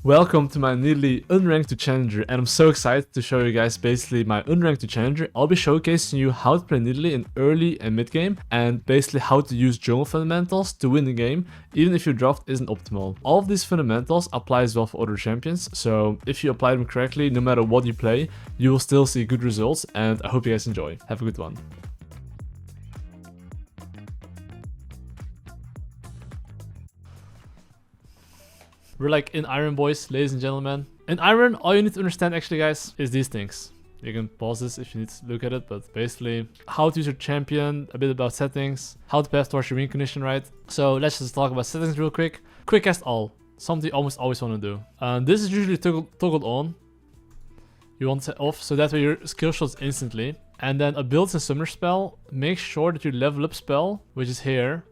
Welcome to my Nidalee Unranked to Challenger, and I'm so excited to show you guys basically my Unranked to Challenger. I'll be showcasing you how to play Nidalee in early and mid game, and basically how to use jungle fundamentals to win the game, even if your draft isn't optimal. All of these fundamentals apply as well for other champions, so if you apply them correctly, no matter what you play, you will still see good results, and I hope you guys enjoy. Have a good one. We're like in Iron, boys, ladies and gentlemen. In Iron, all you need to understand actually, guys, is these things. You can pause this if you need to look at it, but basically how to use your champion, a bit about settings, how to path towards your win condition, right? So let's just talk about settings real quick. Quick cast all, something you almost always want to do. This is usually toggled on. You want it off, so that way your skill shots instantly. And then a built-in summoner spell, make sure that your level up spell, which is here,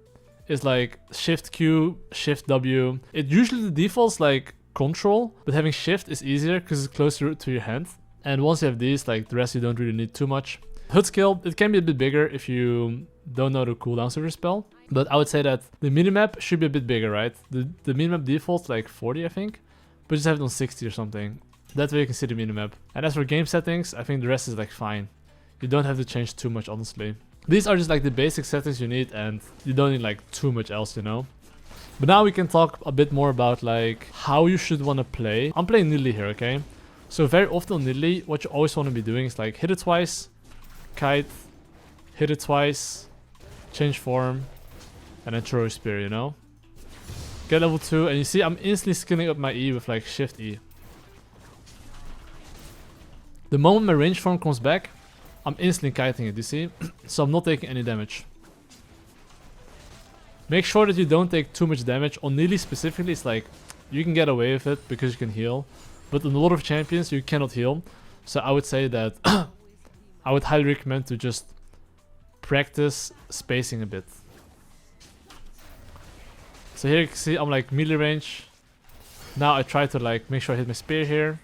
is like Shift Q, Shift W. It usually the default's like Control, but having Shift is easier because it's closer to your hand. And once you have these, like the rest you don't really need too much. HUD skill, it can be a bit bigger if you don't know the cooldowns of your spell. But I would say that the minimap should be a bit bigger, right? The minimap default's like 40, I think. But just have it on 60 or something. That way you can see the minimap. And as for game settings, I think the rest is like fine. You don't have to change too much, honestly. These are just like the basic settings you need, and you don't need like too much else, you know. But now we can talk a bit more about like how you should want to play. I'm playing Nidalee here, okay? So very often on Nidalee, what you always want to be doing is like hit it twice, kite, hit it twice, change form, and then throw a spear, you know. Get level 2, and you see I'm instantly skilling up my E with like Shift E. The moment my range form comes back, I'm instantly kiting it, you see? So I'm not taking any damage. Make sure that you don't take too much damage. On Nidalee specifically, it's like, you can get away with it because you can heal. But on a lot of champions, you cannot heal. So I would say that I would highly recommend to just practice spacing a bit. So here you can see I'm like melee range. Now I try to like make sure I hit my spear here.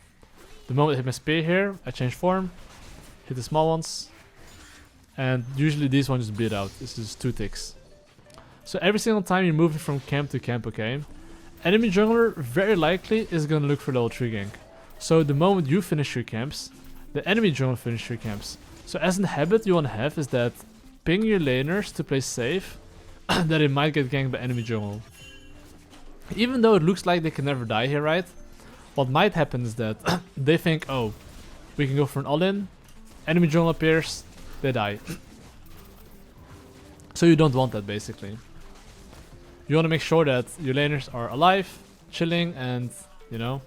The moment I hit my spear here, I change form. Hit the small ones, and usually these ones just bleed out. This is 2 ticks. So every single time you're moving from camp to camp, okay, enemy jungler very likely is gonna look for level 3 gank. So the moment you finish your camps, the enemy jungler finish your camps. So as a habit you wanna have is that ping your laners to play safe, that it might get ganked by enemy jungle. Even though it looks like they can never die here, right? What might happen is that they think, oh, we can go for an all-in. Enemy jungle appears, they die. So you don't want that basically. You want to make sure that your laners are alive, chilling, and you know,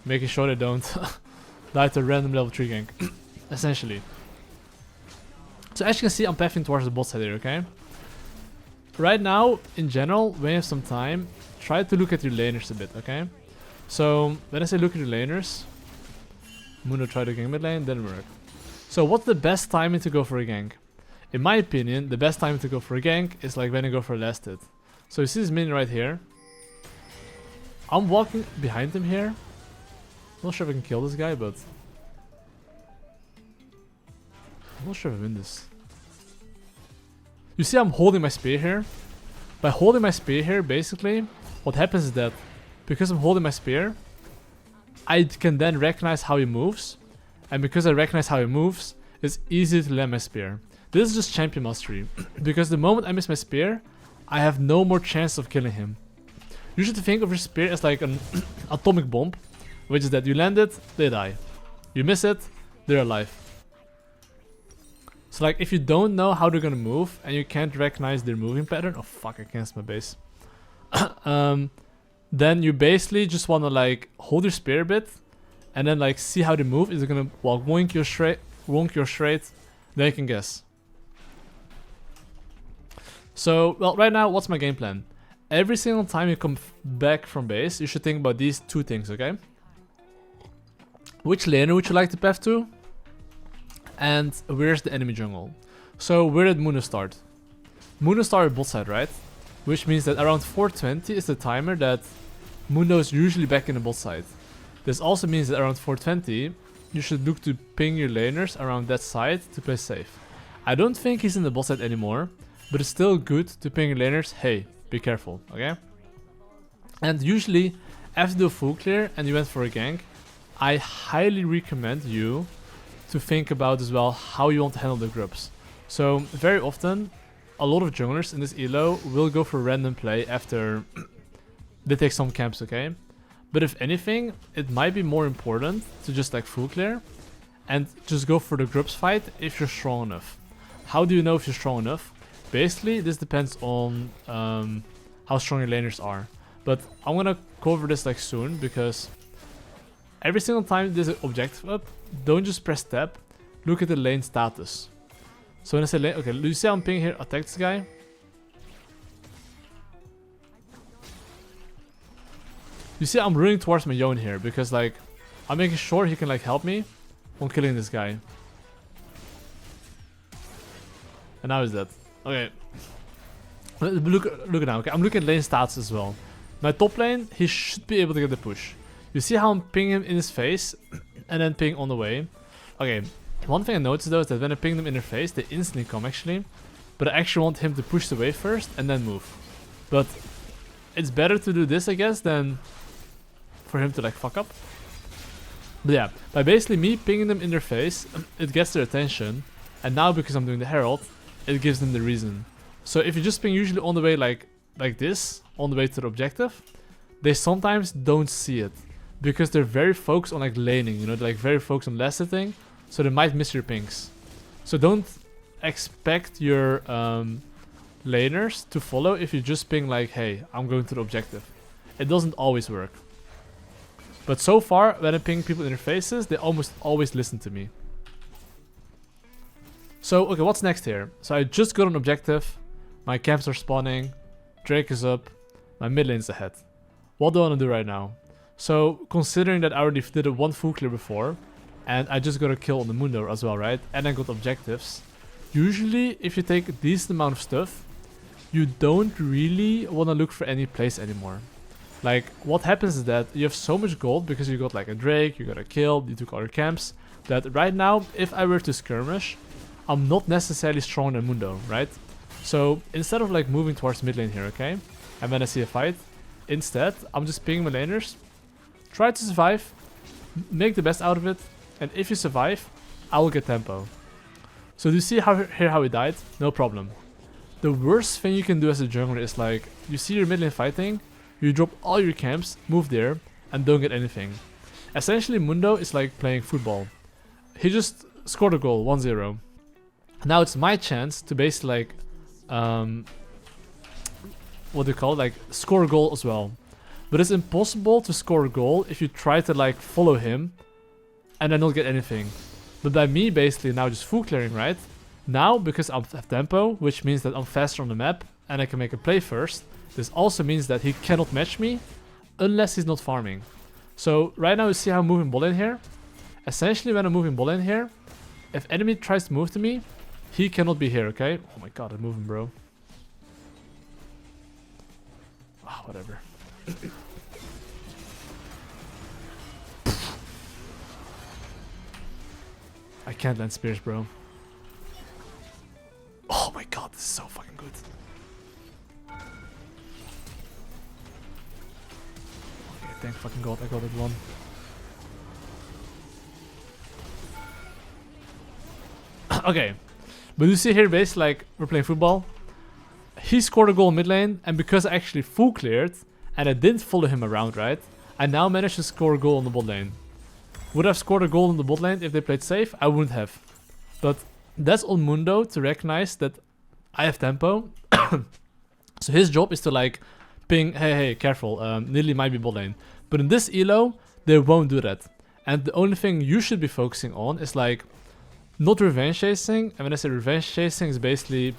making sure they don't die to a random level 3 gank. Essentially. So as you can see, I'm pathing towards the bot side here, okay? Right now, in general, when you have some time, try to look at your laners a bit, okay? So when I say look at your laners, Mundo tried to gank mid lane, didn't work. So what's the best timing to go for a gank? In my opinion, the best time to go for a gank is like when you go for a last hit. So you see this minion right here. I'm walking behind him here. Not sure if I can kill this guy, but I'm not sure if I win this. You see I'm holding my spear here. By holding my spear here, basically, what happens is that because I'm holding my spear, I can then recognize how he moves. And because I recognize how he moves, it's easy to land my spear. This is just champion mastery. Because the moment I miss my spear, I have no more chance of killing him. You should think of your spear as like an atomic bomb, which is that you land it, they die. You miss it, they're alive. So like if you don't know how they're gonna move and you can't recognize their moving pattern, oh fuck, I cancelled my base. Then you basically just wanna like hold your spear a bit, and then like see how they move. Is it gonna wonk you straight? Then you can guess. So, well, right now, what's my game plan? Every single time you come back from base, you should think about these 2 things, okay? Which laner would you like to path to? And where's the enemy jungle? So, where did Mundo start? Mundo started bot side, right? Which means that around 420 is the timer that Mundo is usually back in the bot side. This also means that around 420, you should look to ping your laners around that side to play safe. I don't think he's in the bot side anymore, but it's still good to ping your laners, hey, be careful, okay? And usually, after the full clear and you went for a gank, I highly recommend you to think about as well how you want to handle the groups. So very often, a lot of junglers in this elo will go for random play after they take some camps, okay? But if anything, it might be more important to just like full clear and just go for the groups fight if you're strong enough. How do you know if you're strong enough? Basically, this depends on how strong your laners are. But I'm gonna cover this like soon because every single time there's an objective up, don't just press tab, look at the lane status. So when I say lane, okay, you see I'm pinging here, attack this guy. You see I'm running towards my Yone here because like I'm making sure he can like help me on killing this guy. And now he's dead. Okay. Look now, okay, I'm looking at lane stats as well. My top lane, he should be able to get the push. You see how I'm pinging him in his face and then ping on the way. Okay, one thing I noticed though is that when I ping them in their face, they instantly come actually. But I actually want him to push the wave first and then move. But it's better to do this, I guess, than for him to like fuck up. But yeah, by basically me pinging them in their face, it gets their attention. And now because I'm doing the Herald, it gives them the reason. So if you just ping usually on the way like this, on the way to the objective, they sometimes don't see it. Because they're very focused on like laning, you know, they're like very focused on last hitting. So they might miss your pings. So don't expect your laners to follow if you just ping like, hey, I'm going to the objective. It doesn't always work. But so far, when I ping people in their faces, they almost always listen to me. So, okay, what's next here? So I just got an objective. My camps are spawning. Drake is up. My mid lane's ahead. What do I want to do right now? So, considering that I already did a one full clear before, and I just got a kill on the Mundo as well, right? And I got objectives. Usually, if you take a decent amount of stuff, you don't really want to look for any place anymore. Like, what happens is that you have so much gold because you got like a Drake, you got a kill, you took other camps, that right now, if I were to skirmish, I'm not necessarily stronger than Mundo, right? So, instead of like moving towards mid lane here, okay? And when I see a fight, instead, I'm just pinging my laners, try to survive, make the best out of it, and if you survive, I will get tempo. So do you see how he died? No problem. The worst thing you can do as a jungler is like, you see your mid lane fighting, you drop all your camps, move there, and don't get anything. Essentially, Mundo is like playing football. He just scored a goal, 1-0. Now it's my chance to basically like, what do you call it? Like, score a goal as well. But it's impossible to score a goal if you try to like follow him and then not get anything. But by me basically now just full clearing, right? Now, because I have tempo, which means that I'm faster on the map and I can make a play first, this also means that he cannot match me unless he's not farming. So right now you see how I'm moving ball in here. Essentially when I'm moving ball in here, if enemy tries to move to me, he cannot be here, okay? Oh my god, I'm moving, bro. Ah, whatever. I can't land spears, bro. Oh my god, this is so fucking good. Okay, thank fucking god, I got it one. Okay, but you see here, basically, like, we're playing football. He scored a goal in mid lane, and because I actually full cleared, and I didn't follow him around, right? I now managed to score a goal on the bot lane. Would I have scored a goal on the bot lane if they played safe? I wouldn't have. But that's on Mundo to recognize that I have tempo. So his job is to like ping, hey, careful, Nidalee might be bot lane. But in this elo, they won't do that. And the only thing you should be focusing on is like not revenge chasing. And when I say revenge chasing, is basically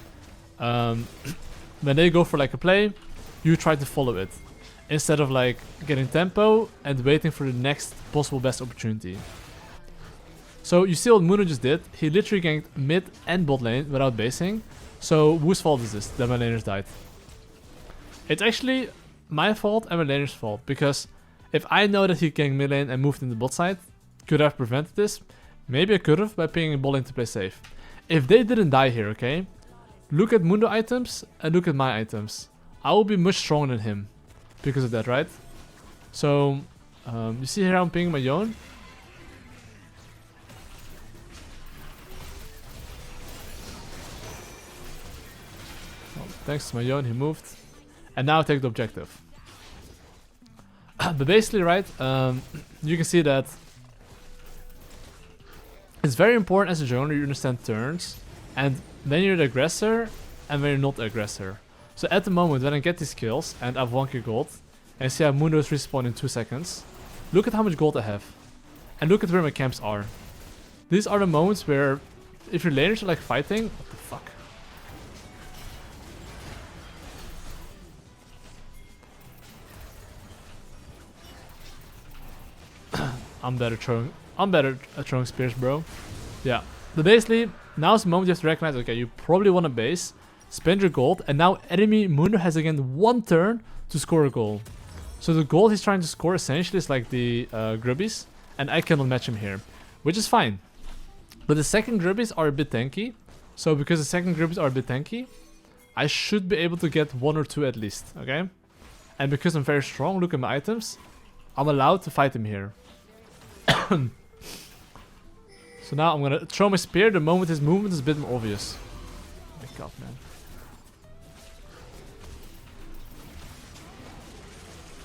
when they go for like a play, you try to follow it. Instead of like getting tempo and waiting for the next possible best opportunity. So you see what Mundo just did? He literally ganked mid and bot lane without basing. So whose fault is this that my laners died? It's actually my fault and my laner's fault. Because if I know that he ganked mid lane and moved in the bot side, could I have prevented this? Maybe I could have by pinging bot lane to play safe. If they didn't die here, okay? Look at Mundo items and look at my items. I will be much stronger than him. Because of that, right? So, you see here I'm pinging my Yone. Well, thanks to my Yone, he moved. And now take the objective. But basically, right, you can see that it's very important as a jungler you understand turns, and when you're the aggressor and when you're not the aggressor. So at the moment when I get these kills and I have 1k gold, and I see how Mundo's respawn in 2 seconds, look at how much gold I have. And look at where my camps are. These are the moments where, if your laners are like fighting, what the fuck? I'm better at throwing spears, bro. Yeah. But basically, now's the moment you have to recognize, okay, you probably want a base, spend your gold, and now enemy Mundo has again 1 turn to score a goal. So the goal he's trying to score essentially is like the grubbies, and I cannot match him here, which is fine. But the second grubbies are a bit tanky, so because the second grubbies are a bit tanky, I should be able to get 1 or 2 at least, okay? And because I'm very strong, look at my items, I'm allowed to fight him here. So now I'm gonna throw my spear the moment his movement is a bit more obvious. Oh my god, man.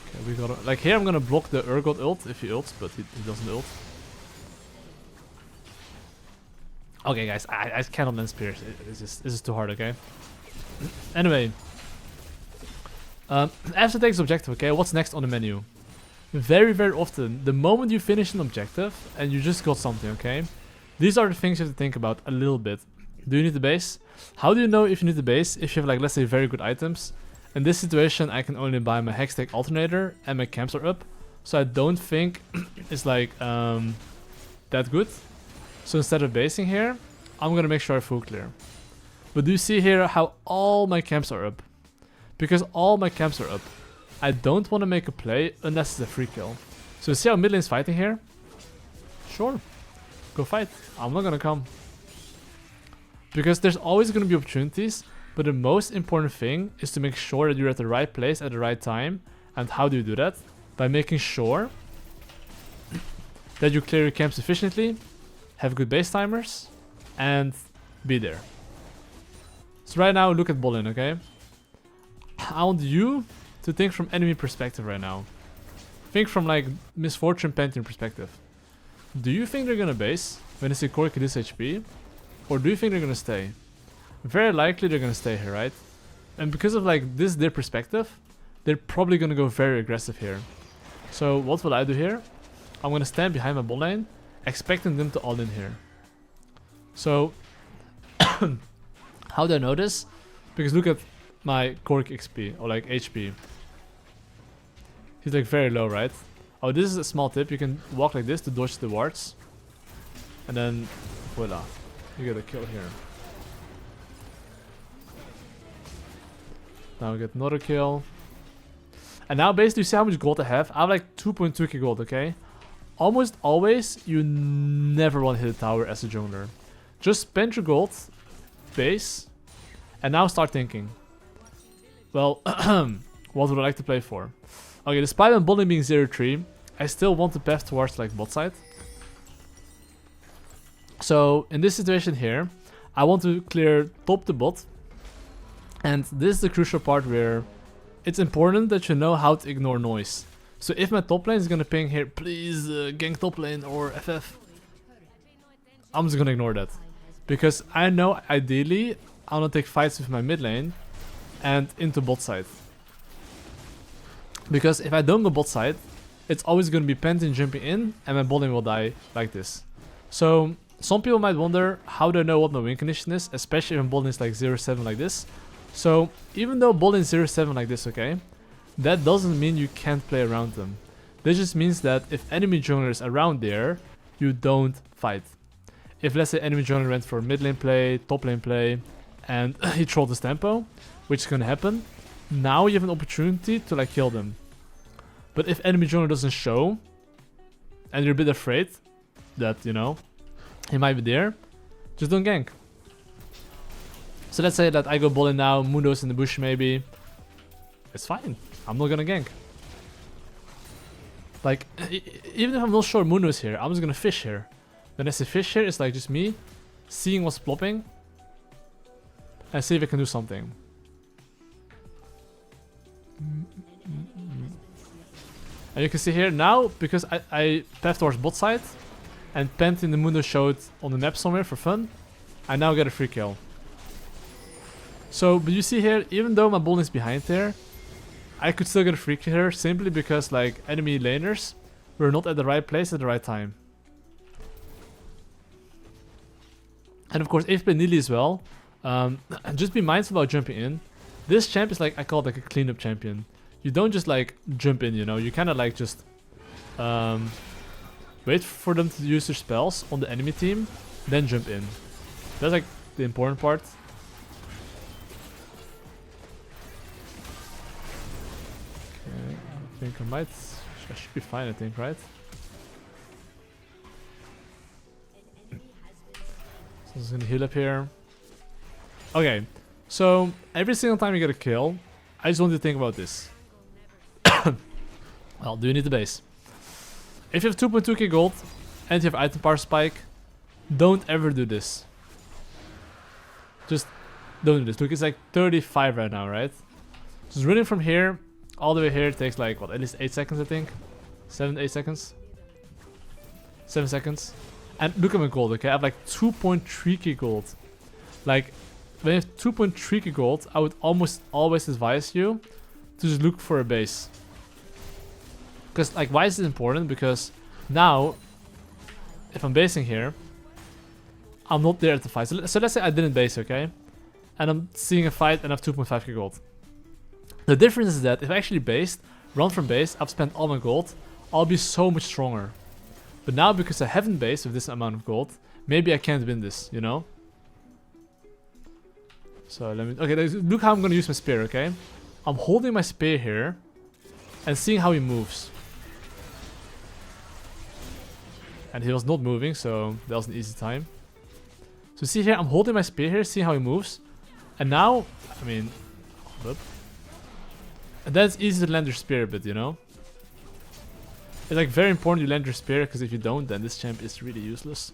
Okay, we gotta... Like here I'm gonna block the Urgot ult if he ults, but he doesn't ult. Okay guys, I cannot land spears. This is too hard, okay? Anyway. After takes objective, okay, what's next on the menu? Very, very often, the moment you finish an objective and you just got something, okay? These are the things you have to think about a little bit. Do you need the base? How do you know if you need the base? If you have, like, let's say very good items. In this situation, I can only buy my Hextech alternator and my camps are up. So I don't think it's like that good. So instead of basing here, I'm gonna make sure I full clear. But do you see here how all my camps are up? Because all my camps are up, I don't want to make a play unless it's a free kill. So you see how mid lane's fighting here? Sure. Go fight. I'm not gonna come. Because there's always gonna be opportunities, but the most important thing is to make sure that you're at the right place at the right time. And how do you do that? By making sure that you clear your camps efficiently, have good base timers, and be there. So right now, look at bot lane, okay? I want you to think from enemy perspective right now. Think from like Misfortune Pantheon perspective. Do you think they're gonna base when they see Corki this HP? Or do you think they're gonna stay? Very likely they're gonna stay here, right? And because of like this their perspective, they're probably gonna go very aggressive here. So what will I do here? I'm gonna stand behind my bot lane, expecting them to all in here. So how do I know this? Because look at my Cork XP or like HP. He's like very low, right? Oh, this is a small tip. You can walk like this to dodge the wards. And then, voila. You get a kill here. Now we get another kill. And now basically you see how much gold I have. I have like 2.2k gold, okay? Almost always, you never want to hit a tower as a jungler. Just spend your gold, base, and now start thinking. Well, what would I like to play for? Okay, despite my bot lane being 0-3, I still want to path towards like bot side. So in this situation here, I want to clear top to bot. And this is the crucial part where it's important that you know how to ignore noise. So if my top lane is gonna ping here, please gank top lane or FF, I'm just gonna ignore that. Because I know ideally I wanna take fights with my mid lane and into bot side. Because if I don't go bot side, it's always gonna be Pantheon jumping in and my bot lane will die like this. So some people might wonder, how do I know what my win condition is, especially when bot lane is like 0-7 like this. So even though bot lane is 0-7 like this, okay, that doesn't mean you can't play around them. This just means that if enemy jungler is around there, you don't fight. If let's say enemy jungler went for mid lane play, top lane play, and he trolled his tempo, which is gonna happen, now you have an opportunity to like kill them. But if enemy jungler doesn't show, and you're a bit afraid that, you know, he might be there, just don't gank. So let's say that I go bot lane now, Mundo's in the bush maybe. It's fine. I'm not gonna gank. Like, even if I'm not sure Mundo is here, I'm just gonna fish here. When I say fish here, it's like just me seeing what's plopping and see if I can do something. And you can see here now, because I path towards bot side and Pent in the Mundo showed on the map somewhere for fun, I now get a free kill. So, but you see here, even though my bull is behind there, I could still get a free kill here simply because like enemy laners were not at the right place at the right time. And of course, if you play Nidalee as well, just be mindful about jumping in. This champ is like, I call it like a cleanup champion. You don't just like jump in, you know, you kind of like just wait for them to use their spells on the enemy team, then jump in. That's like the important part. Okay, I think I should be fine, I think, right? So I'm just gonna heal up here. Okay, so every single time you get a kill, I just want you to think about this. Well, do you need the base? If you have 2.2k gold and you have item power spike, don't ever do this. Just don't do this. Look, it's like 35 right now, right? Just running from here all the way here takes like, what, at least 8 seconds, I think? 7, 8 seconds? 7 seconds. And look at my gold, okay? I have like 2.3k gold. Like, when you have 2.3k gold, I would almost always advise you to just look for a base. Because, like, why is it important? Because now, if I'm basing here, I'm not there at the fight. So let's say I didn't base, okay? And I'm seeing a fight and I have 2.5k gold. The difference is that if I actually based, run from base, I've spent all my gold, I'll be so much stronger. But now, because I haven't based with this amount of gold, maybe I can't win this, you know? So let me... Okay, look how I'm gonna use my spear, okay? I'm holding my spear here and seeing how he moves. And he was not moving, so that was an easy time. So see here, I'm holding my spear here, seeing how he moves. And now, I mean... Hold up. And then it's easy to land your spear a bit, you know? It's like very important you land your spear, because if you don't, then this champ is really useless.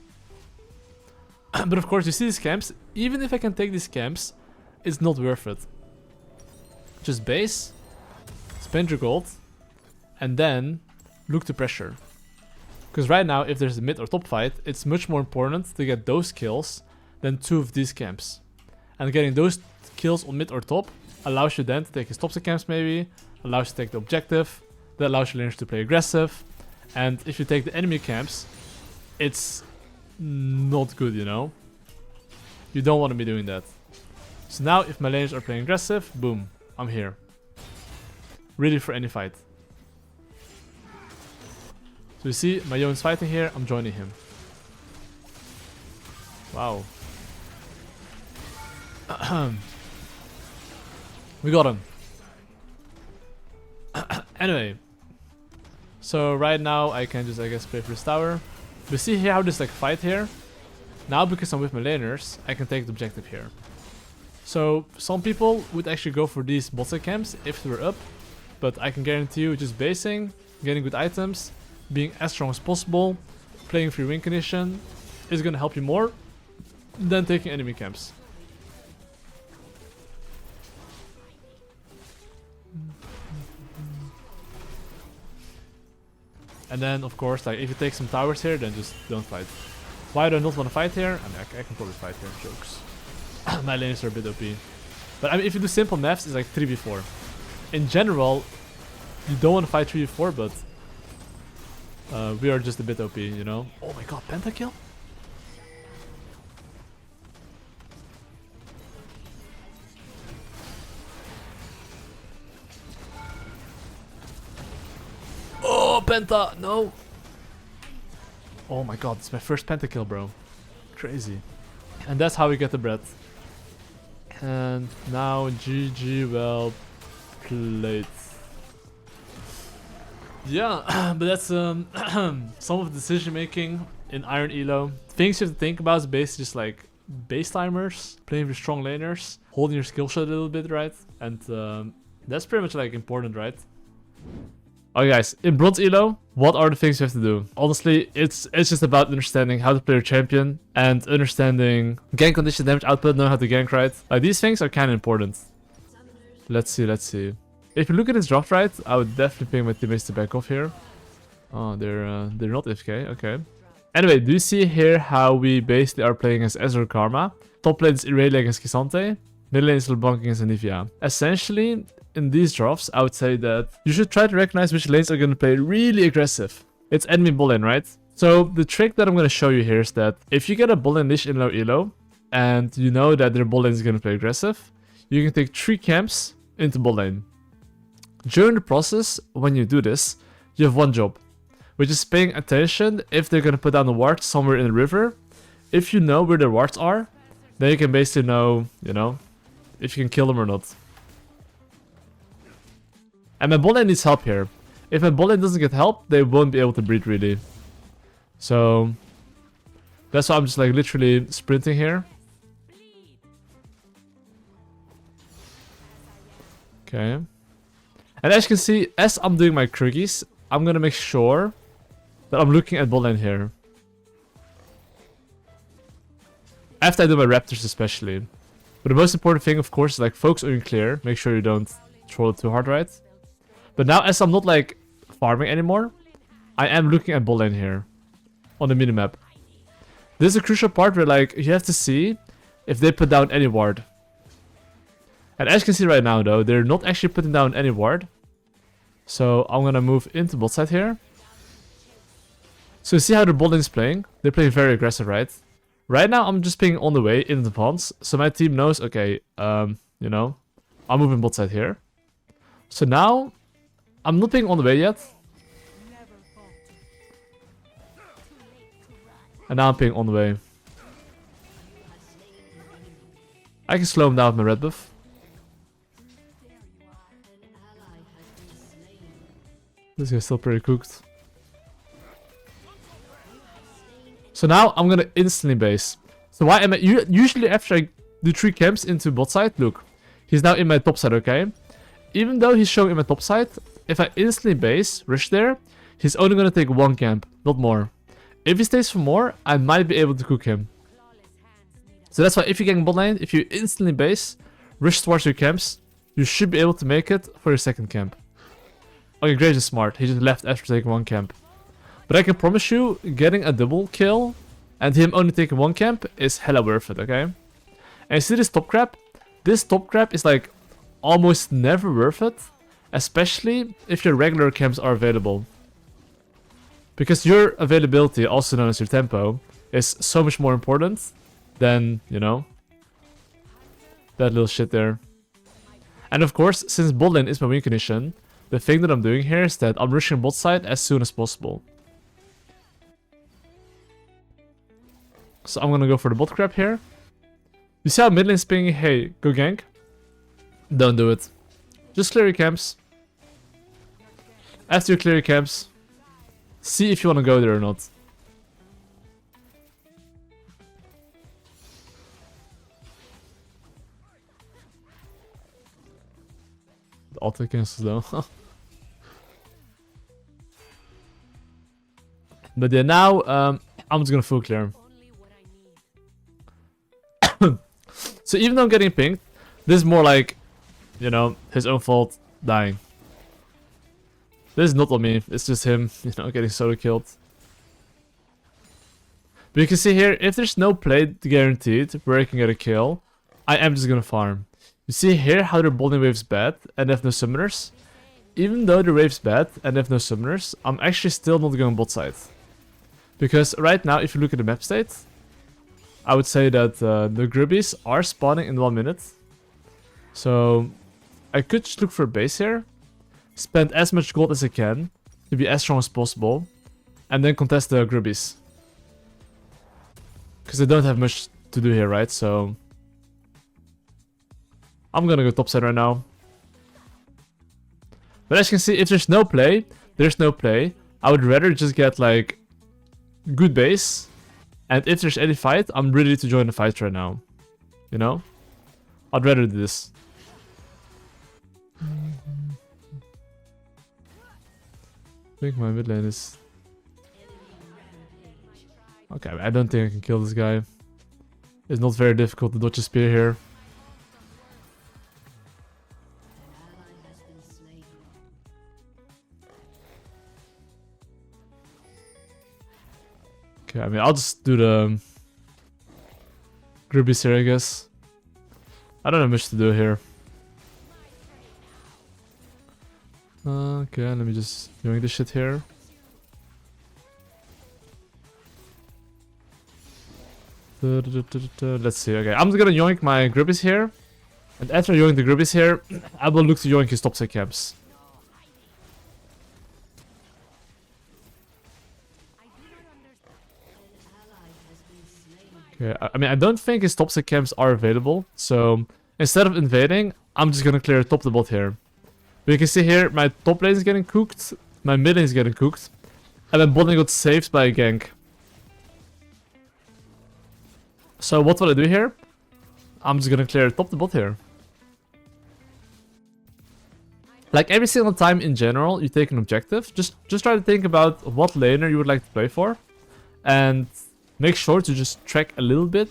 But of course, you see these camps, even if I can take these camps, it's not worth it. Just base, spend your gold, and then look to pressure. Because right now, if there's a mid or top fight, it's much more important to get those kills than 2 of these camps. And getting those kills on mid or top allows you then to take his toxic camps maybe, allows you to take the objective, that allows your laners to play aggressive. And if you take the enemy camps, it's not good, you know? You don't want to be doing that. So now if my laners are playing aggressive, boom, I'm here. Ready for any fight. So you see, my Yone's fighting here, I'm joining him. Wow. We got him. Anyway. So right now I can just, I guess, play for this tower. But see here how this like fight here? Now because I'm with my laners, I can take the objective here. So some people would actually go for these bot side camps if they were up. But I can guarantee you just basing, getting good items, being as strong as possible, playing free win condition is gonna help you more than taking enemy camps. And then of course, like if you take some towers here, then just don't fight. Why do I not want to fight here? I mean, I can probably fight here, jokes. My lanes are a bit OP. But I mean, if you do simple maths, it's like 3v4. In general, you don't want to fight 3v4, but we are just a bit OP, you know? Oh my god, pentakill? Oh, penta! No! Oh my god, it's my first pentakill, bro. Crazy. And that's how we get the bread. And now GG, well played. Yeah, but that's some of the decision making in Iron Elo. Things you have to think about is basically just like base timers, playing with strong laners, holding your skill shot a little bit, right? And that's pretty much like important, right? Okay guys, in bronze elo, what are the things you have to do? Honestly, it's just about understanding how to play your champion and understanding gank condition, damage output, knowing how to gank right. Like these things are kind of important. Let's see. If you look at his drop right, I would definitely ping my teammates to back off here. Oh, they're not AFK, okay. Anyway, do you see here how we basically are playing as Ezreal Karma? Top lane is Irelia against K'Sante. Mid lane is LeBlanc against Anivia. Essentially, in these drops, I would say that you should try to recognize which lanes are going to play really aggressive. It's enemy bull lane, right? So the trick that I'm going to show you here is that if you get a bull lane niche in low elo, and you know that their bull lane is going to play aggressive, you can take 3 camps into bull lane. During the process, when you do this, you have one job, which is paying attention if they're going to put down a ward somewhere in the river. If you know where their wards are, then you can basically know, if you can kill them or not. And my bot lane needs help here. If my bot lane doesn't get help, they won't be able to breed really. So that's why I'm just like literally sprinting here. Okay. And as you can see, as I'm doing my Kruggies, I'm gonna make sure that I'm looking at bot lane here. After I do my Raptors especially. But the most important thing, of course, is like focus on your clear. Make sure you don't troll it too hard, right? But now, as I'm not like farming anymore, I am looking at bot lane here on the minimap. This is a crucial part where like you have to see if they put down any ward. And as you can see right now though, they're not actually putting down any ward. So I'm gonna move into bot side here. So you see how the bot lane is playing? They're playing very aggressive, right? Right now I'm just pinging on the way in advance, so my team knows, okay, I'm moving bot side here. So now, I'm not pinging on the way yet. And now I'm pinging on the way. I can slow him down with my red buff. This guy's still pretty cooked. So now I'm gonna instantly base. So why am I usually after I do 3 camps into bot side? Look, he's now in my top side, okay? Even though he's showing in my top side, if I instantly base, rush there, he's only gonna take 1 camp, not more. If he stays for more, I might be able to cook him. So that's why if you get bot lane, if you instantly base, rush towards your camps, you should be able to make it for your second camp. Okay, Graves is smart. He just left after taking 1 camp. But I can promise you, getting a double kill and him only taking 1 camp is hella worth it, okay? And you see this top crap? This top crap is like almost never worth it, especially if your regular camps are available. Because your availability, also known as your tempo, is so much more important than, that little shit there. And of course, since bot lane is my win condition, the thing that I'm doing here is that I'm rushing bot side as soon as possible. So I'm gonna go for the bot crap here. You see how mid lane's pinging, hey, go gank? Don't do it. Just clear your camps. After you clear your camps, see if you wanna go there or not. The auto cancels though. But yeah, now I'm just gonna full clear. So even though I'm getting pinged, this is more like, his own fault dying. This is not on me, it's just him, getting solo killed. But you can see here, if there's no play guaranteed where I can get a kill, I am just gonna farm. You see here how their bot lane wave's bad and they have no summoners? Even though the wave's bad and they have no summoners, I'm actually still not going bot side. Because right now, if you look at the map state, I would say that the Grubbies are spawning in 1 minute. So I could just look for a base here, spend as much gold as I can to be as strong as possible, and then contest the Grubbies. Because I don't have much to do here, right? So I'm gonna go topside right now. But as you can see, if there's no play, there's no play. I would rather just get like good base. And if there's any fight, I'm ready to join the fight right now. I'd rather do this. think my mid lane is... Okay, I don't think I can kill this guy. It's not very difficult to dodge a spear here. Okay, I mean, I'll just do the... Gribbies here, I guess. I don't have much to do here. Okay, let me just doing this shit here. Let's see. Okay, I'm gonna yoink my Gribbies here. And after yoink the Gribbies here, I will look to yoink his top side camps. Okay, I mean, I don't think his top side camps are available. So, instead of invading, I'm just gonna clear top the bot here. But you can see here, my top lane is getting cooked, my mid lane is getting cooked, and then bot lane got saved by a gank. So what will I do here? I'm just gonna clear top the bot here. Like every single time in general you take an objective, just try to think about what laner you would like to play for. And make sure to just track a little bit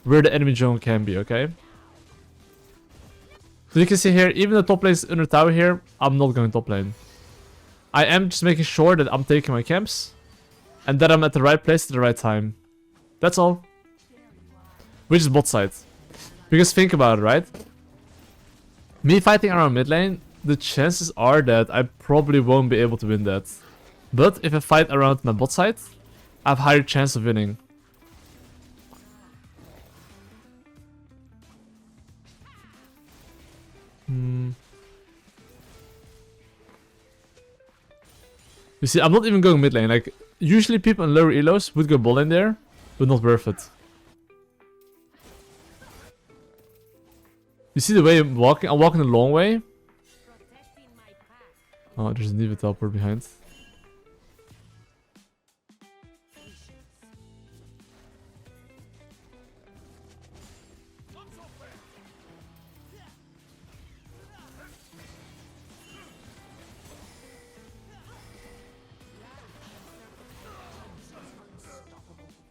where the enemy jungle can be, okay? So you can see here, even the top lane is under tower here, I'm not going top lane. I am just making sure that I'm taking my camps, and that I'm at the right place at the right time. That's all. Which is bot side. Because think about it, right? Me fighting around mid lane, the chances are that I probably won't be able to win that. But if I fight around my bot side, I have higher chance of winning. You see, I'm not even going mid lane. Like, usually people in lower elos would go bot lane there, but not worth it. You see the way I'm walking? I'm walking a long way. Oh, there's an Diva teleport behind.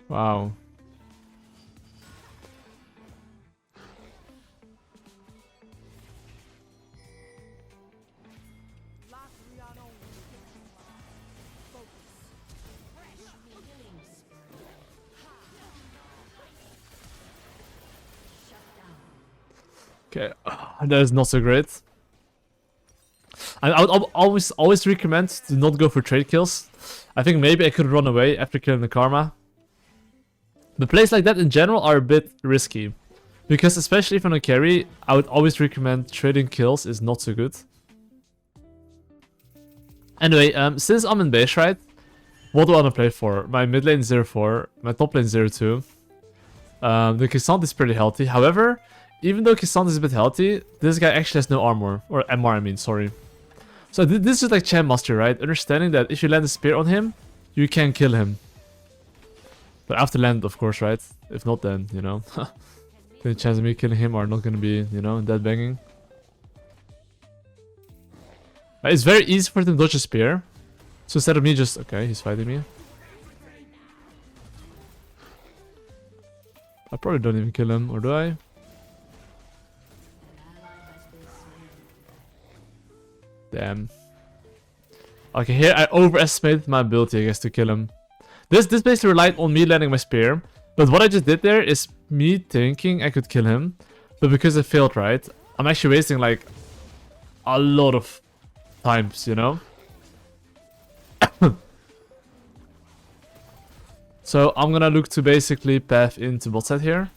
Wow. Okay, that is not so great. I would always recommend to not go for trade kills. I think maybe I could run away after killing the Karma. But plays like that in general are a bit risky. Because especially if I'm a carry, I would always recommend trading kills is not so good. Anyway, since I'm in base, right? What do I want to play for? My mid lane 0-4, my top lane 0-2. The Kissant is pretty healthy. However, even though Kissant is a bit healthy, this guy actually has no armor. Or MR, I mean, sorry. So this is like Grandmaster, right? Understanding that if you land a spear on him, you can kill him. But after land, of course, right? If not, then, you know. The chance of me killing him are not going to be, you know, dead banging. It's very easy for them to dodge a spear. So instead of me just... Okay, he's fighting me. I probably don't even kill him, or do I? Damn. Okay, here I overestimated my ability, I guess, to kill him. This basically relied on me landing my spear. But what I just did there is me thinking I could kill him. But because I failed, right? I'm actually wasting like a lot of times, you know? So I'm gonna look to basically path into bot side here.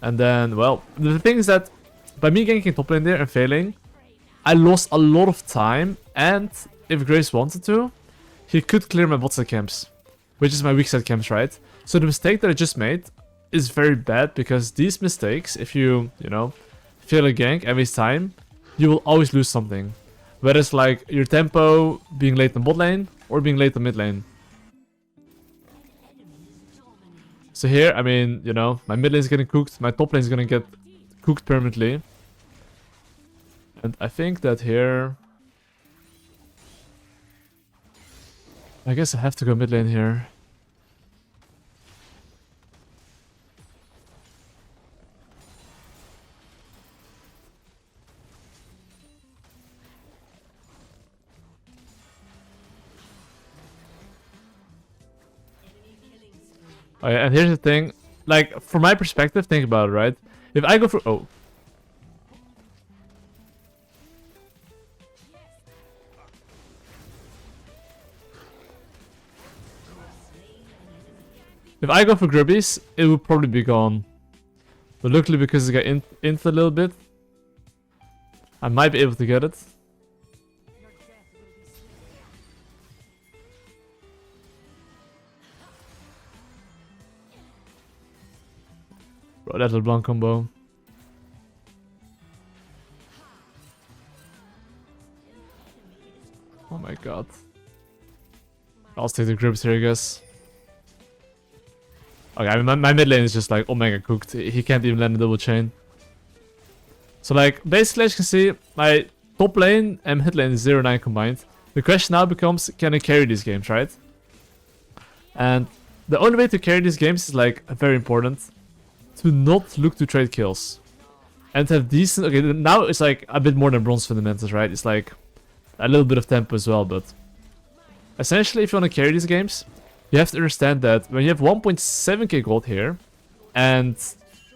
And then, well, the thing is that by me ganking top lane there and failing, I lost a lot of time. And if Graves wanted to, he could clear my bot side camps, which is my weak side camps, right? So the mistake that I just made is very bad, because these mistakes, if you know, fail a gank and waste time, you will always lose something. Whether it's like your tempo, being late in bot lane, or being late in mid lane. So here, I mean, you know, my mid lane is getting cooked, my top lane is gonna get cooked permanently. And I think that here... I guess I have to go mid lane here. Oh, yeah, and here's the thing, like, from my perspective, think about it, right? If I go for... Oh. If I go for Grubbies, it would probably be gone. But luckily, because it got into a little bit, I might be able to get it. Bro, that LeBlanc combo. Oh my god. I'll take the grips here, I guess. Okay, I mean, my mid lane is just like Omega cooked. He can't even land a double chain. So like, basically as you can see, my top lane and mid lane is 0-9 combined. The question now becomes, can I carry these games, right? And the only way to carry these games is like very important. To not look to trade kills. And to have decent... Okay, now it's like a bit more than bronze fundamentals, right? It's like a little bit of tempo as well, but... Essentially, if you want to carry these games, you have to understand that when you have 1.7k gold here, and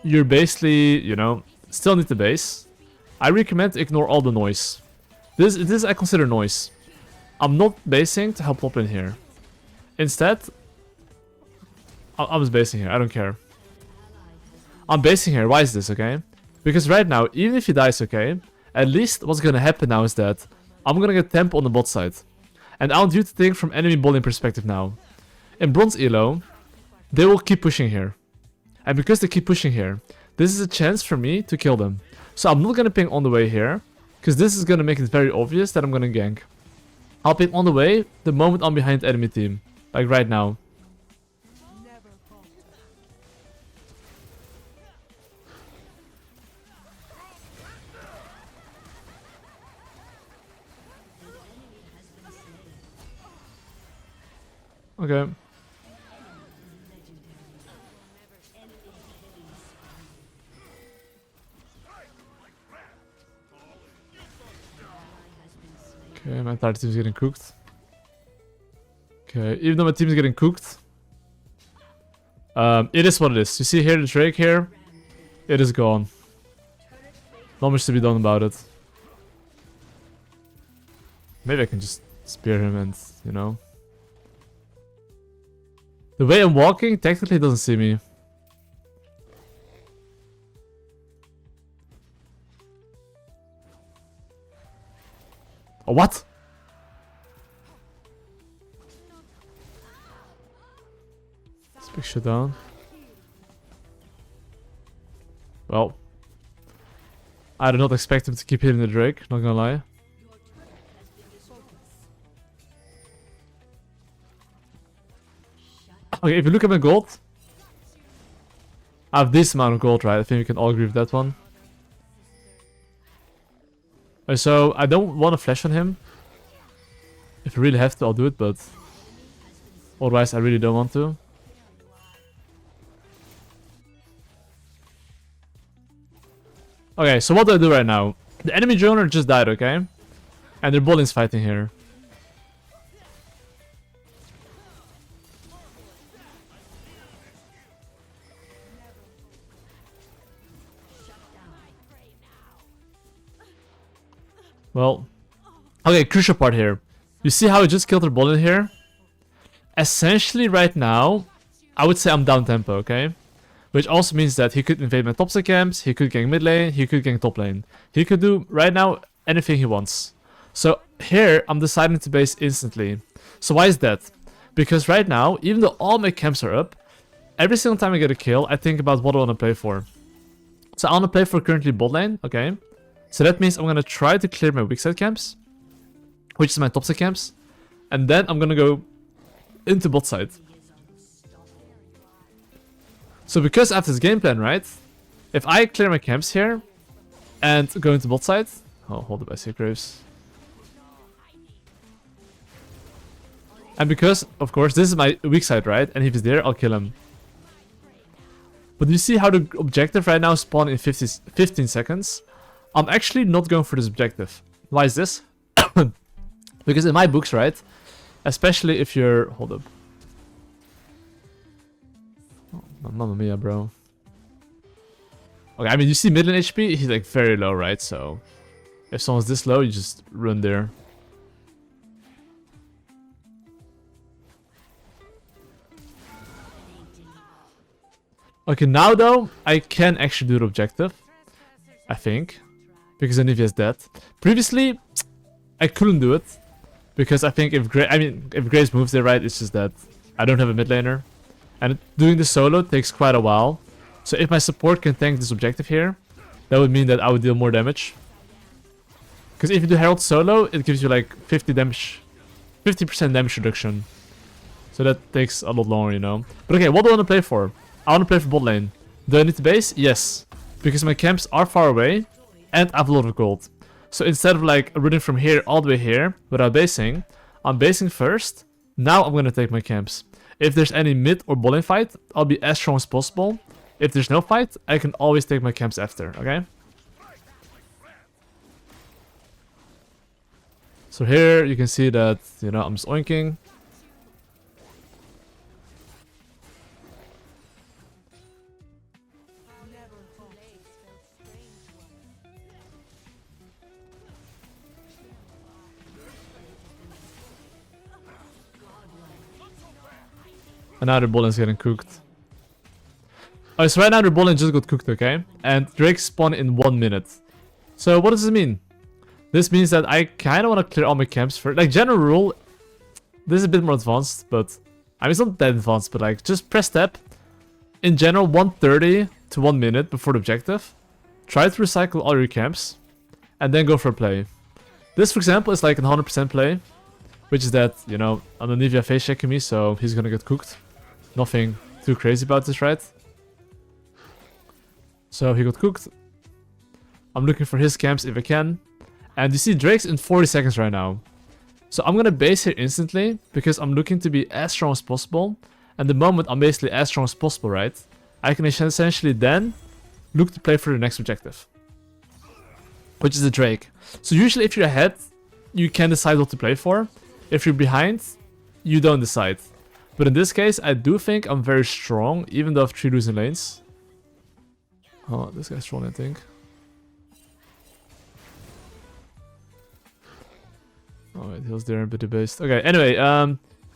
you're basically, you know, still need the base, I recommend to ignore all the noise. This I consider noise. I'm not basing to help top lane here. Instead, I'm just basing here, I don't care. I'm basing here, why is this, okay? Because right now, even if he dies, okay, at least what's gonna happen now is that I'm gonna get tempo on the bot side. And I want you to think from enemy bowling perspective now. In bronze elo, they will keep pushing here. And because they keep pushing here, this is a chance for me to kill them. So I'm not gonna ping on the way here, because this is gonna make it very obvious that I'm gonna gank. I'll ping on the way the moment I'm behind the enemy team. Like right now. Okay. Okay, my entire team is getting cooked. Okay, even though my team is getting cooked, it is what it is. You see here the Drake here, it is gone. Not much to be done about it. Maybe I can just spear him and, you know. The way I'm walking, technically he doesn't see me. Oh, what? Let's big shit down. Well. I did not expect him to keep hitting the Drake, not gonna lie. Okay, if you look at my gold, I have this amount of gold, right? I think we can all agree with that one. So, I don't want to flash on him. If I really have to, I'll do it, but otherwise I really don't want to. Okay, so what do I do right now? The enemy jungler just died, okay? And their bowling's fighting here. Well, okay, crucial part here. You see how I just killed her bowling here? Essentially right now, I would say I'm down tempo, okay? Which also means that he could invade my top side camps, he could gank mid lane, he could gank top lane. He could do, right now, anything he wants. So here, I'm deciding to base instantly. So why is that? Because right now, even though all my camps are up, every single time I get a kill, I think about what I want to play for. So I want to play for currently bot lane, okay? So that means I'm going to try to clear my weak side camps, which is my top side camps, and then I'm going to go into bot side. So because I have this game plan, right, if I clear my camps here and go into bot side, oh, hold it by Sea Graves. And because, of course, this is my weak side, right? And if he's there, I'll kill him. But you see how the objective right now spawned in 15 seconds? I'm actually not going for this objective. Why is this? Because in my books, right? Especially if you're... Hold up. Oh, mamma mia, bro. Okay, I mean, you see mid lane HP, he's like very low, right? So if someone's this low, you just run there. Okay, now though, I can actually do the objective. I think. Because Anivia's dead. Previously, I couldn't do it. Because I think if Graves moves there, right, it's just that I don't have a mid laner. And doing the solo takes quite a while. So if my support can tank this objective here, that would mean that I would deal more damage. Because if you do Herald solo, it gives you like 50% damage reduction. So that takes a lot longer, you know. But okay, what do I want to play for? I want to play for bot lane. Do I need to base? Yes. Because my camps are far away and I have a lot of gold. So instead of like running from here all the way here without basing, I'm basing first. Now I'm going to take my camps. If there's any mid or bot lane fight, I'll be as strong as possible. If there's no fight, I can always take my camps after, okay? So here you can see that, you know, I'm just oinking. And now the bot lane's getting cooked. Oh, so right now the bot lane just got cooked, okay? And Drake spawned in 1 minute. So what does this mean? This means that I kind of want to clear all my camps first. Like, general rule, this is a bit more advanced, but... I mean, it's not that advanced, but like, just press tab. In general, 1:30 to 1 minute before the objective. Try to recycle all your camps. And then go for a play. This, for example, is like a 100% play. Which is that, you know, Anivia face checking me, so he's gonna get cooked. Nothing too crazy about this, right? So he got cooked. I'm looking for his camps if I can. And you see Drake's in 40 seconds right now. So I'm gonna base here instantly, because I'm looking to be as strong as possible. And the moment I'm basically as strong as possible, right? I can essentially then look to play for the next objective. Which is the Drake. So usually if you're ahead, you can decide what to play for. If you're behind, you don't decide. But in this case, I do think I'm very strong, even though I have 3 losing lanes. Oh, this guy's strong, I think. Oh wait, he was there a bit debased. Okay, anyway,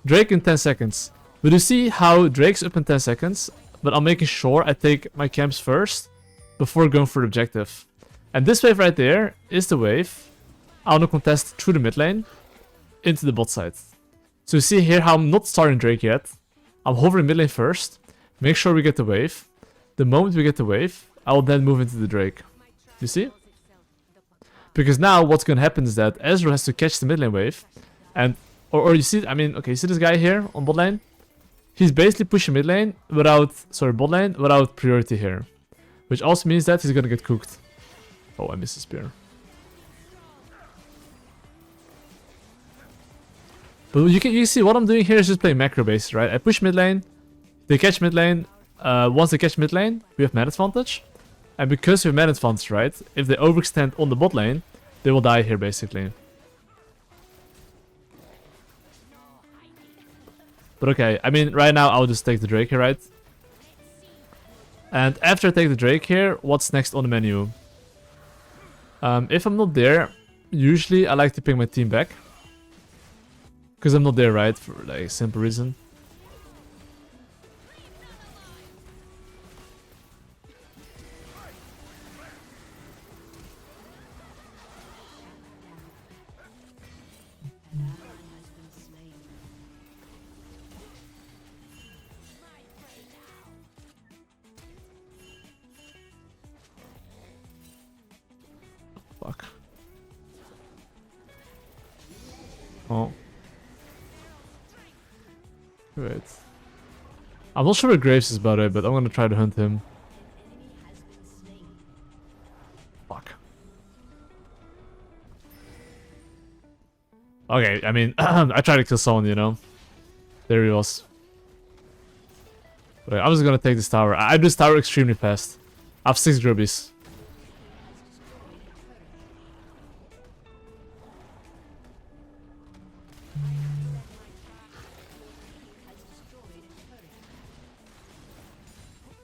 Drake in 10 seconds. But you see how Drake's up in 10 seconds, but I'm making sure I take my camps first before going for the objective. And this wave right there is the wave I want to contest through the mid lane into the bot side. So you see here how I'm not starting Drake yet. I'm hovering mid lane first, make sure we get the wave. The moment we get the wave, I will then move into the Drake. You see? Because now what's going to happen is that Ezreal has to catch the mid lane wave. And, or you see, I mean, okay, you see this guy here on bot lane? He's basically pushing mid lane without, sorry, bot lane without priority here. Which also means that he's going to get cooked. Oh, I missed the spear. But you can see what I'm doing here is just playing macro based, right? I push mid lane, they catch mid lane. Once they catch mid lane, we have man advantage. And because we have man advantage, right? If they overextend on the bot lane, they will die here basically. But okay, I mean, right now I'll just take the Drake here, right? And after I take the Drake here, what's next on the menu? If I'm not there, usually I like to ping my team back. Because I'm not there, right? For like a simple reason. Fuck. Oh. Wait. I'm not sure where Graves is, by the way, but I'm gonna try to hunt him. Fuck. Okay, I mean, I try to kill someone, you know? There he was. But I'm just gonna take this tower. I do this tower extremely fast. I have 6 grubbies.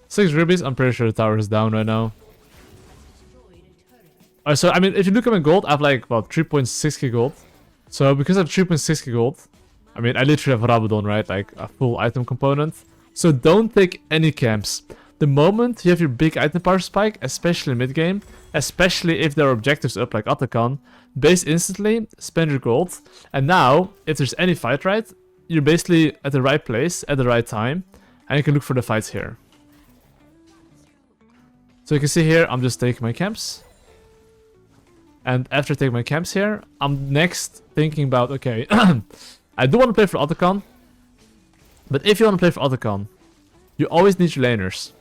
Six rubies, I'm pretty sure the tower is down right now. So, I mean, if you look at my gold, I have like, about 3.6k gold. So, because I have 3.6k gold, I mean, I literally have Rabadon, right? Like, a full item component. So, don't take any camps. The moment you have your big item power spike, especially mid-game, especially if there are objectives up like Atakan, base instantly, spend your gold, and now, if there's any fight, right, you're basically at the right place, at the right time, and you can look for the fights here. So you can see here, I'm just taking my camps. And after taking my camps here, I'm next thinking about, okay, I do want to play for Atakan, but if you want to play for Atakan, you always need your laners.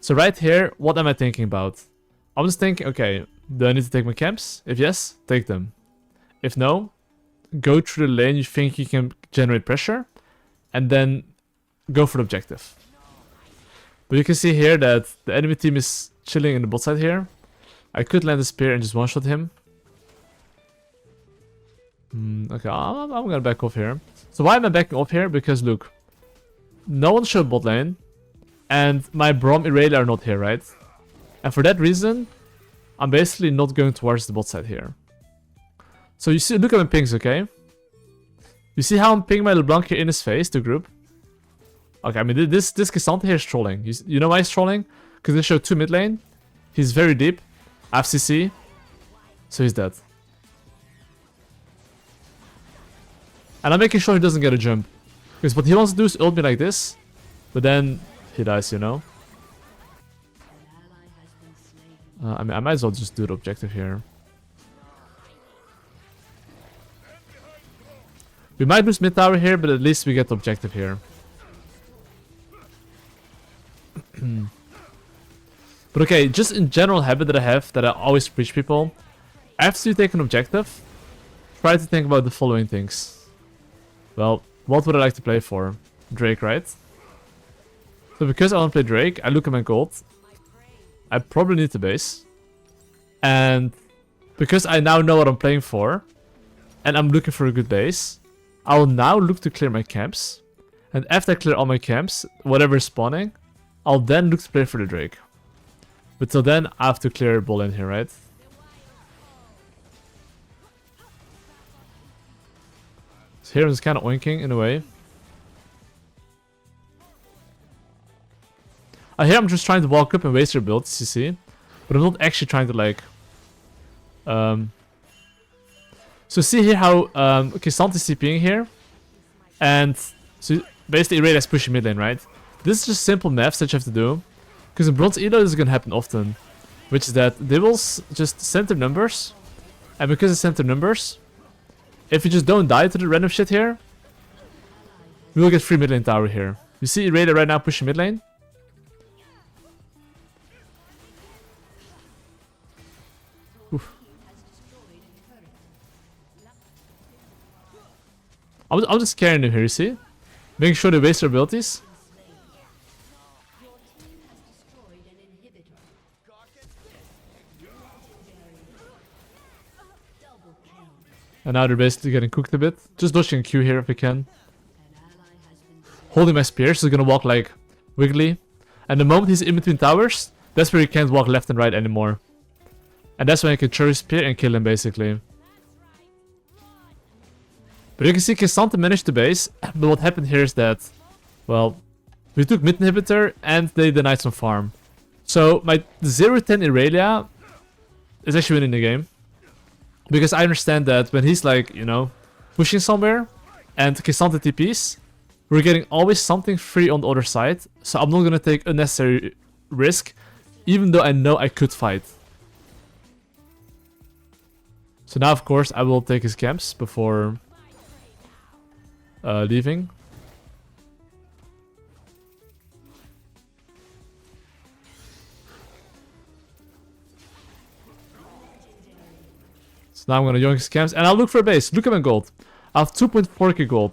So right here, what am I thinking about? I'm just thinking, okay, do I need to take my camps? If yes, take them. If no, go through the lane you think you can generate pressure, and then go for the objective. But you can see here that the enemy team is chilling in the bot side here. I could land a spear and just one-shot him. Okay, I'm gonna back off here. So why am I backing off here? Because look, no one showed bot lane, and my Braum Irelia are not here, right? And for that reason, I'm basically not going towards the bot side here. So you see, look at my pings, okay? You see how I'm pinging my LeBlanc here in his face, the group? Okay, I mean, this K'Sante here is trolling. You know why he's trolling? Because they show 2 mid lane. He's very deep. FCC. So he's dead. And I'm making sure he doesn't get a jump. Because what he wants to do is ult me like this. But then he dies, you know? I mean, I might as well just do the objective here. We might lose mid tower here, but at least we get the objective here. But okay, just in general habit that I have, that I always preach people, after you take an objective, try to think about the following things. Well, what would I like to play for? Drake, right? So because I want to play Drake, I look at my gold. I probably need the base. And because I now know what I'm playing for, and I'm looking for a good base, I will now look to clear my camps. And after I clear all my camps, whatever is spawning, I'll then look to play for the Drake. But till then, I have to clear ball in here, right? So here I'm just kind of oinking in a way. Here I'm just trying to walk up and waste your builds, you see. But I'm not actually trying to like... So see here how K'Sante is TPing here. And so basically Irelia is pushing mid lane, right? This is just simple maths that you have to do. Because in Bronze Elo this is going to happen often. Which is that they will just center numbers. And because they center numbers, if you just don't die to the random shit here, we will get free mid lane tower here. You see Irelia right now pushing mid lane? Oof. I'm just carrying them here, you see? Making sure they waste their abilities. And now they're basically getting cooked a bit. Just dodging a Q here if we can. Holding my spear, so he's gonna walk like wiggly. And the moment he's in between towers, that's where he can't walk left and right anymore. And that's when you can cherry spear and kill him basically. But you can see K'Sante managed to base, but what happened here is that, well, we took mid inhibitor and they denied some farm. So my 0-10 Irelia is actually winning the game. Because I understand that when he's like, you know, pushing somewhere and K'Sante TPs, we're getting always something free on the other side. So I'm not gonna take unnecessary risk, even though I know I could fight. So now of course I will take his camps before leaving. So now I'm gonna yoink his camps and I'll look for a base. Look at my gold. I have 2.4k gold.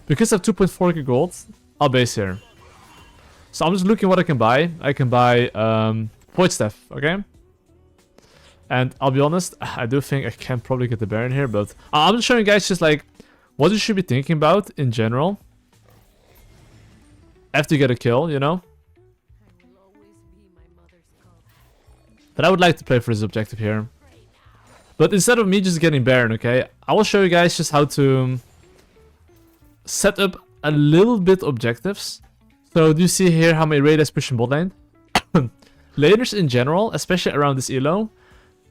Because I have 2.4k gold, I'll base here. So I'm just looking what I can buy. I can buy Void Staff, okay? And I'll be honest, I do think I can probably get the Baron here, but I'm just showing you guys just like what you should be thinking about in general after you get a kill, you know? But I would like to play for this objective here. But instead of me just getting Baron, okay, I will show you guys just how to set up a little bit objectives. So do you see here how my raid is pushing bot lane? Laners in general, especially around this elo,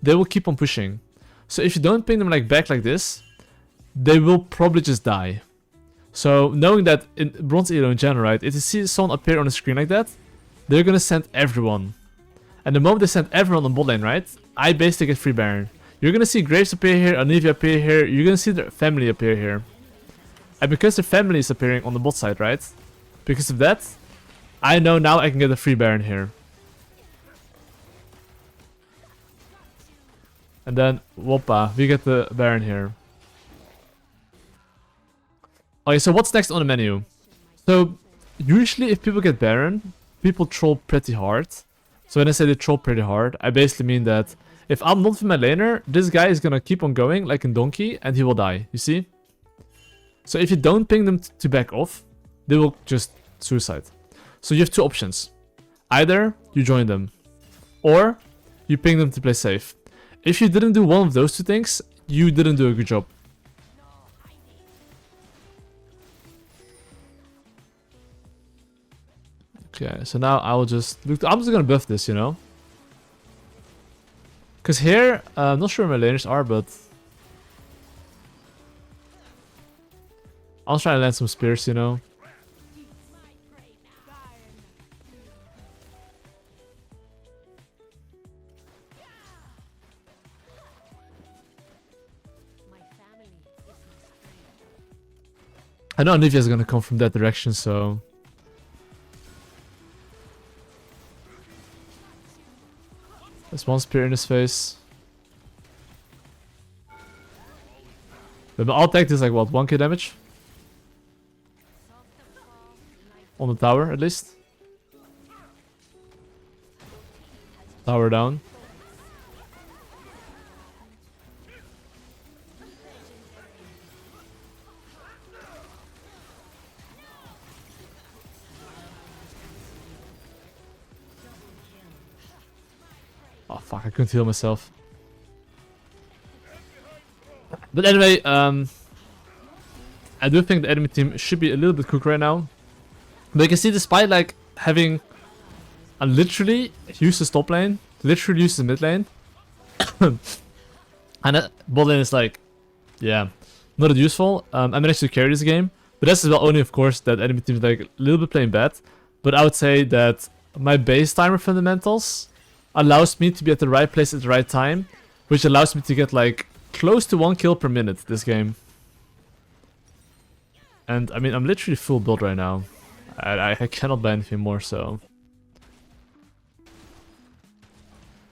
they will keep on pushing. So if you don't ping them like back like this, they will probably just die. So knowing that in bronze elo in general, right, if you see someone appear on the screen like that, they're gonna send everyone. And the moment they send everyone on bot lane, right, I basically get free Baron. You're gonna see Graves appear here, Anivia appear here, you're gonna see their family appear here. And because their family is appearing on the bot side, right, because of that, I know now I can get a free Baron here. And then, whoppa, we get the Baron here. Okay, so what's next on the menu? So, usually if people get Baron, people troll pretty hard. So when I say they troll pretty hard, I basically mean that if I'm not with my laner, this guy is gonna keep on going like a donkey and he will die, you see? So if you don't ping them to back off, they will just suicide. So you have two options. Either you join them, or you ping them to play safe. If you didn't do one of those two things, you didn't do a good job. Okay, so now I will just look. I'm just gonna buff this, you know. Cause here, I'm not sure where my laners are, but I'll try to land some spears, you know. I know Anivia's gonna come from that direction, so there's one spear in his face. But my alt attack is like what, 1k damage? On the tower, at least. Tower down. Oh fuck, I couldn't heal myself. But anyway, I do think the enemy team should be a little bit cooked right now. But you can see despite like having a literally useless top lane, literally useless mid lane, and bot lane is like, yeah, not that useful. I managed to carry this game. But that's as well only of course that enemy team is like a little bit playing bad. But I would say that my base timer fundamentals allows me to be at the right place at the right time, which allows me to get like close to 1 kill per minute this game. And I mean, I'm literally full build right now. I cannot buy anything more, so.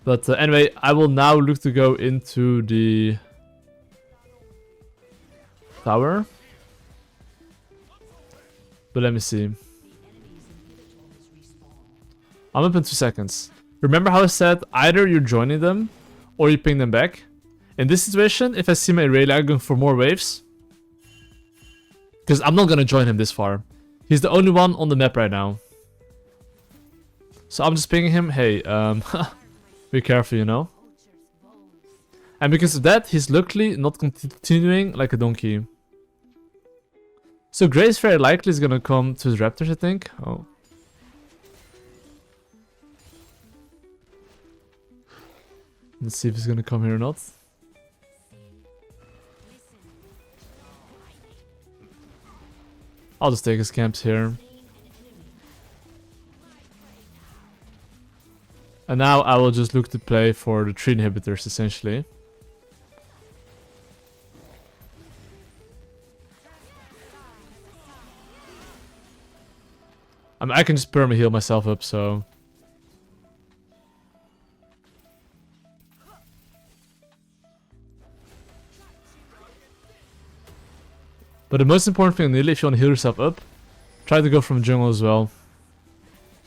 But anyway, I will now look to go into the tower. But let me see. I'm up in 2 seconds. Remember how I said either you're joining them or you ping them back? In this situation, if I see my Raylag going for more waves, because I'm not going to join him this far. He's the only one on the map right now. So I'm just pinging him, hey, be careful, you know? And because of that, he's luckily not continuing like a donkey. So Grace very likely is going to come to his Raptors, I think. Oh. Let's see if he's gonna come here or not. I'll just take his camps here. And now I will just look to play for the 3 inhibitors essentially. I mean, I can just perma heal myself up, so. But the most important thing, Nidalee, if you want to heal yourself up, try to go from jungle as well.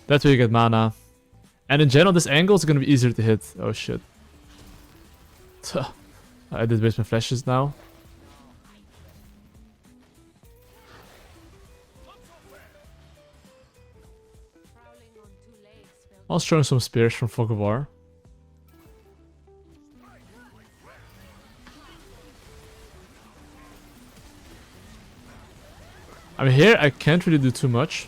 That way you get mana. And in general, this angle is going to be easier to hit. Oh shit. I did waste my flashes now. I was throwing some spears from Fog of War. I mean, here I can't really do too much.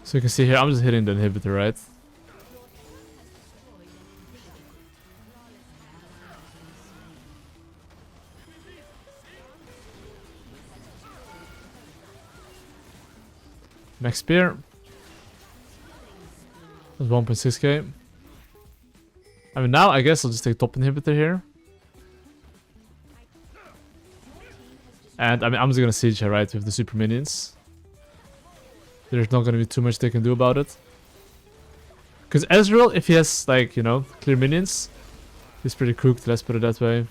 So you can see here, I'm just hitting the inhibitor, right? Max spear. That's 1.6k. I mean, now I guess I'll just take top inhibitor here. And I mean, I'm just gonna siege here, right, with the super minions. There's not gonna be too much they can do about it. Because Ezreal, if he has, like, you know, clear minions, he's pretty cooked, let's put it that way.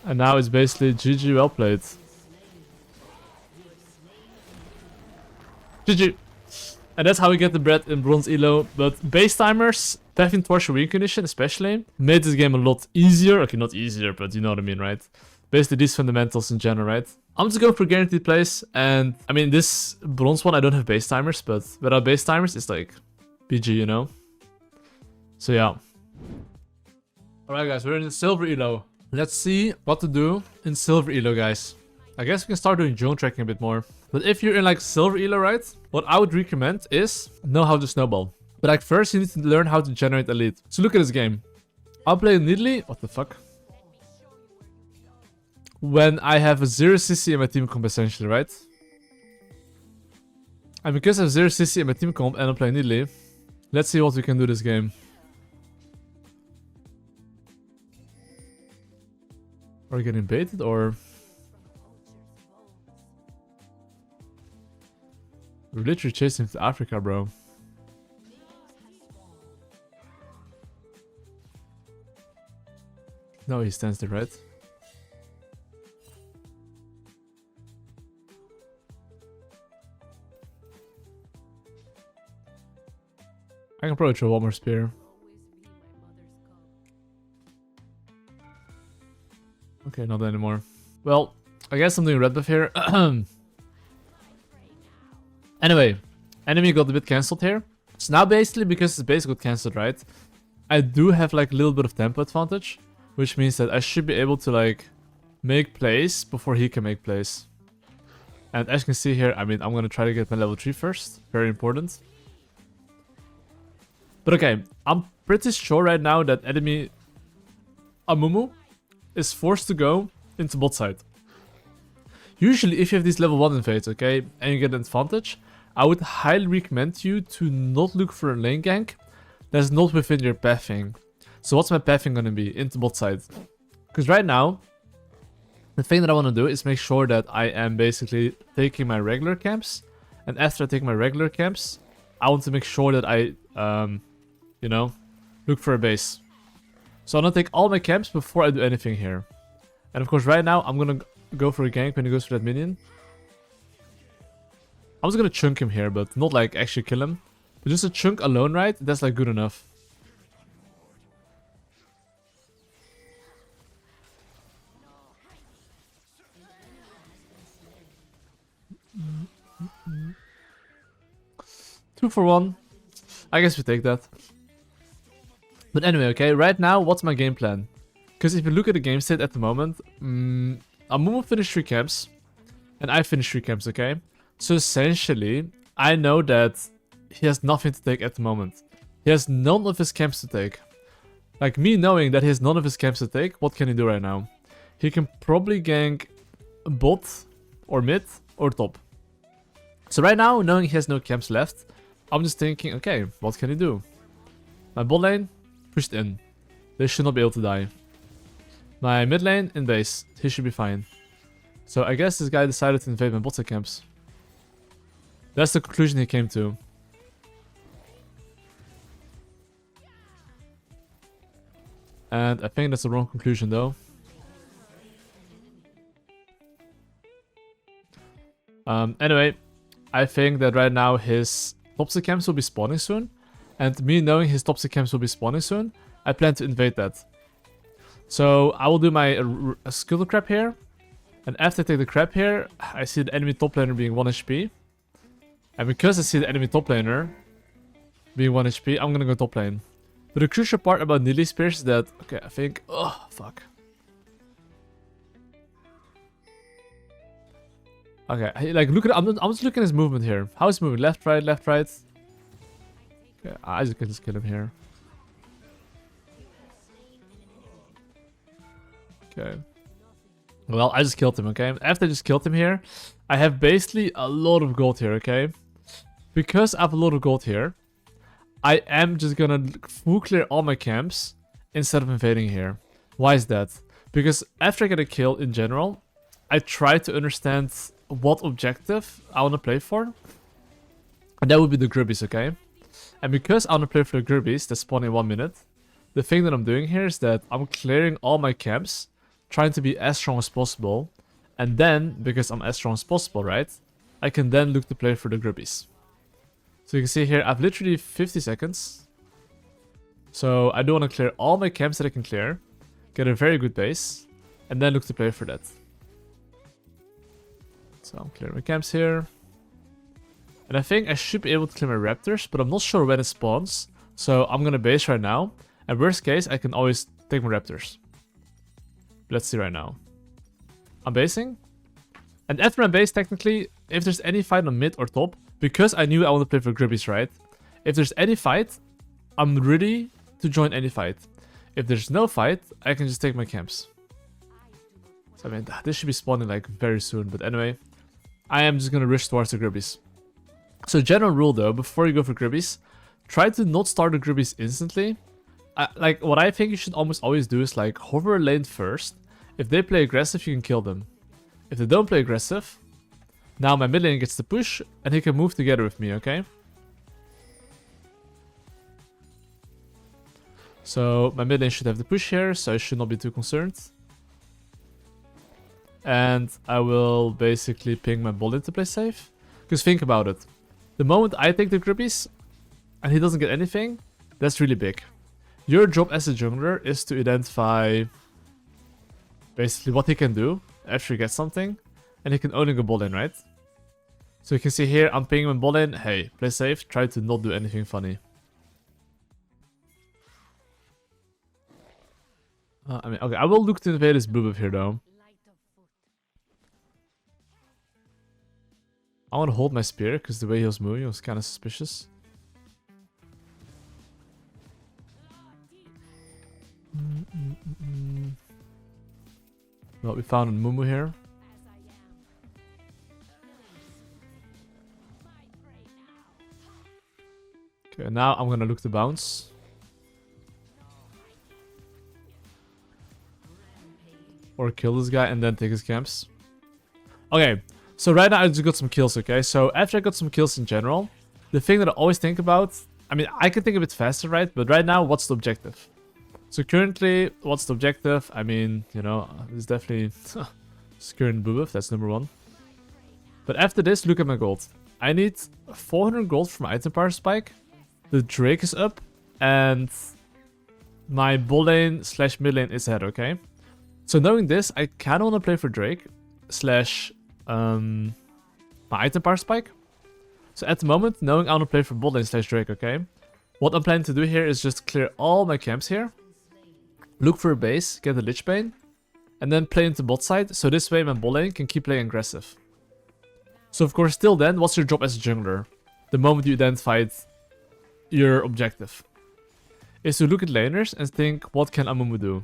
And now it's basically GG, well played. GG. And that's how we get the bread in bronze elo. But base timers, pathing towards your win condition especially, made this game a lot easier. Okay, not easier, but you know what I mean, right? Basically these fundamentals in general, right? I'm just going for guaranteed plays. And I mean, this bronze one, I don't have base timers, but without base timers, it's like PG, you know? So yeah. Alright guys, we're in the silver elo. Let's see what to do in silver elo, guys. I guess we can start doing drone tracking a bit more. But if you're in like silver elo, right? What I would recommend is know how to snowball. But like first you need to learn how to generate elite. So look at this game. I'll play Nidalee. What the fuck? When I have a 0 CC in my team comp essentially, right? And because I have 0 CC in my team comp and I'm playing Nidalee, let's see what we can do this game. Are we getting baited or... We're literally chasing him to Africa, bro. No, he stands there, right? I can probably throw one more spear. Okay, not anymore. Well, I guess I'm doing red buff here. Anyway, enemy got a bit cancelled here. So now basically, because his base got cancelled, right? I do have like a little bit of tempo advantage. Which means that I should be able to like make plays before he can make plays. And as you can see here, I mean, I'm going to try to get my level 3 first. Very important. But okay, I'm pretty sure right now that enemy Amumu is forced to go into bot side. Usually, if you have these level 1 invades, okay, and you get an advantage, I would highly recommend you to not look for a lane gank that's not within your pathing. So what's my pathing gonna be? Into bot side. Because right now, the thing that I want to do is make sure that I am basically taking my regular camps. And after I take my regular camps, I want to make sure that I, you know, look for a base. So I'm gonna take all my camps before I do anything here. And of course right now, I'm gonna go for a gank when he goes for that minion. I'm just gonna chunk him here, but not like actually kill him. But just a chunk alone, right? That's like good enough. Two for one. I guess we take that. But anyway, okay, right now, what's my game plan? Because if you look at the game state at the moment, Amumu finished 3 camps, and I finished 3 camps, okay? So essentially, I know that he has nothing to take at the moment. He has none of his camps to take. Like me knowing that he has none of his camps to take, what can he do right now? He can probably gank bot, or mid, or top. So right now, knowing he has no camps left, I'm just thinking, okay, what can he do? My bot lane, pushed in. They should not be able to die. My mid lane, in base. He should be fine. So I guess this guy decided to invade my bot camps. That's the conclusion he came to. And I think that's the wrong conclusion though. Anyway, I think that right now his Topsy camps will be spawning soon. And me knowing his Topsy camps will be spawning soon, I plan to invade that. So I will do my skill crab here. And after I take the crab here, I see the enemy top laner being 1 HP. And because I see the enemy top laner being 1 HP, I'm gonna go top lane. But the crucial part about Nidalee Spears is that... Okay, I think... Oh, fuck. Okay, like, look at... I'm just looking at his movement here. How is he moving? Left, right, left, right. Okay, I just can just kill him here. Okay. Well, I just killed him, okay? After I just killed him here, I have basically a lot of gold here, okay? Because I have a lot of gold here, I am just gonna full clear all my camps instead of invading here. Why is that? Because after I get a kill in general, I try to understand what objective I want to play for. And that would be the Grubbies, okay? And because I want to play for the Grubbies that spawn in 1 minute, the thing that I'm doing here is that I'm clearing all my camps, trying to be as strong as possible. And then, because I'm as strong as possible, right? I can then look to play for the Grubbies. So you can see here, I have literally 50 seconds. So I do want to clear all my camps that I can clear, get a very good base, and then look to play for that. So I'm clearing my camps here. And I think I should be able to clear my raptors, but I'm not sure when it spawns. So I'm gonna base right now. And worst case, I can always take my raptors. Let's see right now. I'm basing. And after my base, technically, if there's any fight on mid or top, because I knew I want to play for Grubbies, right? If there's any fight, I'm ready to join any fight. If there's no fight, I can just take my camps. So I mean, this should be spawning like very soon. But anyway, I am just gonna rush towards the Grubbies. So general rule though, before you go for Grubbies, try to not start the Grubbies instantly. Like what I think you should almost always do is like hover a lane first. If they play aggressive, you can kill them. If they don't play aggressive, now my mid lane gets the push and he can move together with me, okay? So my mid lane should have the push here, so I should not be too concerned. And I will basically ping my bot lane to play safe. Because think about it. The moment I take the Grubbies and he doesn't get anything, that's really big. Your job as a jungler is to identify basically what he can do after he gets something. And he can only go bot lane, right? So you can see here, I'm pinging my bot lane. Hey, play safe. Try to not do anything funny. I mean, okay, I will look to invade this blue buff here though. I want to hold my spear because the way he was moving was kind of suspicious. Well, we found Amumu here. Okay, now I'm gonna look to bounce. Or kill this guy and then take his camps. Okay, so right now I just got some kills, okay? So after I got some kills in general, the thing that I always think about... I mean, I can think a bit faster, right? But right now, what's the objective? So currently, what's the objective? I mean, you know, it's definitely... current blue buff, that's number 1. But after this, look at my gold. I need 400 gold from item power spike. The Drake is up. And my bot lane / mid lane is ahead, okay? So knowing this, I kind of want to play for Drake / my item power spike. So at the moment, knowing I want to play for bot lane / Drake, okay? What I'm planning to do here is just clear all my camps here. Look for a base, get a Lich Bane. And then play into bot side, so this way my bot lane can keep playing aggressive. So of course, till then, what's your job as a jungler? The moment you identified your objective. Is to look at laners and think, what can Amumu do?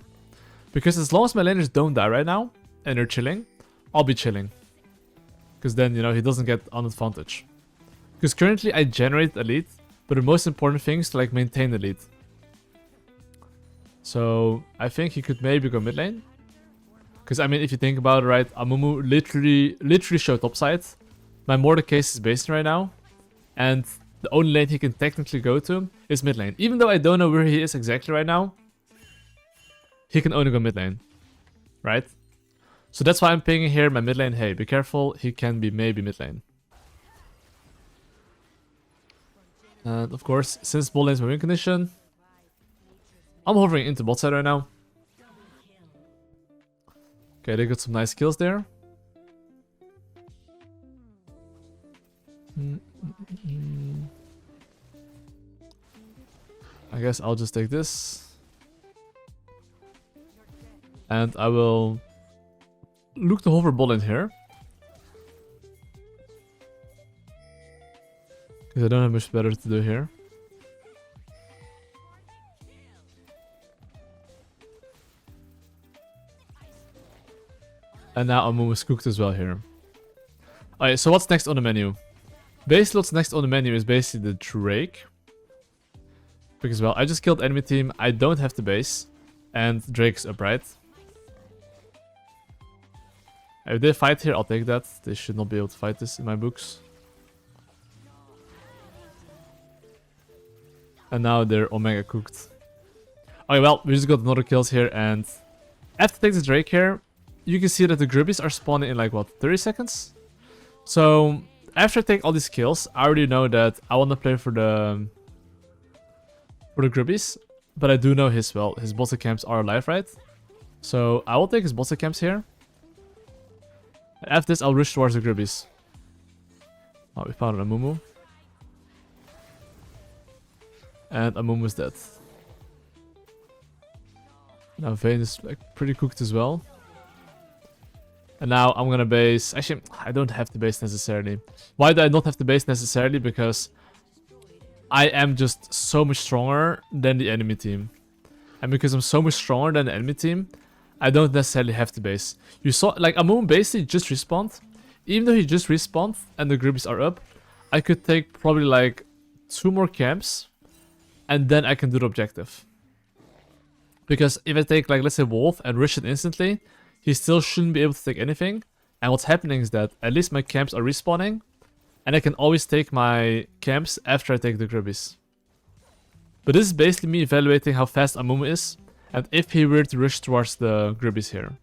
Because as long as my laners don't die right now, and they're chilling, I'll be chilling. Because then, you know, he doesn't get an advantage. Because currently I generate a lead, but the most important thing is to like maintain the lead. So I think he could maybe go mid lane. Because I mean, if you think about it, right, Amumu literally showed topside. My Mordecai is based right now. And the only lane he can technically go to is mid lane. Even though I don't know where he is exactly right now, he can only go mid lane, right? So that's why I'm pinging here my mid lane. Hey, be careful. He can be maybe mid lane. And of course, since bot lane is my win condition, I'm hovering into bot side right now. Okay, they got some nice kills there. I guess I'll just take this. And I will look to hover bot in here. Because I don't have much better to do here. And now Amumu is cooked as well here. Alright, so what's next on the menu? Basically what's next on the menu is basically the Drake. Because well, I just killed enemy team, I don't have the base. And Drake's upright. If they fight here, I'll take that. They should not be able to fight this in my books. And now they're Omega cooked. Okay, well, we just got another kills here, and after taking the Drake here, you can see that the Grubbies are spawning in like, what, 30 seconds? So, after I take all these kills, I already know that I want to play for the Grubbies, but I do know his bottom camps are alive, right? So, I will take his bottom camps here. After this, I'll rush towards the Grubbies. Oh, we found an Amumu. And Amumu's dead. Now Vayne is like pretty cooked as well. And now I'm gonna base... Actually, I don't have to base necessarily. Why do I not have to base necessarily? Because I am just so much stronger than the enemy team. And because I'm so much stronger than the enemy team, I don't necessarily have to base. You saw, like, Amumu basically just respawned. Even though he just respawned and the Grubbies are up, I could take probably like 2 more camps. And then I can do the objective. Because if I take, like, let's say Wolf and rush it instantly, he still shouldn't be able to take anything. And what's happening is that at least my camps are respawning. And I can always take my camps after I take the Grubbies. But this is basically me evaluating how fast Amumu is. And if he were to rush towards the Grubbies here.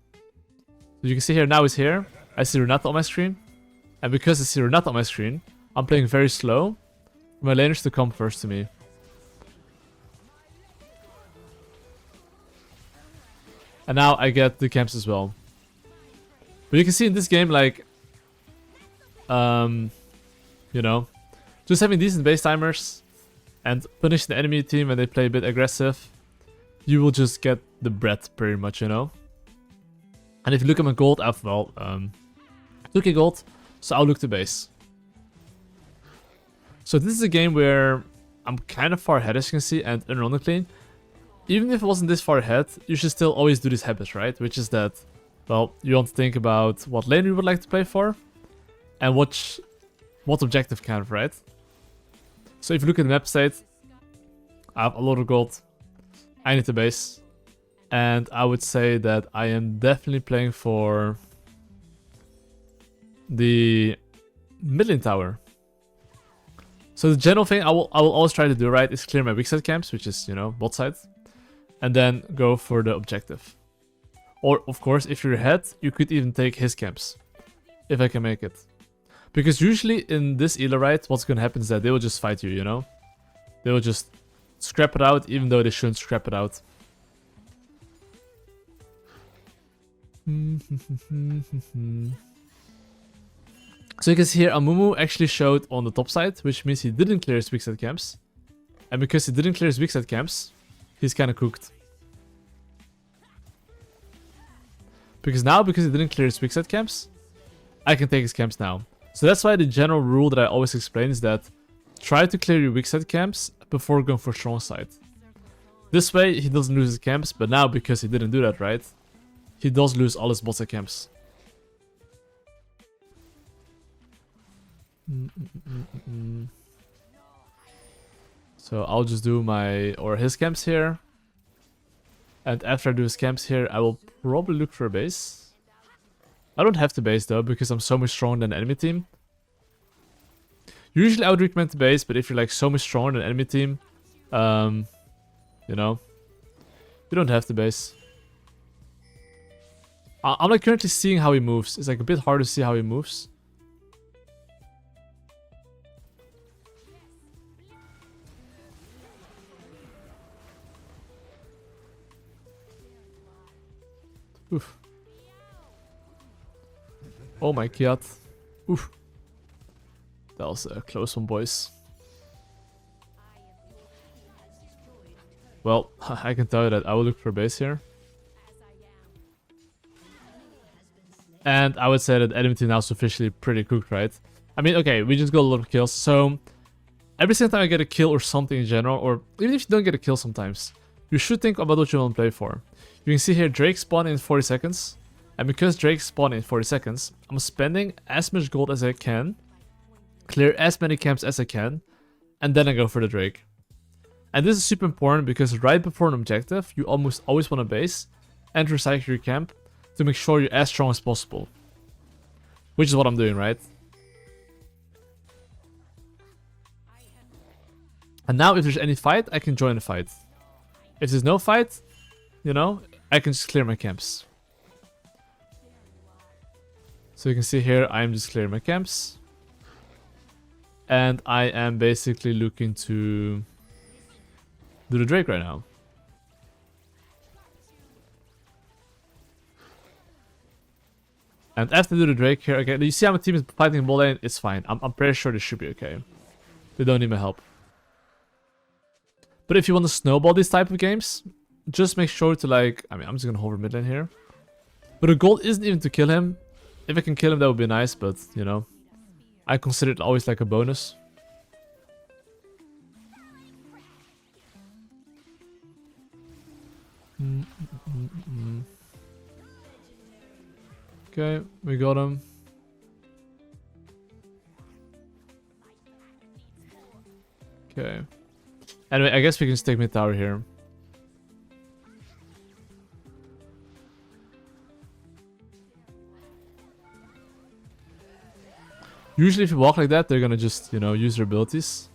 So you can see here, now he's here. I see Renata on my screen. And because I see Renata on my screen, I'm playing very slow. For my laners to come first to me. And now I get the camps as well. But you can see in this game, like, you know, just having decent base timers and punish the enemy team when they play a bit aggressive, you will just get the bread pretty much, you know. And if you look at my gold, I've, well, 2k gold, so I'll look to base. So this is a game where I'm kind of far ahead, as you can see, and ironically, even if it wasn't this far ahead, you should still always do this habit, right? Which is that, well, you want to think about what lane you would like to play for, and what objective kind of, right? So if you look at the map state, I have a lot of gold, I need to base, and I would say that I am definitely playing for the mid lane tower. So the general thing I will always try to do, right, is clear my weak side camps, which is, you know, bot side. And then go for the objective. Or, of course, if you're ahead, you could even take his camps. If I can make it. Because usually in this Ela, right, what's gonna happen is that they will just fight you, you know? They will just scrap it out, even though they shouldn't scrap it out. So you can see here, Amumu actually showed on the top side, which means he didn't clear his weak side camps. And because he didn't clear his weak side camps, he's kind of cooked. Because he didn't clear his weak side camps, I can take his camps now. So that's why the general rule that I always explain is that try to clear your weak side camps before going for strong side. This way he doesn't lose his camps, but now because he didn't do that, right, he does lose all his bot side camps. So I'll just do his camps here. And after I do his camps here, I will probably look for a base. I don't have to base though, because I'm so much stronger than the enemy team. Usually I would recommend to base, but if you're like so much stronger than the enemy team, you know, you don't have to base. I'm like currently seeing how he moves. It's like a bit hard to see how he moves. Oof. Oh my god. Oof. That was a close one, boys. Well, I can tell you that I will look for base here. And I would say that enemy team now is officially pretty cooked, right? I mean, okay, we just got a lot of kills. So, every single time I get a kill or something in general, or even if you don't get a kill sometimes, you should think about what you want to play for. You can see here Drake spawn in 40 seconds. And because Drake spawned in 40 seconds, I'm spending as much gold as I can, clear as many camps as I can, and then I go for the Drake. And this is super important because right before an objective, you almost always want to base and recycle your camp to make sure you're as strong as possible. Which is what I'm doing, right? And now if there's any fight, I can join the fight. If there's no fight, you know, I can just clear my camps. So you can see here, I'm just clearing my camps. And I am basically looking to do the Drake right now. And after I do the Drake here, okay, you see how my team is fighting in bot lane, it's fine. I'm pretty sure this should be okay. They don't need my help. But if you want to snowball these type of games, just make sure to like, I mean, I'm just gonna hover mid lane here. But the goal isn't even to kill him. If I can kill him, that would be nice, but, you know, I consider it always like a bonus. Okay, we got him. Okay. Anyway, I guess we can just take mid tower here. Usually if you walk like that, they're gonna just, you know, use their abilities.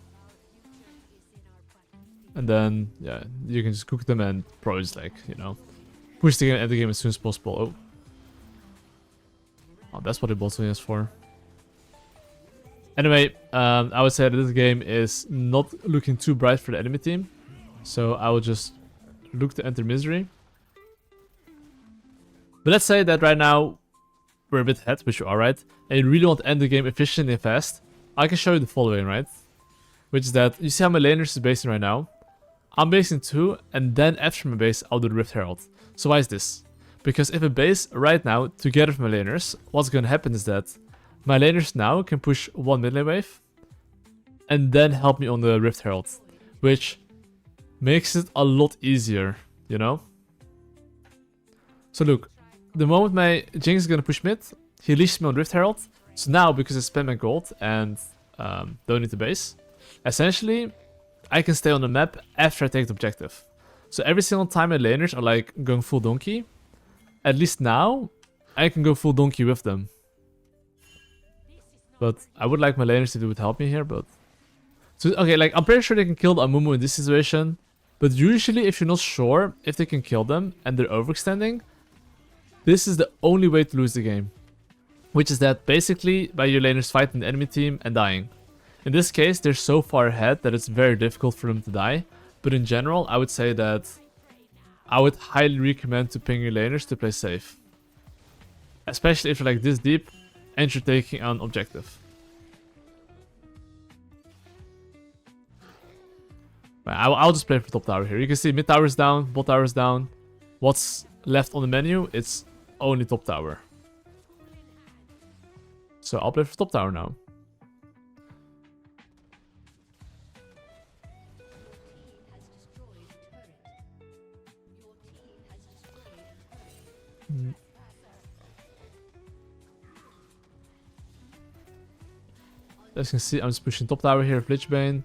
And then, yeah, you can just cook them and probably just like, you know, push the game at the game as soon as possible. Oh, that's what the bot lane is for. Anyway, I would say that this game is not looking too bright for the enemy team. So I will just look to enter misery. But let's say that right now we're a bit ahead, which we are, right? And you really want to end the game efficiently and fast. I can show you the following, right? Which is that, you see how my laners is basing right now? I'm basing 2, and then after my base, I'll do the Rift Herald. So why is this? Because if I base right now together with my laners, what's gonna happen is that my laners now can push 1 mid lane wave, and then help me on the Rift Herald. Which makes it a lot easier, you know? So look, the moment my Jinx is gonna push mid, he leashes me on Rift Herald. So now, because I spend my gold and don't need to base, essentially, I can stay on the map after I take the objective. So every single time my laners are like going full donkey, at least now, I can go full donkey with them. But I would like my laners if they would help me here, but... So, okay, like, I'm pretty sure they can kill the Amumu in this situation. But usually, if you're not sure if they can kill them and they're overextending, this is the only way to lose the game. Which is that, basically, by your laners fighting the enemy team and dying. In this case, they're so far ahead that it's very difficult for them to die. But in general, I would say that I would highly recommend to ping your laners to play safe. Especially if you're like this deep and you're taking an objective. I'll just play for top tower here. You can see mid tower is down, bot tower is down. What's left on the menu? It's only top tower. So I'll play for top tower now. As you can see, I'm just pushing top tower here, Lich-Bane.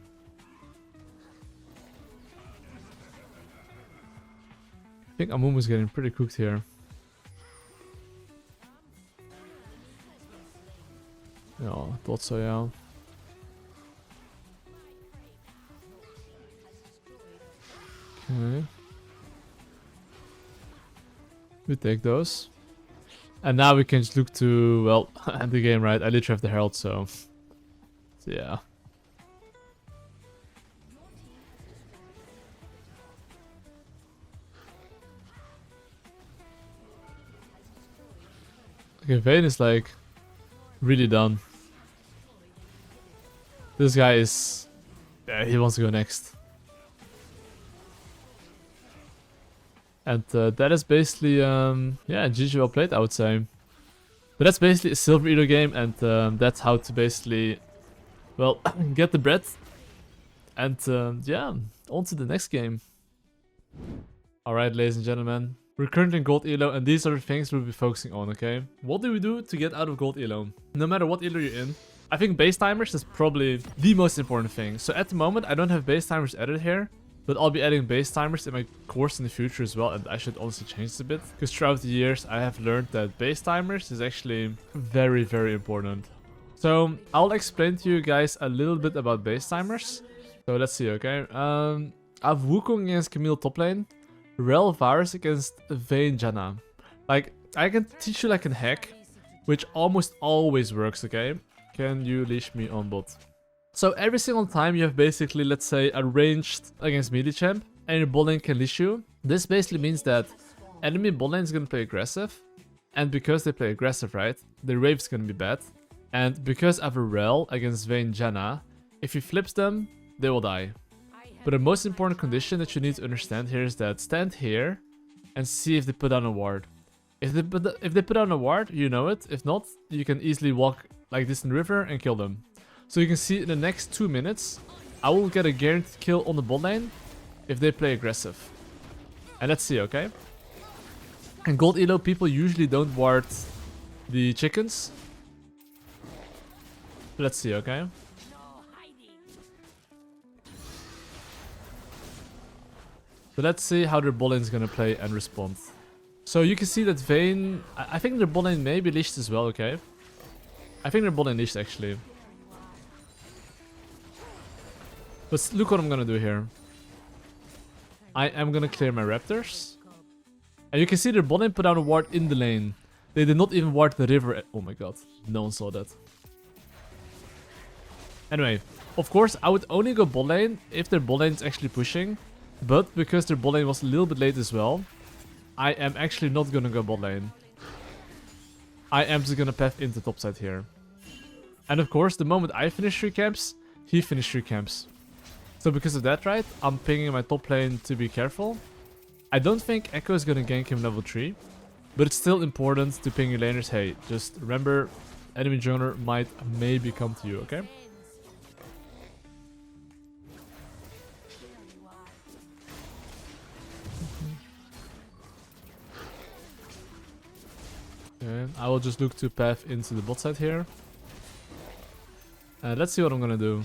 I think Amumu is getting pretty cooked here. Yeah, I thought so, yeah. Okay. We take those. And now we can just look to, well, end the game, right? I literally have the Herald, so yeah. Okay, Vayne is like really done. This guy is... yeah, he wants to go next. And that is basically, yeah, GG well played, I would say. But that's basically a Silver Eater game, and that's how to basically, well, get the bread. And yeah, on to the next game. Alright, ladies and gentlemen. We're currently in Gold Elo, and these are the things we'll be focusing on, okay? What do we do to get out of Gold Elo? No matter what Elo you're in, I think base timers is probably the most important thing. So at the moment, I don't have base timers added here, but I'll be adding base timers in my course in the future as well, and I should honestly change this a bit. Because throughout the years, I have learned that base timers is actually very, very important. So I'll explain to you guys a little bit about base timers. So let's see, okay? I have Wukong against Camille top lane. Rel Varus against Vayne Janna. Like, I can teach you like a hack, which almost always works, okay? Can you leash me on bot? So every single time you have basically, let's say, a ranged against melee champ, and your bot lane can leash you, this basically means that enemy bot lane is gonna play aggressive, and because they play aggressive, right, the wave is gonna be bad. And because I have a Rel against Vayne Janna, if he flips them, they will die. But the most important condition that you need to understand here is that stand here and see if they put down a ward. If they put down a ward, you know it. If not, you can easily walk like this in the river and kill them. So you can see in the next 2 minutes, I will get a guaranteed kill on the bot lane if they play aggressive. And let's see, okay? In Gold Elo, people usually don't ward the chickens. Let's see, okay? So let's see how their bot lane is gonna play and respond. So you can see that Vayne... I think their bot lane may be leashed as well, okay? I think their bot lane leashed actually. But look what I'm gonna do here. I am gonna clear my raptors. And you can see their bot lane put down a ward in the lane. They did not even ward the river. Oh my god, no one saw that. Anyway, of course I would only go bot lane if their bot lane is actually pushing. But because their bot lane was a little bit late as well, I am actually not gonna go bot lane. I am just gonna path into top side here. And of course, the moment I finish 3 camps, he finished 3 camps. So because of that, right, I'm pinging my top lane to be careful. I don't think Ekko is gonna gank him level 3. But it's still important to ping your laners, hey, just remember, enemy jungler might maybe come to you, okay? Okay, I will just look to path into the bot side here. And let's see what I'm gonna do.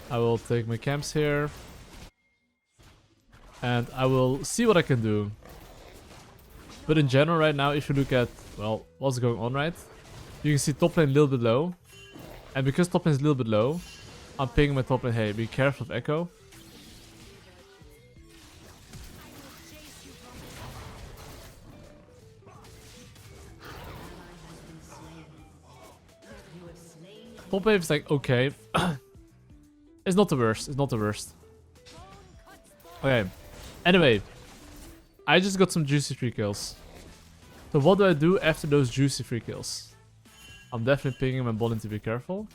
I will take my camps here. And I will see what I can do. But in general right now, if you look at, well, what's going on, right? You can see top lane a little bit low. And because top lane is a little bit low, I'm pinging my top lane, hey, be careful of Ekko. Top wave is like, okay. It's not the worst. It's not the worst. Okay. Anyway. I just got some juicy free kills. So what do I do after those juicy free kills? I'm definitely pinging my bot lane to be careful.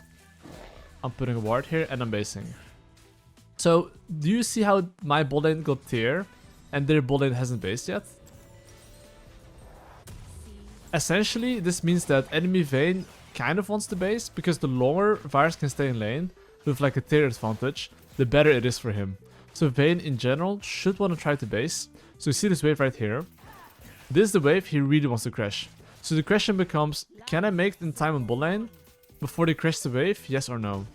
I'm putting a ward here and I'm basing. So, do you see how my bot lane got tier and their bot lane hasn't based yet? Essentially, this means that enemy Vayne kind of wants to base, because the longer Varus can stay in lane with like a tier advantage, the better it is for him. So Vayne in general should want to try to base. So you see this wave right here. This is the wave he really wants to crash. So the question becomes, can I make it in time on bot lane before they crash the wave, yes or no?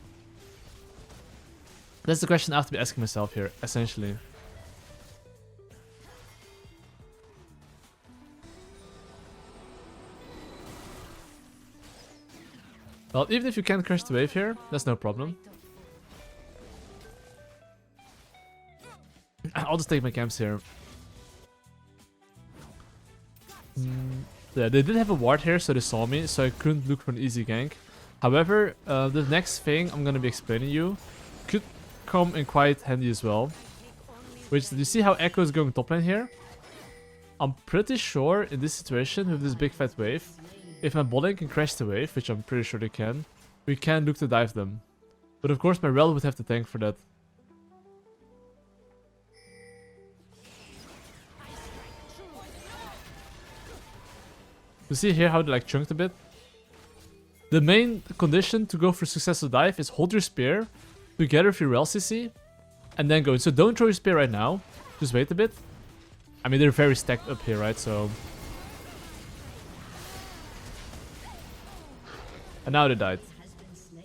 That's the question I have to be asking myself here, essentially. Well, even if you can't crash the wave here, that's no problem. I'll just take my camps here. Yeah, they did have a ward here, so they saw me, so I couldn't look for an easy gank. However, the next thing I'm gonna be explaining you could come in quite handy as well. Which, do you see how Ekko is going top lane here? I'm pretty sure in this situation with this big fat wave, if my bot lane can crash the wave, which I'm pretty sure they can, we can look to dive them. But of course my rel would have to tank for that. You see here how they like chunked a bit? The main condition to go for successful dive is hold your spear together with your rel CC and then go in. So don't throw your spear right now, just wait a bit. I mean, they're very stacked up here, right? So... And now they died.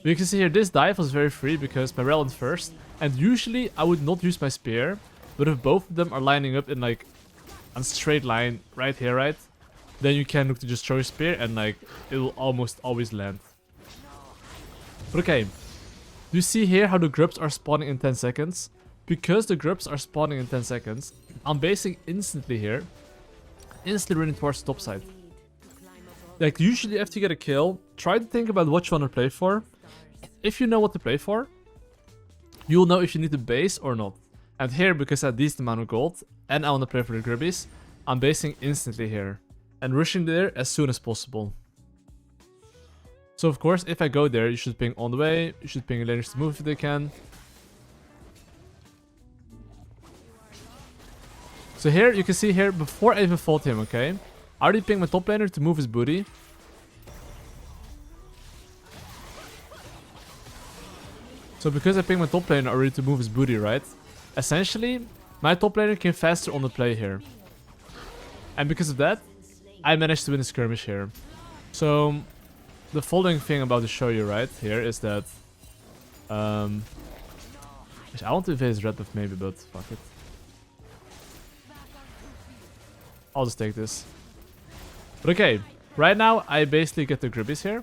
But you can see here, this dive was very free because my rel went first. And usually I would not use my spear, but if both of them are lining up in like a straight line right here, right? Then you can look to just throw your spear and like it will almost always land. But okay, you see here how the grubs are spawning in 10 seconds. Because the grubs are spawning in 10 seconds, I'm basing instantly here, instantly running towards the top side. Like usually after you get a kill, try to think about what you want to play for. If you know what to play for, you'll know if you need to base or not. And here, because I have a decent amount of gold and I want to play for the grubbies, I'm basing instantly here and rushing there as soon as possible. So of course, if I go there, you should ping on the way, you should ping laners to move if they can. So here, you can see here, before I even fought him, okay? I already pinged my top laner to move his booty. So because I pinged my top laner already to move his booty, right? Essentially, my top laner came faster on the play here. And because of that, I managed to win the skirmish here. So, the following thing I'm about to show you right here is that... I want to invade his red buff maybe, but fuck it. I'll just take this. But okay, right now I basically get the grubbies here.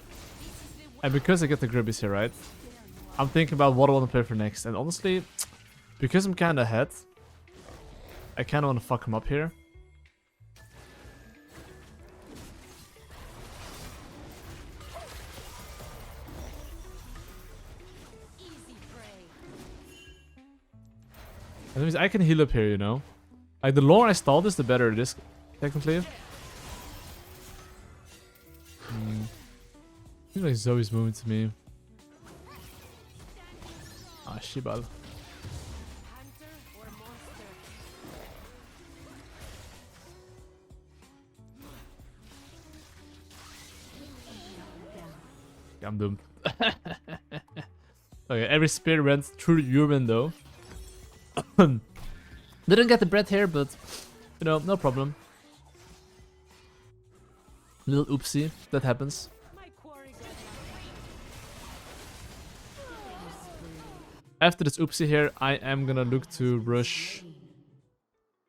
And because I get the grubbies here, right? I'm thinking about what I want to play for next. And honestly, because I'm kind of ahead, I kind of want to fuck him up here. That means I can heal up here, you know? Like, the longer I stall this, the better it is, technically. I feel like Zoe's moving to me. Ah, Shibal. I'm doomed. Okay, every spear went through your window. Didn't get the bread here, but you know, no problem. Little oopsie, that happens. After this oopsie here, I am gonna look to rush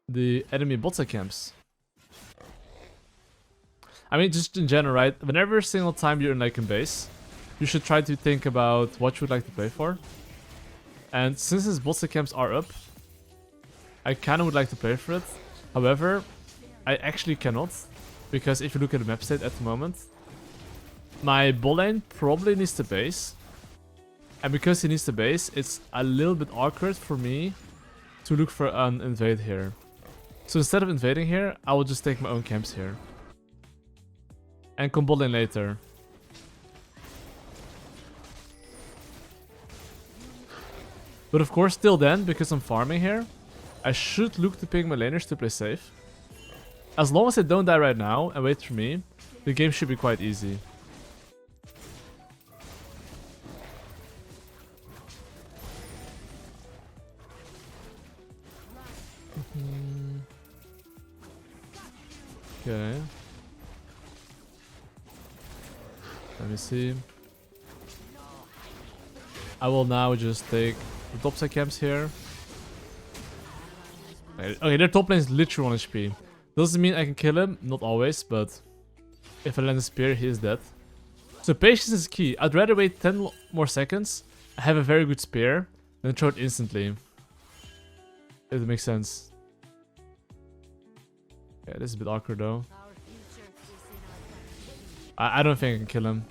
the enemy bot camps. I mean, just in general, right? Whenever single time you're in like a base, you should try to think about what you would like to play for. And since his bot camps are up, I kinda would like to play for it. However, I actually cannot. Because if you look at the map state at the moment, my bot lane probably needs to base. And because he needs to base, it's a little bit awkward for me to look for an invade here. So instead of invading here, I will just take my own camps here. And come bot lane later. But of course, till then, because I'm farming here, I should look to ping my laners to play safe. As long as they don't die right now and wait for me, the game should be quite easy. Okay. Let me see. I will now just take the top side camps here. Okay, their top lane is literally 1 HP. Doesn't mean I can kill him, not always, but if I land a spear, he is dead. So patience is key. I'd rather wait 10 more seconds, have a very good spear, than throw it instantly. It makes sense. Yeah, this is a bit awkward though. I don't think I can kill him.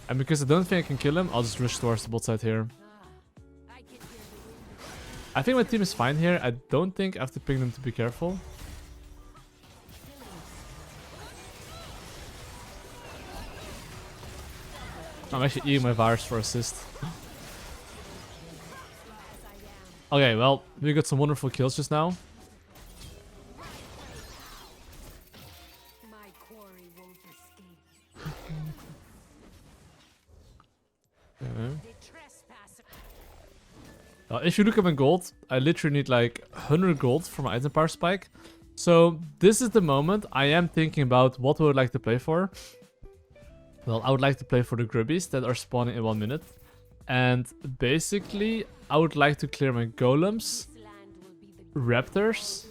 And because I don't think I can kill him, I'll just rush towards the bot side here. I think my team is fine here. I don't think I have to ping them to be careful. I'm actually eating my virus for assist. Okay, well, we got some wonderful kills just now. If you look at my gold, I literally need like 100 gold for my item power spike. So this is the moment I am thinking about what would I like to play for. Well, I would like to play for the grubbies that are spawning in 1 minute. And basically, I would like to clear my golems, raptors,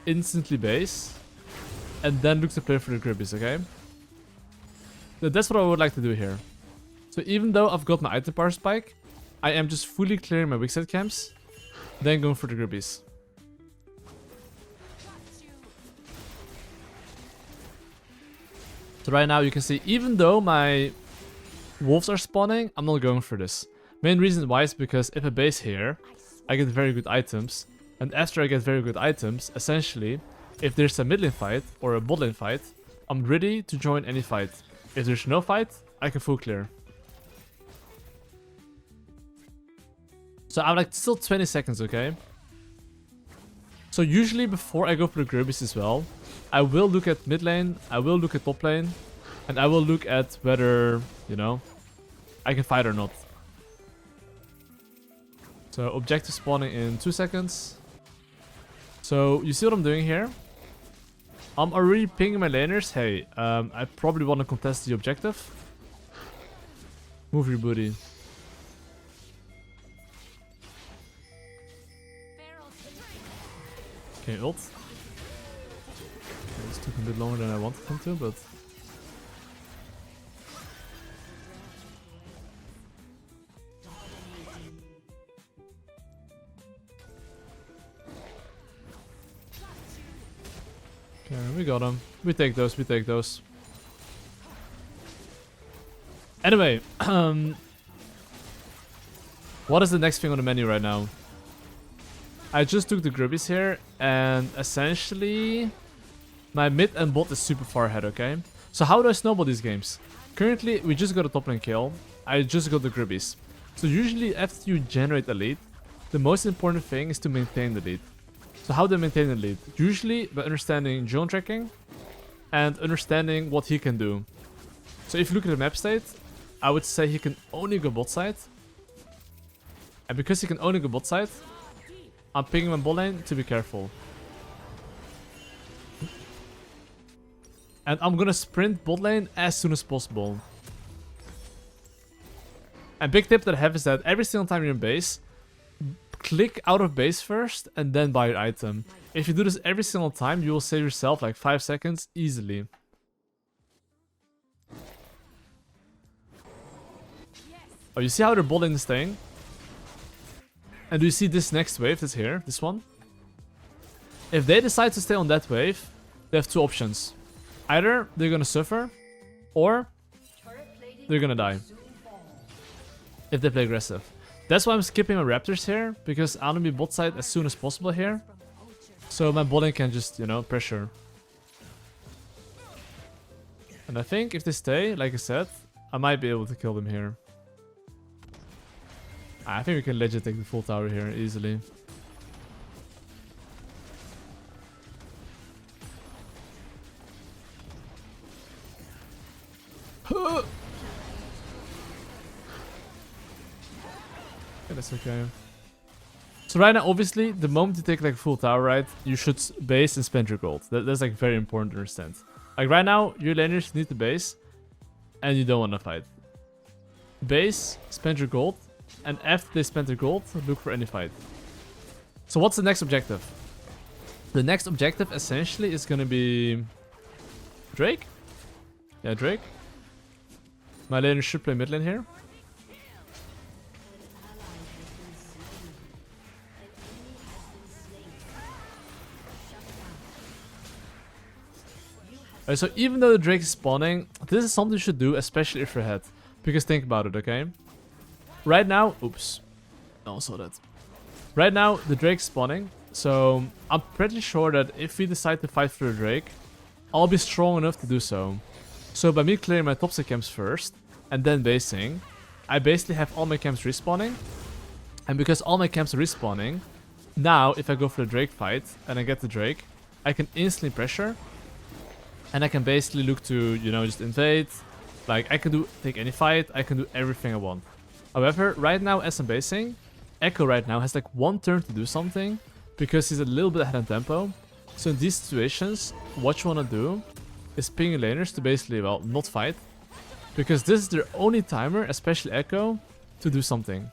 instantly base, and then look to play for the grubbies, okay? So that's what I would like to do here. So even though I've got my item power spike, I am just fully clearing my weak side camps, then going for the grubbies. So right now you can see, even though my wolves are spawning, I'm not going for this. Main reason why is because if I base here, I get very good items. And after I get very good items, essentially, if there's a mid lane fight or a bot lane fight, I'm ready to join any fight. If there's no fight, I can full clear. So I'm like still 20 seconds, okay? So usually before I go for the grubbies as well, I will look at mid lane, I will look at top lane, and I will look at whether, you know, I can fight or not. So objective spawning in 2 seconds. So you see what I'm doing here? I'm already pinging my laners. Hey, I probably want to contest the objective. Move your booty. Okay, ult. Okay, this took a bit longer than I wanted him to, but... Okay, we got him. We take those, we take those. Anyway, what is the next thing on the menu right now? I just took the grubbies here, and essentially my mid and bot is super far ahead, okay? So how do I snowball these games? Currently, we just got a top lane kill. I just got the grubbies. So usually after you generate a lead, the most important thing is to maintain the lead. So how do I maintain the lead? Usually by understanding drone tracking and understanding what he can do. So if you look at the map state, I would say he can only go bot side. And because he can only go bot side, I'm pinging my bot lane to be careful. And I'm gonna sprint bot lane as soon as possible. And big tip that I have is that every single time you're in base, click out of base first and then buy your item. If you do this every single time, you will save yourself like 5 seconds easily. Oh, you see how their bot lane is staying? And do you see this next wave that's here? This one? If they decide to stay on that wave, they have two options. Either they're gonna suffer, or they're gonna die. If they play aggressive. That's why I'm skipping my raptors here, because I want to be bot side as soon as possible here. So my bot lane can just, you know, pressure. And I think if they stay, like I said, I might be able to kill them here. I think we can legit take the full tower here easily. Okay, that's okay. So right now, obviously, the moment you take like full tower, right, you should base and spend your gold. That's like very important to understand. Like right now, your laners need to base, and you don't want to fight. Base, spend your gold, and after they spend their gold, look for any fight. So what's the next objective? The next objective essentially is gonna be Drake. Yeah, Drake. My laner should play mid lane here. Alright, so even though the Drake is spawning, this is something you should do, especially if you're ahead. Because think about it, okay? Right now, oops. No one saw that. Right now, the Drake's spawning. So I'm pretty sure that if we decide to fight for the Drake, I'll be strong enough to do so. So by me clearing my topside camps first, and then basing, I basically have all my camps respawning. And because all my camps are respawning, now if I go for the Drake fight, and I get the Drake, I can instantly pressure. And I can basically look to, you know, just invade. Like, I can take any fight, I can do everything I want. However, right now as I'm basing, Ekko right now has like 1 turn to do something, because he's a little bit ahead in tempo. So in these situations, what you want to do is ping your laners to basically, well, not fight. Because this is their only timer, especially Ekko, to do something.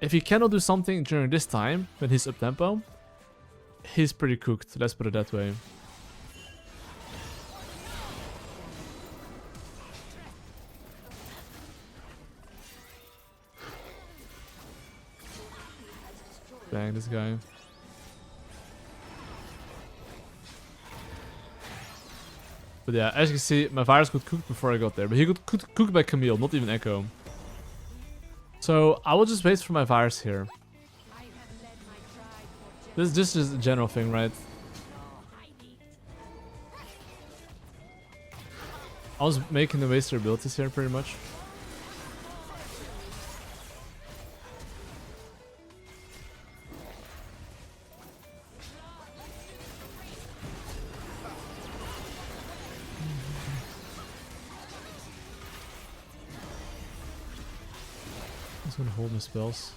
If he cannot do something during this time, when he's up tempo, he's pretty cooked, let's put it that way. Bang this guy. But yeah, as you can see, my virus got cooked before I got there. But he got cooked by Camille, not even Ekko. So I will just wait for my virus here. This is just a general thing, right? I was making the waste their abilities here pretty much. I'm gonna hold my spells.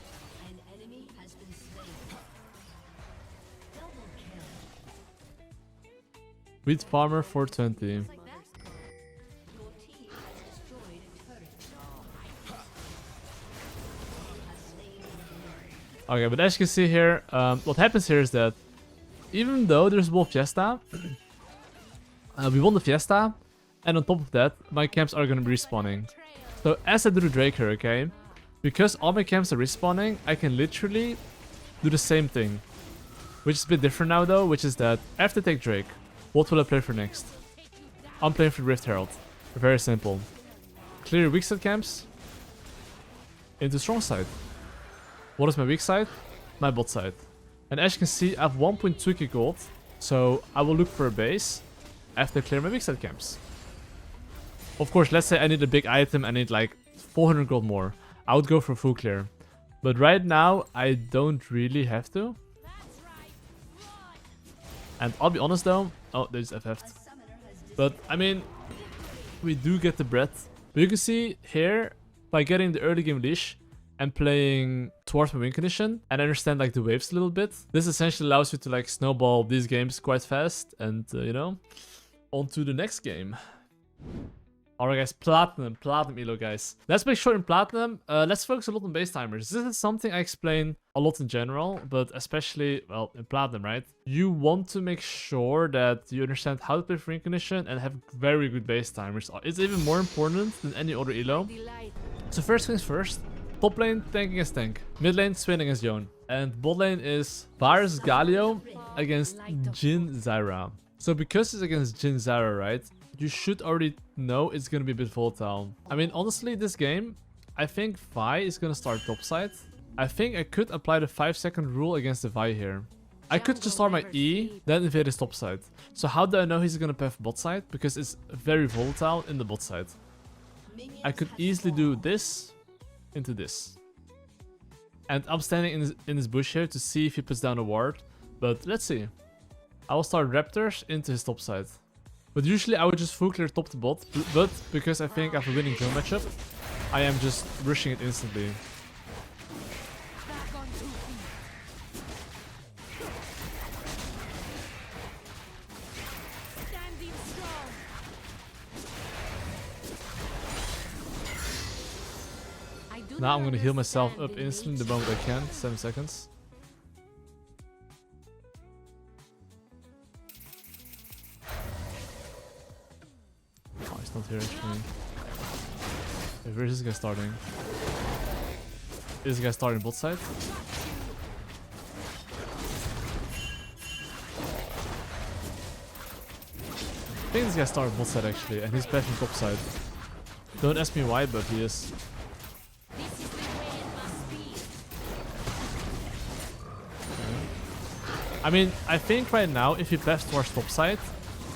Wheat farmer 420. Okay, but as you can see here, what happens here is that even though there's Wolf Fiesta, we won the Fiesta, and on top of that, my camps are gonna be respawning. So as I do the Drake here, okay, because all my camps are respawning, I can literally do the same thing. Which is a bit different now though, which is that after I take Drake, what will I play for next? I'm playing for Rift Herald. Very simple. Clear weak side camps into strong side. What is my weak side? My bot side. And as you can see, I have 1.2k gold, so I will look for a base after I clear my weak side camps. Of course, let's say I need a big item, I need like 400 gold more. I would go for full clear. But right now, I don't really have to. And I'll be honest though, oh, there's FF'd. But I mean, we do get the bread. But you can see here, by getting the early game leash and playing towards my win condition, and I understand like the waves a little bit, this essentially allows you to like snowball these games quite fast and, you know, on to the next game. Alright guys, Platinum Elo guys. Let's make sure in Platinum, let's focus a lot on base timers. This is something I explain a lot in general, but especially, well, in Platinum, right? You want to make sure that you understand how to play for win condition and have very good base timers. It's even more important than any other Elo. So first things first, top lane, tank against tank. Mid lane, Swain against Yone. And bot lane is Varus Galio against Jhin Zyra. So because it's against Jhin Zyra, right? You should already know it's gonna be a bit volatile. I mean, honestly, this game, I think Vi is gonna start topside. I think I could apply the 5-second rule against the Vi here. I could just start my E, then invade his topside. So how do I know he's gonna path bot side? Because it's very volatile in the bot side. I could easily do this into this. And I'm standing in this bush here to see if he puts down a ward. But let's see. I will start Raptors into his topside. But usually I would just full clear top to bot, but because I think I have a winning kill matchup, I am just rushing it instantly. Now I'm gonna heal myself up instantly the moment I can, 7 seconds. Not here actually. Wait, where is this guy starting? Is this guy starting bot side? think this guy started bot side actually, and he's bashing top side. Don't ask me why, but he is. I mean, I think right now, if he paths towards top side,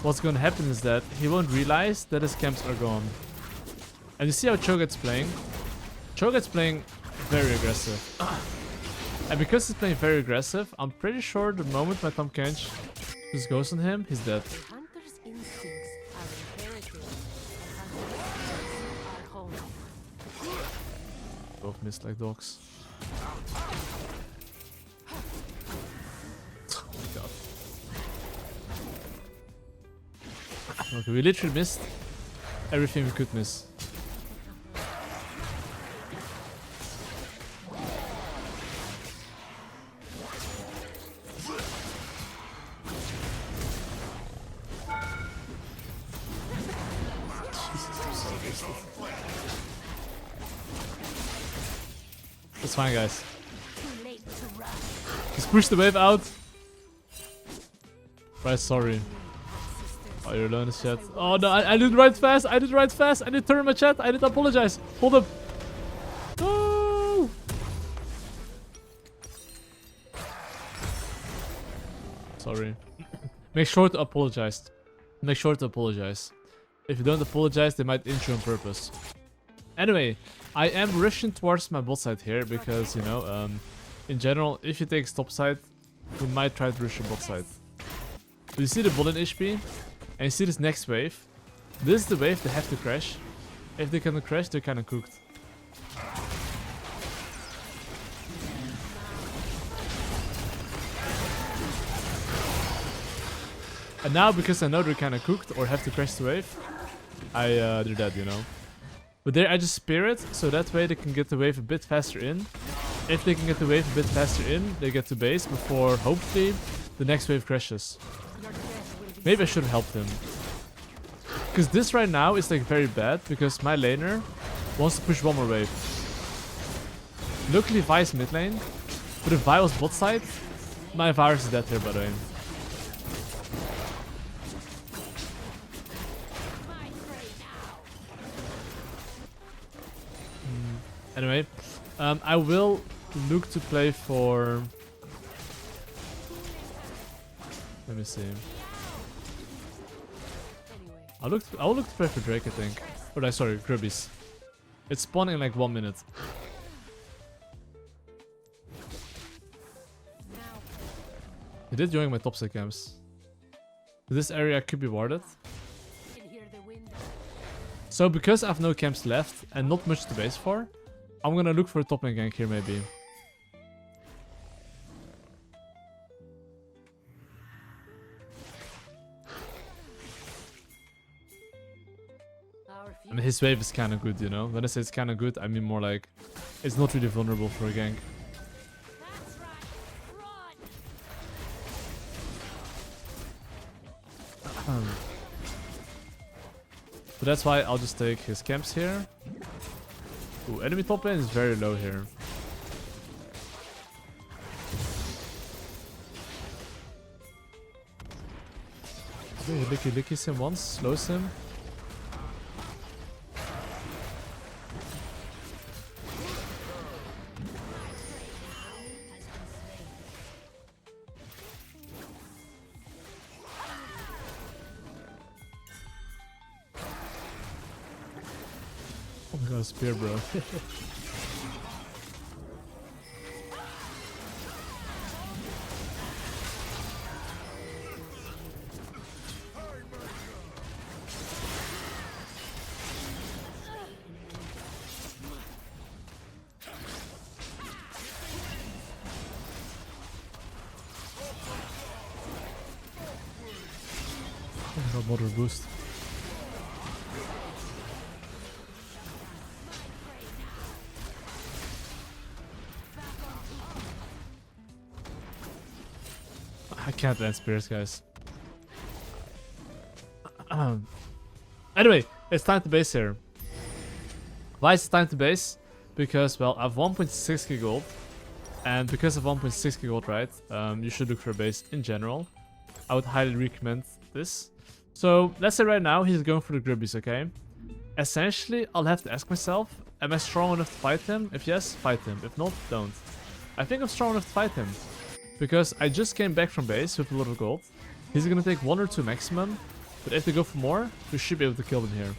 what's gonna happen is that he won't realize that his camps are gone. And you see how Cho'Gath's playing? Cho'Gath's playing very aggressive. And because he's playing very aggressive, I'm pretty sure the moment my Tahm Kench just goes on him, he's dead. Both missed like dogs. Oh my god. Okay, we literally missed everything we could miss. It's fine, guys. Just push the wave out. Right, sorry. Oh, you're alone in the chat. Oh no, I didn't write fast. I didn't write fast. I didn't turn my chat. I didn't apologize. Hold up. No. Sorry. Make sure to apologize. Make sure to apologize. If you don't apologize, they might inch you on purpose. Anyway, I am rushing towards my bot side here because, you know, in general, if you take top side, you might try to rush your bot side. So you see the bot in HP, and you see this next wave. This is the wave they have to crash. If they cannot crash, they're kind of cooked. And now, because I know they're kind of cooked or have to crash the wave, I do that, you know. But there I just spear it, so that way they can get the wave a bit faster in. If they can get the wave a bit faster in, they get to base before, hopefully, the next wave crashes. Maybe I should have helped him. Because this right now is like very bad, because my laner wants to push one more wave. Luckily Vi is mid lane, but if Vi was bot side, my virus is dead here by the way. Anyway, I will look to play for... Let me see. I'll look to play for Drake, I think. Or no, sorry, Grubbies. It's spawning in like 1 minute. He did join my top side camps. This area could be warded. So because I have no camps left and not much to base for, I'm gonna look for a top lane gank here maybe. I mean his wave is kinda good, you know. When I say it's kinda good, I mean more like it's not really vulnerable for a gank. But that's why I'll just take his camps here. Ooh, enemy top lane is very low here. Okay, he lickies him once, slows him. Oh my god, spear, bro. Oh my god, motor boost. I can't land spears, guys. Anyway, it's time to base here. Why is it time to base? Because, well, I have 1.6k gold. And because of 1.6k gold, right, you should look for a base in general. I would highly recommend this. So let's say right now he's going for the gribbies, okay? Essentially, I'll have to ask myself, am I strong enough to fight him? If yes, fight him. If not, don't. I think I'm strong enough to fight him. Because I just came back from base with a lot of gold. He's gonna take 1 or 2 maximum. But if they go for more, we should be able to kill them here.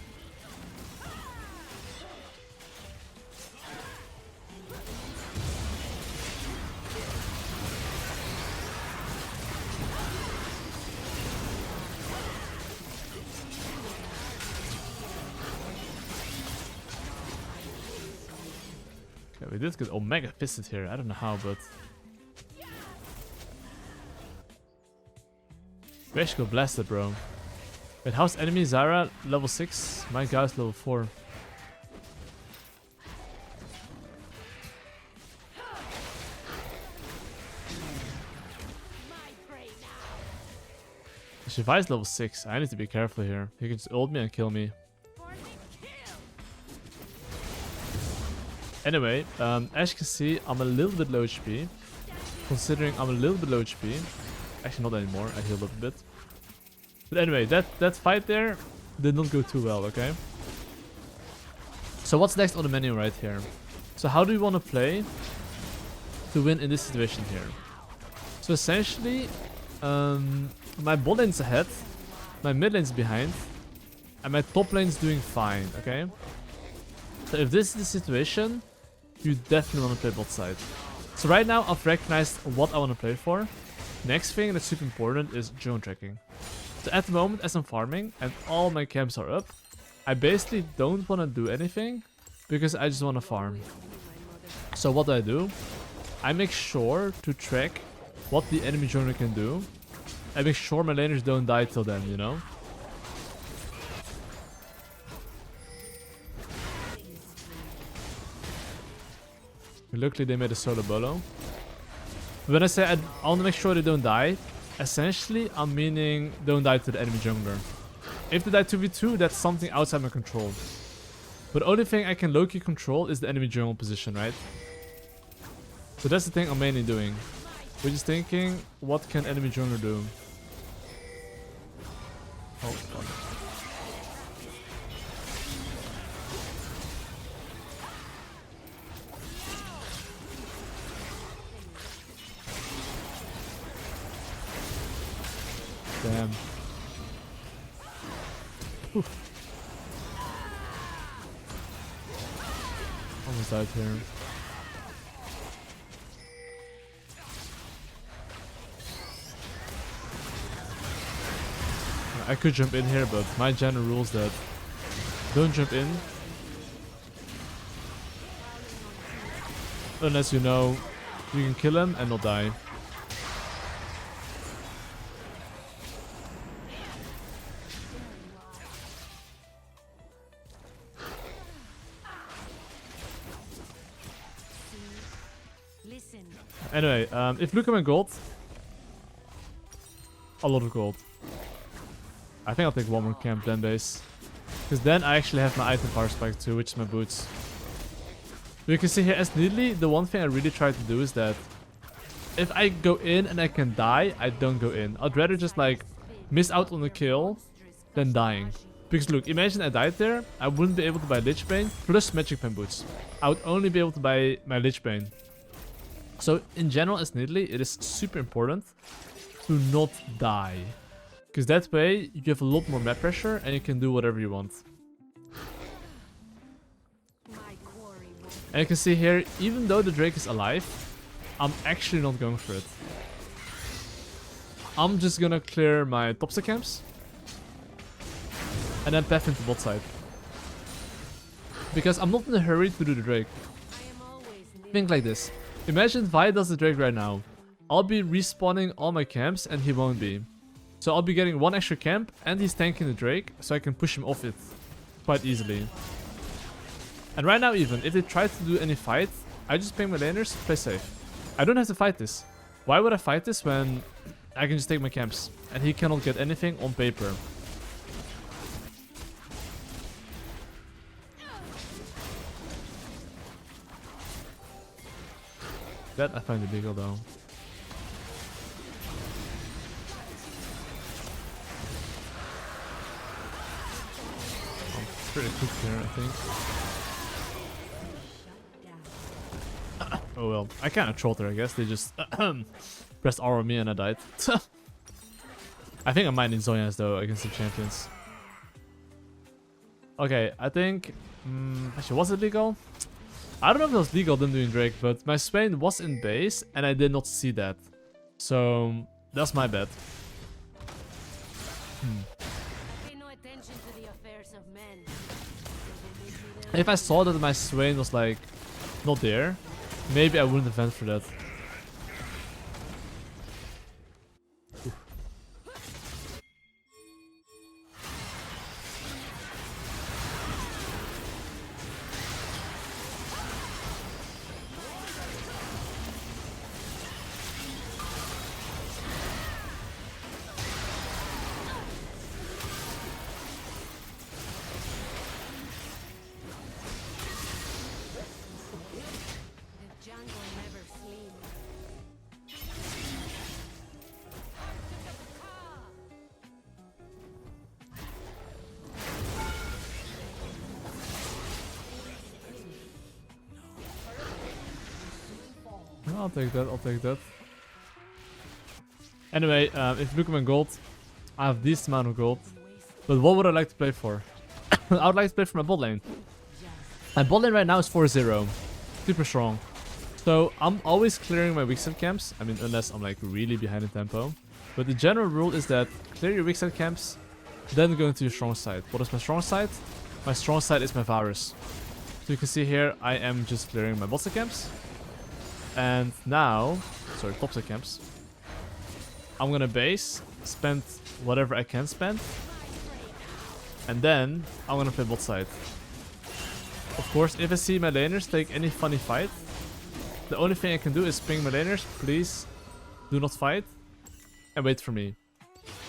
Okay, we did get Omega Fisted here. I don't know how, but... we actually got blasted, bro. Wait, how's enemy Zyra level 6? My guy's level 4. Shivai's level 6. I need to be careful here. He can just ult me and kill me. Anyway, as you can see, I'm a little bit low HP. Considering I'm a little bit low HP. Actually, not anymore. I healed up a bit. But anyway, that fight there did not go too well, okay? So what's next on the menu right here? So how do we want to play to win in this situation here? So essentially, my bot lane's ahead, my mid lane's behind, and my top lane's doing fine, okay? So if this is the situation, you definitely want to play bot side. So right now, I've recognized what I want to play for. Next thing that's super important is drone tracking. So at the moment, as I'm farming and all my camps are up, I basically don't want to do anything because I just want to farm. So what do? I make sure to track what the enemy droner can do. I make sure my laners don't die till then, you know? Luckily they made a solo bolo. When I say I want to make sure they don't die, essentially I'm meaning don't die to the enemy jungler. If they die 2v2, that's something outside my control. But the only thing I can low-key control is the enemy jungle position, right? So that's the thing I'm mainly doing. We're just thinking, what can enemy jungler do? Oh, fuck. Damn. Oof. Almost died here. I could jump in here, but my general rules that don't jump in unless you know you can kill him and not die. Anyway, if look at my gold, a lot of gold. I think I'll take one more camp then base. Because then I actually have my item power spike too, which is my boots. You can see here as Nidalee, the one thing I really try to do is that if I go in and I can die, I don't go in. I'd rather just like miss out on the kill than dying. Because look, imagine I died there, I wouldn't be able to buy Lich Bane plus Magic Pen boots. I would only be able to buy my Lich Bane. So in general as Nidalee, it is super important to not die. Because that way you have a lot more map pressure and you can do whatever you want. And you can see here, even though the Drake is alive, I'm actually not going for it. I'm just gonna clear my top side camps and then path into bot side. Because I'm not in a hurry to do the Drake. Think like this. Imagine Vi does the Drake right now. I'll be respawning all my camps and he won't be. So I'll be getting one extra camp and he's tanking the Drake so I can push him off it quite easily. And right now even, if they try to do any fight, I just ping my laners, play safe. I don't have to fight this. Why would I fight this when I can just take my camps and he cannot get anything on paper? That I find illegal though. pretty quick here, I think. Oh well, I kind of trolled her, I guess. They just pressed R on me and I died. I think I might need Zhonya's though against the champions. Okay, I think... actually, was it legal? I don't know if it was legal them doing Drake, but my Swain was in base and I did not see that. So, that's my bad. If I saw that my Swain was like not there, maybe I wouldn't have went for that. I'll take that, I'll take that. Anyway, if you look at my gold, I have this amount of gold. But what would I like to play for? I would like to play for my bot lane. My bot lane right now is 4-0. Super strong. So I'm always clearing my weak side camps. I mean, unless I'm like really behind in tempo. But the general rule is that clear your weak side camps, then go into your strong side. What is my strong side? My strong side is my Varus. So you can see here, I am just clearing my bot side camps. And now, sorry, top side camps. I'm gonna base, spend whatever I can spend. And then, I'm gonna play bot side. Of course, if I see my laners take any funny fight, the only thing I can do is ping my laners, please do not fight, and wait for me.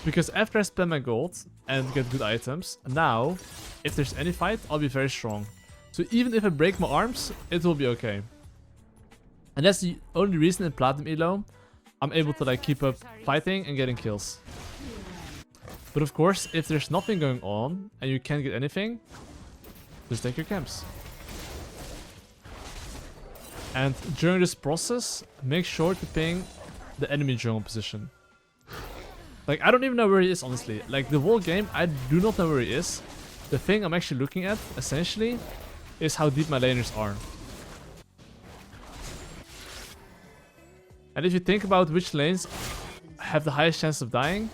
Because after I spend my gold and get good items, now, if there's any fight, I'll be very strong. So even if I break my arms, it will be okay. And that's the only reason in Platinum Elo I'm able to like keep up fighting and getting kills. But of course, if there's nothing going on and you can't get anything, just take your camps. And during this process, make sure to ping the enemy jungle position. Like, I don't even know where he is, honestly. Like, the whole game, I do not know where he is. The thing I'm actually looking at, essentially, is how deep my laners are. And if you think about which lanes have the highest chance of dying,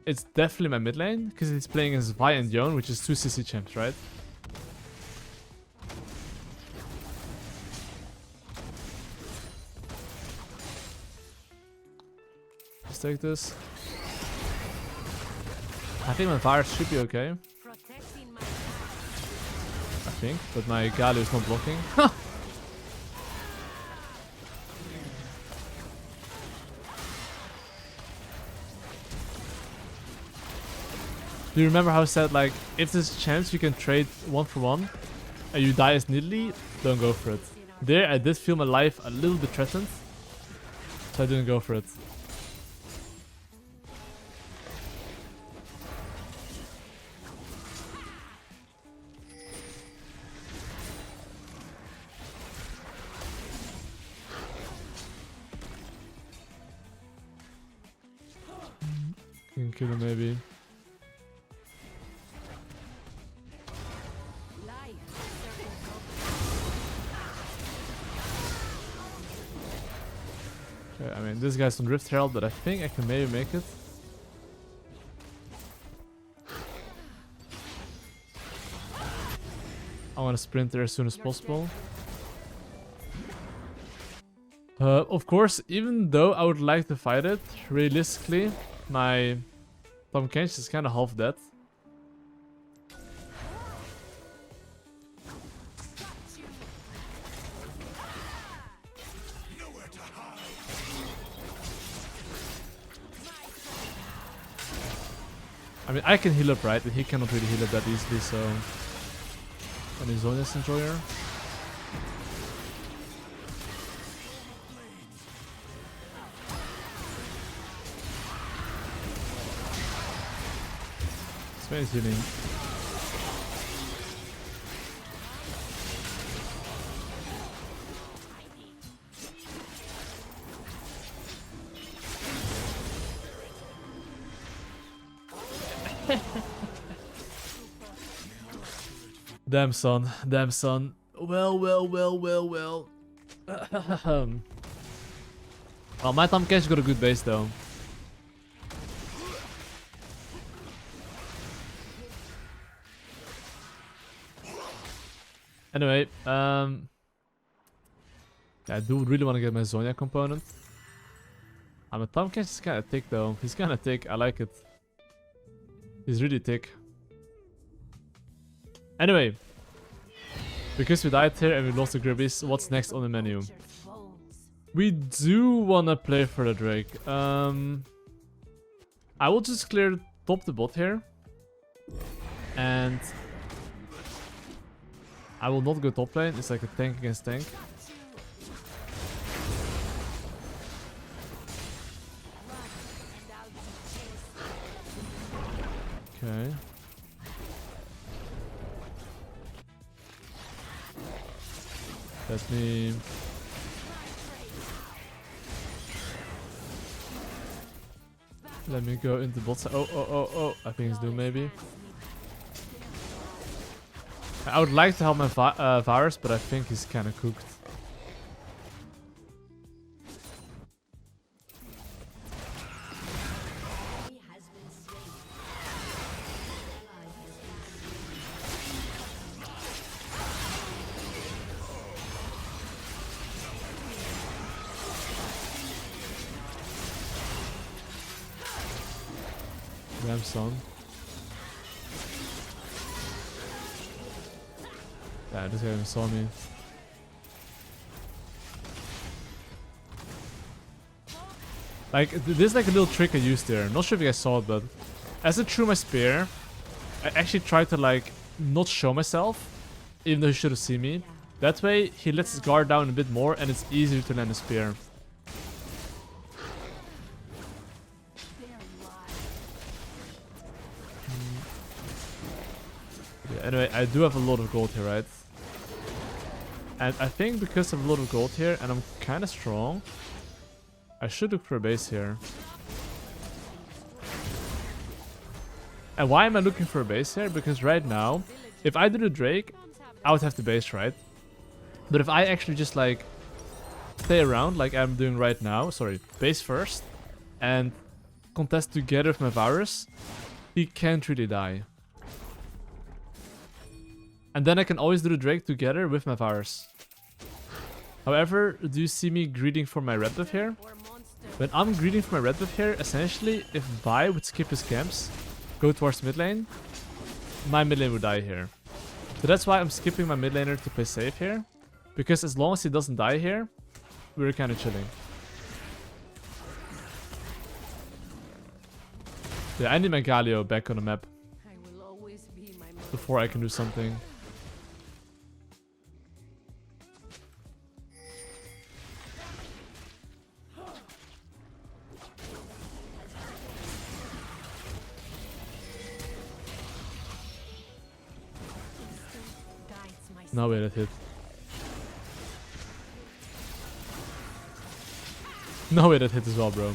it's definitely my mid lane, because he's playing against Vi and Yone, which is 2 CC champs, right? Let's take this. I think my Varus should be okay. I think, but my Galio is not blocking. Do you remember how I said, like, if there's a chance you can trade 1-for-1 and you die as Nidalee, don't go for it. There, I did feel my life a little bit threatened, so I didn't go for it. Can kill him maybe. Okay, I mean, this guy's on Rift Herald, but I think I can maybe make it. I want to sprint there as soon as possible. Of course, even though I would like to fight it, realistically, my Tom Kench is kind of half dead. I mean, I can heal up, right? But he cannot really heal up that easily, so... And his Zhonya's Enjoyer. Swain is healing. Damn, son. Damn, son. Well. Well, my Tom Cash got a good base, though. Anyway, yeah, I do really want to get my Zonya component. My Tom Cash is kind of thick, though. He's kind of thick. I like it. He's really thick. Anyway, because we died here and we lost the Gribbies, what's next on the menu? We do want to play for the Drake. I will just clear top the bot here. And I will not go top lane. It's like a tank against tank. Okay. Let me go into bot side. Oh. I think it's Doom maybe. I would like to help my virus, but I think he's kind of cooked. Damn, son. Yeah, this guy even saw me. Like, this is like a little trick I used there. Not sure if you guys saw it, but as I threw my spear, I actually tried to like not show myself, even though he should have seen me. That way, he lets his guard down a bit more and it's easier to land a spear. Yeah, anyway, I do have a lot of gold here, right? And I think because I have a lot of gold here and I'm kind of strong, I should look for a base here. And why am I looking for a base here? Because right now, if I do the Drake, I would have the base, right? But if I actually just like stay around like I'm doing right now, sorry, base first, and contest together with my virus, he can't really die. And then I can always do the Drake together with my virus. However, do you see me greeting for my red buff here? When I'm greeting for my red buff here, essentially, if Vi would skip his camps, go towards mid lane, my mid lane would die here. So that's why I'm skipping my mid laner to play safe here. Because as long as he doesn't die here, we're kind of chilling. Yeah, I need my Galio back on the map before I can do something. No way that hit. No way that hit as well, bro.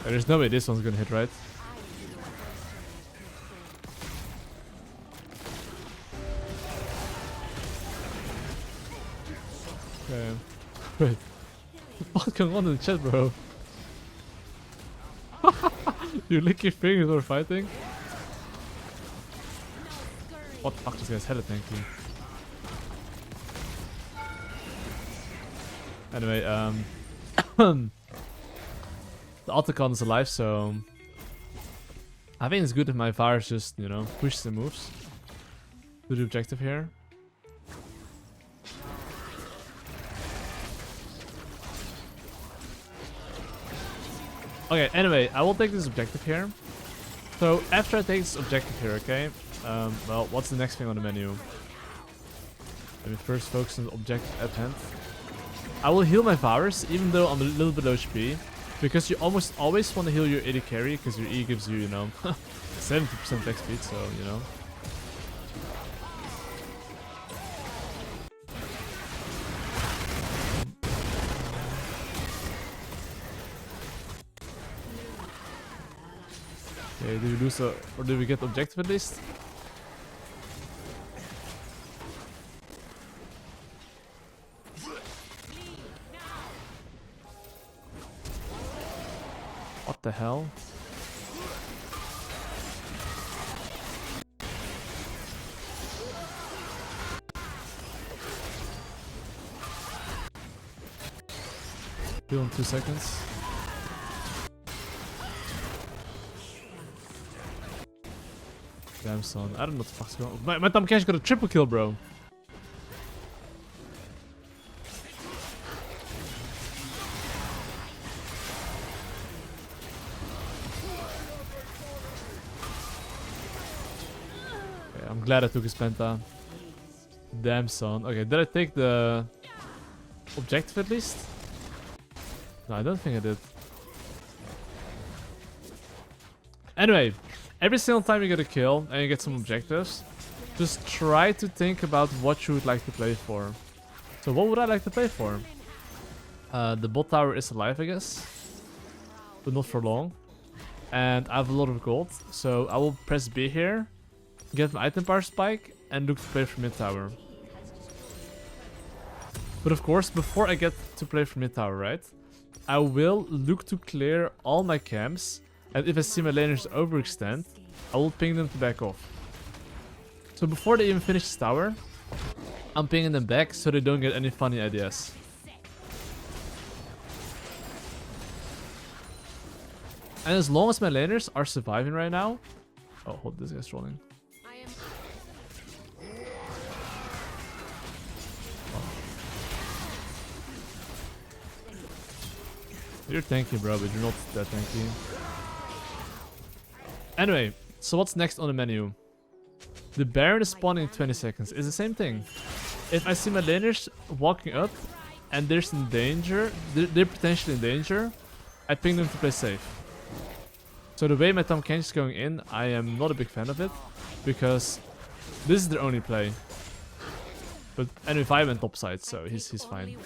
There's no way this one's gonna hit, right? Okay. Wait. What's going on in the chat, bro? You lick your fingers while fighting? What the fuck, this guy's hella tanky. Anyway, the Otacon is alive, so I think it's good if my virus just, you know, pushes the moves. Do the objective here. Okay, anyway, I will take this objective here. So, after I take this objective here, okay? Well, what's the next thing on the menu? Let me first focus on the objective at hand. I will heal my virus, even though I'm a little bit low HP. Because you almost always want to heal your AD carry, because your E gives you, you know, 70% attack speed, so, you know. Okay, did we lose or did we get the objective at least? What the hell? Heal in 2 seconds. Damn son, I don't know what the fuck's going on. My Tahm Kench got a triple kill, bro. Okay, I'm glad I took his penta. Damn son. Okay, did I take the objective at least? No, I don't think I did. Anyway, every single time you get a kill and you get some objectives, just try to think about what you would like to play for. So what would I like to play for? The bot tower is alive, I guess. But not for long. And I have a lot of gold. So I will press B here, get an item power spike, and look to play for mid tower. But of course, before I get to play for mid tower, right? I will look to clear all my camps, and if I see my laners overextend, I will ping them to back off. So before they even finish this tower, I'm pinging them back so they don't get any funny ideas. And as long as my laners are surviving right now... Oh, hold, this guy's trolling. You're tanky, bro, but you're not that tanky. Anyway, so what's next on the menu? The Baron is spawning in 20 seconds. It's the same thing. If I see my laners walking up and they're in danger, they're potentially in danger, I ping them to play safe. So the way my Tahm Kench is going in, I am not a big fan of it, because this is their only play. But anyway, I went topside, so he's fine.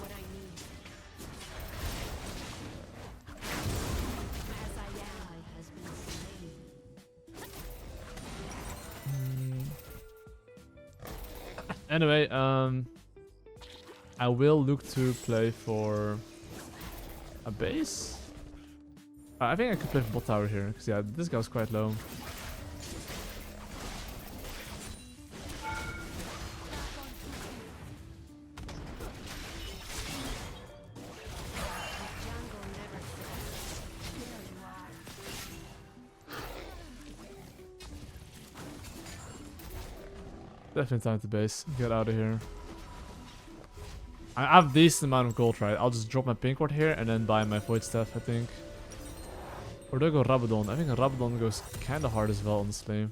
Anyway, I will look to play for a base. I think I could play for bot tower here, because yeah, this guy was quite low. Definitely time to base. Get out of here. I have a decent amount of gold, right? I'll just drop my pink ward here and then buy my void staff, I think. Or do I go Rabadon? I think Rabadon goes kinda hard as well, honestly.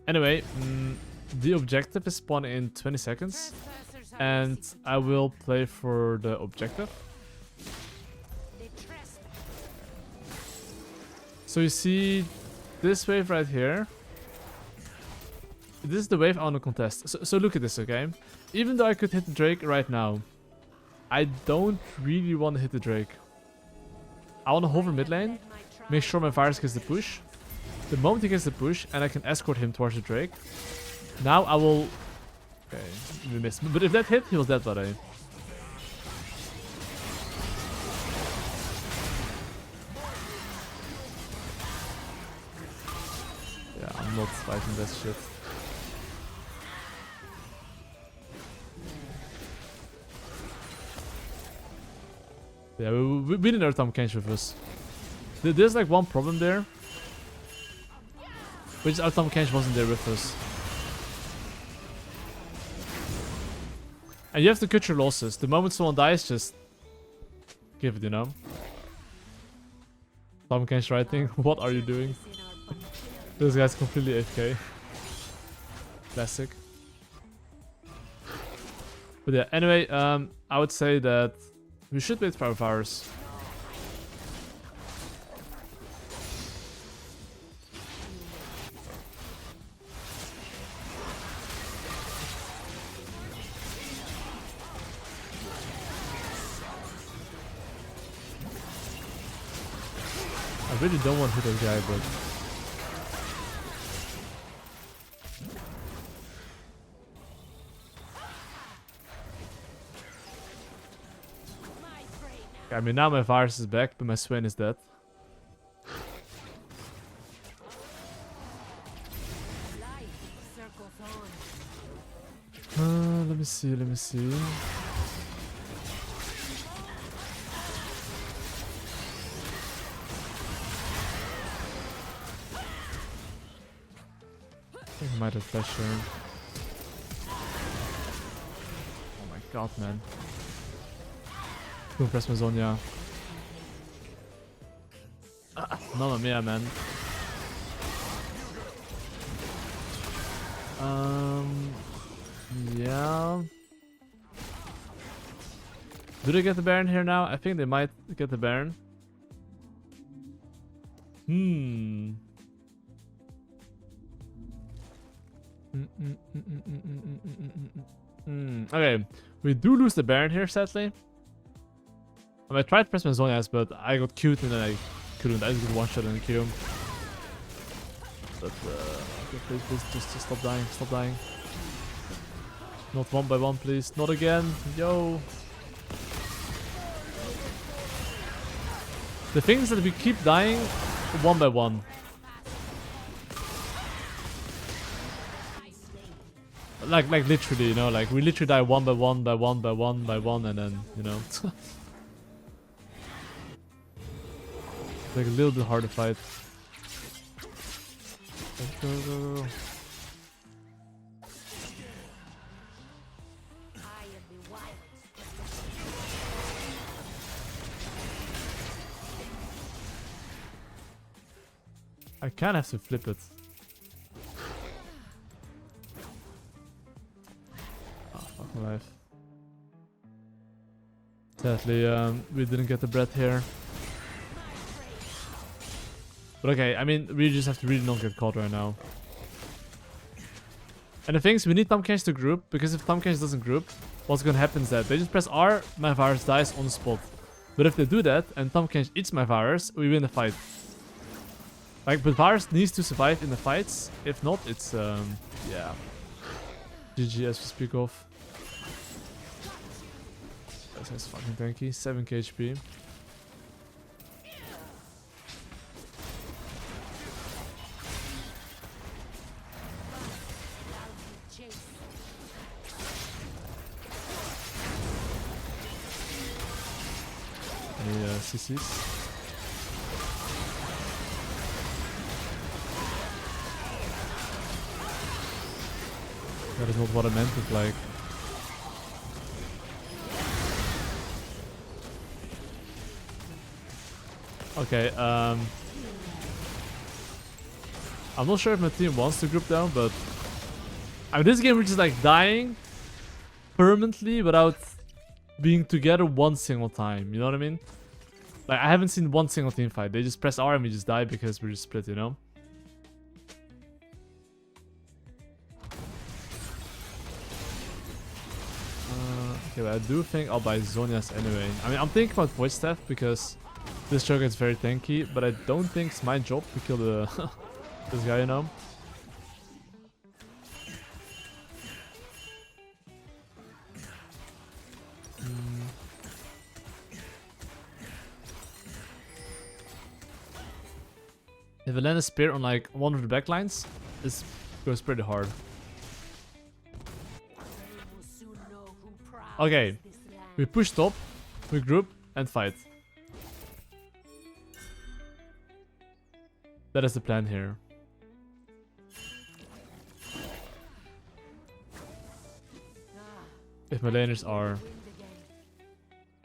Anyway, the objective is spawning in 20 seconds. And I will play for the objective. So you see this wave right here. This is the wave I want to contest. So look at this, okay? Even though I could hit the Drake right now, I don't really want to hit the Drake. I want to hover mid lane, make sure my virus gets the push. The moment he gets the push and I can escort him towards the Drake, now I will... Okay, we missed. But if that hit, he was dead, buddy. Yeah, I'm not fighting that shit. Yeah, we didn't know Tahm Kench with us. There's like one problem there, which is our Tahm Kench wasn't there with us. And you have to cut your losses. The moment someone dies, just give it, you know. Tahm Kench writing, what are you doing? This guy's completely AFK. Classic. But yeah, anyway, I would say that we should wait for our virus. really don't want to hit that guy, but... I mean, now my virus is back, but my Swain is dead. Let me see, let me see. I think I might have flash here. Oh my god, man. Don't press my zone, yeah. Mamma mia, man. Yeah. Do they get the Baron here now? I think they might get the Baron. Okay, we do lose the Baron here, sadly. I tried to press my Zonias, but I got Q'd and then I couldn't. I just got one shot and Q. But, okay, please, just stop dying, stop dying. Not one by one, please. Not again. Yo. The thing is that we keep dying one by one. Like literally, you know, like we literally die one by one by one by one by one, and then, you know. Like a little bit hard to fight. Go, go, go. I kind of have to flip it. Oh, fuck my life. Sadly, we didn't get the bread here. But okay, I mean, we just have to really not get caught right now. And the thing is, we need Tahm Kench to group, because if Tahm Kench doesn't group, what's gonna happen is that they just press R, my virus dies on the spot. But if they do that, and Tahm Kench eats my virus, we win the fight. Like, but virus needs to survive in the fights. If not, it's, yeah. GG as we speak of. That's fucking tanky. 7k HP. CCs. That is not what I meant it like. Okay, I'm not sure if my team wants to group down, but I mean, this game we're just like dying permanently without being together one single time, you know what I mean? Like, I haven't seen one single team fight. They just press R and we just die because we're just split, you know? Okay, but I do think I'll buy Zonias anyway. I mean, I'm thinking about Void Staff because this Joker is very tanky, but I don't think it's my job to kill the this guy, you know? If I land a spear on like one of the backlines, this goes pretty hard. Okay, we push top, we group, and fight. That is the plan here. If my laners are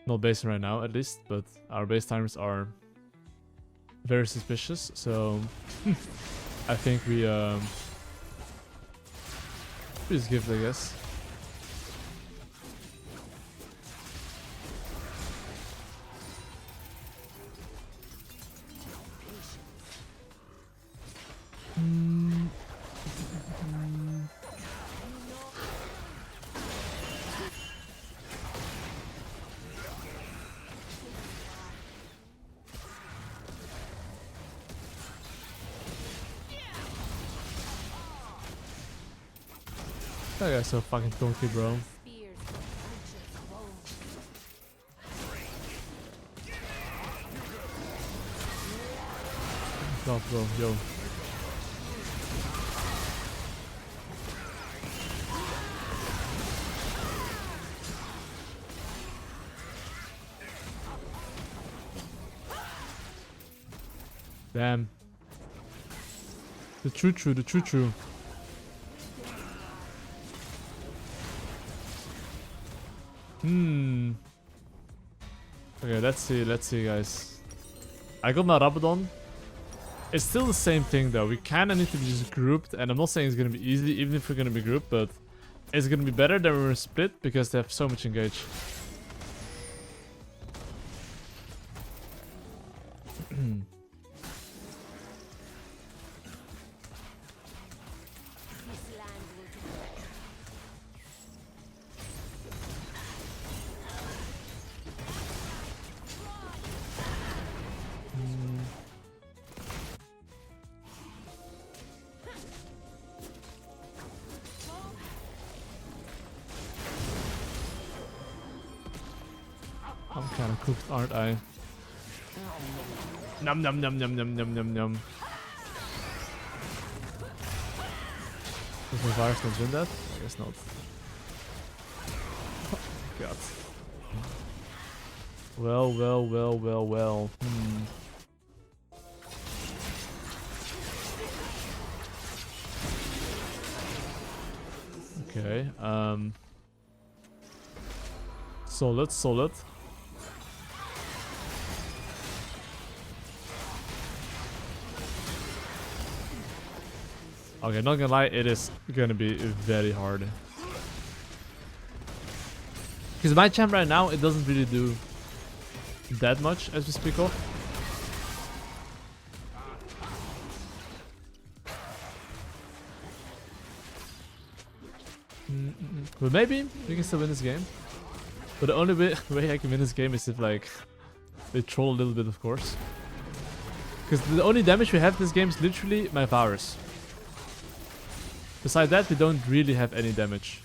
not basing right now, at least, but our base timers are very suspicious, so I think we just give it, I guess. That guy's so fucking donkey, bro. God, bro, yo. Damn. The choo-choo, the choo-choo. Okay, let's see, guys. I got my Rabadon. It's still the same thing, though. We kinda need to be just grouped, and I'm not saying it's gonna be easy, even if we're gonna be grouped, but it's gonna be better than when we're split, because they have so much engage. I'm kinda cooked, aren't I? Num num num num num num num num. Does my virus not win that? I guess not. God. Well. Okay, solid. Okay, not gonna lie, it is gonna be very hard. Because my champ right now, it doesn't really do that much as we speak of. But maybe we can still win this game. But the only way I can win this game is if like they troll a little bit, of course. Because the only damage we have in this game is literally my virus. Besides that, we don't really have any damage.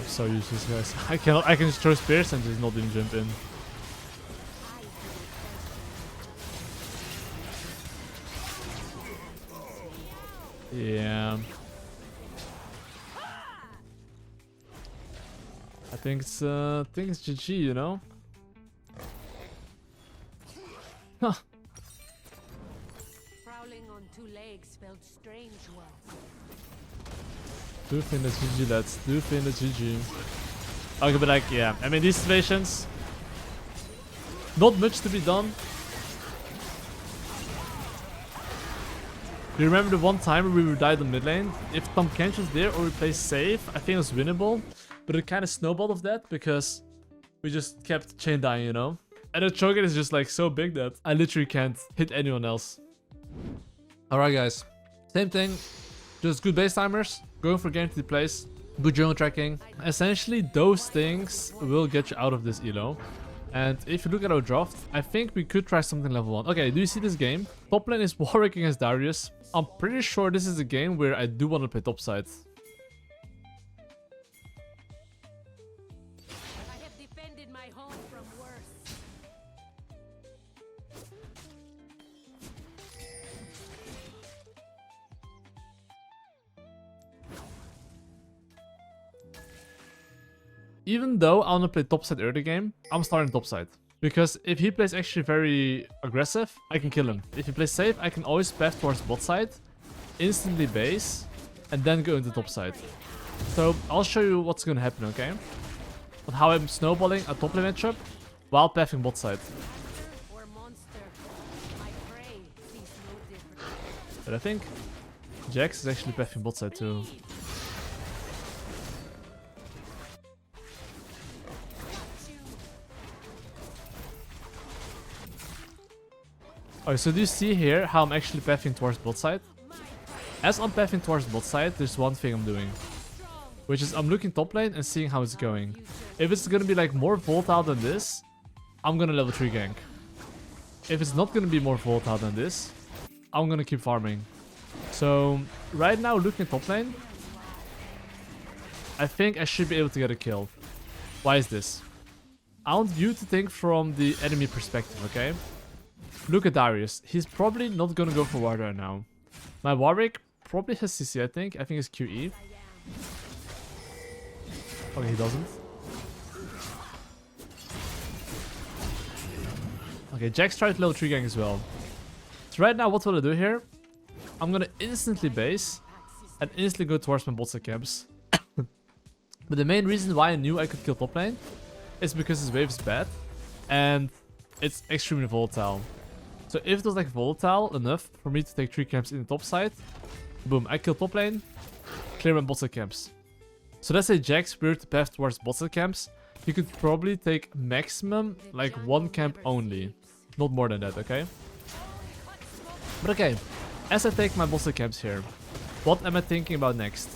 So useless, guys. I can just throw spears and just not even jump in. Yeah. I think it's GG, you know? Huh. Prowling on two legs spelled strange words. Do think that's GG, lads. Do think that's GG. Okay, but like, yeah. I mean, these situations, not much to be done. You remember the one time where we died on mid lane? If Tom Kench was there or we play safe, I think it was winnable. But it kind of snowballed of that because we just kept chain dying, you know? And the choker is just like so big that I literally can't hit anyone else. Alright, guys. Same thing. Just good base timers, going for guaranteed plays, good jungle tracking. Essentially, those things will get you out of this elo. And if you look at our draft, I think we could try something level 1. Okay, do you see this game? Top lane is Warwick against Darius. I'm pretty sure this is a game where I do want to play top side. I have defended my home from worse. Even though I want to play top side early game, I'm starting top side. Because if he plays actually very aggressive, I can kill him. If he plays safe, I can always path towards bot side, instantly base, and then go into top side. So I'll show you what's gonna happen, okay? On how I'm snowballing a top lane matchup while pathing bot side. Or monster, my prey sees no difference. But I think Jax is actually pathing bot side too. Okay, so do you see here how I'm actually pathing towards bot side? As I'm pathing towards bot side, there's one thing I'm doing, which is I'm looking top lane and seeing how it's going. If it's gonna be like more volatile than this, I'm gonna level 3 gank. If it's not gonna be more volatile than this, I'm gonna keep farming. So right now, looking at top lane, I think I should be able to get a kill. Why is this? I want you to think from the enemy perspective, okay? Look at Darius. He's probably not gonna go for ward right now. My Warwick probably has CC, I think. I think it's QE. Okay, he doesn't. Okay, Jax tried level 3 gang as well. So right now, what will I do here? I'm gonna instantly base and instantly go towards my bot side camps. But the main reason why I knew I could kill top lane is because his wave is bad and it's extremely volatile. So if it was like volatile enough for me to take 3 camps in the top side, boom, I kill top lane, clear my bot side camps. So let's say Jax were to path towards bot side camps, you could probably take maximum like 1 camp only. Not more than that, okay? But okay, as I take my bot side camps here, what am I thinking about next?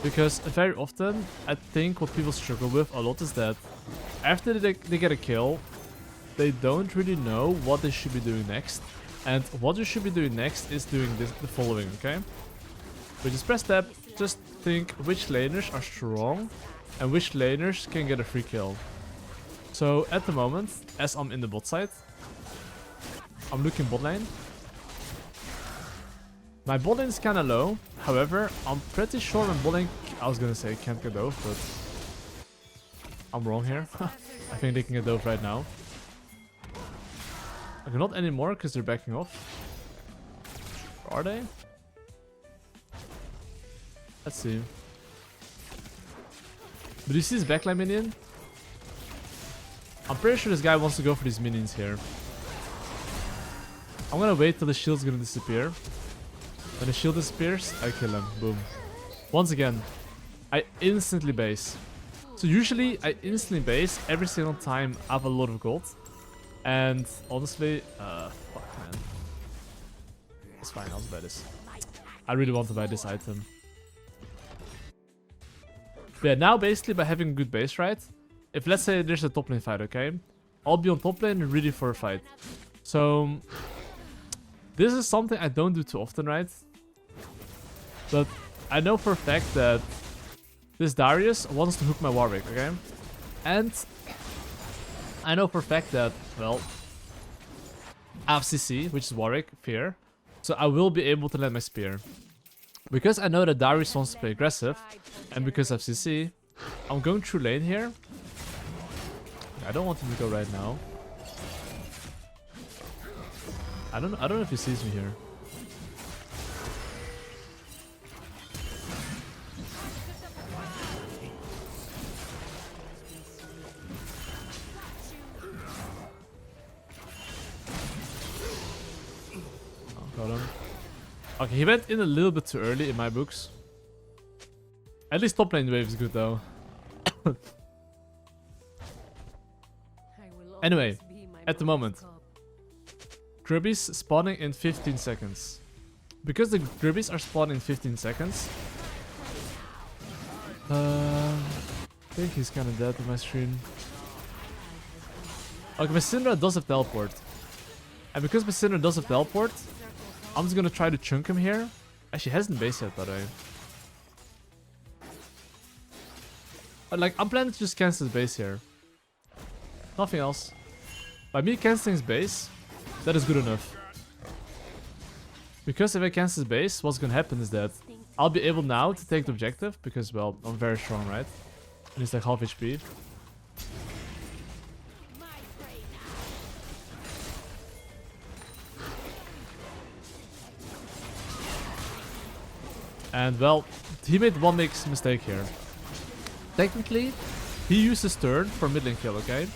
Because very often, I think what people struggle with a lot is that after they get a kill, they don't really know what they should be doing next. And what you should be doing next is doing the following, okay? Which is press tab, just think which laners are strong and which laners can get a free kill. So at the moment, as I'm in the bot side, I'm looking bot lane. My bot lane is kinda low, however, I'm pretty sure my bot lane, I was gonna say can't get dove, but I'm wrong here. I think they can get dove right now. Okay, not anymore because they're backing off. Or are they? Let's see. But you see this backline minion? I'm pretty sure this guy wants to go for these minions here. I'm gonna wait till the shield's gonna disappear. When the shield disappears, I kill him. Boom. Once again, I instantly base. So usually I instantly base every single time I have a lot of gold. And honestly, fuck man. It's fine, I'll buy this. I really want to buy this item. But yeah, now basically by having a good base, right? If let's say there's a top lane fight, okay? I'll be on top lane ready for a fight. So this is something I don't do too often, right? But I know for a fact that this Darius wants to hook my Warwick, okay? And I know for a fact that, well, I have CC, which is Warwick, Fear. So I will be able to land my spear. Because I know that Darius wants to play aggressive, and because I have CC, I'm going through lane here. I don't want him to go right now. I don't know if he sees me here. Got him. Okay, he went in a little bit too early in my books. At least top lane wave is good though. Anyway, at the moment, Grubbies spawning in 15 seconds. Because the Grubbies are spawning in 15 seconds, I think he's kinda dead on my screen. Okay, my Syndra does have teleport. And because my Syndra does have teleport, I'm just gonna try to chunk him here. Actually, he hasn't base yet, by the way. But like, I'm planning to just cancel his base here. Nothing else. By me cancelling his base, that is good enough. Because if I cancel his base, what's gonna happen is that I'll be able now to take the objective, because, well, I'm very strong, right? And he's like half HP. And well, he made one big mistake here. Technically, he used his turn for mid lane kill, okay?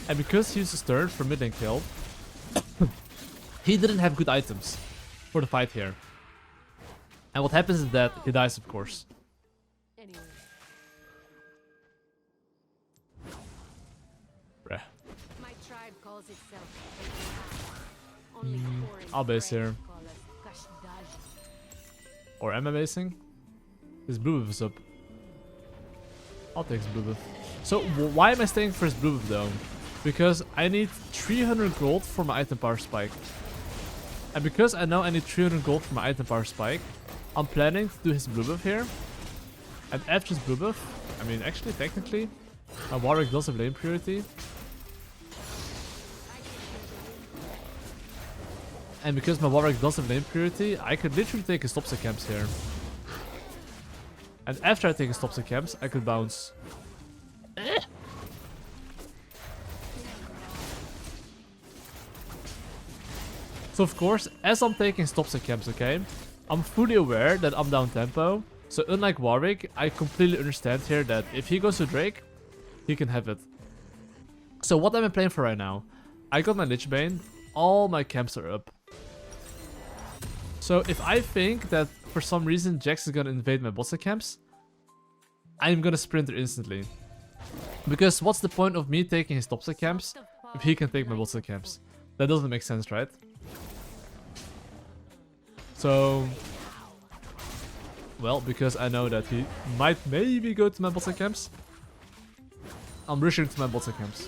And because he used his turn for mid lane kill, he didn't have good items for the fight here. And what happens is that he dies, of course. Anyway, Bruh. my tribe calls itself only foreign I'll base friends here. call us Kashdaj. Or am I basing? His blue buff is up. I'll take his blue buff. So why am I staying for his blue buff though? Because I need 300 gold for my item power spike. And because I know I need 300 gold for my item power spike, I'm planning to do his blue buff here. And after his blue buff, I mean actually technically, my Warwick does have lane priority. And because my Warwick does have lane priority, I could literally take his toxic camps here. And after I take his toxic camps, I could bounce. So of course, as I'm taking his toxic camps, okay, I'm fully aware that I'm down tempo. So unlike Warwick, I completely understand here that if he goes to Drake, he can have it. So what am I playing for right now? I got my Lich Bane, all my camps are up. So if I think that for some reason Jax is gonna invade my bossa camps, I'm gonna sprint there instantly. Because what's the point of me taking his toxic camps if he can take my bossa camps? That doesn't make sense, right? So, well, because I know that he might maybe go to my bossa camps, I'm rushing to my bossa camps.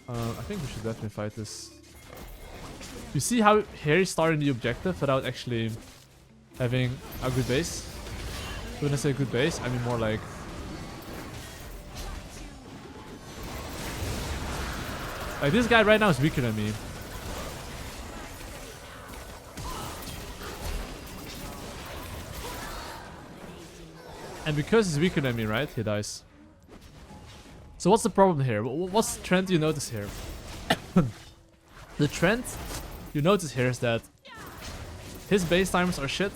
I think we should definitely fight this. You see how here he's starting the objective without actually having a good base? When I say good base, I mean more like... Like this guy right now is weaker than me. And because he's weaker than me, right? He dies. So what's the problem here? What's the trend you notice here? The trend you notice here is that his base timers are shit.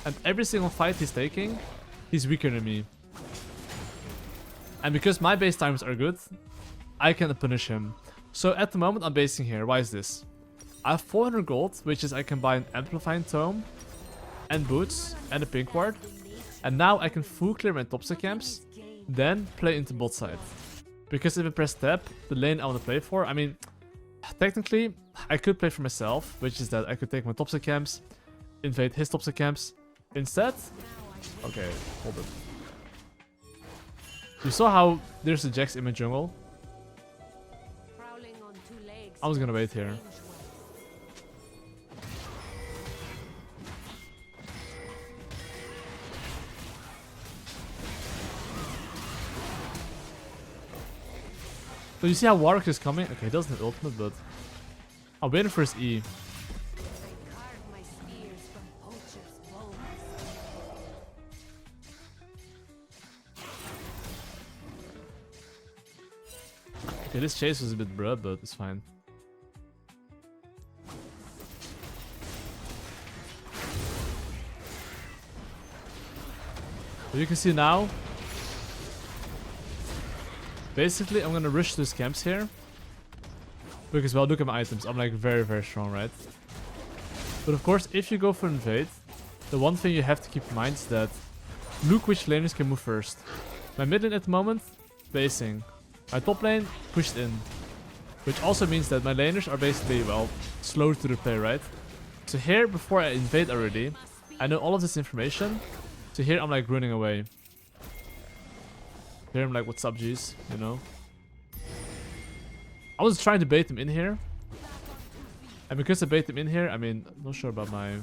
And every single fight he's taking, he's weaker than me. And because my base timers are good, I can punish him. So at the moment I'm basing here. Why is this? I have 400 gold, which is I can buy an amplifying tome and boots and a pink ward. And now I can full clear my toxic camps, then play into bot side. Because if I press tab, the lane I want to play for, I mean, technically I could play for myself, which is that I could take my toxic camps, invade his toxic camps. Instead, okay, hold it. You saw how there's a Jax in my jungle? I was gonna wait here. So you see how Warwick is coming? Okay, he doesn't have ultimate, but I'm waiting for his E. Okay, this chase was a bit bruh, but it's fine. But you can see now, basically I'm gonna rush these camps here. Because, well, look at my items, I'm like very, very strong, right? But of course, if you go for invade, the one thing you have to keep in mind is that look which laners can move first. My mid lane at the moment, basing. My top lane, pushed in. Which also means that my laners are basically, well, slow to the play, right? So here, before I invade already, I know all of this information. So here I'm like running away. Here I'm like, what's up, G's, you know? I was trying to bait him in here. And because I bait him in here, I mean, I'm not sure about my...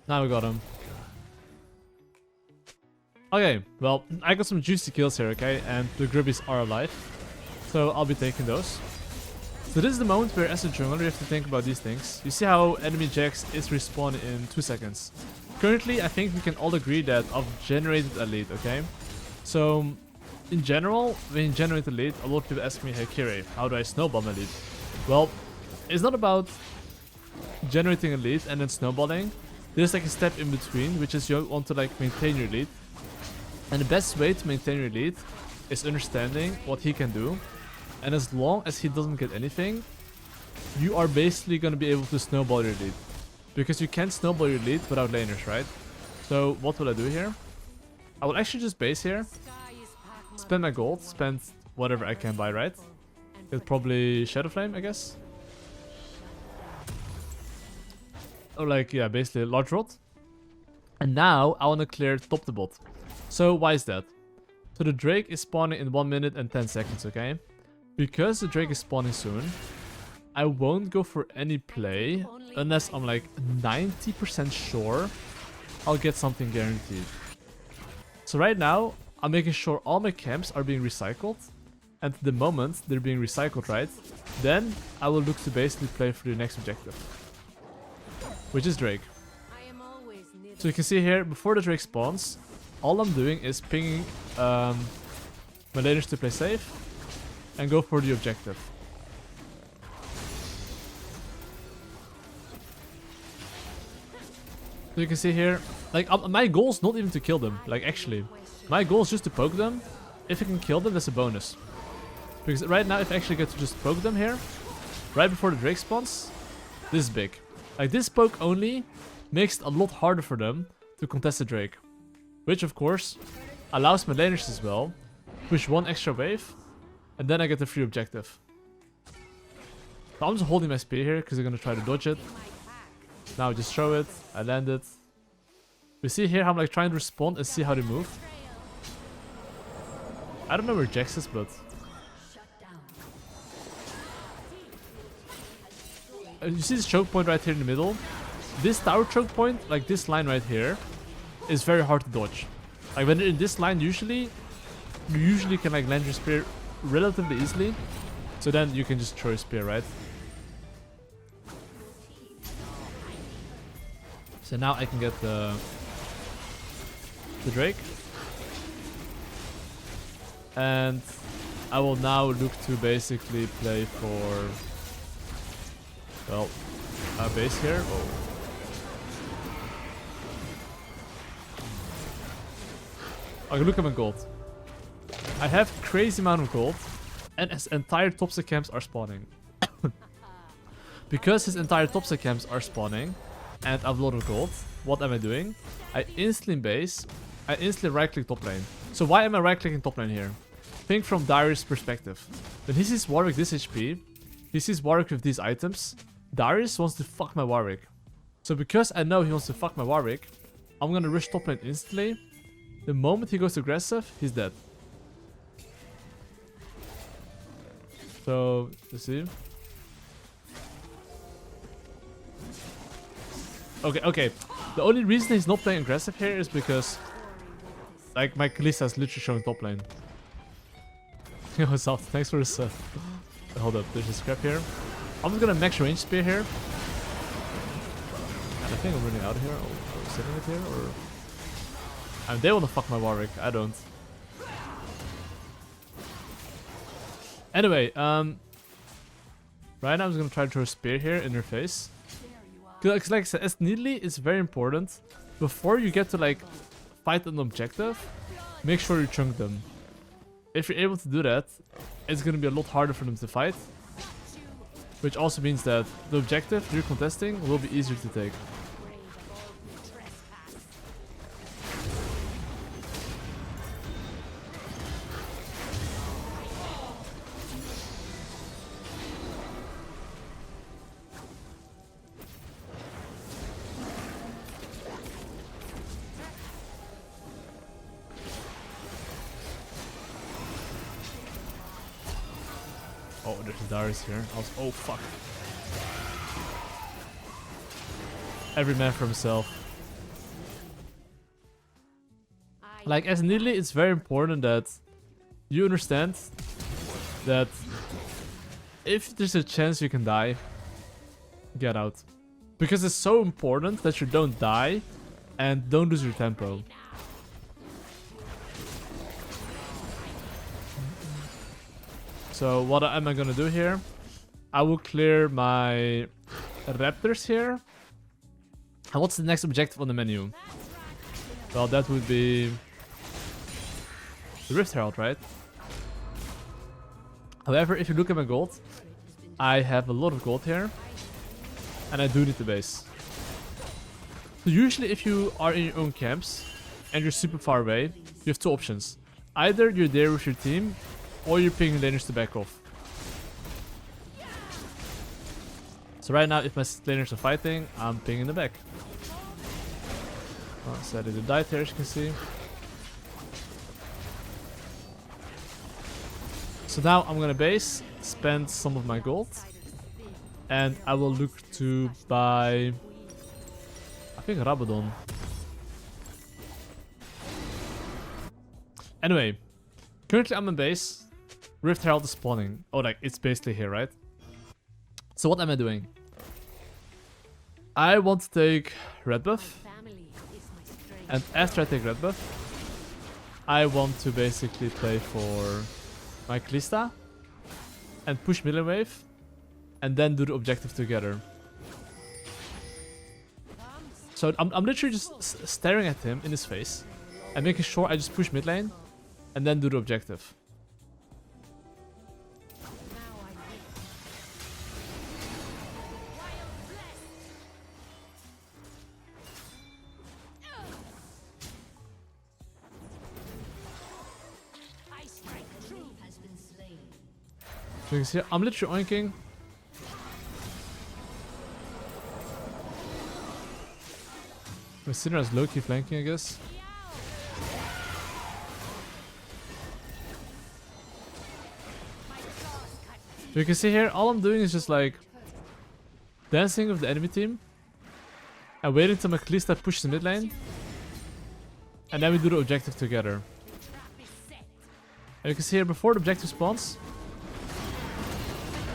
Now we got him. Okay, well, I got some juicy kills here, okay? And the Grubbies are alive. So So I'll be taking those. So this is the moment where as a jungler you have to think about these things. You see how enemy Jax is respawning in 2 seconds. Currently I think we can all agree that I've generated a lead, okay? So in general, when you generate a lead, a lot of people ask me, hey Kirei, how do I snowball my lead? Well, it's not about generating a lead and then snowballing. There's like a step in between, which is you want to like maintain your lead. And the best way to maintain your lead is understanding what he can do. And as long as he doesn't get anything, you are basically going to be able to snowball your lead. Because you can't snowball your lead without laners, right? So what will I do here? I will actually just base here. Spend my gold, spend whatever I can buy, right? It's probably Shadow Flame, I guess. Or like, yeah, basically a large rod. And now I want to clear top to bot. So why is that? So the Drake is spawning in 1 minute and 10 seconds, okay? Because the Drake is spawning soon, I won't go for any play unless I'm like 90% sure I'll get something guaranteed. So right now, I'm making sure all my camps are being recycled. And the moment they're being recycled, right? Then I will look to basically play for the next objective. Which is Drake. So you can see here, before the Drake spawns, all I'm doing is pinging my laners to play safe and go for the objective. So you can see here, like my goal is not even to kill them, like actually. My goal is just to poke them. If I can kill them, that's a bonus. Because right now, if I actually get to just poke them here, right before the Drake spawns, this is big. Like this poke only makes it a lot harder for them to contest the Drake. Which of course allows my laners as well. Push 1 extra wave, and then I get the free objective. So I'm just holding my spear here because they're going to try to dodge it. Now I just throw it, I land it. We see here how I'm like trying to respond and see how they move. I don't know where Jax is, but... you see this choke point right here in the middle? This tower choke point, like this line right here, is very hard to dodge. Like when you're in this line, you usually can like land your spear relatively easily. So then you can just throw your spear, right? So now I can get the Drake. And I will now look to basically play for, well, a base here. Oh. Okay, look at my gold. I have crazy amount of gold, and his entire top side camps are spawning. Because his entire top side camps are spawning, and I have a lot of gold, what am I doing? I instantly base, I instantly right click top lane. So why am I right clicking top lane here? Think from Darius' perspective. When he sees Warwick this HP, he sees Warwick with these items, Darius wants to fuck my Warwick. So because I know he wants to fuck my Warwick, I'm gonna rush top lane instantly. The moment he goes aggressive, he's dead. So, you see? Okay. The only reason he's not playing aggressive here is because, like, my Kalista is literally showing top lane. Yo, Soft, thanks for this. Hold up, there's a scrap here. I'm just gonna max range spear here. And I think I'm running out of here. Are we sitting it here, or? I mean, they wanna fuck my Warwick, I don't. Anyway, right now I'm just gonna try to throw a spear here in their face. Cause like I said, as Nidalee is very important. Before you get to like fight an objective, make sure you chunk them. If you're able to do that, it's gonna be a lot harder for them to fight. Which also means that the objective you're contesting will be easier to take. Oh, there's Darius here. Oh, fuck. Every man for himself. Like, as Nidalee, it's very important that you understand that if there's a chance you can die, get out. Because it's so important that you don't die and don't lose your tempo. So what am I gonna do here? I will clear my raptors here. And what's the next objective on the menu? Well, that would be the Rift Herald, right? However, if you look at my gold, I have a lot of gold here. And I do need the base. So usually if you are in your own camps and you're super far away, you have two options. Either you're there with your team, or you're pinging laners to back off. So right now, if my laners are fighting, I'm pinging the back. Oh, sadly they died here, as you can see. So now I'm gonna base, spend some of my gold, and I will look to buy, I think, Rabadon. Anyway, currently I'm in base. Rift Herald is spawning. Oh, like, it's basically here, right? So what am I doing? I want to take red buff. And after I take red buff, I want to basically play for my Kalista and push middle wave and then do the objective together. So I'm literally just staring at him in his face and making sure I just push mid lane and then do the objective. So you can see I'm literally oinking. My Sinner is low-key flanking, I guess. So you can see here, all I'm doing is just like dancing with the enemy team and waiting till my Kalista pushes the mid lane, and then we do the objective together. And you can see here, before the objective spawns,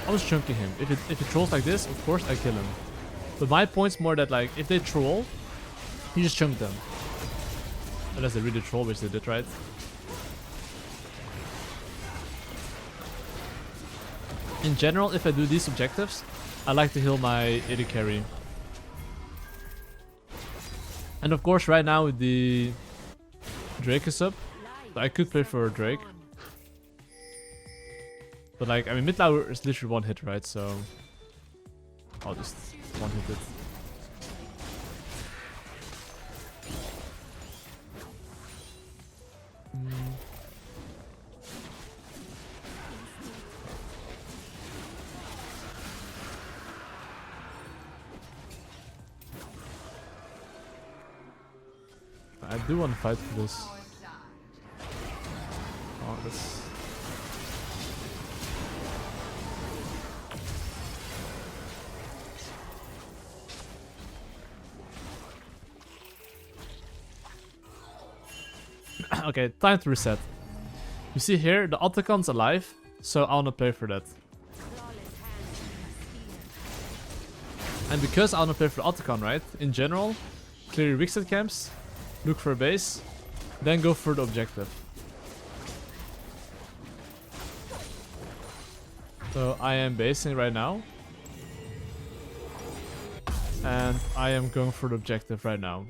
I was chunking him. If he trolls like this, of course I kill him. But my point's more that, like, if they troll, you just chunk them. Unless they really troll, which they did, right? In general, if I do these objectives, I like to heal my AD carry. And of course, right now the Drake is up, so I could play for Drake. But like, I mean, mid tower is literally one hit, right? So I'll just one hit it. I do want to fight for this. Oh, this. Okay, time to reset. You see here, the Otacon's alive, so I wanna play for that. And because I wanna play for the Otacon, right? In general, clear your weak set camps, look for a base, then go for the objective. So I am basing right now. And I am going for the objective right now.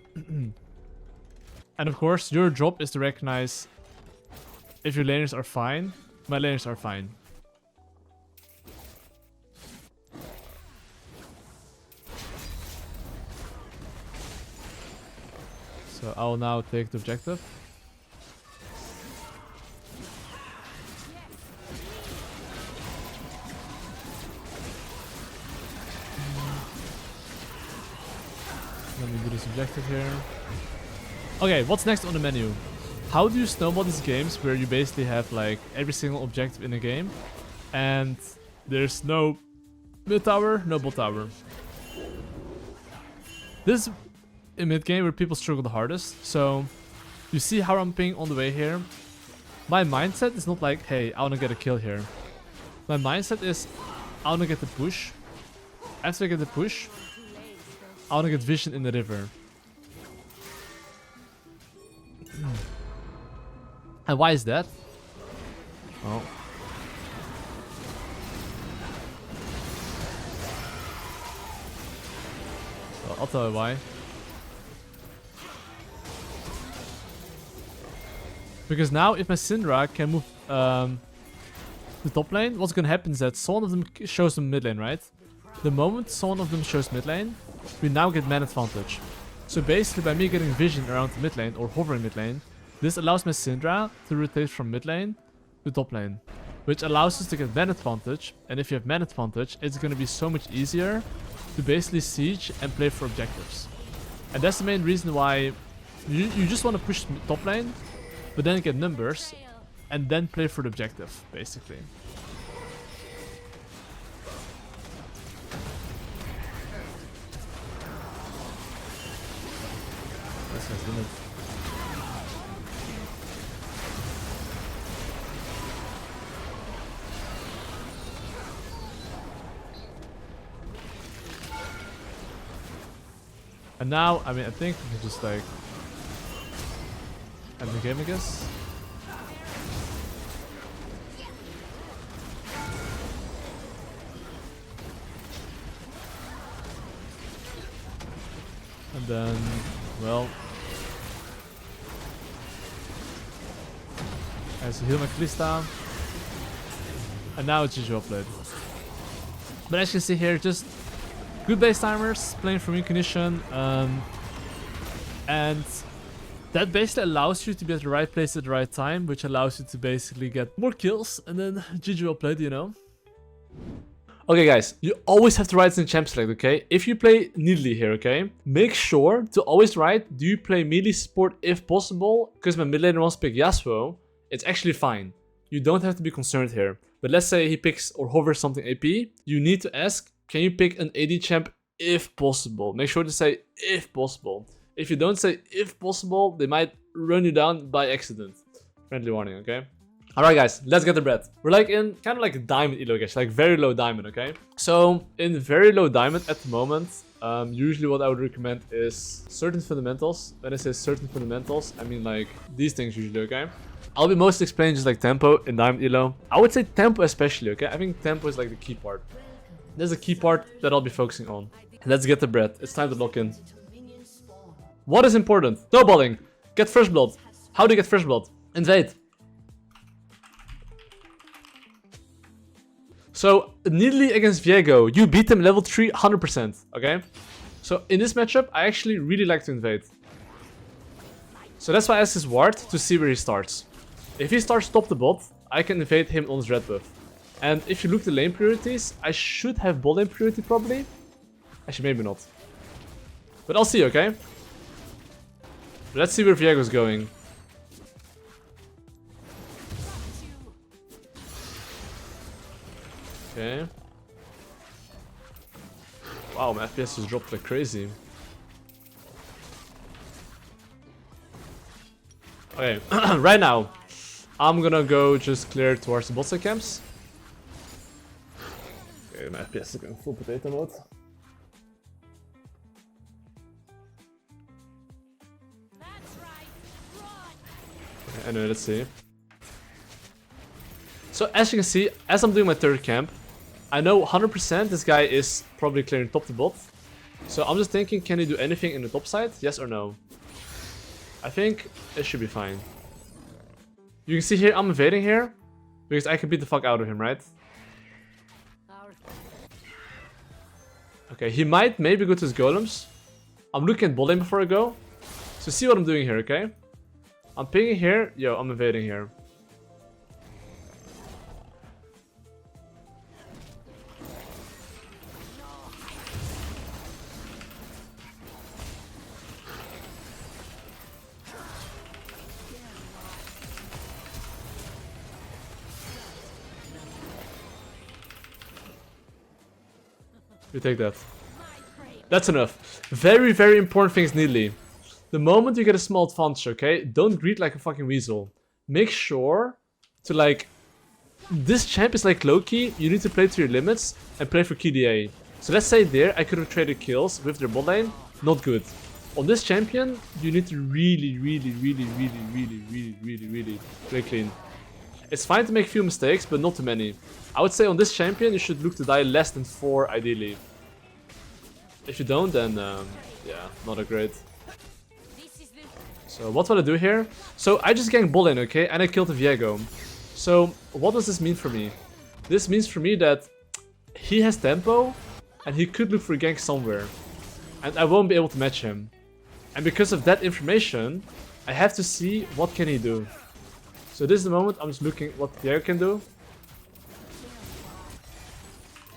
And of course, your job is to recognize if your laners are fine. My laners are fine. So I will now take the objective. Let me do this objective here. Okay, what's next on the menu? How do you snowball these games where you basically have like every single objective in a game and there's no mid tower, no bot tower? This is a mid game where people struggle the hardest. So you see how I'm pinging on the way here. My mindset is not like, hey, I want to get a kill here. My mindset is, I wanna get the push. After I get the push, I wanna get vision in the river. And why is that? Oh. So I'll tell you why. Because now if my Syndra can move the top lane, what's gonna happen is that someone of them shows them mid lane, right? The moment someone of them shows mid lane, we now get man advantage. So basically by me getting vision around the mid lane or hovering mid lane, this allows my Syndra to rotate from mid lane to top lane, which allows us to get man advantage. And if you have man advantage, it's gonna be so much easier to basically siege and play for objectives. And that's the main reason why you just want to push top lane, but then get numbers, and then play for the objective, basically. This guy's doing it. And now, I mean, I think we can just like end the game, I guess. And then, well, I have to heal my Kalista. And now it's GG well played. But as you can see here, just good base timers, playing from recognition, and that basically allows you to be at the right place at the right time, which allows you to basically get more kills, and then GG well played, you know. Okay guys, you always have to write in champ select, okay? If you play Nidalee here, okay? Make sure to always write, do you play melee support if possible? Because my mid laner wants to pick Yasuo, it's actually fine. You don't have to be concerned here. But let's say he picks or hovers something AP, you need to ask, can you pick an AD champ if possible? Make sure to say if possible. If you don't say if possible, they might run you down by accident. Friendly warning, okay? Alright guys, let's get the bread. We're like in kind of like a diamond elo, guys, like very low diamond, okay? So in very low diamond at the moment, usually what I would recommend is certain fundamentals. When I say certain fundamentals, I mean like these things usually, okay? I'll be mostly explaining just like tempo in diamond elo. I would say tempo especially, okay? I think tempo is like the key part. There's a key part that I'll be focusing on. Let's get the bread. It's time to lock in. What is important? Snowballing. Get first blood. How do you get first blood? Invade. So, Nidalee against Viego. You beat them level 3 100%. Okay? So, in this matchup, I actually really like to invade. So, that's why I asked his ward to see where he starts. If he starts top the bot, I can invade him on his red buff. And if you look at the lane priorities, I should have bot lane priority probably. Actually, maybe not. But I'll see, okay? Let's see where Viego's going. Okay. Wow, my FPS just dropped like crazy. Okay, right now, I'm gonna go just clear towards the bot side camps. Okay, my FPS is going full potato mode. Okay, anyway, let's see. So as you can see, as I'm doing my third camp, I know 100% this guy is probably clearing top to bot. So I'm just thinking, can he do anything in the top side? Yes or no? I think it should be fine. You can see here, I'm invading here, because I can beat the fuck out of him, right? Okay, he might maybe go to his golems. I'm looking at bot lane before I go. So see what I'm doing here, okay? I'm pinging here. Yo, I'm invading here. You take that. That's enough. Very, very important thing is Nidalee. The moment you get a small advantage, okay, don't greet like a fucking weasel. Make sure to like this champ is like Loki. You need to play to your limits and play for KDA. So let's say there I could have traded kills with their bot lane. Not good. On this champion, you need to really play clean. It's fine to make few mistakes, but not too many. I would say on this champion, you should look to die less than 4 ideally. If you don't, then yeah, not a great. So what will I do here? So I just ganked bot lane, okay, and I killed the Viego. So what does this mean for me? This means for me that he has tempo, and he could look for a gank somewhere, and I won't be able to match him. And because of that information, I have to see what can he do. So this is the moment I'm just looking what Viego can do.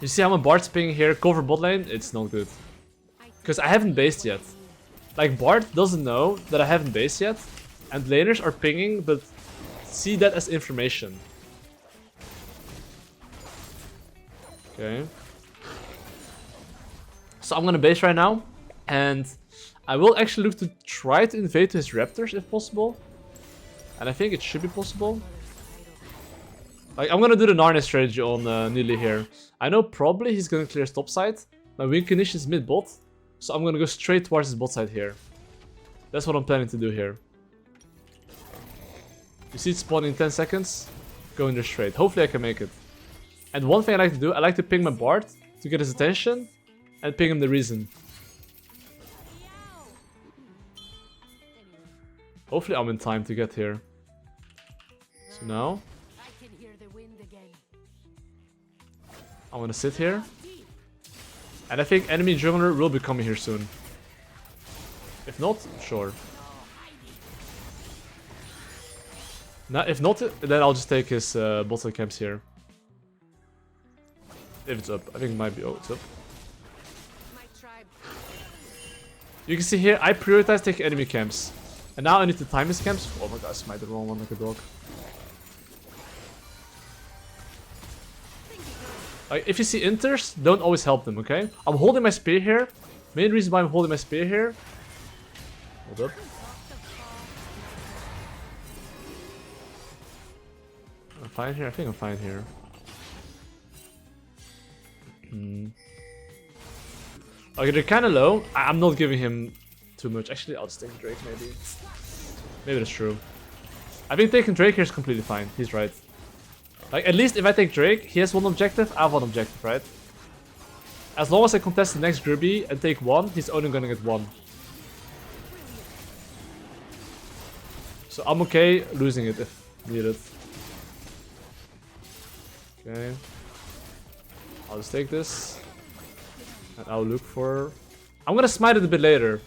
You see how my Bard's pinging here, cover bot lane? It's not good. Because I haven't based yet. Like, Bard doesn't know that I haven't based yet, and laners are pinging, but see that as information. Okay. So I'm gonna base right now, and I will actually look to try to invade his raptors if possible. And I think it should be possible. Like, I'm gonna do the Narnia strategy on Nidalee here. I know probably he's gonna clear his top side. My win condition is mid-bot, so I'm gonna go straight towards his bot side here. That's what I'm planning to do here. You see it spawning in 10 seconds? Go in there straight. Hopefully I can make it. And one thing I like to do, I like to ping my Bard to get his attention and ping him the reason. Hopefully I'm in time to get here. So now I'm gonna sit here. And I think enemy jungler will be coming here soon. If not, sure. Now, if not, then I'll just take his bottom camps here. If it's up. I think it might be. Oh, it's up. You can see here, I prioritize taking enemy camps. And now I need to time his camps. Oh my god, I smite the wrong one like a dog. Like, if you see inters, don't always help them, okay? I'm holding my spear here. Main reason why I'm holding my spear here. Hold up. I'm fine here? I think I'm fine here. Okay, they're kind of low. I'm not giving him too much. Actually, I'll just take Drake maybe. Maybe that's true. I think taking Drake here is completely fine. He's right. Like, at least if I take Drake, he has one objective, I have one objective, right? As long as I contest the next Gribby and take one, he's only gonna get one. So I'm okay losing it if needed. Okay. I'll just take this. And I'll look for... I'm gonna smite it a bit later.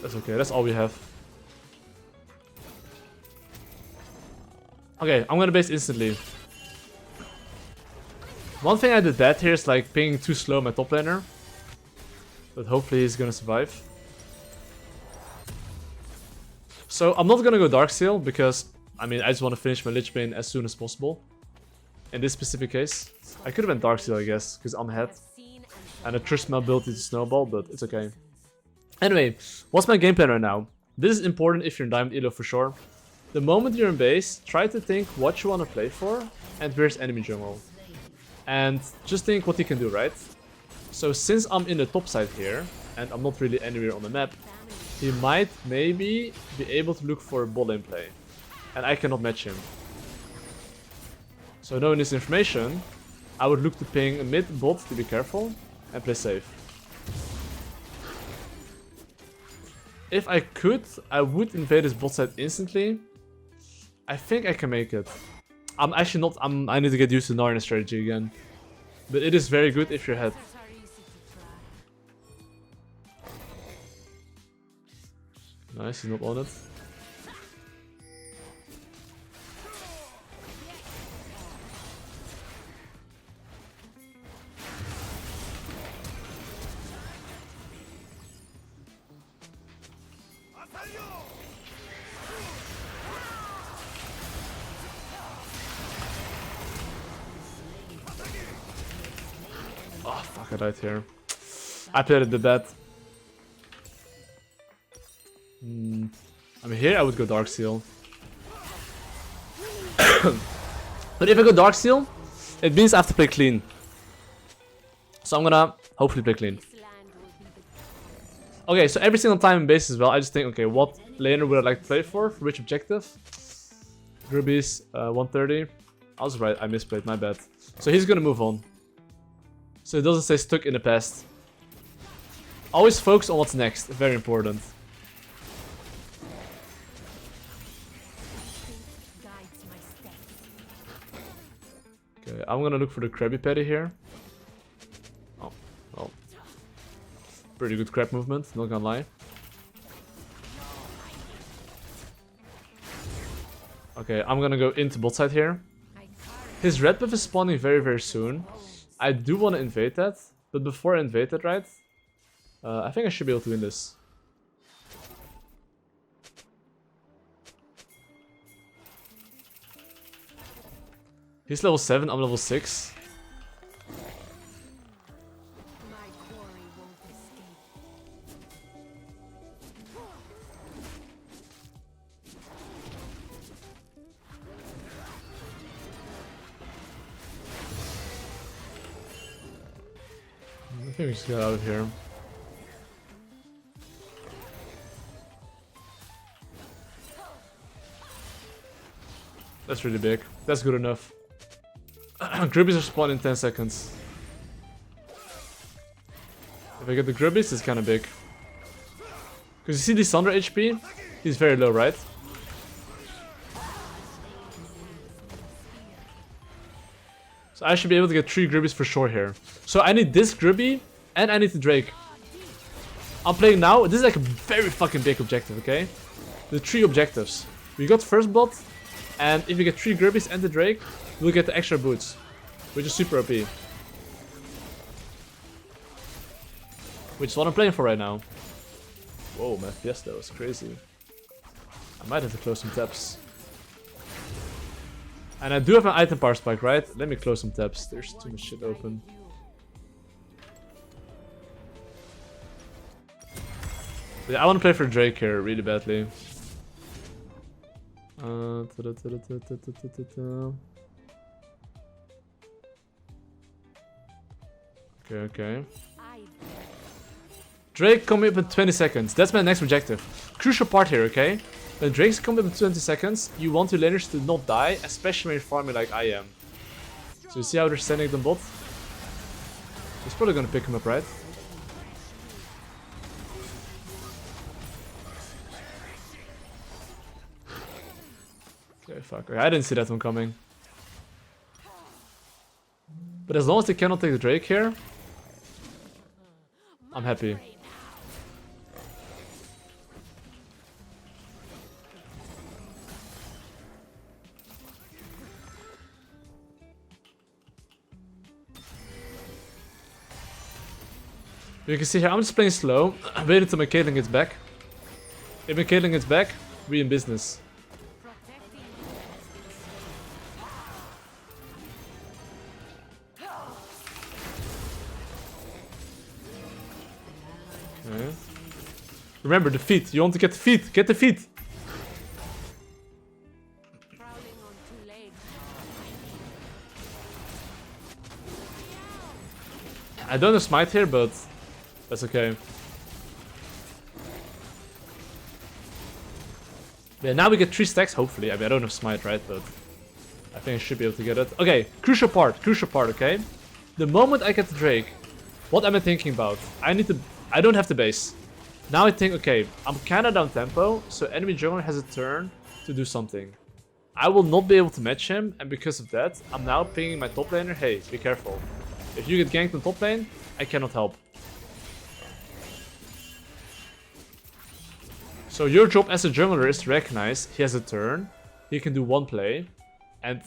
That's okay, that's all we have. Okay, I'm gonna base instantly. One thing I did bad here is like pinging too slow my top laner. But hopefully he's gonna survive. So I'm not gonna go Darksteel because, I mean, I just want to finish my Lich Bane as soon as possible. In this specific case. I could have been Darksteel, I guess, because I'm ahead. And I trust my ability to snowball, but it's okay. Anyway, what's my game plan right now? This is important if you're in Diamond Elo for sure. The moment you're in base, try to think what you want to play for and where's enemy jungle. And just think what you can do, right? So since I'm in the top side here, and I'm not really anywhere on the map, he might maybe be able to look for a bot lane play. And I cannot match him. So knowing this information, I would look to ping a mid bot to be careful and play safe. If I could, I would invade his bot side instantly. I think I can make it. I'm actually not... I need to get used to Narnia strategy again. But it is very good if you're ahead. Nice, he's not on it. Oh, I died here. I played it a bit bad. I mean, here I would go Dark Seal. But if I go Dark Seal, it means I have to play clean. So I'm gonna hopefully play clean. This land will be the Okay, so every single time in base as well, I just think, okay, what laner would I like to play for which objective? Grubby's 130. I was right, I misplayed, my bad. So he's gonna move on. So it doesn't stay stuck in the past. Always focus on what's next, very important. guides my steps. Okay, I'm gonna look for the Krabby Patty here. Oh, well. Pretty good crab movement, not gonna lie. Okay, I'm gonna go into bot side here. His red buff is spawning very, very soon. I do want to invade that, but before I invade that, right? I think I should be able to win this. He's level 7, I'm level 6. My quarry won't escape. I think we just get out of here. That's really big. That's good enough. Grubbies are spawned in 10 seconds. If I get the Grubbies, it's kind of big. Because you see the Sandra HP? He's very low, right? So I should be able to get 3 Grubbies for sure here. So I need this Grubby, and I need the Drake. I'm playing now. This is like a very fucking big objective, okay? The 3 objectives. We got first bot, and if we get 3 Grubbies and the Drake, we'll get the extra boots, which is super OP. Which is what I'm playing for right now. Whoa, my Fiesta was crazy. I might have to close some tabs. And I do have an item power spike, right? Let me close some tabs. There's too much shit open. But yeah, I want to play for Drake here really badly. Okay. Drake coming up in 20 seconds. That's my next objective. Crucial part here, okay? When Drake's coming up in 20 seconds, you want your laners to not die, especially when you're farming like I am. So you see how they're standing them bot? He's probably gonna pick him up, right? Okay, fuck. Okay, I didn't see that one coming. But as long as they cannot take the Drake here, I'm happy. You can see here, I'm just playing slow. I'm waiting till my Caitlyn gets back. If my Caitlyn gets back, we in business. Okay. Remember, the feet. You want to get the feet. Get the feet. Prowling on 2 legs. I don't have smite here, but that's okay. Yeah, now we get 3 stacks, hopefully. I mean, I don't have smite, right? But I think I should be able to get it. Okay, crucial part, okay? The moment I get the Drake, what am I thinking about? I don't have the base. Now I think, okay, I'm kinda down tempo, so enemy jungler has a turn to do something. I will not be able to match him, and because of that, I'm now pinging my top laner, hey, be careful. If you get ganked on top lane, I cannot help. So your job as a jungler is to recognize he has a turn, he can do 1 play, and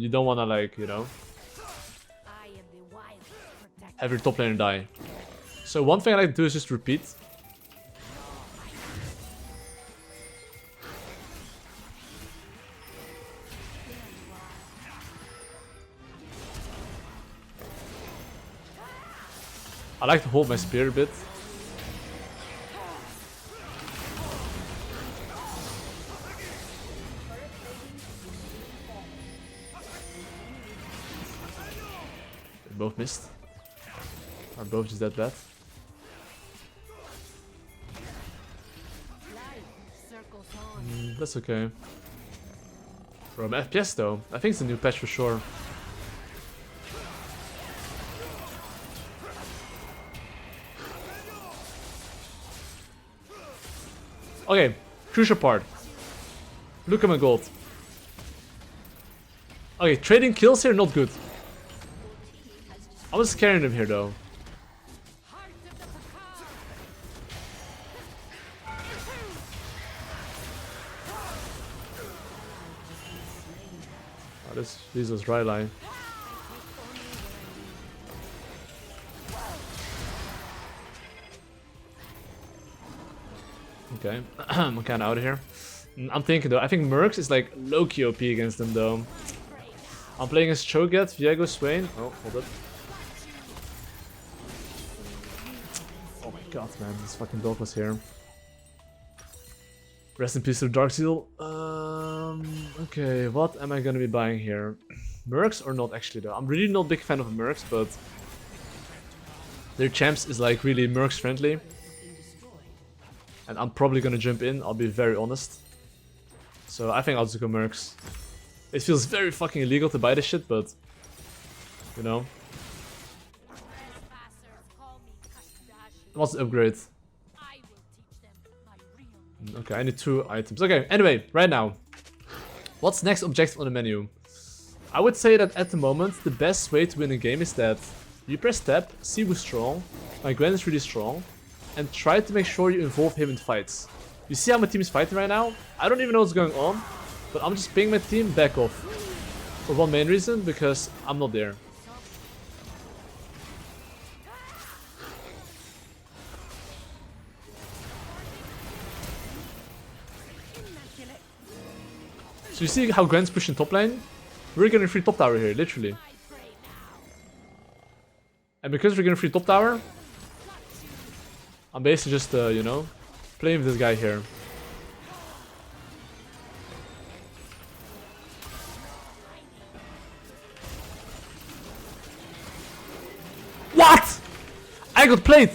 you don't wanna, like, you know, I am the wild protector. have your top laner die. So one thing I like to do is just repeat. I like to hold my spear a bit. They both missed. Are both just that bad? That's okay. Bro, I'm FPS though. I think it's a new patch for sure. Okay, crucial part. Look at my gold. Okay, trading kills here, not good. I was carrying them here though. Oh, this was right line. Okay, I'm kinda out of here. I'm thinking though, I think Mercs is like low-key OP against them though. I'm playing as Cho'Gath, Viego, Swain. Oh, hold up. Oh my god, man, this fucking dog was here. Rest in peace to the Dark Seal. Okay, what am I gonna be buying here? Mercs or not actually though? I'm really not a big fan of Mercs, but their champs is like really Mercs friendly. And I'm probably gonna jump in, I'll be very honest. So I think I'll just go Mercs. It feels very fucking illegal to buy this shit, but you know. What's the upgrade? Okay, I need 2 items. Okay, anyway, right now. What's next objective on the menu? I would say that at the moment, the best way to win a game is that you press tab, see who's strong, my Gwen is really strong, and try to make sure you involve him in fights. You see how my team is fighting right now? I don't even know what's going on, but I'm just pinging my team back off. For one main reason, because I'm not there. So you see how Gwen's pushing top lane? We're getting free top tower here, literally. And because we're getting free top tower, I'm basically just, you know, playing with this guy here. What? I got played!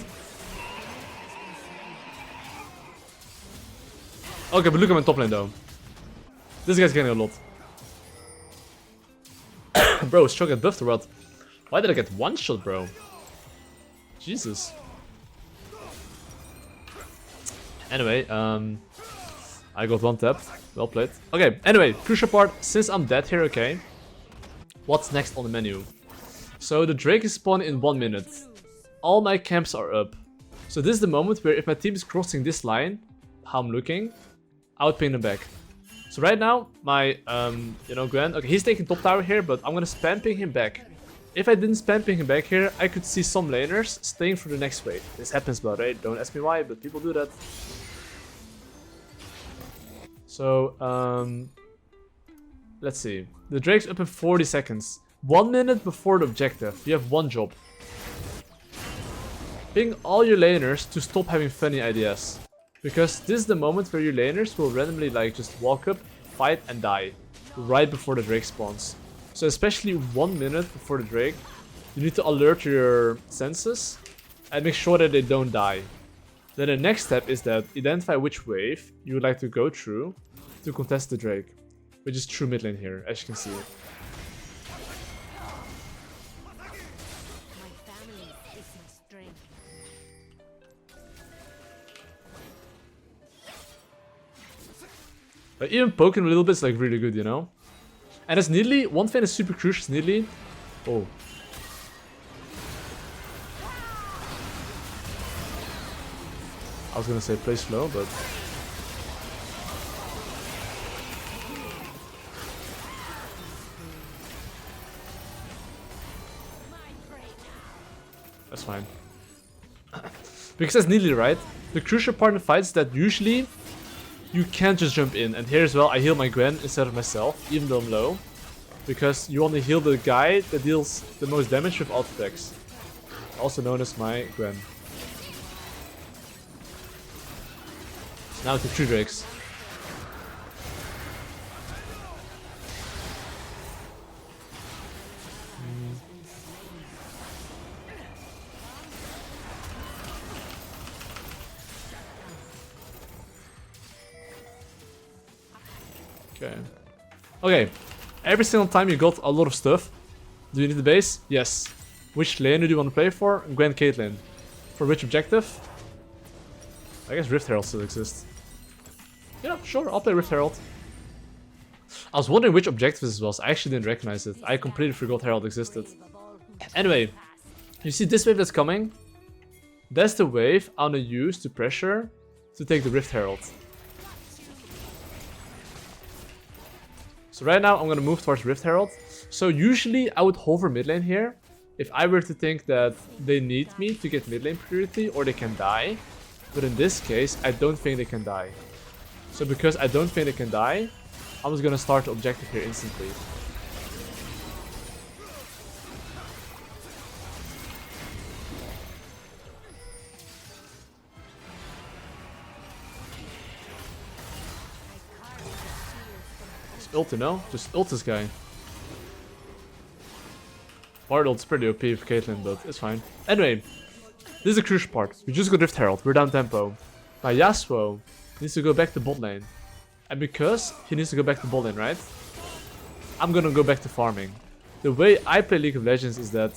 Okay, but look at my top lane though. This guy's getting a lot. Bro, is Cho'Gath buffed or what? Why did I get one shot, bro? Jesus. Anyway, I got one tap. Well played. Okay, anyway, crucial part. Since I'm dead here, okay. What's next on the menu? So the Drake is spawning in 1 minute. All my camps are up. So this is the moment where if my team is crossing this line, how I'm looking, I would ping them back. So right now, my, you know, Gwen, okay, he's taking top tower here, but I'm gonna spam ping him back. If I didn't spam ping him back here, I could see some laners staying for the next wave. This happens, but right? Don't ask me why, but people do that. So, let's see. The Drake's up in 40 seconds. 1 minute before the objective. You have one job. Ping all your laners to stop having funny ideas. Because this is the moment where your laners will randomly like just walk up, fight and die. Right before the Drake spawns. So especially 1 minute before the Drake, you need to alert your senses and make sure that they don't die. Then the next step is that identify which wave you would like to go through to contest the Drake. Which is true mid lane here, as you can see. But even poking a little bit is like really good, you know? And as Nidalee, one thing is super crucial is Nidalee. Oh. I was gonna say play slow, but... That's fine. Because as Nidalee, right? The crucial part in fights is that usually you can't just jump in. And here as well, I heal my Gwen instead of myself, even though I'm low. Because you only heal the guy that deals the most damage with alt attacks. also known as my Gwen. So now to 3 Drakes. Okay. Okay. Every single time you got a lot of stuff. Do you need the base? Yes. Which lane do you want to play for? Gwen Caitlyn. For which objective? I guess Rift Herald still exists. Yeah, sure, I'll play Rift Herald. I was wondering which objective this was. I actually didn't recognize it. I completely forgot Herald existed. Anyway, you see this wave that's coming? That's the wave I'm gonna use to pressure to take the Rift Herald. So right now I'm gonna move towards Rift Herald. So usually I would hover mid lane here if I were to think that they need me to get mid lane priority or they can die. But in this case, I don't think they can die. So because I don't think they can die, I'm just gonna start the objective here instantly. Just ult, you know? Just ult this guy. Bard ult's pretty OP for Caitlyn, but it's fine. Anyway, this is a crucial part. We just got Rift Herald, we're down tempo. Now Yasuo needs to go back to bot lane. And because he needs to go back to bot lane, right? I'm gonna go back to farming. The way I play League of Legends is that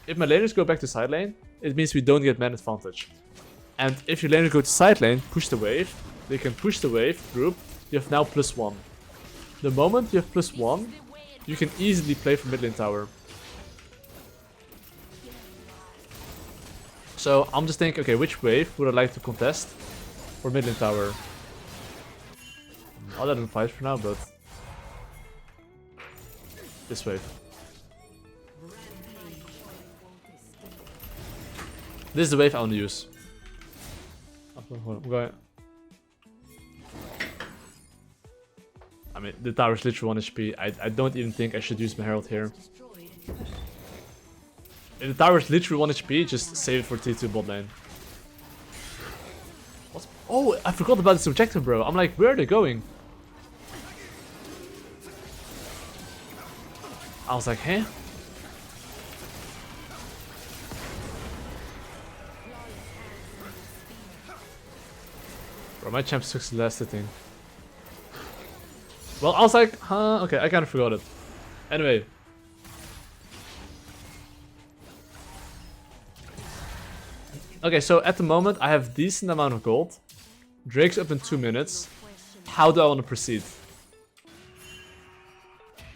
if my laners go back to side lane, it means we don't get man advantage. And if your laners go to side lane, push the wave, they can push the wave, group, you have now +1. The moment you have +1, you can easily play for mid lane tower. So I'm just thinking, okay, which wave would I like to contest for mid lane tower? I'll let them fight for now, but this wave. This is the wave I want to use. I'm going. I mean, the tower is literally 1 HP. I don't even think I should use my Herald here. If the tower is literally 1 HP, just save it for T2 bot lane. What's... Oh, I forgot about this objective, bro. I'm like, where are they going? I was like, huh? Bro, my champ sucks the last thing. Well, I was like, huh? Okay, I kind of forgot it. Anyway. Okay, so at the moment I have decent amount of gold. Drake's up in 2 minutes. How do I want to proceed?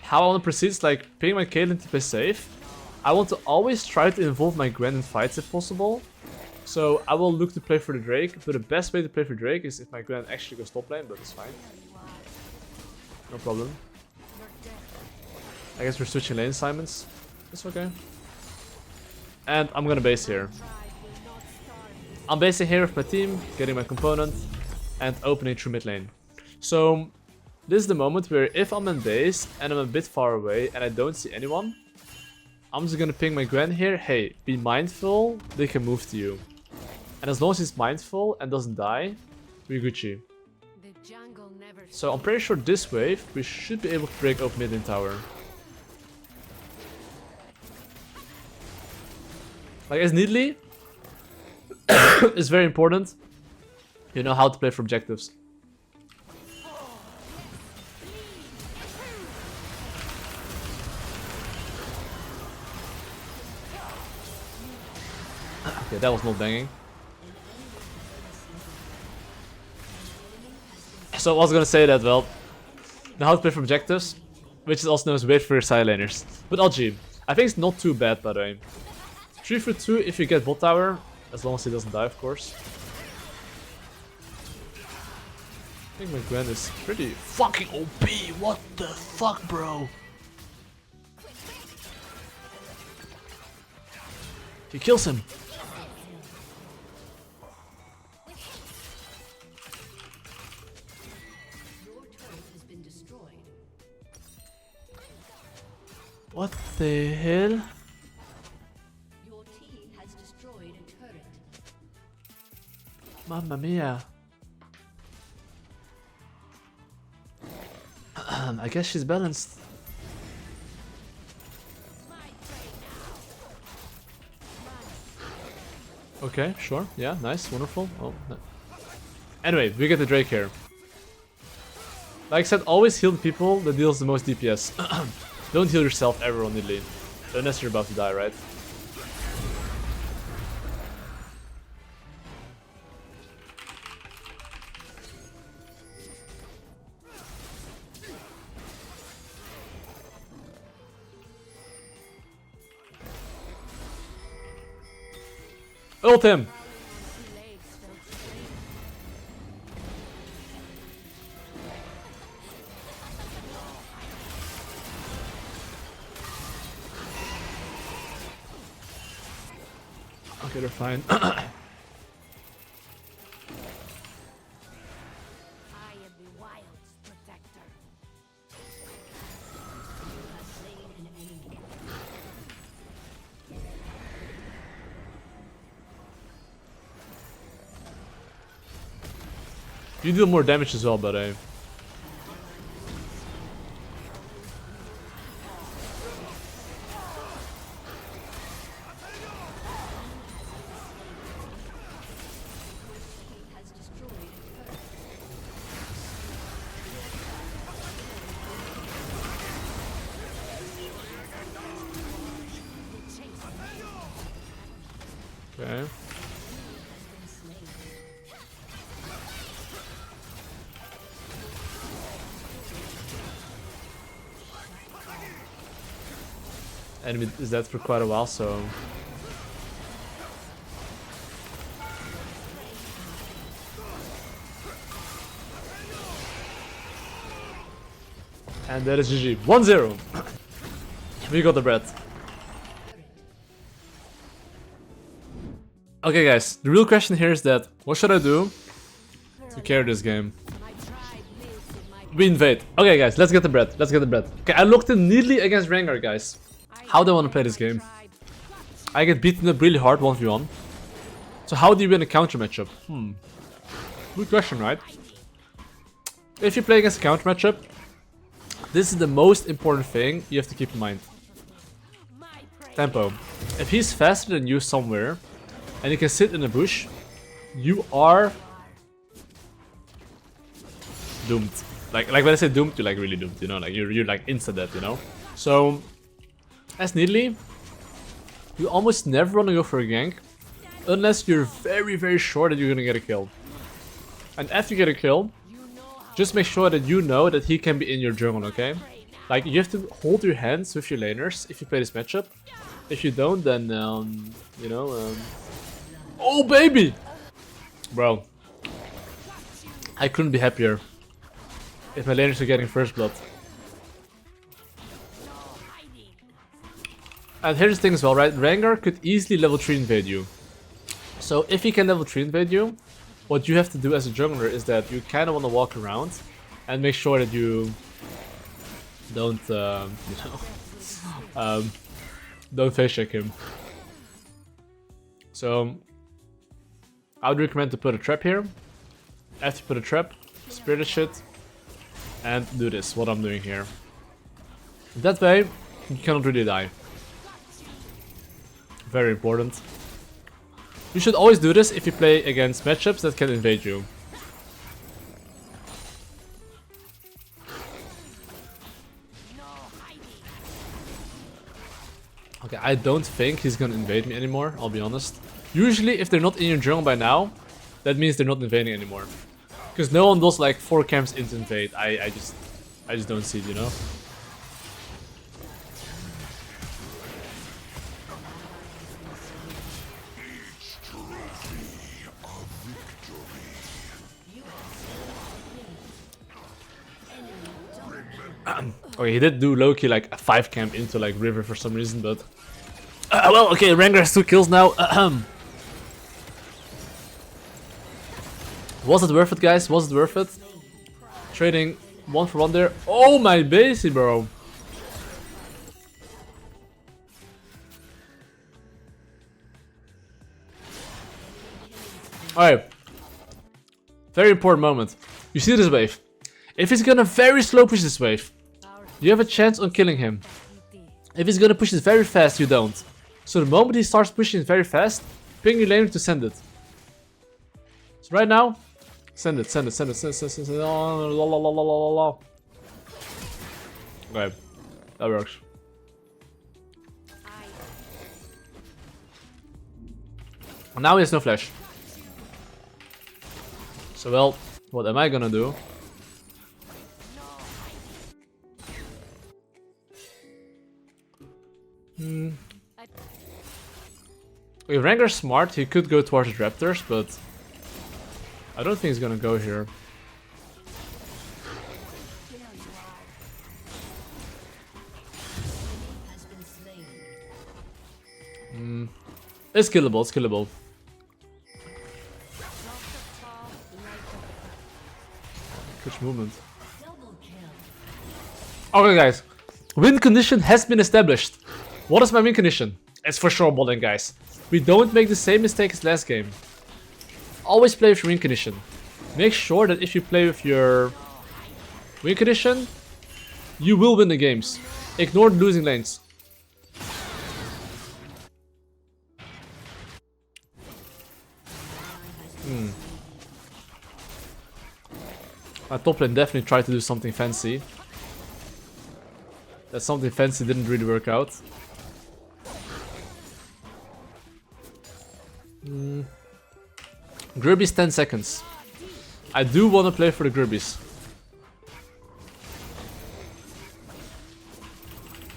How I want to proceed is like picking my Caitlyn to play safe. I want to always try to involve my Gwen in fights if possible. So I will look to play for the Drake, but the best way to play for Drake is if my Gwen actually goes top lane, but it's fine. No problem. I guess we're switching lane assignments. It's okay. And I'm gonna base here. I'm basing here with my team, getting my component, and opening through mid lane. So this is the moment where if I'm in base and I'm a bit far away and I don't see anyone, I'm just gonna ping my Gwen here, hey, be mindful, they can move to you. And as long as he's mindful and doesn't die, we're Gucci. So I'm pretty sure this wave, we should be able to break open mid lane tower. Like as Nidalee, it's very important. You know how to play for objectives. Okay, that was not banging. So I was gonna say that, well, know how to play for objectives, which is also known as wait for your side laners. But LG, I think it's not too bad by the way. 3 for 2 if you get bot tower, as long as he doesn't die, of course. I think my Gwen is pretty fucking OP. What the fuck, bro? He kills him. What the hell? Your team has Mamma mia. I guess she's balanced. Okay, sure. Yeah, nice, wonderful. Oh, no. Anyway, we get the Drake here. Like I said, always heal the people that deals the most DPS. Don't heal yourself ever on Nidalee. Unless you're about to die, right? Ult him! Okay, they're fine. I am the wild's protector. You deal more damage as well, but okay. Enemy is dead for quite a while, so... And that is GG. 1-0! We got the bread. Okay guys, the real question here is that, what should I do to carry this game? My tribe lives in my We invade. Okay guys, let's get the bread. Let's get the bread. Okay, I looked in neatly against Rangar, guys. How do I want to play this game? I get beaten up really hard 1v1. So how do you win a counter matchup? Good question, right? If you play against a counter matchup, this is the most important thing you have to keep in mind. Tempo. If he's faster than you somewhere, and you can sit in a bush, you are doomed. Like when I say doomed, you're like really doomed, you know, like you're like insta dead, you know? So as Nidalee, you almost never want to go for a gank unless you're very, very sure that you're gonna get a kill. And after you get a kill, just make sure that you know that he can be in your jungle, okay? Like, you have to hold your hands with your laners if you play this matchup. If you don't, then, you know, Oh, baby! Bro. I couldn't be happier if my laners were getting first blood. And here's the thing as well, right? Rangar could easily level 3 invade you. So if he can level 3 invade you, what you have to do as a jungler is that you kind of want to walk around and make sure that you don't, you know, don't face check him. So I would recommend to put a trap here. After you put a trap, spear the shit, and do this, what I'm doing here. That way, you cannot really die. Very important. You should always do this if you play against matchups that can invade you. Okay, I don't think he's gonna invade me anymore, I'll be honest. Usually, if they're not in your jungle by now, that means they're not invading anymore. Because no one does like 4 camps into invade. I just don't see it, you know? Okay, he did do low-key like a 5 camp into like river for some reason, but... well, okay, Rangar has 2 kills now. Was it worth it, guys? Was it worth it? Trading 1 for 1 there. Oh my basey, bro. Alright. Very important moment. You see this wave. If he's gonna very slow push this wave, you have a chance on killing him. If he's gonna push it very fast, you don't. So the moment he starts pushing it very fast, ping your laner to send it. So right now, send it. Oh, la, la, la, la, la, la. Okay, that works. Now he has no flash. So well, what am I gonna do? If Rangar's smart, he could go towards the Raptors, but I don't think he's gonna go here. It's killable, it's killable. Good movement. Okay guys, win condition has been established. What is my win condition? It's for sure bowling, guys. We don't make the same mistake as last game. Always play with your win condition. Make sure that if you play with your win condition, you will win the games. Ignore the losing lanes. My top lane definitely tried to do something fancy. That something fancy didn't really work out. Grubby's 10 seconds. I do want to play for the Grubbies.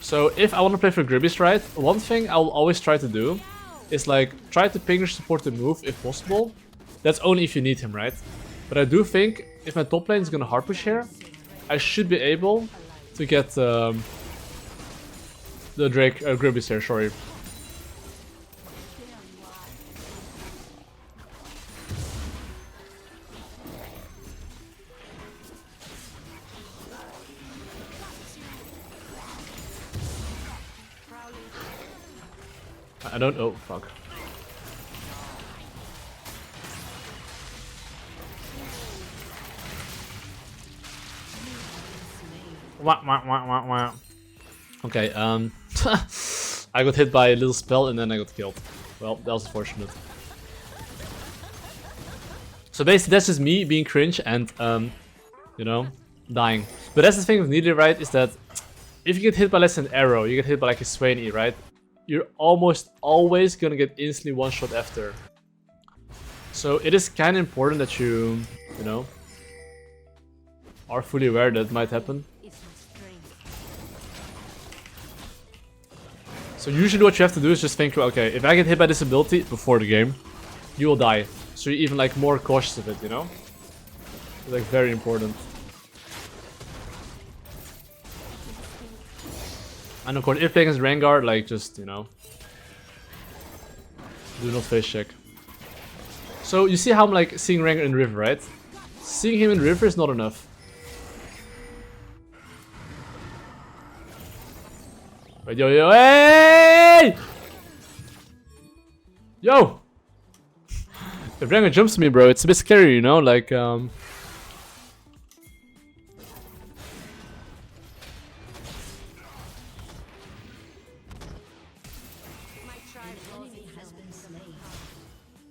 So if I want to play for Grubbies, right, one thing I'll always try to do is like try to ping your support to move if possible. That's only if you need him, right? But I do think if my top lane is gonna hard push here, I should be able to get the Drake Grubbies here, sorry. I don't. Oh fuck. Wah, wah, wah, wah, wah. Okay, I got hit by a little spell and then I got killed. Well, that was unfortunate. So basically that's just me being cringe and, you know, dying. But that's the thing with Nidalee, right, is that if you get hit by less than an arrow, you get hit by like a Swain E, right? You're almost always gonna get instantly one shot after. So it is kind of important that you know, are fully aware that it might happen. So usually what you have to do is just think, okay, if I get hit by this ability before the game, you will die. So you're even like more cautious of it, you know? It's like very important. And of course, if playing against Rangar, like just, you know, do not face check. So you see how I'm like seeing Rangar in river, right? Seeing him in river is not enough. Wait, yo, yo, hey! Yo! If Rangar jumps me, bro, it's a bit scary, you know, like,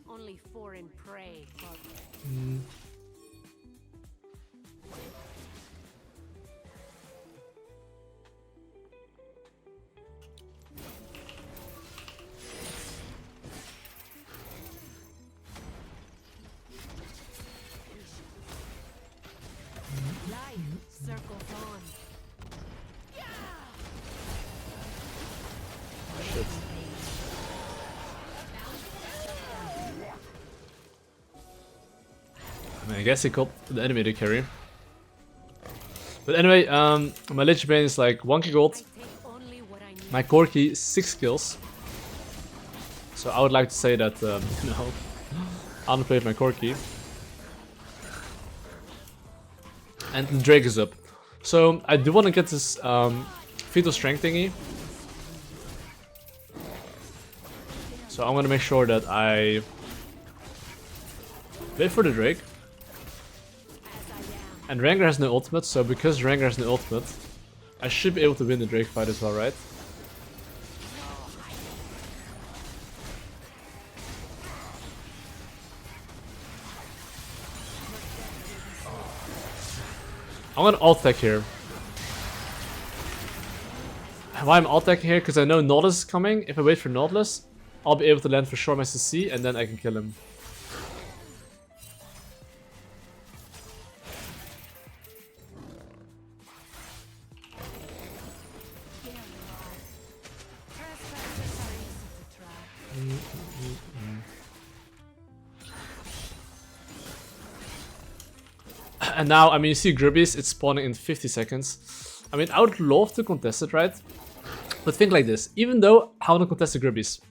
Only foreign prey. Circles on. shit. I mean, I guess he called the enemy to carry. But anyway, my Lich Bane is like 1k gold. My core key 6 kills. So I would like to say that, you know, I underplayed my core key. And the Drake is up. So I do want to get this fetal strength thingy. So I'm gonna make sure that I wait for the Drake. And Rangar has no ultimate, so because Rangar has no ultimate, I should be able to win the Drake fight as well, right? I'm gonna alt tech here. Why I'm alt teching here? Because I know Nautilus is coming. If I wait for Nautilus, I'll be able to land for sure my CC and then I can kill him. And now, I mean, you see Grubbies, it's spawning in 50 seconds. I mean, I would love to contest it, right? But think like this, even though I want to contest the Grubbies,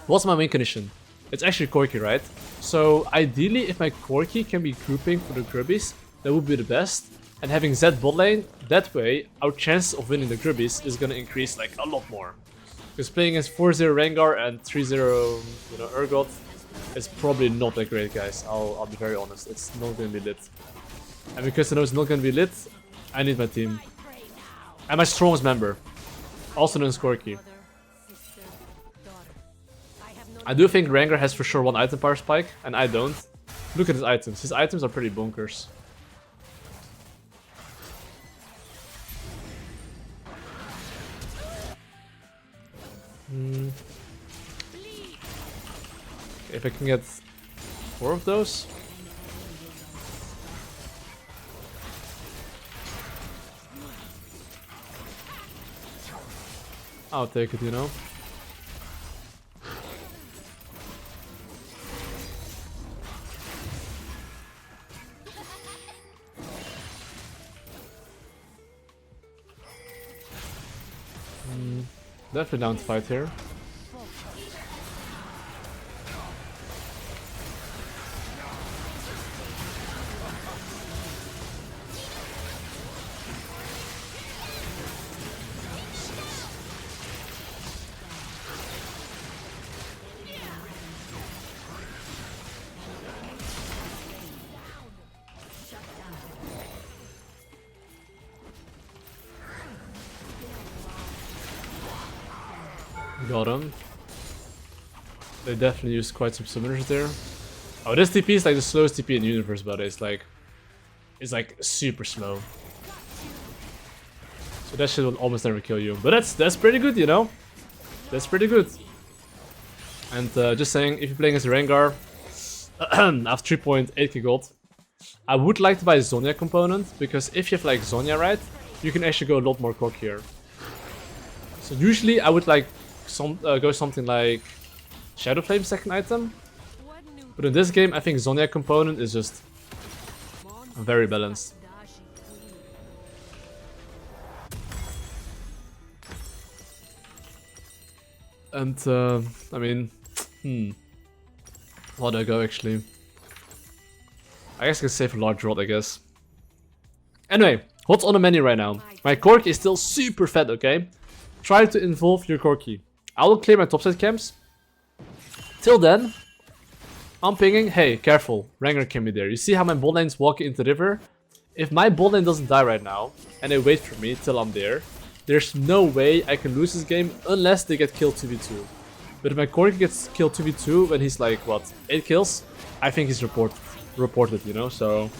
what's my win condition? It's actually Corki, right? So ideally, if my Corki can be grouping for the Grubbies, that would be the best. And having Zed bot lane, that way, our chances of winning the Grubbies is gonna increase like a lot more. Because playing against 4-0 Rangar and 3-0, you know, Urgot, is probably not that great, guys. I'll be very honest, it's not gonna be lit. And because I know it's not gonna be lit, I need my team. And my strongest member, also known as Corki. I do think Rangar has for sure one item power spike, and I don't. Look at his items. His items are pretty bonkers. If I can get 4 of those. I'll take it, you know. Definitely down to fight here. Got him. They definitely used quite some summoners there. Oh, this TP is like the slowest TP in the universe, but it's like super slow. So that shit will almost never kill you. But that's pretty good, you know. That's pretty good. And just saying, if you're playing as Rangar, I have 3.8k gold. I would like to buy a Zhonya component, because if you have like Zhonya, right, you can actually go a lot more cock here. So usually I would like go something like Shadow Flame second item. But in this game I think Zhonya component is just very balanced. And I mean, where do I go actually? I guess I can save a large rod, I guess. Anyway, what's on the menu right now? My Corki is still super fat, okay? Try to involve your Corki. I will clear my topside camps. Till then, I'm pinging, hey, careful, Rangar can be there. You see how my bot lane's walking into the river? If my bot lane doesn't die right now, and they wait for me till I'm there, there's no way I can lose this game unless they get killed 2v2. But if my Corki gets killed 2v2 when he's like, what, 8 kills? I think he's reported, you know? So,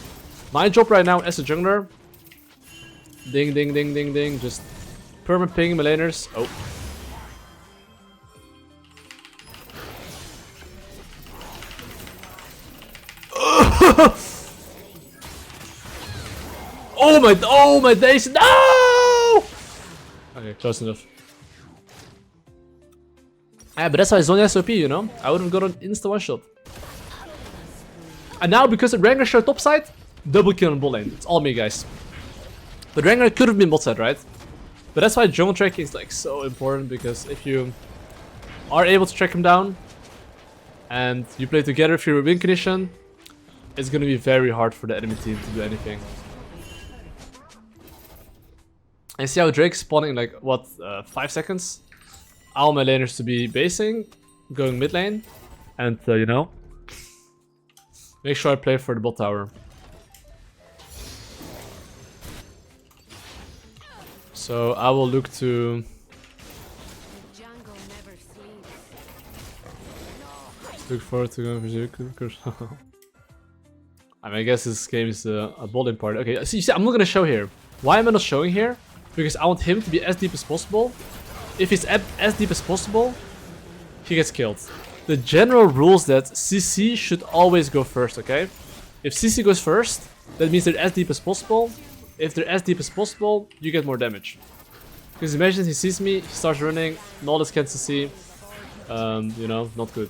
my job right now as a jungler, ding ding ding ding ding, just perma ping my laners. Oh. Oh my days, no! Okay, close enough. Yeah, but that's why Zhonya is OP, you know? I would have got an insta one shot. And now, because Rangar shot topside, double kill on bot lane. It's all me, guys. But Rangar could have been bot side, right? But that's why jungle tracking is like so important, because if you are able to track him down and you play together for your win condition, it's gonna be very hard for the enemy team to do anything. And see how Drake's spawning in like, what, 5 seconds? All my laners to be basing, going mid lane, and you know, make sure I play for the bot tower. So I will look to The jungle never sleeps. look forward to going for Zyra. I mean, I guess this game is a bowling party. Okay, see, I'm not gonna show here. Why am I not showing here? Because I want him to be as deep as possible. If he's as deep as possible, he gets killed. The general rules that CC should always go first, okay? If CC goes first, that means they're as deep as possible. If they're as deep as possible, you get more damage. Because imagine he sees me, he starts running, Knowledge can't CC. You know, not good.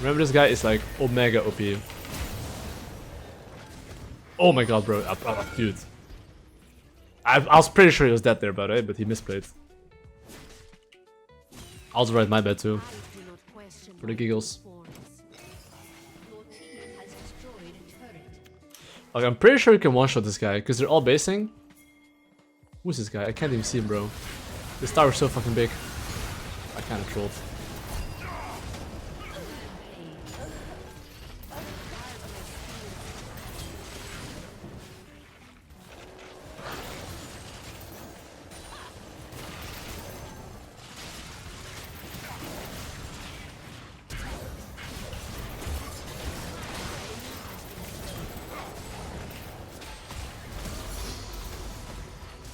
Remember, this guy is like Omega OP. Oh my god, bro. Dude. I was pretty sure he was dead there, by the way, but he misplayed. I was right, my bad too. For the giggles. Like, I'm pretty sure you can one-shot this guy, because they're all basing. Who's this guy? I can't even see him, bro. This tower is so fucking big. I kinda trolled.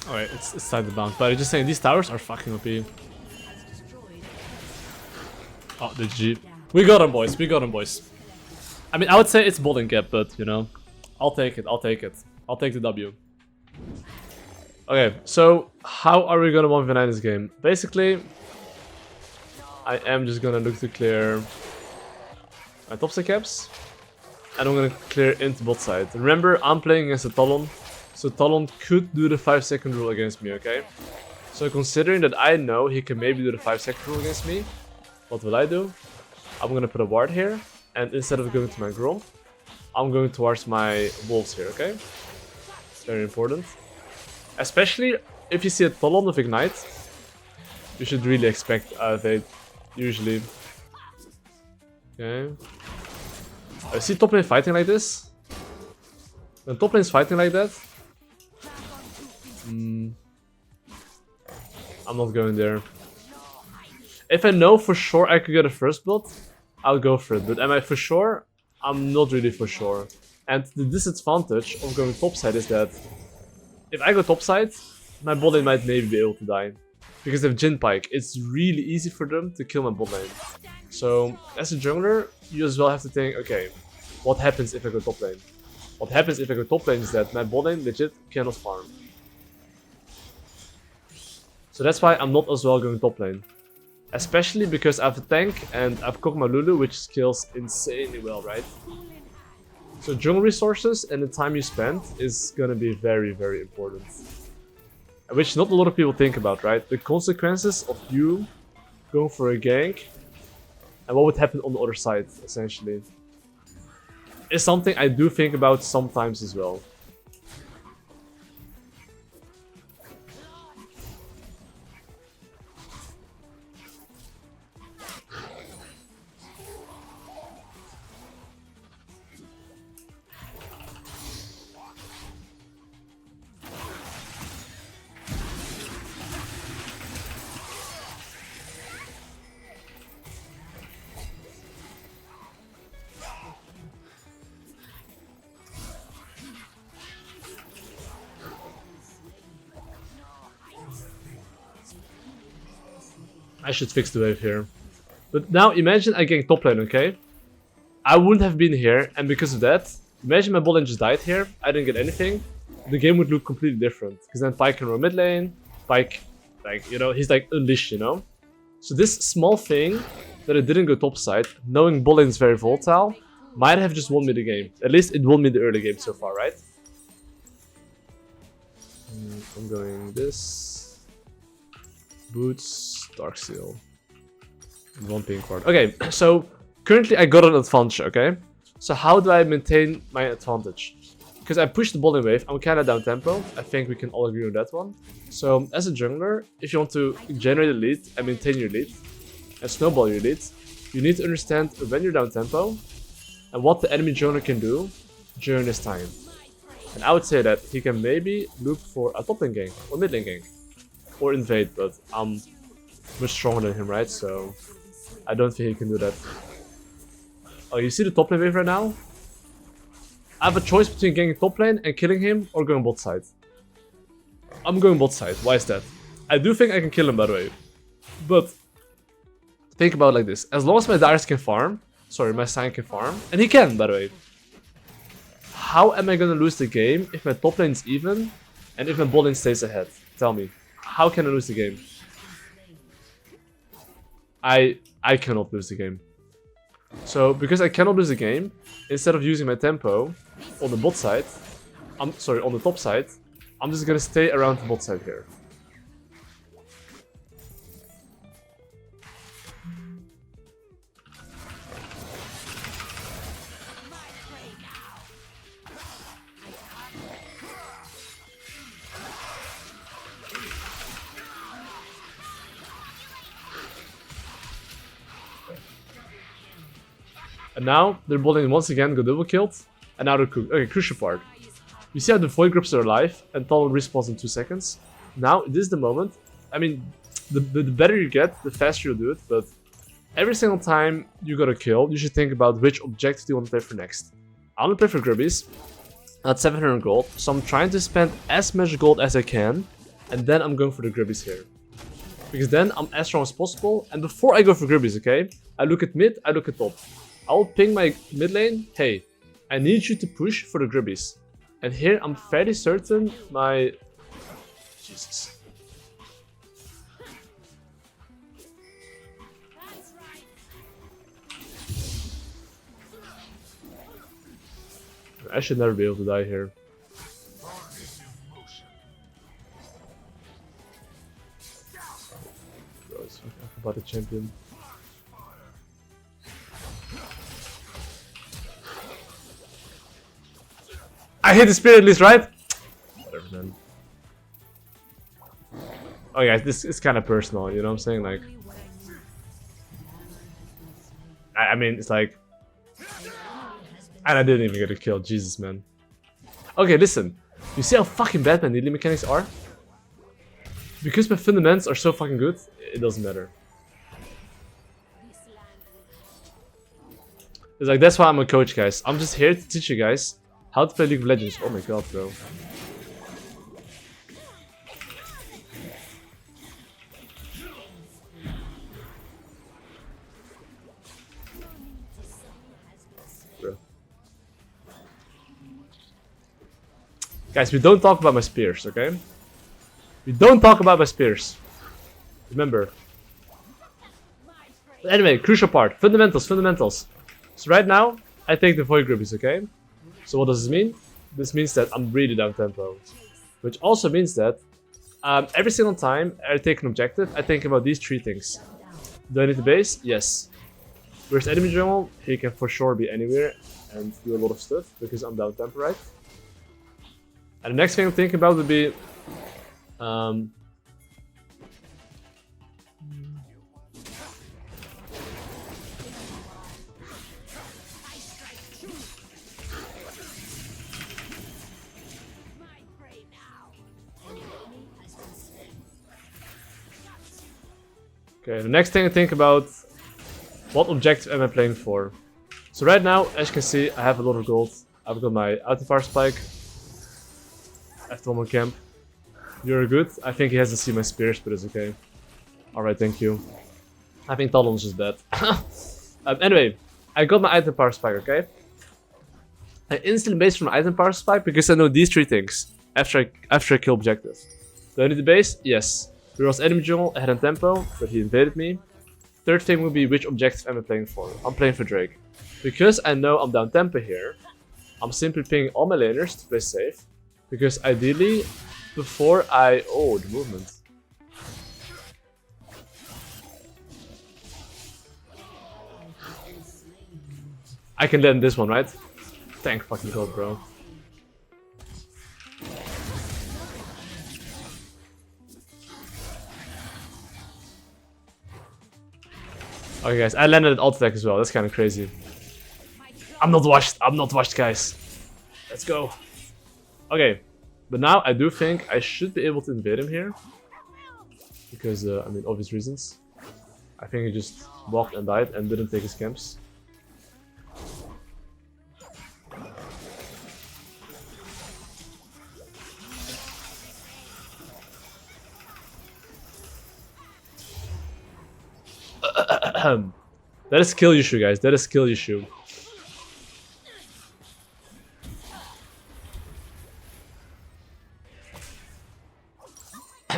Alright, it's time to bounce, but I'm just saying these towers are fucking OP. Oh, the G. We got him, boys. We got him, boys. I mean, I would say it's bowling gap, but you know, I'll take it. I'll take it. I'll take the W. Okay, so how are we gonna 1v9 this game? Basically, I am just gonna look to clear my top side caps, and I'm gonna clear into bot side. Remember, I'm playing against a Talon. So Talon could do the 5-second rule against me, okay? So considering that I know he can maybe do the 5-second rule against me, what will I do? I'm gonna put a ward here, and instead of going to my Grom, I'm going towards my wolves here, okay? It's very important. Especially if you see a Talon with Ignite, you should really expect evade, usually. Okay. I see top lane fighting like this. When top lane is fighting like that, I'm not going there. If I know for sure I could get a first blood, I'll go for it. But am I for sure? I'm not really for sure. And the disadvantage of going topside is that if I go topside, my bot lane might maybe be able to die. Because they have Jhin Pike, it's really easy for them to kill my bot lane. So as a jungler, you as well have to think, okay, what happens if I go top lane? What happens if I go top lane is that my bot lane legit cannot farm. So that's why I'm not as well going top lane. Especially because I have a tank and I've cooked my Lulu, which skills insanely well, right? So jungle resources and the time you spend is gonna be very, very important. Which not a lot of people think about, right? The consequences of you going for a gank and what would happen on the other side, essentially, is something I do think about sometimes as well. I should fix the wave here. But now imagine I gank top lane, okay? I wouldn't have been here, and because of that, imagine my bot lane just died here, I didn't get anything. The game would look completely different. Because then Pyke can run mid lane, Pyke, like, you know, he's like unleashed, you know? So this small thing, that it didn't go top side, knowing bot lane is very volatile, might have just won me the game. At least it won me the early game so far, right? I'm going this. Boots, Dark Seal, and one pink card. Okay, so currently I got an advantage, okay? So how do I maintain my advantage? Because I pushed the bowling wave, I'm kinda down tempo. I think we can all agree on that one. So as a jungler, if you want to generate a lead and maintain your lead, and snowball your lead, you need to understand when you're down tempo, and what the enemy jungler can do during this time. And I would say that he can maybe look for a top lane gank or mid lane gank or invade, but I'm much stronger than him, right? So I don't think he can do that. Oh, you see the top lane wave right now? I have a choice between ganking top lane and killing him or going bot side. I'm going bot side. Why is that? I do think I can kill him, by the way. But think about it like this. As long as my Darius can farm, sorry, my Sign can farm, and he can, by the way. How am I gonna lose the game if my top lane is even and if my bot lane stays ahead? Tell me. How can I lose the game? I cannot lose the game. So, because I cannot lose the game, instead of using my tempo on the bot side, on the top side, I'm just gonna stay around the bot side here. And now they're bowling once again, got double killed, and now they're cooked. Okay, crucial part. You see how the void grips are alive, and Talon respawns in 2 seconds. Now, this is the moment. I mean, the better you get, the faster you'll do it, but every single time you got a kill, you should think about which objective do you want to play for next. I want to play for Gribbies at 700 gold, so I'm trying to spend as much gold as I can, and then I'm going for the Gribbies here. Because then I'm as strong as possible, and before I go for Gribbies, okay, I look at mid, I look at top. I'll ping my mid lane, hey, I need you to push for the Gribbies. And here I'm fairly certain my... Jesus. I should never be able to die here. Gross, about the champion. I hit the spirit at least, right? Whatever, man. Oh, guys, this is kind of personal, you know what I'm saying? Like, I mean, it's like, and I didn't even get a kill. Jesus, man. Okay, listen. You see how fucking bad my Nidalee mechanics are? Because my fundamentals are so fucking good, it doesn't matter. It's like, that's why I'm a coach, guys. I'm just here to teach you guys how to play League of Legends. Oh my god, bro. Guys, we don't talk about my spears, okay? We don't talk about my spears. Remember. But anyway, crucial part. Fundamentals, fundamentals. So right now, I take the Void Gribbies, okay? So what does this mean? This means that I'm really down tempo. Which also means that every single time I take an objective, I think about these 3 things. Do I need the base? Yes. Where's enemy jungle? He can for sure be anywhere and do a lot of stuff because I'm down tempo, right? And the next thing I'm thinking about would be okay, the next thing I think about, what objective am I playing for? So right now, as you can see, I have a lot of gold. I've got my Altifar spike. I have one more camp. You're good. I think he hasn't seen my spears, but it's okay. Alright, thank you. I think Talon's just dead. Anyway, I got my item power spike, okay? I instantly base from my item power spike because I know these 3 things after I kill objective. Do I need the base? Yes. There was enemy jungle, I had a tempo, but he invaded me. Third thing would be which objective am I playing for? I'm playing for Drake. Because I know I'm down tempo here, I'm simply pinging all my laners to play safe. Because ideally, before I... Oh, the movement. I can land this one, right? Thank fucking god, bro. Okay, guys, I landed an alt attack as well. That's kind of crazy. I'm not washed, guys. Let's go. Okay, but now I do think I should be able to invade him here. Because, I mean, obvious reasons. I think he just walked and died and didn't take his camps. That is skill issue, guys. That is skill issue.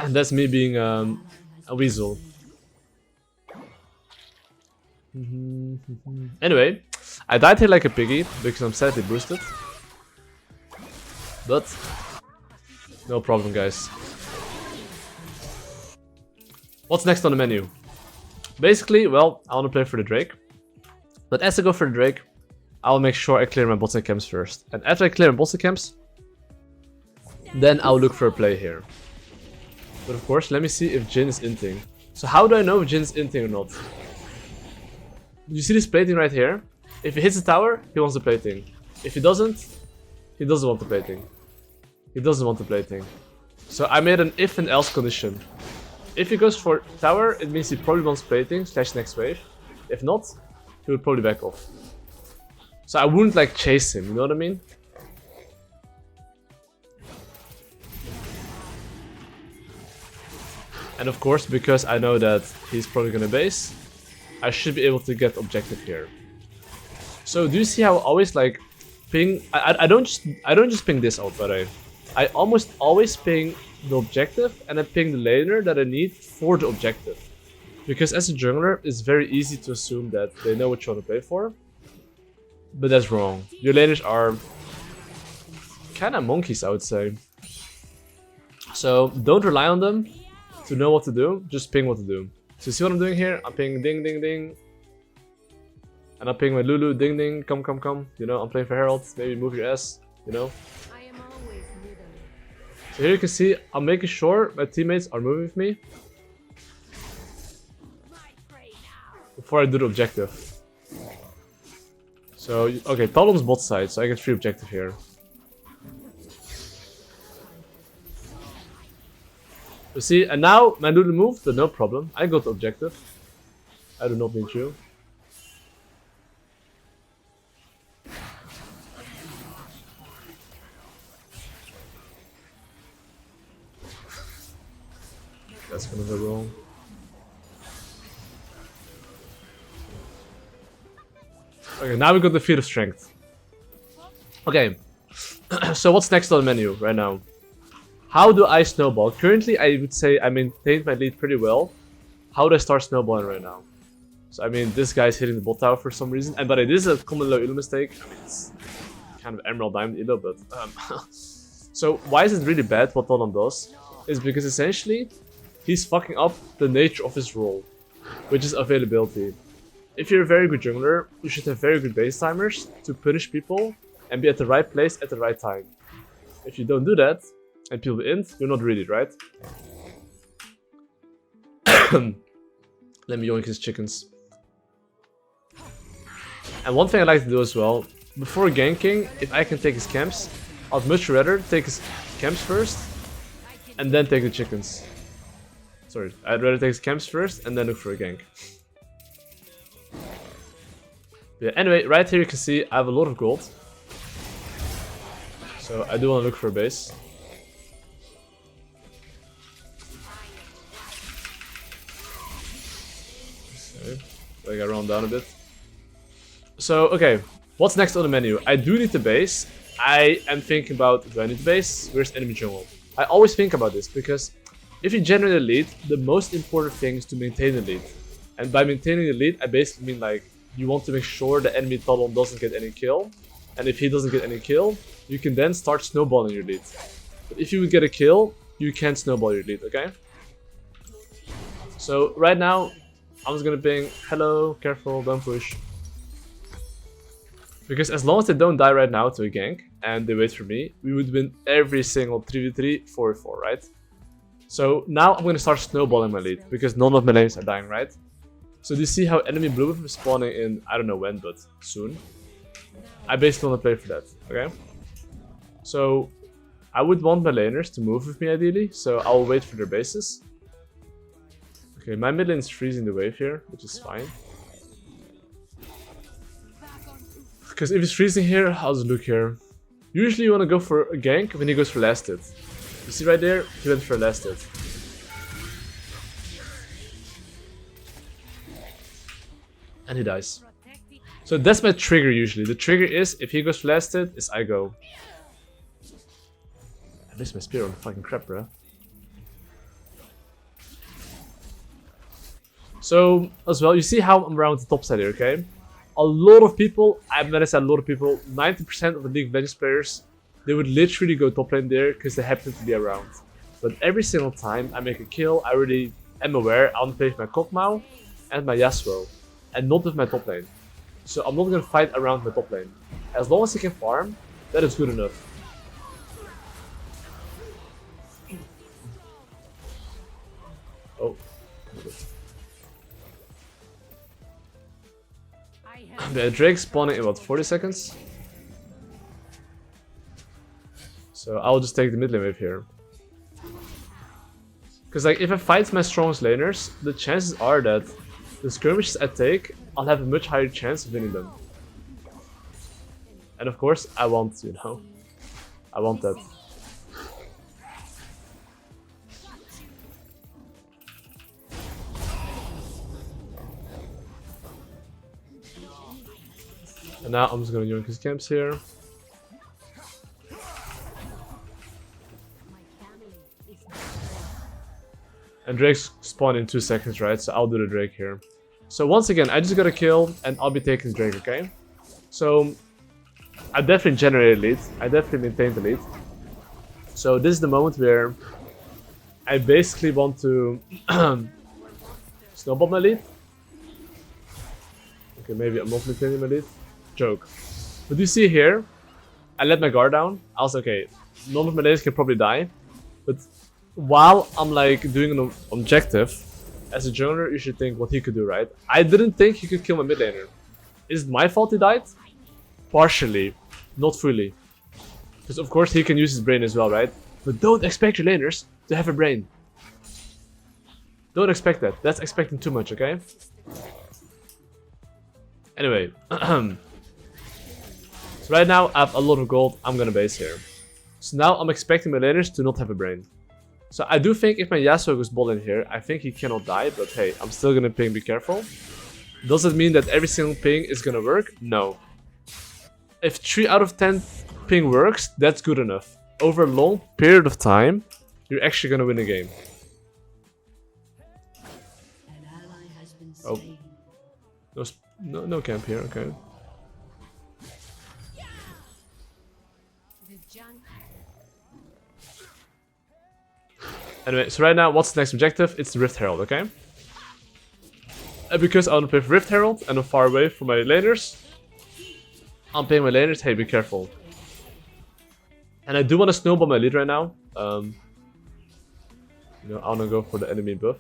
That's me being a weasel. Anyway, I died here like a piggy because I'm sadly boosted. But no problem, guys. What's next on the menu? Basically, well, I want to play for the Drake. But as I go for the Drake, I'll make sure I clear my bots and camps first. And after I clear my bots and camps, then I'll look for a play here. But of course, let me see if Jhin is inting. So how do I know if Jhin is inting or not? You see this plating right here? If he hits the tower, he wants the plating. If he doesn't want the plating. He doesn't want the plating. So I made an if and else condition. If he goes for tower, it means he probably wants plating / next wave. If not, he would probably back off. So I wouldn't like chase him, you know what I mean? And of course, because I know that he's probably gonna base, I should be able to get objective here. So do you see how I always like ping? I don't just ping this out, but I almost always ping the objective and I ping the laner that I need for the objective. Because as a jungler, it's very easy to assume that they know what you want to play for. But that's wrong. Your laners are kinda monkeys, I would say. So don't rely on them to know what to do, just ping what to do. So you see what I'm doing here? I'm pinging ding ding ding. And I'm pinging my Lulu, ding ding, come come come. You know, I'm playing for Herald, maybe move your ass, you know. I am always Nidalee. So here you can see, I'm making sure my teammates are moving with me before I do the objective. So, okay, Talon's bot side, so I get free objective here. You see, and now my Nunu moved, but no problem. I got the objective. I do not need you. That's gonna go wrong. Okay, now we got the Feat of Strength. Okay, so what's next on the menu right now? How do I snowball? Currently, I would say I maintained my lead pretty well. How do I start snowballing right now? So, I mean, this guy's hitting the bot tower for some reason. And but it is a common low elo mistake. I mean, it's kind of emerald diamond elo, but... So, why is it really bad what Talon does? Is because essentially, he's fucking up the nature of his role, which is availability. If you're a very good jungler, you should have very good base timers to punish people and be at the right place at the right time. If you don't do that, and people int, you're not really right. Let me yoink his chickens. And one thing I like to do as well, before ganking, if I can take his camps, I'd much rather take his camps first and then take the chickens. Sorry, I'd rather take his camps first and then look for a gank. Yeah, anyway, right here you can see I have a lot of gold. So I do want to look for a base. I got round down a bit. So, okay, what's next on the menu? I do need the base. I am thinking about, do I need the base? Where's enemy jungle? I always think about this because if you generate a lead, the most important thing is to maintain the lead. And by maintaining the lead, I basically mean like, you want to make sure the enemy Talon doesn't get any kill. And if he doesn't get any kill, you can then start snowballing your lead. But if you would get a kill, you can't snowball your lead, okay? So, right now, I'm just gonna ping, hello, careful, don't push. Because as long as they don't die right now to a gank, and they wait for me, we would win every single 3v3, 4v4, right? So now I'm gonna start snowballing my lead, because none of my lanes are dying, right? So do you see how enemy blue buff is spawning in, I don't know when, but soon? I basically wanna play for that, okay? So, I would want my laners to move with me ideally, so I'll wait for their bases. Okay, my mid lane is freezing the wave here, which is fine. Because if he's freezing here, I'll just look here. Usually you want to go for a gank when he goes for last hit. You see right there? He went for a last hit. And he dies. So that's my trigger usually. The trigger is, if he goes for last hit, is I go. I missed my spear on fucking crap, bro. So, as well, you see how I'm around the top side here, okay? A lot of people, when I said a lot of people, 90% of the League of Legends players, they would literally go top lane there because they happen to be around. But every single time I make a kill, I already am aware I want to play with my Kog'Maw and my Yasuo, and not with my top lane. So I'm not going to fight around my top lane. As long as he can farm, that is good enough. Oh. The Drake spawning in what, 40 seconds? So I'll just take the mid lane wave here. Because like if I fight my strongest laners, the chances are that the skirmishes I take, I'll have a much higher chance of winning them. And of course, I want, you know, I want that. And now I'm just gonna join his camps here. And Drake's spawn in 2 seconds, right? So I'll do the Drake here. So once again, I just got a kill and I'll be taking Drake, okay? So I definitely generated lead. I definitely maintained the lead. So this is the moment where I basically want to snowball my lead. Okay, maybe I'm not maintaining my lead. Joke. But you see here, I let my guard down. I was okay, none of my laners can probably die. But while I'm like doing an objective, as a jungler, you should think what he could do, right? I didn't think he could kill my mid laner. Is it my fault he died? Partially, not fully. Because of course he can use his brain as well, right? But don't expect your laners to have a brain. Don't expect that. That's expecting too much, okay? Anyway. So right now I have a lot of gold. I'm gonna base here. So now I'm expecting my laners to not have a brain. So I do think if my Yasuo goes ball in here, I think he cannot die, but hey, I'm still gonna ping, be careful. Does it mean that every single ping is gonna work? No. If 3 out of 10 ping works, that's good enough. Over a long period of time, you're actually gonna win a game. Oh. No camp here, okay. Anyway, so right now, what's the next objective? It's the Rift Herald, okay? And because I want to play for Rift Herald and I'm far away from my laners, I'm playing my laners, hey, be careful. And I do want to snowball my lead right now. You know, I want to go for the enemy buff.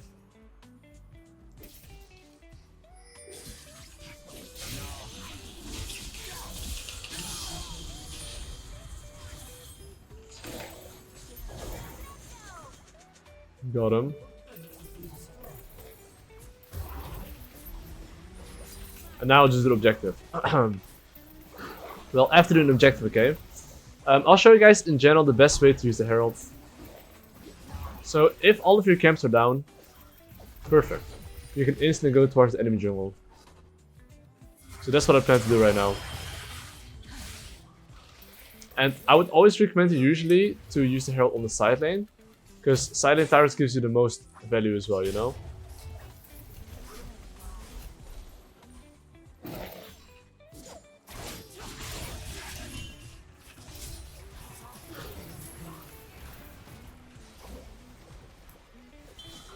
Got him. And now I'll just do the objective. Well, after doing the objective, okay. I'll show you guys in general the best way to use the Herald. So if all of your camps are down, perfect. You can instantly go towards the enemy jungle. So that's what I plan to do right now. And I would always recommend you usually to use the Herald on the side lane. Because side lane towers gives you the most value as well, you know?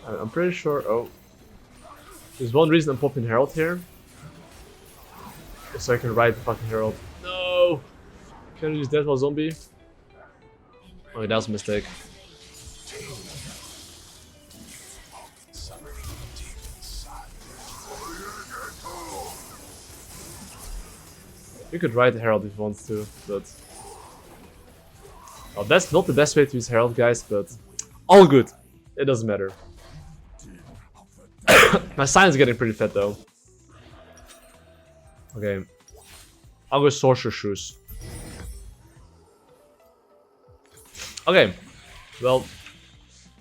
I'm pretty sure, oh. There's one reason I'm popping Herald here. So I can ride the fucking Herald. No! Can I use that while zombie? Oh, that was a mistake. You could ride the Herald if you want to, but Well, that's not the best way to use Herald, guys, but all good. It doesn't matter. My Sion's getting pretty fat though. Okay. I'll go Sorcerer Shoes. Okay. Well,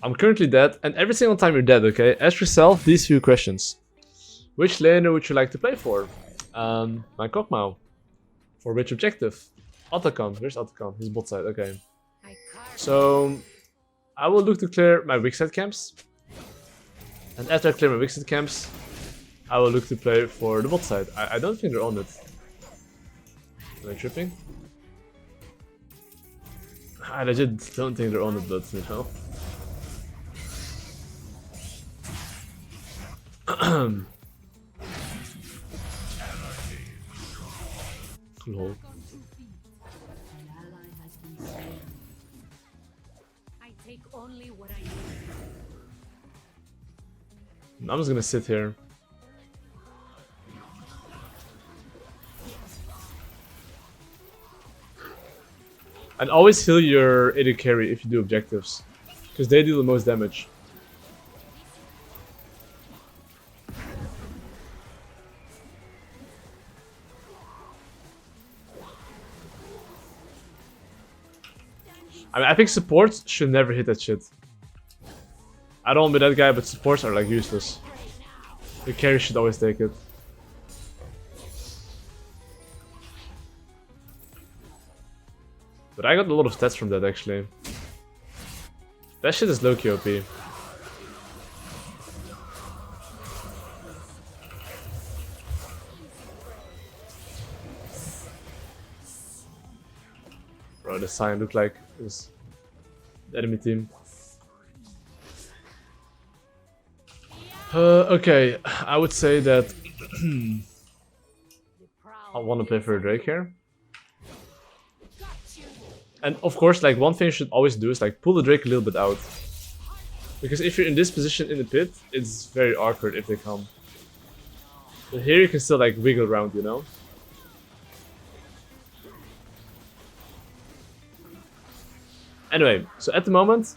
I'm currently dead, and every single time you're dead, okay? Ask yourself these few questions. Which laner would you like to play for? My Kog'Maw. For which objective? Otacon. Where's Otacon? He's bot side, okay. So, I will look to clear my weak side camps. And after I clear my weak side camps, I will look to play for the bot side. I don't think they're on it. Am I tripping? I legit don't think they're on it, but you know. Lol. I take only what I need. I'm just gonna sit here. And always heal your AD carry if you do objectives, because they do the most damage. I mean, I think supports should never hit that shit. I don't want to be that guy, but supports are like useless. The carry should always take it. But I got a lot of stats from that actually. That shit is low-key OP. Bro, the sign looked like it was the enemy team. Okay, I would say that I want to play for a Drake here. And of course, like one thing you should always do is like pull the Drake a little bit out. Because if you're in this position in the pit, it's very awkward if they come. But here you can still like wiggle around, you know? Anyway, so at the moment,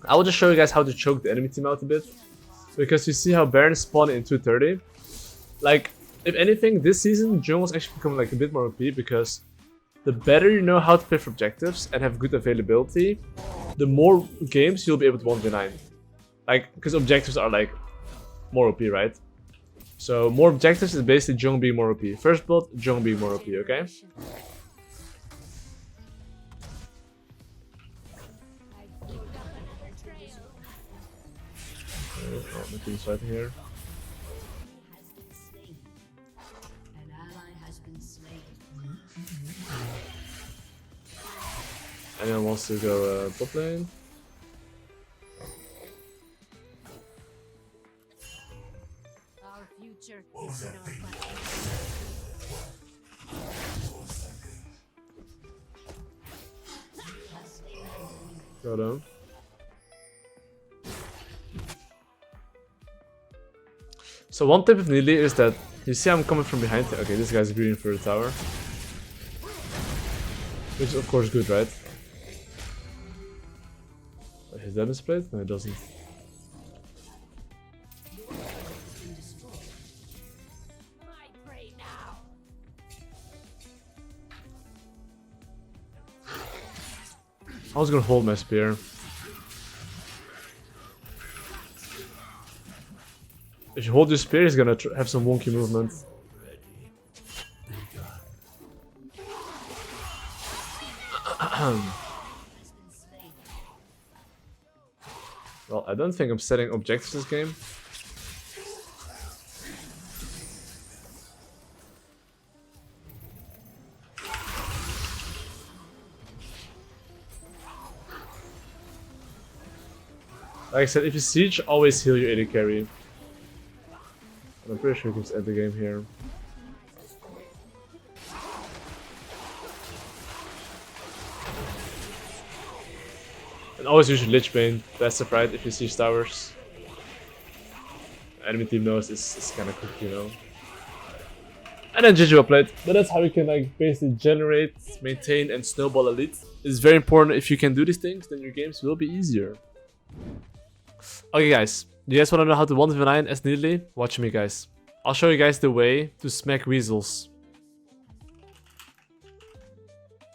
I will just show you guys how to choke the enemy team out a bit. Because you see how Baron is spawning in 230. Like, if anything, this season, jungle's actually become like a bit more OP because the better you know how to play for objectives and have good availability, the more games you'll be able to 1v9. Like, because objectives are like more OP, right? So more objectives is basically jungle being more OP. First blood, jungle being more OP, okay? Oh, my team's fighting here. Anyone wants to go top lane? Our future is in our hands. Got him. So one tip of Nidalee is that you see I'm coming from behind. Okay, this guy's greeting for the tower. Which is of course good, right? His damage plate? No, it doesn't. I was gonna hold my spear. If you hold your spear, he's gonna have some wonky movement. Well, I don't think I'm setting objectives this game. Like I said, if you siege, always heal your AD carry. And I'm pretty sure he can just end the game here. And always use your Lich Bane, passive right, if you siege towers. Enemy team knows it's kind of quick, you know. And then GG well played. But that's how you can like basically generate, maintain, and snowball elite. It's very important. If you can do these things, then your games will be easier. Okay guys, you guys want to know how to 1v9 as Nidalee? Watch me guys. I'll show you guys the way to smack weasels.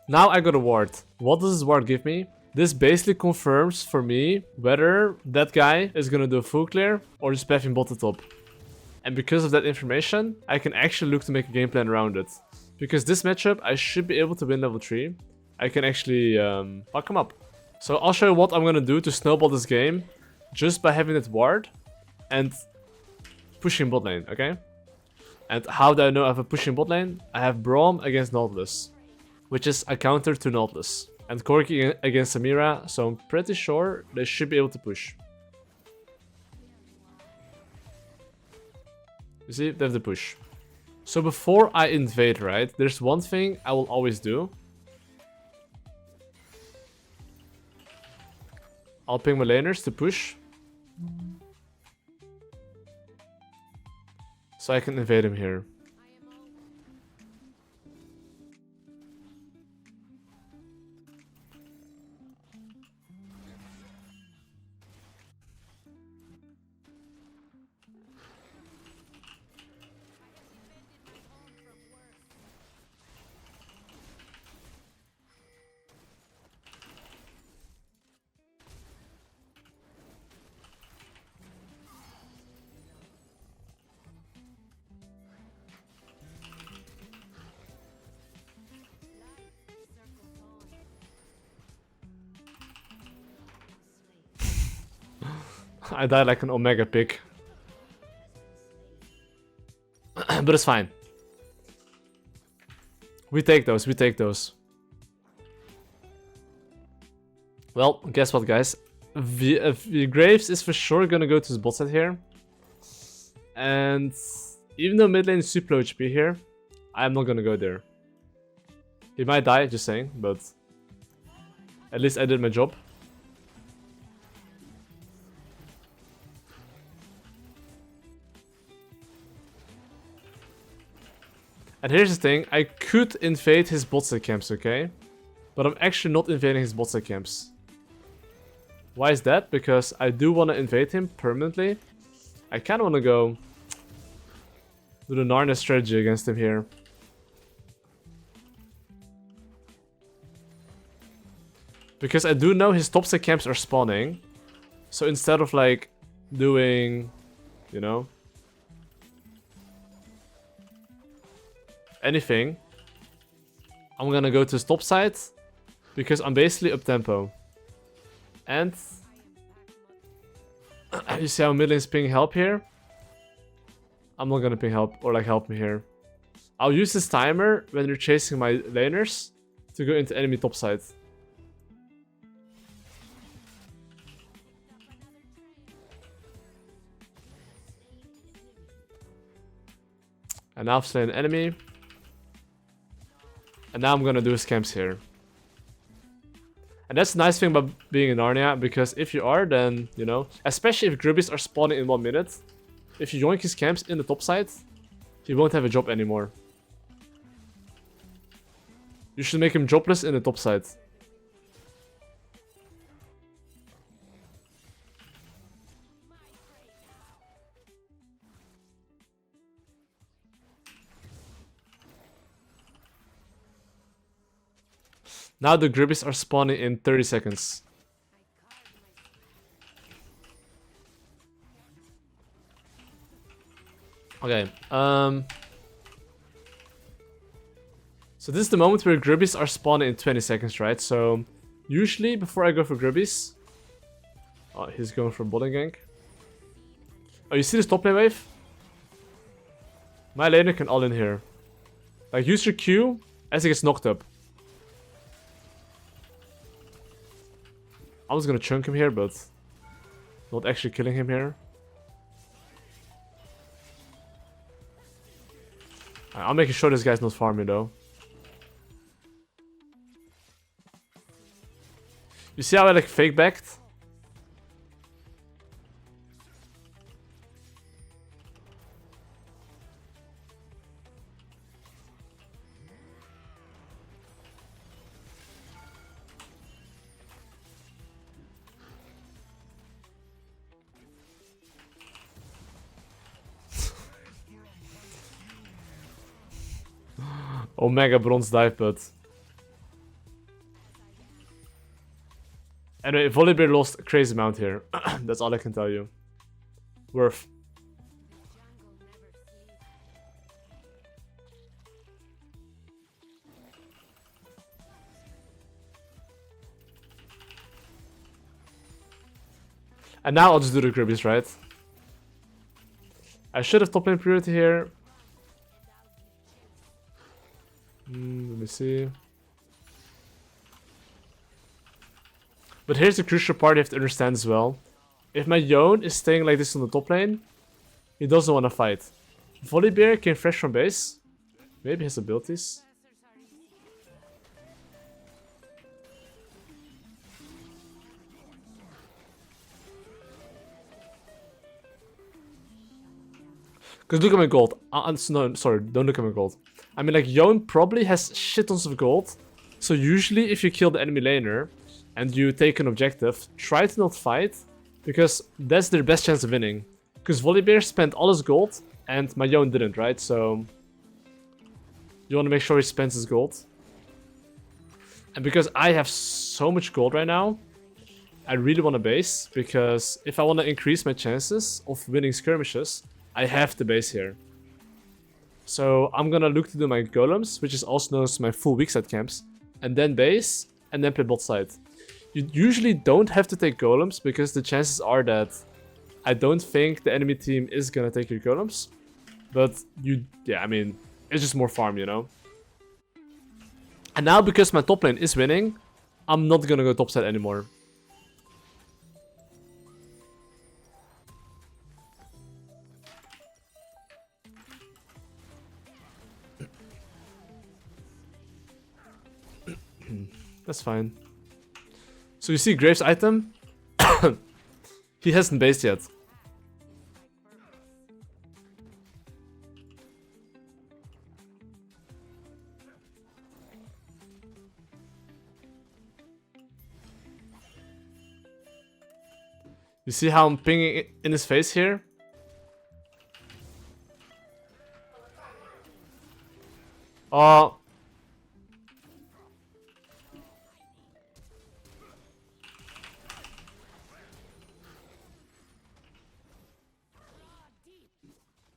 Now I got a ward. What does this ward give me? This basically confirms for me whether that guy is gonna do a full clear or just pathing bot the top. And because of that information, I can actually look to make a game plan around it. Because this matchup, I should be able to win level 3. I can actually fuck him up. So I'll show you what I'm gonna do to snowball this game just by having that ward and pushing bot lane, okay? And how do I know I have a pushing bot lane? I have Braum against Nautilus, which is a counter to Nautilus. And Corki against Samira, so I'm pretty sure they should be able to push. You see, they have the push. So before I invade, right, there's one thing I will always do. I'll ping my laners to push. So I can invade him here. I died like an Omega pick. But it's fine. We take those, we take those. Well, guess what guys? Graves is for sure gonna go to his bot side here. And even though mid lane is super low HP here, I'm not gonna go there. He might die, just saying, but at least I did my job. And here's the thing, I could invade his bot side camps, okay? But I'm actually not invading his bot side camps. Why is that? Because I do want to invade him permanently. I kind of want to go do the Narnia strategy against him here. Because I do know his top side camps are spawning. So instead of like doing, you know, anything, I'm gonna go to his top side because I'm basically up tempo. And you see how mid lane's ping help here? I'm not gonna ping help or like help me here. I'll use this timer when you're chasing my laners to go into enemy top side. And now I've slain an enemy. And now I'm gonna do his camps here. And that's the nice thing about being in Narnia, because if you are, then, you know, especially if Grubbies are spawning in 1 minute, if you yoink his camps in the top side, he won't have a job anymore. You should make him jobless in the top side. Now the Grubbies are spawning in 30 seconds. Okay, so this is the moment where Grubbies are spawning in 20 seconds, right? So, usually before I go for Grubbies... Oh, he's going for bottom gank. Oh, you see this top lane wave? My laner can all in here. Like, use your Q as he gets knocked up. I was gonna chunk him here, but not actually killing him here. I'm making sure this guy's not farming though. You see how I like fake backed? Omega bronze dive, but anyway, Volibear lost a crazy amount here. That's all I can tell you. Worth. And now I'll just do the Kirby's, right? I should have top lane priority here. Let me see. But here's the crucial part you have to understand as well. If my Yone is staying like this on the top lane, he doesn't want to fight. Volibear came fresh from base. Maybe his abilities. Because look at my gold. No, sorry, don't look at my gold. I mean, like, Yone probably has shit tons of gold. So usually if you kill the enemy laner and you take an objective, try to not fight. Because that's their best chance of winning. Because Volibear spent all his gold and my Yone didn't, right? So you want to make sure he spends his gold. And because I have so much gold right now, I really want to base. Because if I want to increase my chances of winning skirmishes, I have to base here. So I'm gonna look to do my golems, which is also known as my full weak side camps, and then base, and then play bot side. You usually don't have to take golems, because the chances are that I don't think the enemy team is gonna take your golems. But yeah, I mean, it's just more farm, you know? And now, because my top lane is winning, I'm not gonna go top side anymore. That's fine. So you see Graves' item? He hasn't based yet. You see how I'm pinging it in his face here? Oh.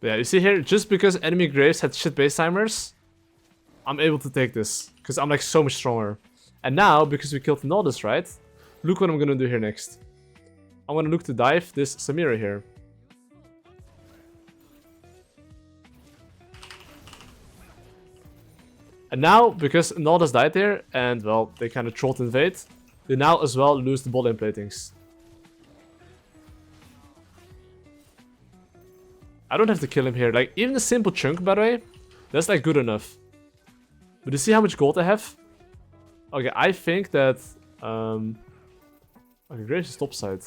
Yeah, you see here, just because enemy Graves had shit base timers, I'm able to take this. Because I'm like so much stronger. And now, because we killed Nodus, right? Look what I'm gonna do here next. I'm gonna look to dive this Samira here. And now, because Nodus died there, and well, they kind of trolled invade, they now as well lose the bot lane platings. I don't have to kill him here. Like, even a simple chunk, by the way, that's like good enough. But you see how much gold I have? Okay, I think that... Okay, Graves is top side.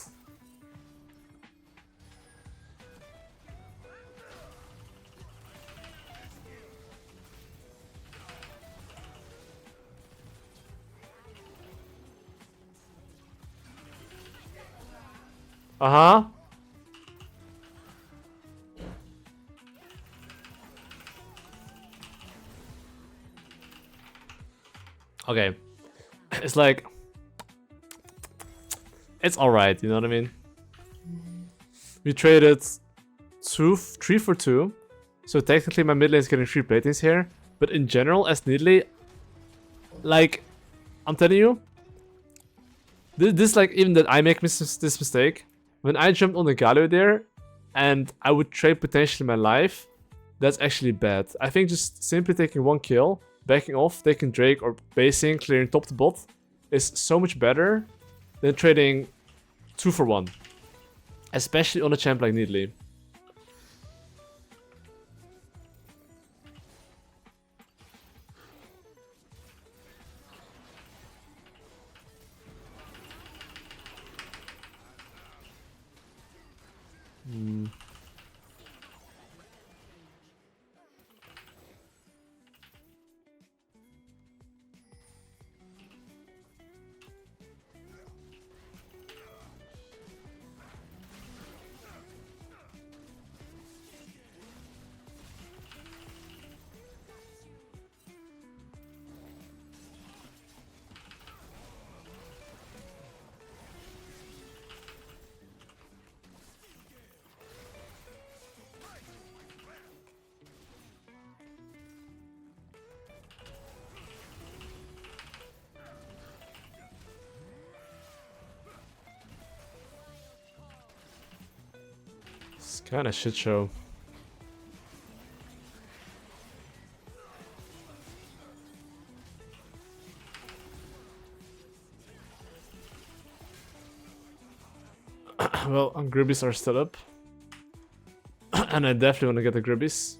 Uh-huh. Okay. It's like... It's alright, you know what I mean? We traded 3 for 2. So technically my mid lane is getting 3 platings here. But in general, as Nidalee, like, I'm telling you, this like, even that I make this mistake. When I jumped on the Galio there, and I would trade potentially my life, that's actually bad. I think just simply taking 1 kill, backing off, taking Drake, or basing, clearing top to bot, is so much better than trading 2 for 1. Especially on a champ like Nidalee. It's kind of shit show. Well, Gribbies are still up. And I definitely want to get the Gribbies.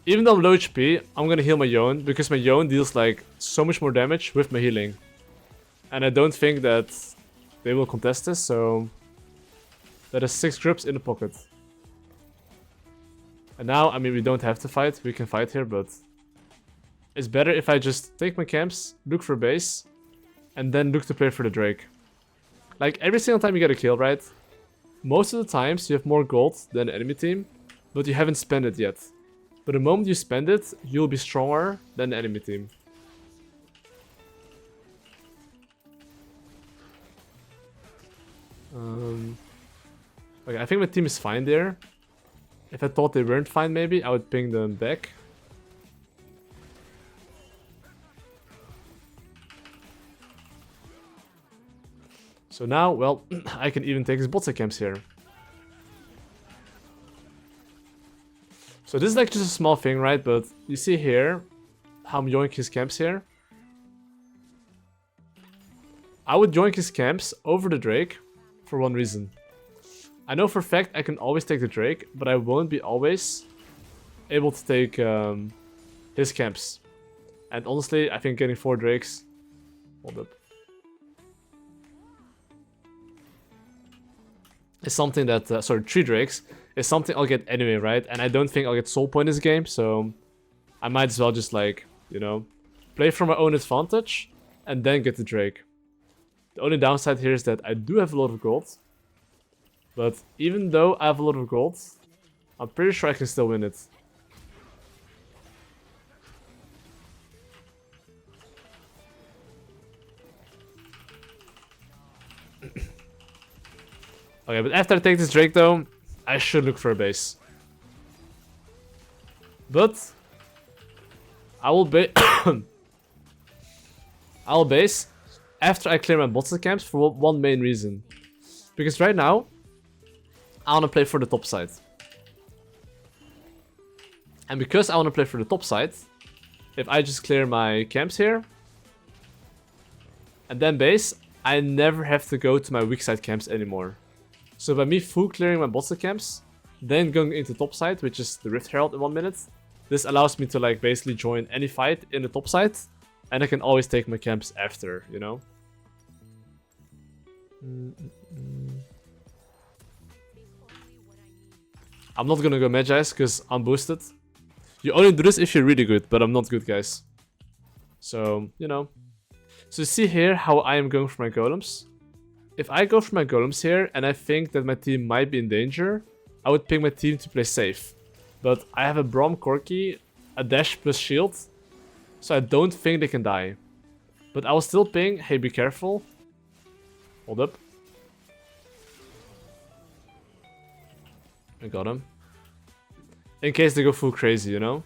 Even though I'm low HP, I'm gonna heal my Yone, because my Yone deals like so much more damage with my healing. And I don't think that they will contest this, so... That is 6 grips in the pocket. And now, I mean, we don't have to fight, we can fight here, but... It's better if I just take my camps, look for base, and then look to play for the Drake. Like, every single time you get a kill, right? Most of the times you have more gold than the enemy team, but you haven't spent it yet. But the moment you spend it, you'll be stronger than the enemy team. Okay, I think my team is fine there. If I thought they weren't fine, maybe I would ping them back. So now, well, I can even take his bot camps here. So this is like just a small thing, right? But you see here how I'm yoink his camps here. I would yoink his camps over the Drake for one reason. I know for a fact I can always take the Drake, but I won't be always able to take his camps. And honestly, I think getting 4 Drakes... Hold up. Is something that... sorry, 3 Drakes is something I'll get anyway, right? And I don't think I'll get soul point this game, so... I might as well just like, you know... Play for my own advantage, and then get the Drake. The only downside here is that I do have a lot of gold. But even though I have a lot of gold, I'm pretty sure I can still win it. Okay, but after I take this Drake though, I should look for a base. But I will base after I clear my bottom camps for one main reason. Because right now, I want to play for the top side. And because I want to play for the top side, if I just clear my camps here, and then base, I never have to go to my weak side camps anymore. So by me full clearing my bottom camps, then going into top side, which is the Rift Herald in 1 minute, this allows me to like basically join any fight in the top side, and I can always take my camps after, you know? I'm not gonna go Magi's because I'm boosted. You only do this if you're really good, but I'm not good, guys. So, you know. So you see here how I am going for my golems. If I go for my golems here and I think that my team might be in danger, I would pick my team to play safe. But I have a Braum Corki, a dash plus shield, so I don't think they can die. But I will still ping, hey, be careful. Hold up. I got him. In case they go full crazy, you know?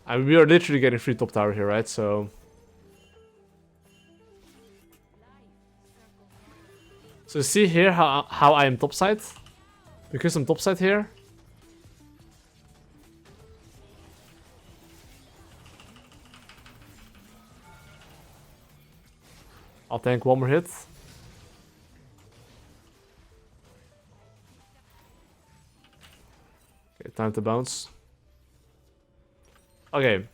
I mean, we are literally getting free top tower here, right? So see here how I am topside? Because I'm topside here. I'll tank one more hit. Okay, time to bounce. Okay,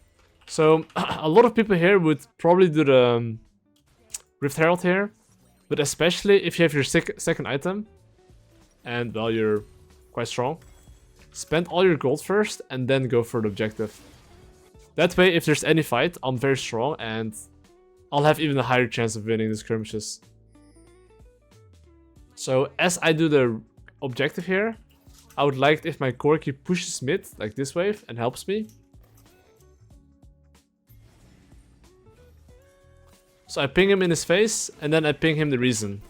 so a lot of people here would probably do the Rift Herald here, but especially if you have your second item, and well, you're quite strong, spend all your gold first and then go for the objective. That way, if there's any fight, I'm very strong and I'll have even a higher chance of winning the skirmishes. So as I do the objective here, I would like it if my Corki pushes mid, like this wave, and helps me. So I ping him in his face, and then I ping him the reason.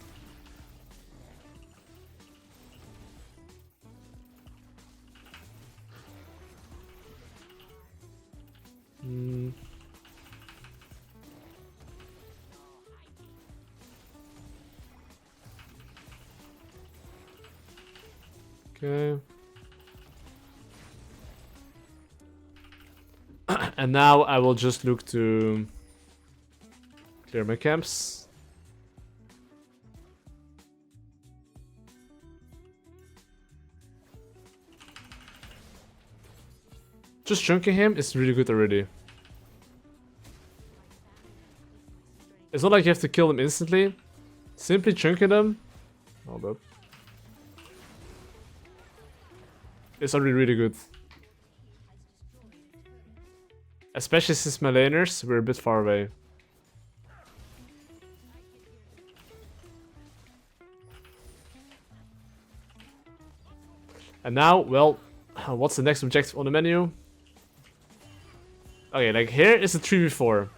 Okay. And now I will just look to clear my camps. Just chunking him is really good already. It's not like you have to kill them instantly. Simply chunking them. Hold up. It's already really good. Especially since my laners were a bit far away. And now, well, what's the next objective on the menu? Okay, like here is a 3v4.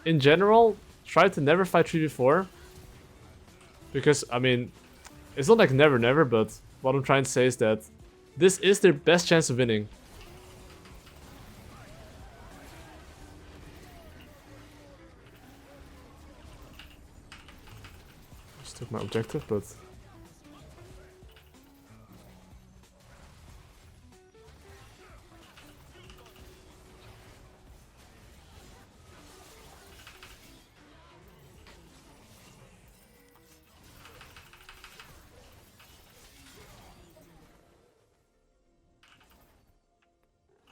In general, try to never fight 3v4. Because, I mean, it's not like never, but what I'm trying to say is that this is their best chance of winning. Just took my objective, but...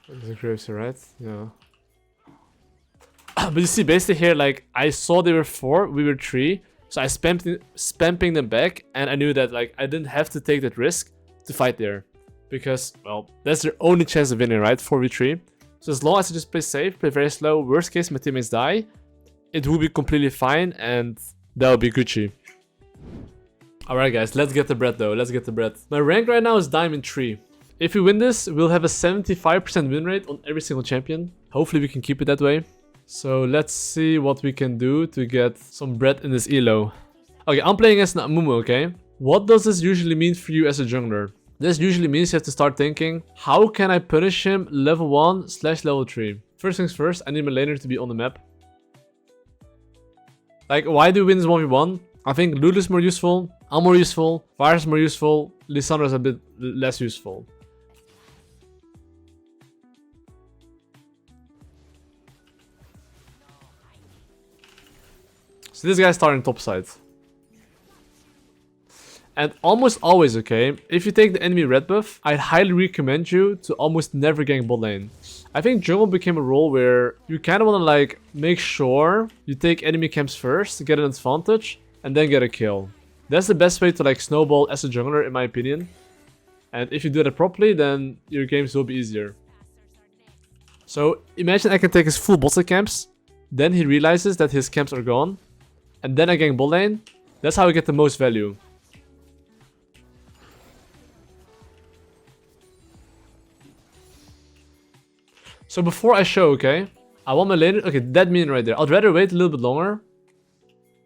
The graves are right, yeah. But you see, basically here, like, I saw they were 4, we were 3. So I spamming them back, and I knew that, like, I didn't have to take that risk to fight there. Because, well, that's their only chance of winning, right? 4v3. So as long as I just play safe, play very slow, worst case my teammates die, it will be completely fine, and that will be Gucci. Alright guys, let's get the bread though, let's get the bread. My rank right now is Diamond 3. If we win this, we'll have a 75% win rate on every single champion. Hopefully we can keep it that way. So let's see what we can do to get some bread in this elo. Okay, I'm playing as an Amumu, okay? What does this usually mean for you as a jungler? This usually means you have to start thinking, how can I punish him level 1/level 3? First things first, I need my laner to be on the map. Like, why do we win this 1v1? I think Lulu is more useful, I'm more useful, Varus is more useful, Lissandra is a bit less useful. So this guy's starting top side. And almost always, okay, if you take the enemy red buff, I'd highly recommend you to almost never gank bot lane. I think jungle became a role where you kind of want to like make sure you take enemy camps first to get an advantage and then get a kill. That's the best way to like snowball as a jungler in my opinion. And if you do that properly, then your games will be easier. So imagine I can take his full bot camps, then he realizes that his camps are gone, and then I gank bot lane. That's how I get the most value. So before I show, okay, I want my laner, okay, that minion right there. I'd rather wait a little bit longer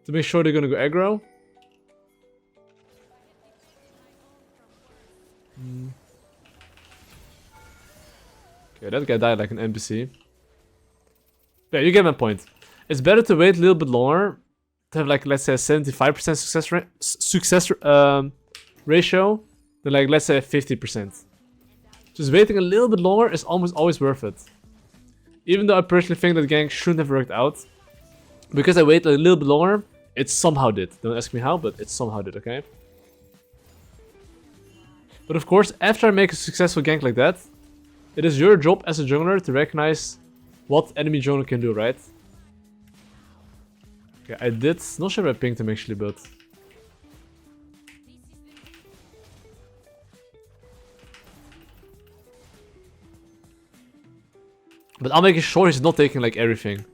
to make sure they're gonna go aggro. Okay, that guy died like an NPC. Yeah, you get my point. It's better to wait a little bit longer to have like, let's say a 75% success ratio than like, let's say 50%. Just waiting a little bit longer is almost always worth it. Even though I personally think that gank shouldn't have worked out. Because I waited a little bit longer, it somehow did. Don't ask me how, but it somehow did, okay? But of course, after I make a successful gank like that, it is your job as a jungler to recognize what enemy jungler can do, right? Okay, I did, not sure if I pinged him actually, but... But I'm making sure he's not taking like everything.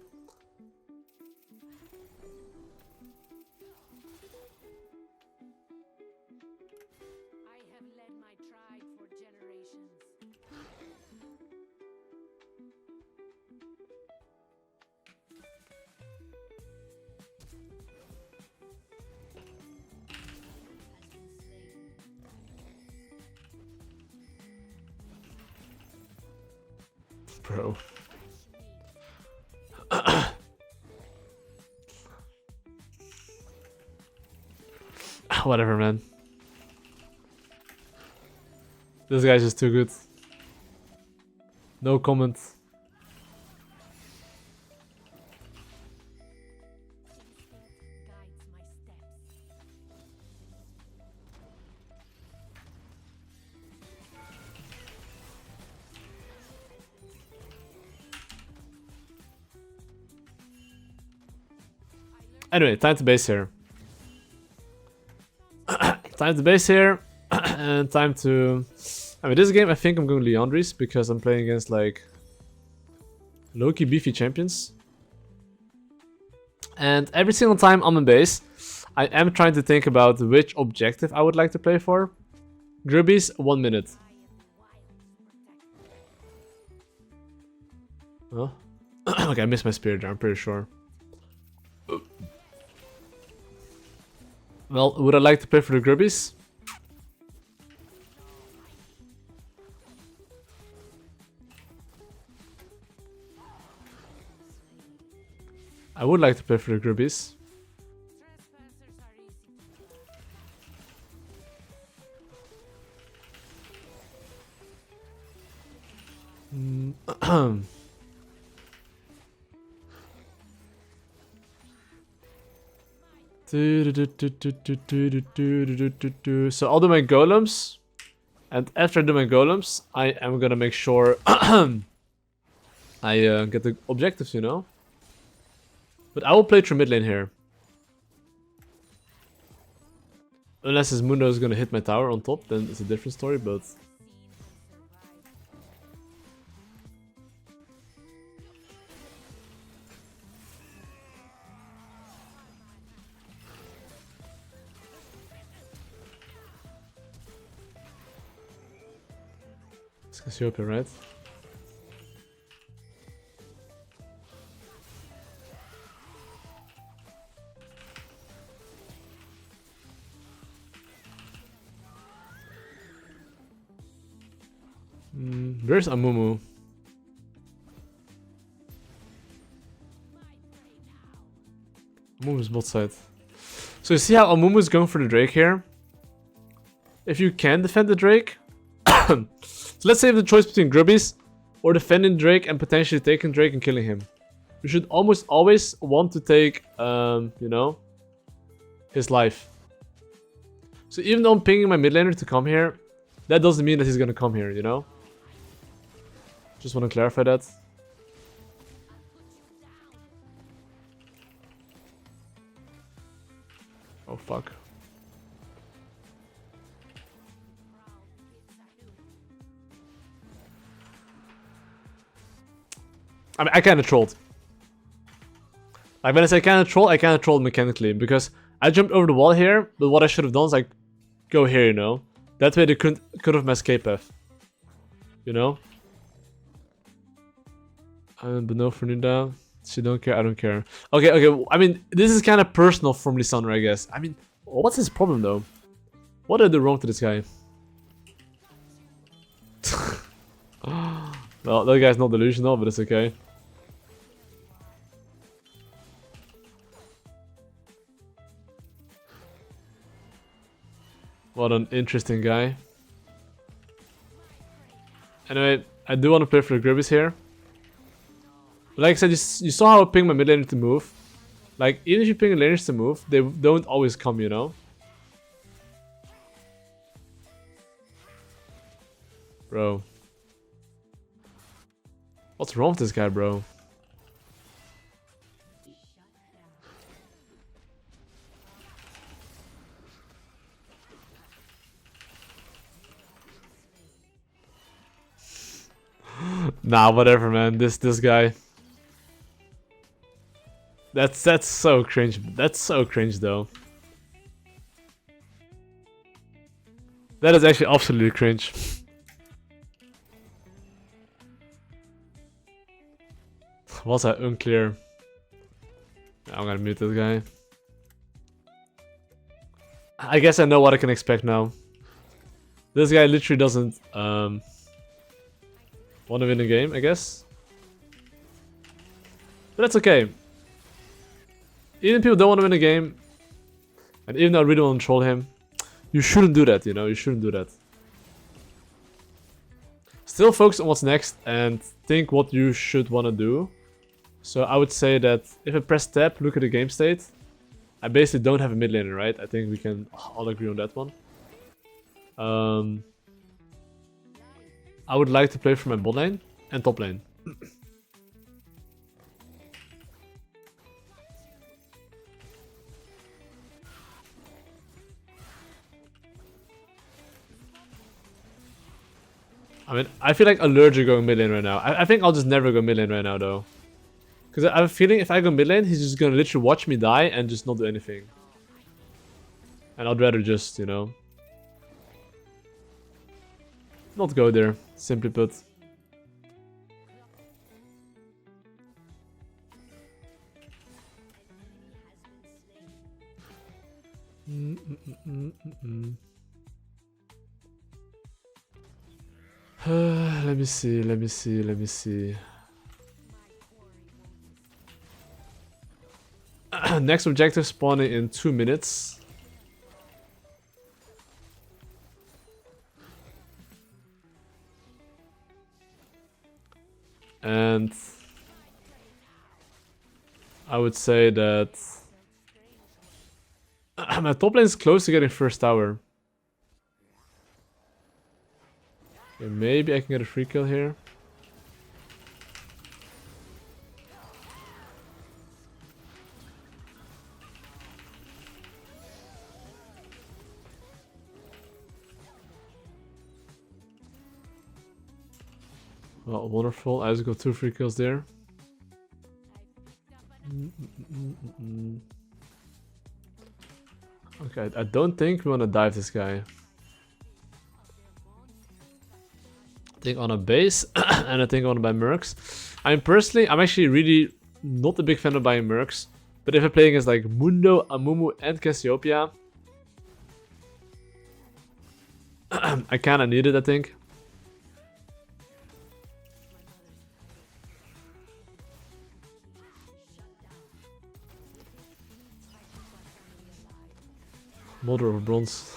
Bro. Whatever, man. This guy's just too good. No comment. Anyway, time to base here. Time to base here. And time to... I mean, this game I think I'm going Leandry's because I'm playing against like low-key beefy champions. And every single time I'm in base, I am trying to think about which objective I would like to play for. Grubby's 1 minute. Huh? Okay, I missed my spear there, I'm pretty sure. Well, would I like to play for the Grubbies? I would like to play for the Grubbies. So I'll do my golems, and after I do my golems, I am gonna make sure I get the objectives, you know. But I will play through mid lane here, unless his Mundo is gonna hit my tower on top, then it's a different story. But it's Cassiopeia, right? Where's Amumu? Amumu's bot side. So you see how Amumu is going for the Drake here? If you can defend the Drake... So let's say you have the choice between Grubbies or defending Drake and potentially taking Drake and killing him. You should almost always want to take, you know, his life. So even though I'm pinging my mid laner to come here, that doesn't mean that he's gonna come here, you know? Just want to clarify that. Oh fuck. I mean, I kinda trolled. Like when I say kinda trolled mechanically because I jumped over the wall here, but what I should have done is like go here, you know? That way they could have my escape path. You know? But no for Nidalee. She don't care, I don't care. Okay, I mean, this is kind of personal from Lissandra, I guess. I mean, what's his problem though? What did I do wrong to this guy? Well, that guy's not delusional, but it's okay. What an interesting guy. Anyway, I do want to play for the Grubbies here. But like I said, you saw how I ping my mid laner to move. Like, even if you ping laners to move, they don't always come, you know? Bro. What's wrong with this guy, bro? Nah, whatever, man. This guy. That's so cringe. That's so cringe, though. That is actually absolutely cringe. Was that unclear? I'm gonna mute this guy. I guess I know what I can expect now. This guy literally doesn't want to win the game, I guess. But that's okay. Even if people don't want to win a game, and even though I really want to troll him, you shouldn't do that, you know, you shouldn't do that. Still focus on what's next and think what you should want to do. So I would say that if I press tab, look at the game state. I basically don't have a mid laner, right? I think we can all agree on that one. I would like to play for my bot lane and top lane. I mean, I feel like allergic going mid lane right now. I think I'll just never go mid lane right now though. Because I have a feeling if I go mid lane, he's just gonna literally watch me die and just not do anything. And I'd rather just, you know, not go there, simply put. Let me see. Next objective spawning in 2 minutes. And I would say that my top lane is close to getting first tower. Okay, maybe I can get a free kill here. Well, wonderful. I just got 2 free kills there. Okay, I don't think we want to dive this guy. I think on a base, and I think I want to buy mercs. I'm actually really not a big fan of buying mercs. But if I play against like Mundo, Amumu, and Cassiopeia, I kind of need it, I think. Mother of Bronze.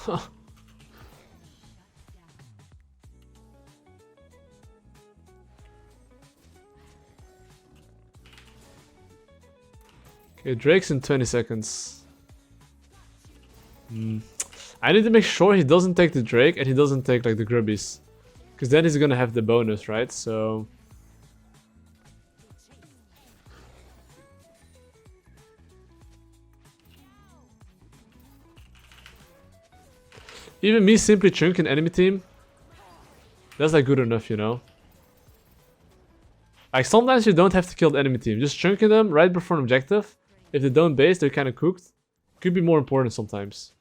Okay, Drake's in 20 seconds. I need to make sure he doesn't take the Drake and he doesn't take like the Grubbies. Because then he's gonna have the bonus, right? So... even me simply chunking enemy team, that's like good enough, you know? Like sometimes you don't have to kill the enemy team, just chunking them right before an objective. If they don't base, they're kind of cooked. Could be more important sometimes.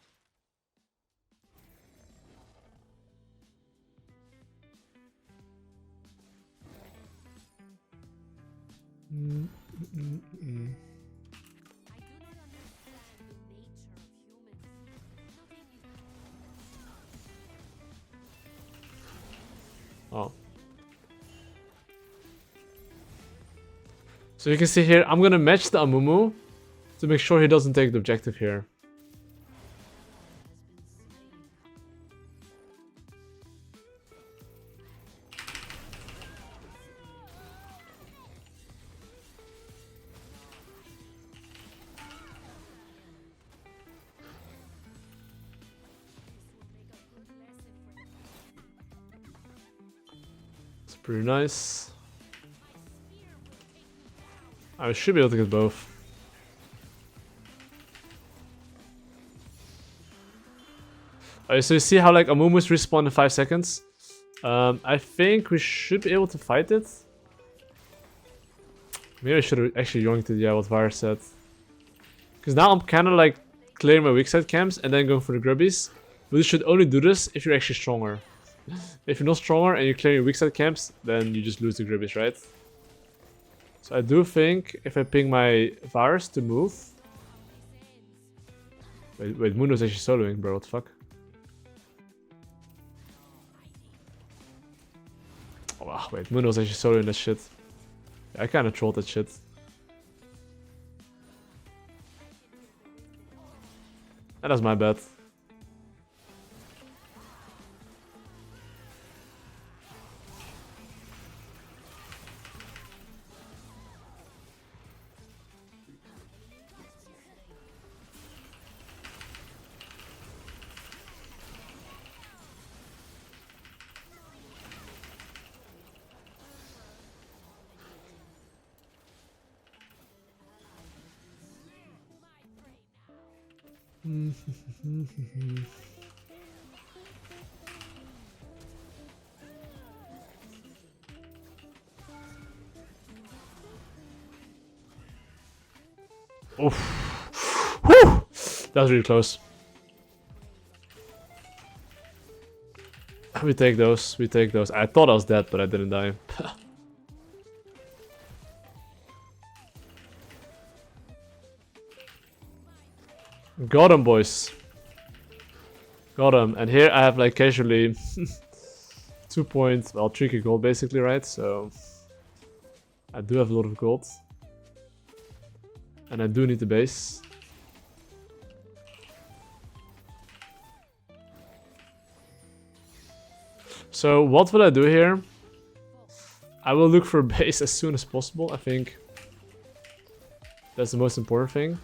Oh. So you can see here, I'm gonna match the Amumu to make sure he doesn't take the objective here. It's pretty nice. I should be able to get both. Alright, so you see how like Amumu's respawn in 5 seconds? I think we should be able to fight it. Maybe I should have actually yoinked it, yeah, what Var said. Because now I'm kind of like clearing my weak side camps and then going for the grubbies. But you should only do this if you're actually stronger. If you're not stronger and you're clearing your weak side camps, then you just lose the grubbies, right? So I do think if I ping my Varus to move... Wait, Mundo's actually soloing, bro, what the fuck? Oh, wow, wait, Mundo's actually soloing that shit. Yeah, I kinda trolled that shit. That was my bad. Oof. Whew. That was really close. We take those, we take those. I thought I was dead, but I didn't die. Got him, boys. Got him. And here I have like casually 2 points, well, 3k gold basically, right? So I do have a lot of gold. And I do need the base. So what will I do here? I will look for a base as soon as possible. I think that's the most important thing.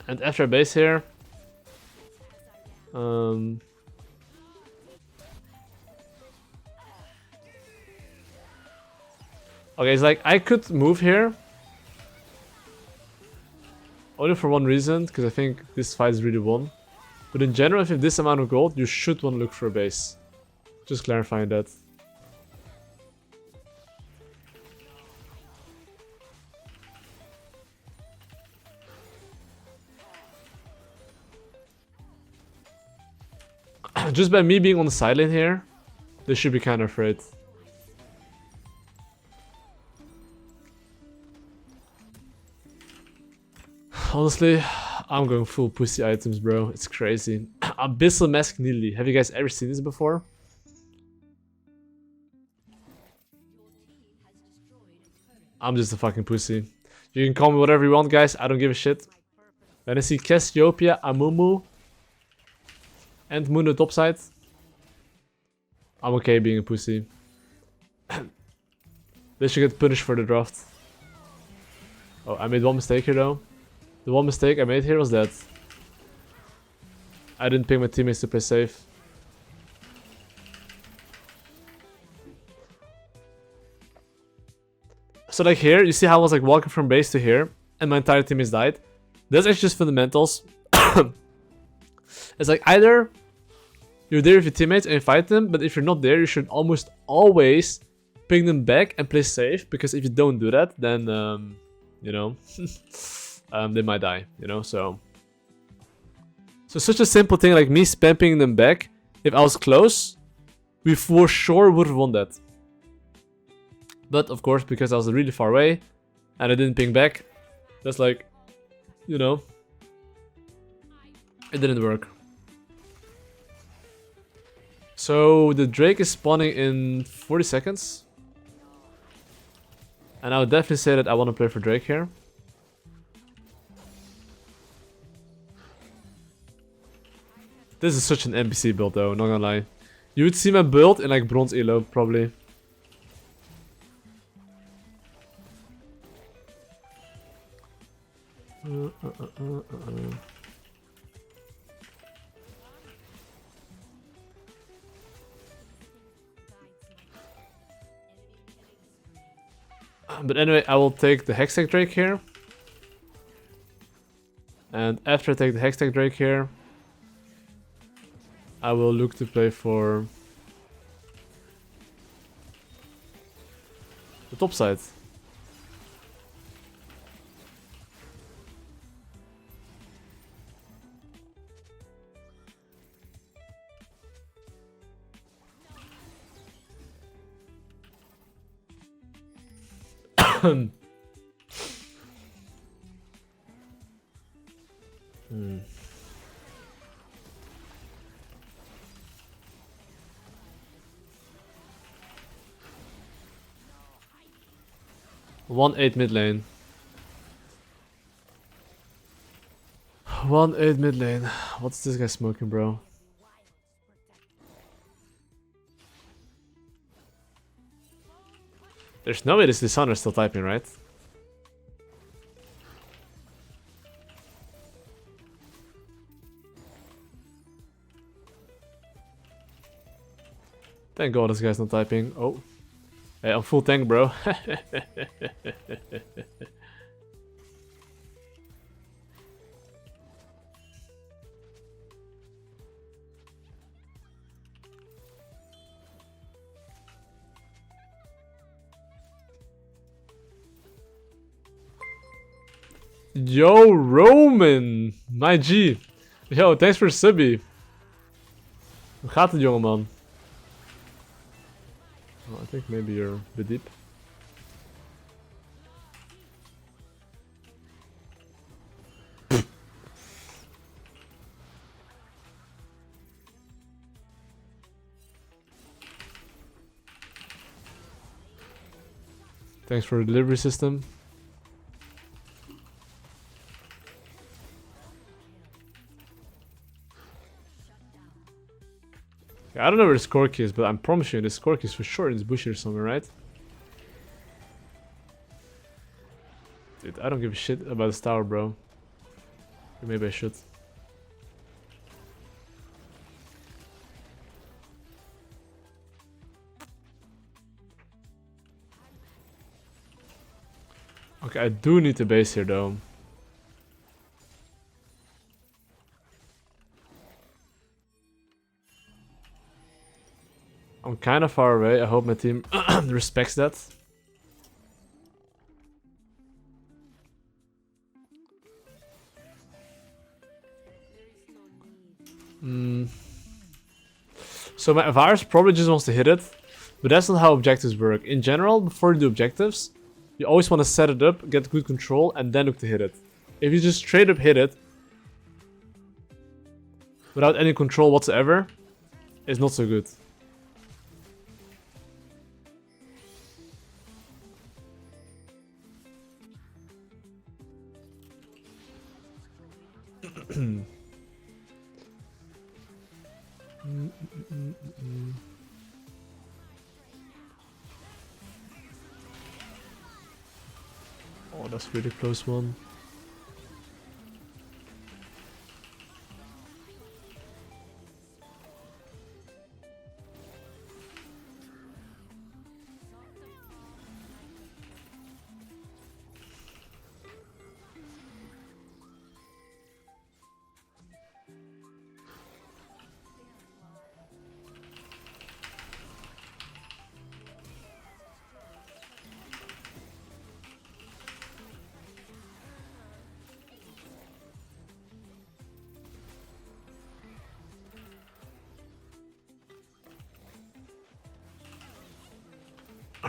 And after a base here, okay, it's like I could move here only for one reason, because I think this fight is really won. But in general, if you have this amount of gold, you should want to look for a base. Just clarifying that. Just by me being on the side lane here, they should be kind of afraid. Honestly, I'm going full pussy items, bro. It's crazy. Abyssal Mask Nidalee. Have you guys ever seen this before? I'm just a fucking pussy. You can call me whatever you want, guys. I don't give a shit. When I see Cassiopeia, Amumu, and Mundo topside, I'm okay being a pussy. They should get punished for the draft. Oh, I made one mistake here though. The one mistake I made here was that I didn't pick my teammates to play safe. So like here, you see how I was like walking from base to here, and my entire teammates died. That's actually just fundamentals. It's like either you're there with your teammates and you fight them, but if you're not there, you should almost always pick them back and play safe, because if you don't do that, then you know, they might die, you know. So such a simple thing like me spamming them back, if I was close, we for sure would have won that. But of course, because I was really far away and I didn't ping back, that's like, you know, it didn't work. So the Drake is spawning in 40 seconds. And I would definitely say that I want to play for Drake here. This is such an NPC build though, not gonna lie. You would see my build in like bronze elo probably. But anyway, I will take the Hextech Drake here. And after I take the Hextech Drake here, I will look to play for the top side. Hmm. 1-8 mid lane. 1-8 mid lane. What's this guy smoking, bro? There's no way this Lisandra is still typing, right? Thank god this guy's not typing. Oh. Hey, I'm full tank, bro. Yo, Roman! My G. Yo, thanks for subby. Hoe gaat het, jongeman? Oh, I think maybe you're a bit deep. Thanks for the delivery system. I don't know where the score key is, but I'm promising you the score key is for sure in this bush here somewhere, right? Dude, I don't give a shit about this tower, bro. Or maybe I should. Okay, I do need the base here though. I'm kind of far away. I hope my team respects that. So my virus probably just wants to hit it, but that's not how objectives work. In general, before you do objectives, you always want to set it up, get good control, and then look to hit it. If you just straight up hit it, without any control whatsoever, it's not so good. Oh, that's a really close one.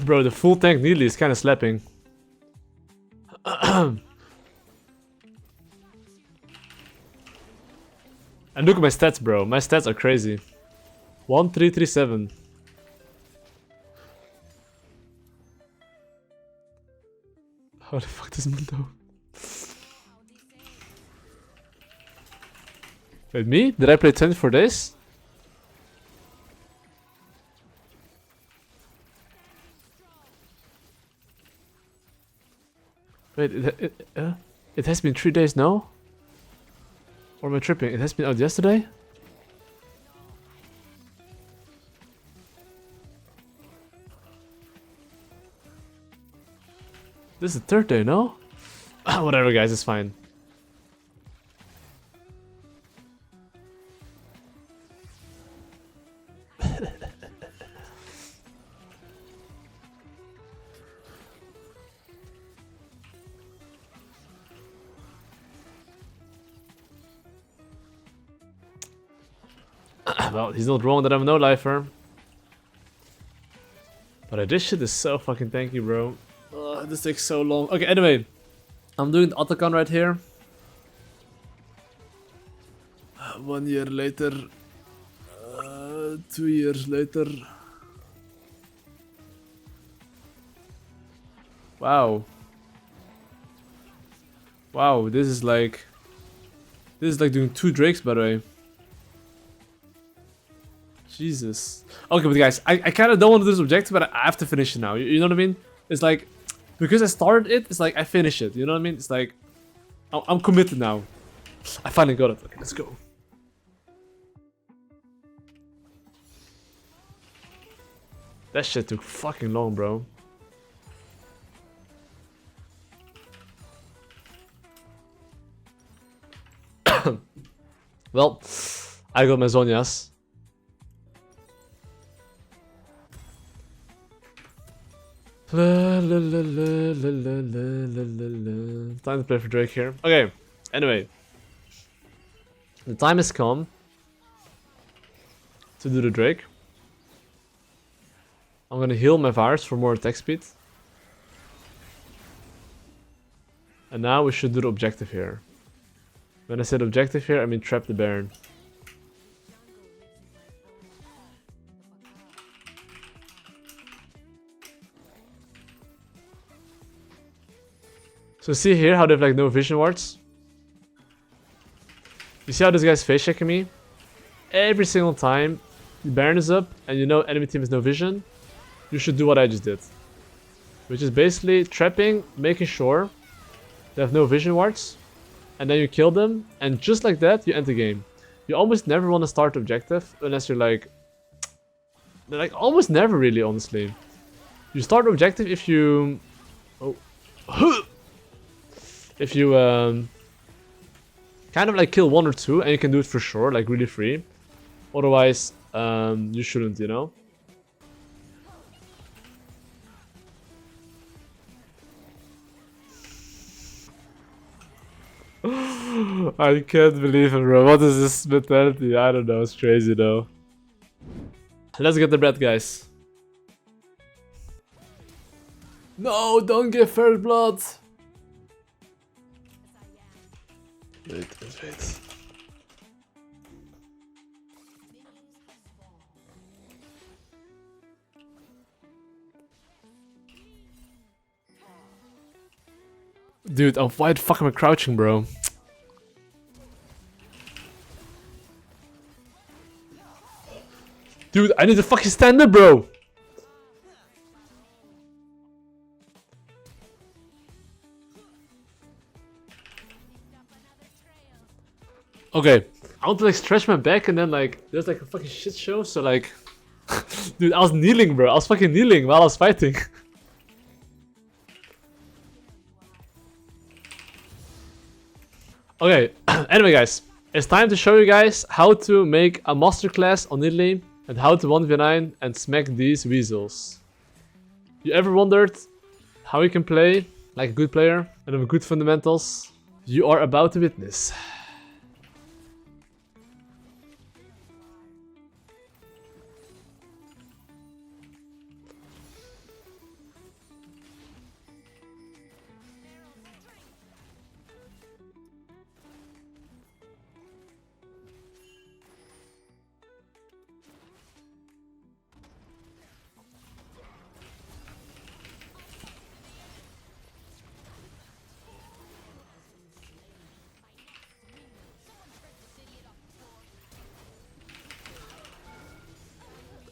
Bro, the full tank Nidalee is kind of slapping. And look at my stats, bro. My stats are crazy. 1337. How the fuck does Mundo? Wait, me? Did I play 24 days? Wait, it has been 3 days now? Or am I tripping? It has been out yesterday? This is the 3rd day, no? Whatever, guys, it's fine. Well, he's not wrong that I'm a no-lifer. But this shit is so fucking tanky, bro. This takes so long. Okay, anyway. I'm doing the Otacon right here. 1 year later. 2 years later. Wow. Wow, this is like This is like doing 2 drakes, by the way. Jesus. Okay, but guys, I kind of don't want to do this objective, but I have to finish it now. You know what I mean? It's like, because I started it, it's like I finish it. You know what I mean? It's like, I'm committed now. I finally got it. Okay, let's go. That shit took fucking long, bro. Well, I got my Zonias. Time to play for Drake here. Okay, anyway. The time has come to do the Drake. I'm gonna heal my virus for more attack speed. And now we should do the objective here. When I said objective here, I mean trap the Baron. So see here how they have like no vision wards? You see how this guy's face checking me? Every single time the Baron is up and you know enemy team has no vision, you should do what I just did. Which is basically trapping, making sure they have no vision wards, and then you kill them, and just like that you end the game. You almost never want to start the objective unless you're like almost never really, honestly. You start the objective if you if you kind of like kill 1 or 2 and you can do it for sure, like really free. Otherwise, you shouldn't, you know? I can't believe it, bro. What is this mentality? I don't know, it's crazy though. Let's get the bread, guys. No, don't give first blood! Wait. Dude, why the fuck am I crouching, bro? Dude, I need to fucking stand up, bro! Okay, I want to like stretch my back and then like, there's like a fucking shit show, so like... Dude, I was kneeling, bro. I was fucking kneeling while I was fighting. Okay, anyway guys, it's time to show you guys how to make a masterclass on Nidalee and how to 1v9 and smack these weasels. You ever wondered how you can play like a good player and have good fundamentals? You are about to witness.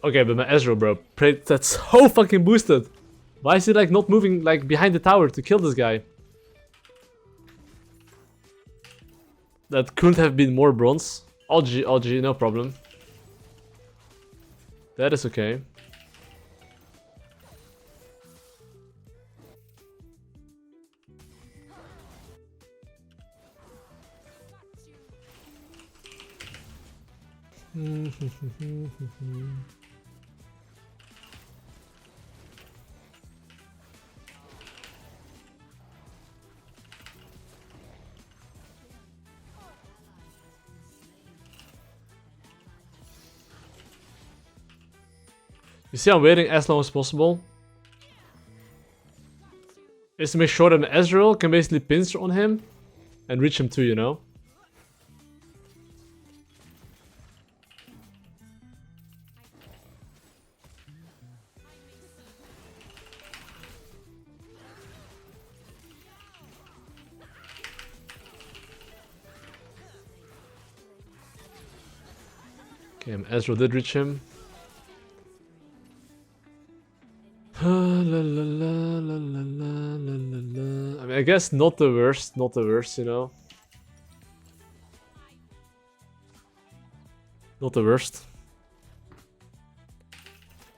Okay, but my Ezreal, bro, that's so fucking boosted. Why is he like not moving like behind the tower to kill this guy? That couldn't have been more bronze. All G, no problem. That is okay. You see, I'm waiting as long as possible. Is to make sure that an Ezreal can basically pincer on him and reach him too, you know? Okay, Ezreal did reach him. I mean, I guess not the worst, you know. Not the worst.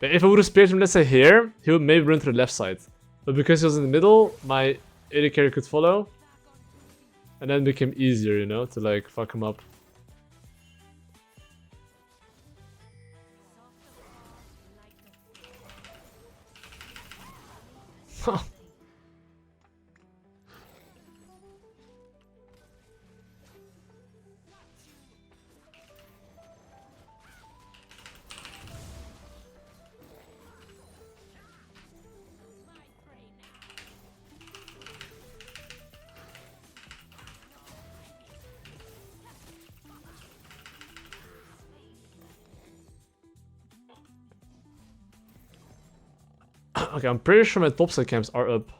But if I would have speared him, let's say here, he would maybe run to the left side. But because he was in the middle, my AD carry could follow. And then it became easier, you know, to like fuck him up. Okay, I'm pretty sure my topside camps are up.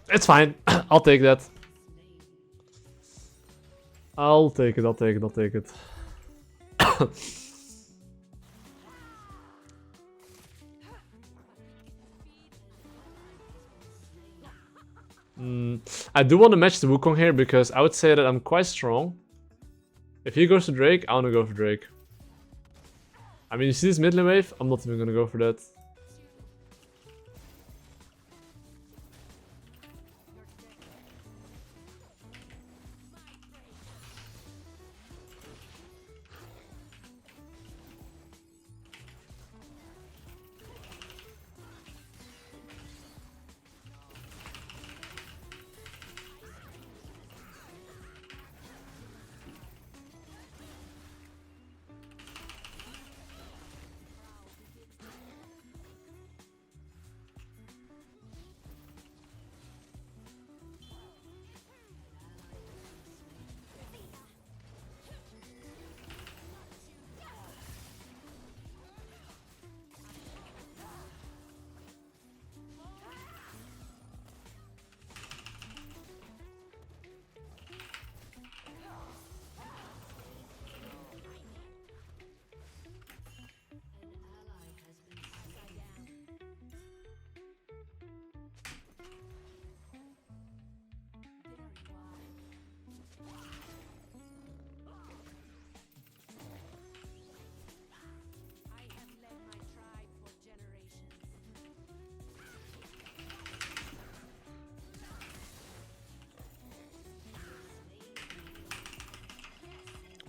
It's fine. I'll take that. I'll take it. I do want to match the Wukong here because I would say that I'm quite strong. If he goes to Drake, I want to go for Drake. I mean, you see this mid lane wave? I'm not even going to go for that.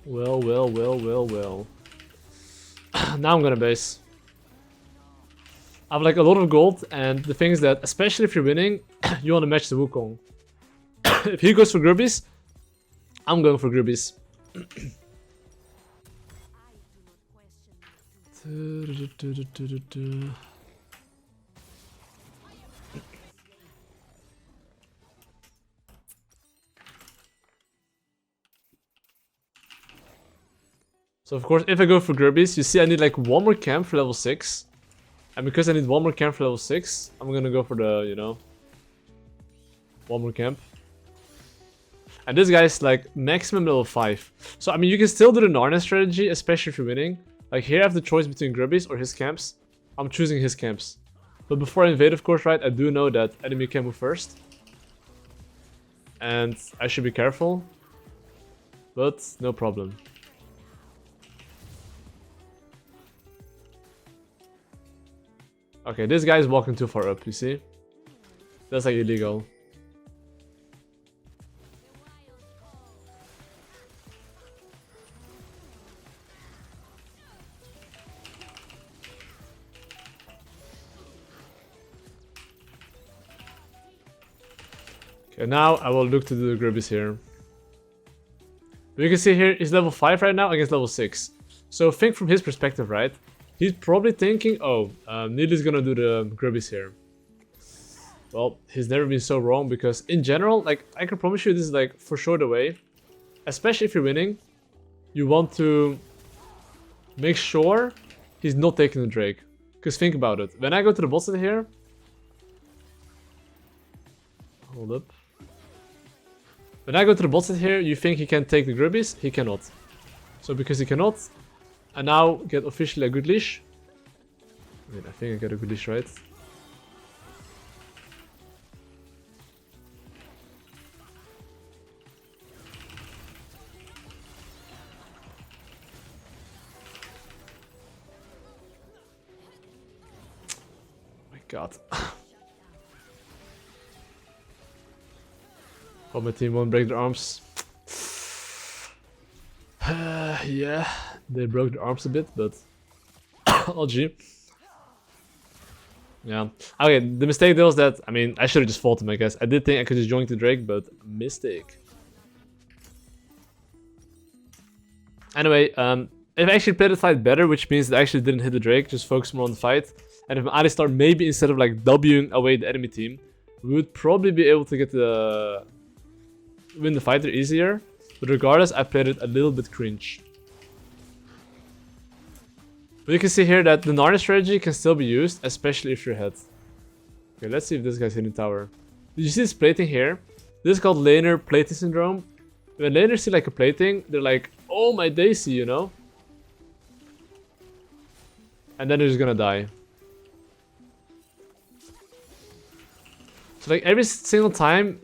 Well. Now I'm gonna base. I have like a lot of gold, and the thing is that, especially if you're winning, you want to match the Wukong. If he goes for Grubbies, I'm going for Grubbies. So of course, if I go for Grubbies, you see I need like one more camp for level 6. And because I need one more camp for level 6, I'm gonna go for the, you know, one more camp. And this guy's like maximum level 5. So I mean, you can still do the Narnia strategy, especially if you're winning. Like here I have the choice between Grubbies or his camps. I'm choosing his camps. But before I invade, of course, right, I do know that enemy can move first. And I should be careful. But no problem. Okay, this guy is walking too far up, you see? That's like illegal. Okay, now I will look to do the Grubbies here. You can see here, he's level 5 right now against level 6. So think from his perspective, right? He's probably thinking, oh, Nidalee's gonna do the Grubbies here. Well, he's never been so wrong because in general, like, I can promise you this is like for sure the way. Especially if you're winning. you want to make sure he's not taking the Drake. Because think about it. When I go to the bot side here... Hold up. When I go to the bot side here, you think he can take the Grubbies? He cannot. So because he cannot, I now get officially a good leash. Wait, I think I got a good leash, right? My god. Hope my team won't break their arms. Yeah, they broke their arms a bit, but... oh gee. Yeah. Okay, the mistake there was that, I mean, I should have just fought him, I guess. I did think I could just join the Drake, but mistake. Anyway, if I actually played the fight better, which means that I actually didn't hit the Drake, just focus more on the fight. And if my Alistar maybe instead of like Wing away the enemy team, we would probably be able to get the... win the fighter easier. But regardless, I played it a little bit cringe. But you can see here that the Narnia strategy can still be used, especially if you're ahead. Okay, let's see if this guy's hitting tower. Did you see this plating here? This is called laner plating syndrome. When laners see like a plating, they're like, oh my daisy, you know? And then they're just gonna die. So like every single time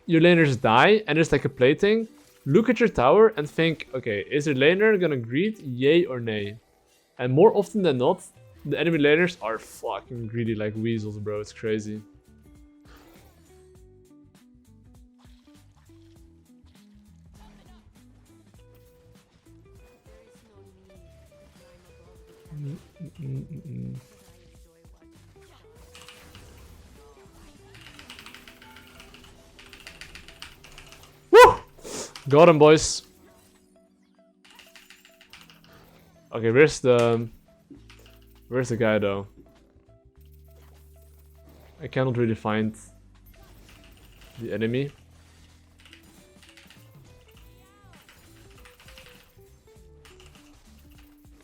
your laners die and there's like a plating, look at your tower and think, okay, is your laner gonna greed, yay or nay? And more often than not, the enemy laners are fucking greedy like weasels, bro. It's crazy. Woo! Got him, boys. Okay, where's the guy though? I cannot really find the enemy.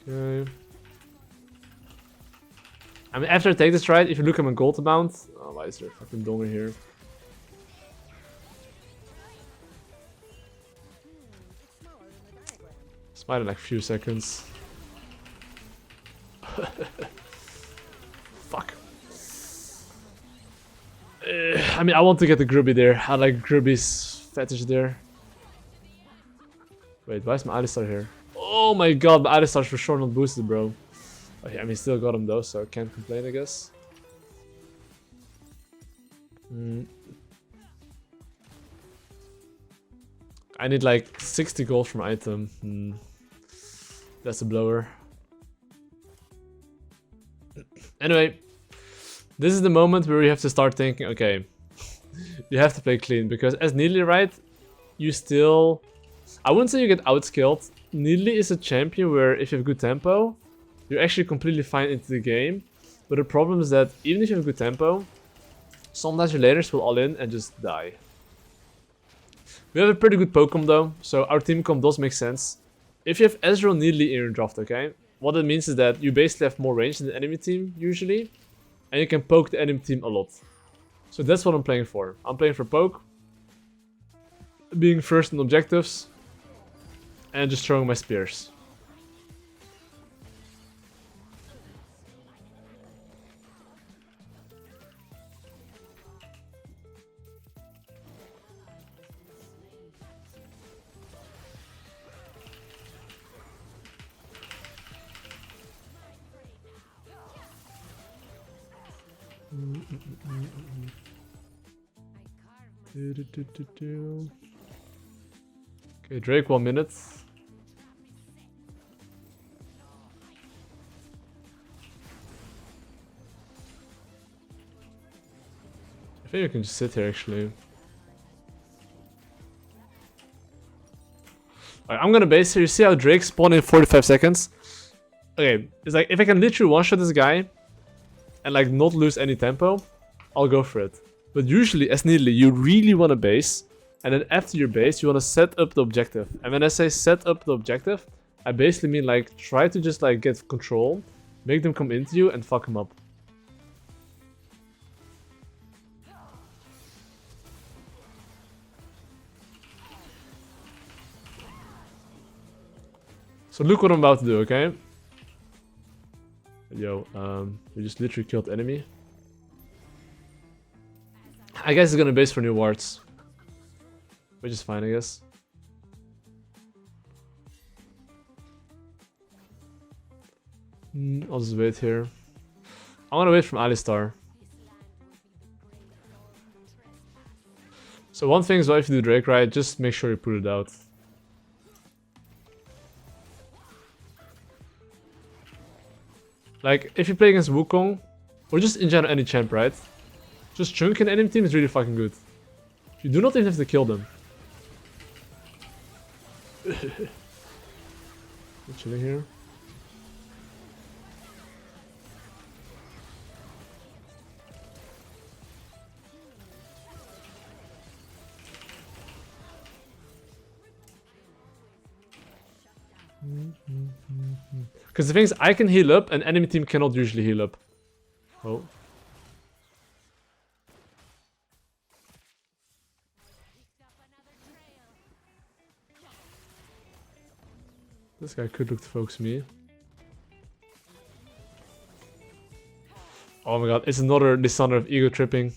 Okay. I mean, after I take this right, if you look at my gold amount, oh, why is there a fucking donger here? Smite in like a few seconds. Fuck. I mean, I want to get the Grubby there. I like Grubby's fetish there. Wait, why is my Alistar here? Oh my god, my Alistar's for sure not boosted, bro. Oh, yeah, I mean, still got him though, so I can't complain, I guess. I need like 60 gold from item. That's a blower. Anyway, this is the moment where you have to start thinking, okay, you have to play clean, because as Nidalee, right, you still... I wouldn't say you get outskilled. Nidalee is a champion where if you have good tempo, you're actually completely fine into the game. But the problem is that even if you have good tempo, sometimes your laners will all in and just die. We have a pretty good poke comp though, so our team comp does make sense. If you have Ezreal Nidalee in your draft, okay, what it means is that you basically have more range than the enemy team usually, and you can poke the enemy team a lot. So that's what I'm playing for. I'm playing for poke, being first in objectives, and just throwing my spears. Okay, Drake 1 minute. I think you can just sit here actually. Alright, I'm gonna base here. You see how Drake spawned in 45 seconds? Okay, it's like if I can literally one-shot this guy and like not lose any tempo, I'll go for it. But usually, as Nidalee, you really want to base, and then after your base, you want to set up the objective. And when I say set up the objective, I basically mean like try to just like get control, make them come into you and fuck them up. So look what I'm about to do, okay? Yo, we just literally killed enemy. I guess he's gonna base for new wards. Which is fine, I guess. I'll just wait here. I wanna wait from Alistar. So one thing is, if you do Drake right, just make sure you put it out. Like, if you play against Wukong, or just in general any champ, right? Just chunk an enemy team is really fucking good. You do not even have to kill them. We're chilling here. Because the thing is, I can heal up, and enemy team cannot usually heal up. Oh. This guy could look to focus me. Oh my god, it's another dishonor of ego tripping.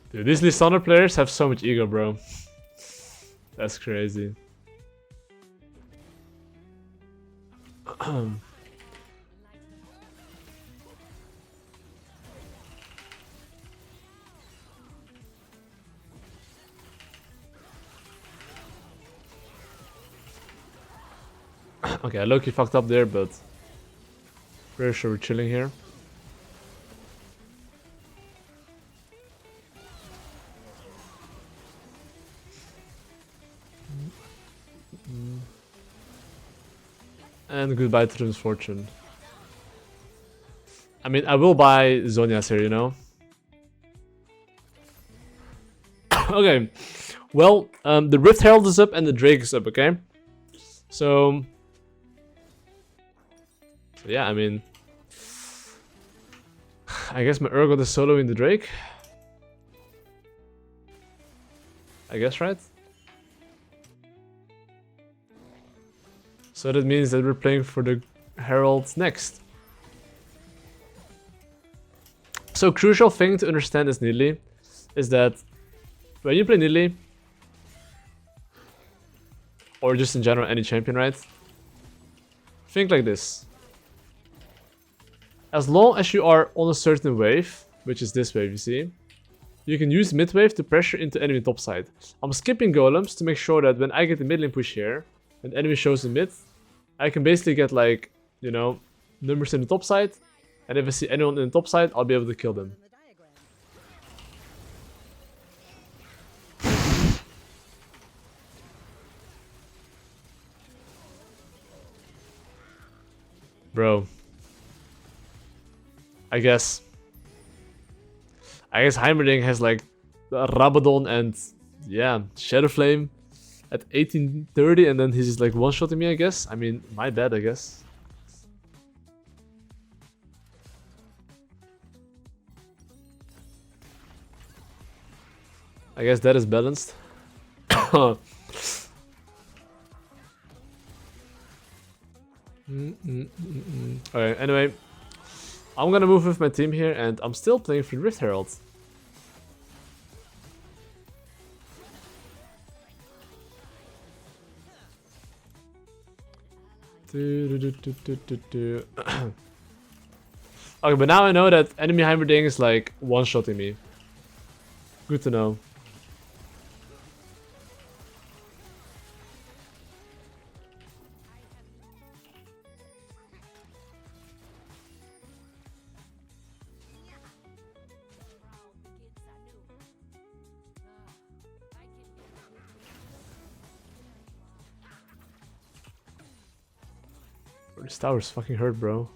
Dude, these Lisandro players have so much ego, bro. That's crazy. Okay, I low-key fucked up there, but pretty sure we're chilling here. And goodbye to the misfortune. I mean, I will buy Zhonya's here, you know? Okay. Well, the Rift Herald is up and the Drake is up, okay? So yeah, I mean, I guess my Urgot is soloing the Drake. I guess, right? So that means that we're playing for the Herald next. So crucial thing to understand as Nidalee is that when you play Nidalee, or just in general any champion, right? Think like this. As long as you are on a certain wave, which is this wave you see, you can use mid wave to pressure into enemy top side. I'm skipping golems to make sure that when I get the mid lane push here, and enemy shows in mid, I can basically get like, you know, numbers in the top side, and if I see anyone in the top side, I'll be able to kill them. Bro. I guess Heimerdinger has like Rabadon and yeah, Shadow Flame at 1830 and then he's just like one-shotting me, I guess. I mean, my bad, I guess. I guess that is balanced. Okay, anyway. I'm gonna move with my team here and I'm still playing for Rift Herald. Okay, but now I know that enemy Heimerdinger is like one-shotting me. Good to know. This tower's fucking hurt, bro.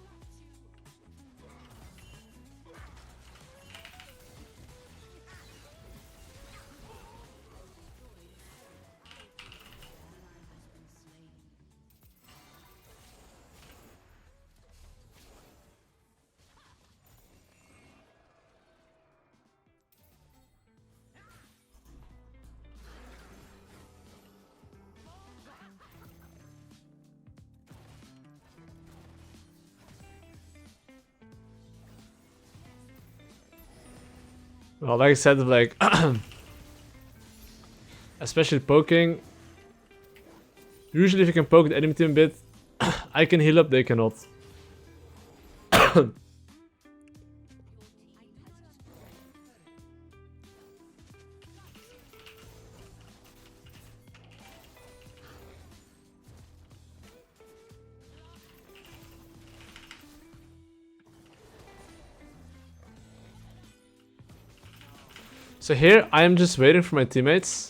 Well, like I said, like especially poking. Usually, if you can poke the enemy team a bit, I can heal up. They cannot. So here, I am just waiting for my teammates.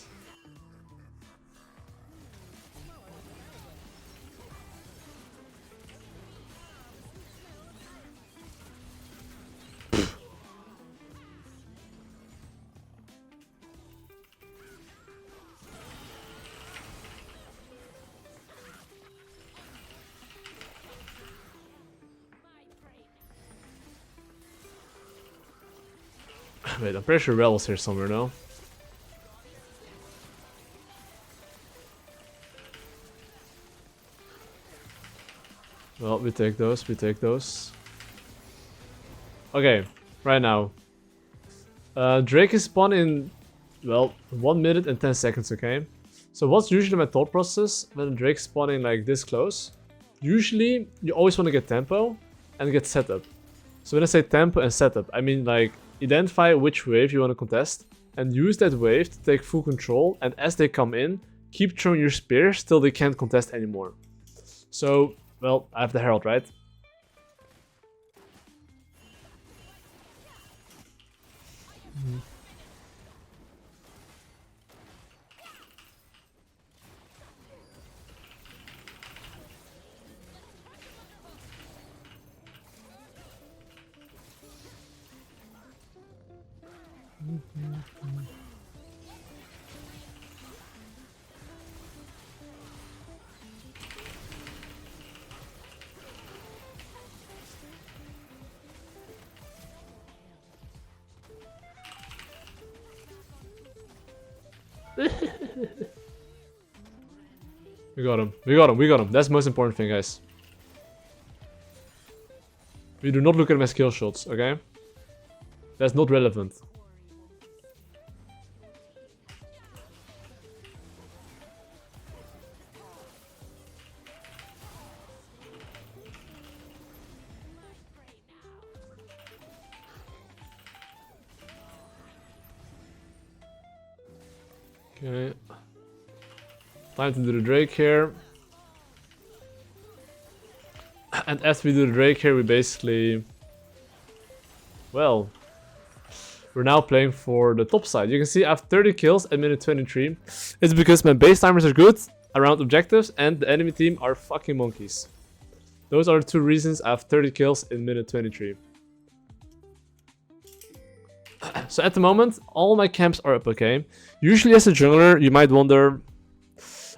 Wait, I'm pretty sure Rel's here somewhere now. Well, we take those, we take those. Okay, right now. Drake is spawned in, well, 1 minute and 10 seconds, okay? So what's usually my thought process when Drake's spawning like this close? Usually, you always want to get tempo and get setup. So when I say tempo and setup, I mean like identify which wave you want to contest and use that wave to take full control, and as they come in, keep throwing your spears till they can't contest anymore. So, well, I have the Herald, right? We got him. We got him. We got him. That's the most important thing, guys. We do not look at him as kill shots, okay? That's not relevant. Okay. Time to do the Drake here. And as we do the Drake here, we basically... Well... We're now playing for the top side. You can see I have 30 kills at minute 23. It's because my base timers are good around objectives and the enemy team are fucking monkeys. Those are the two reasons I have 30 kills in minute 23. So at the moment, all my camps are up, okay? Usually as a jungler, you might wonder,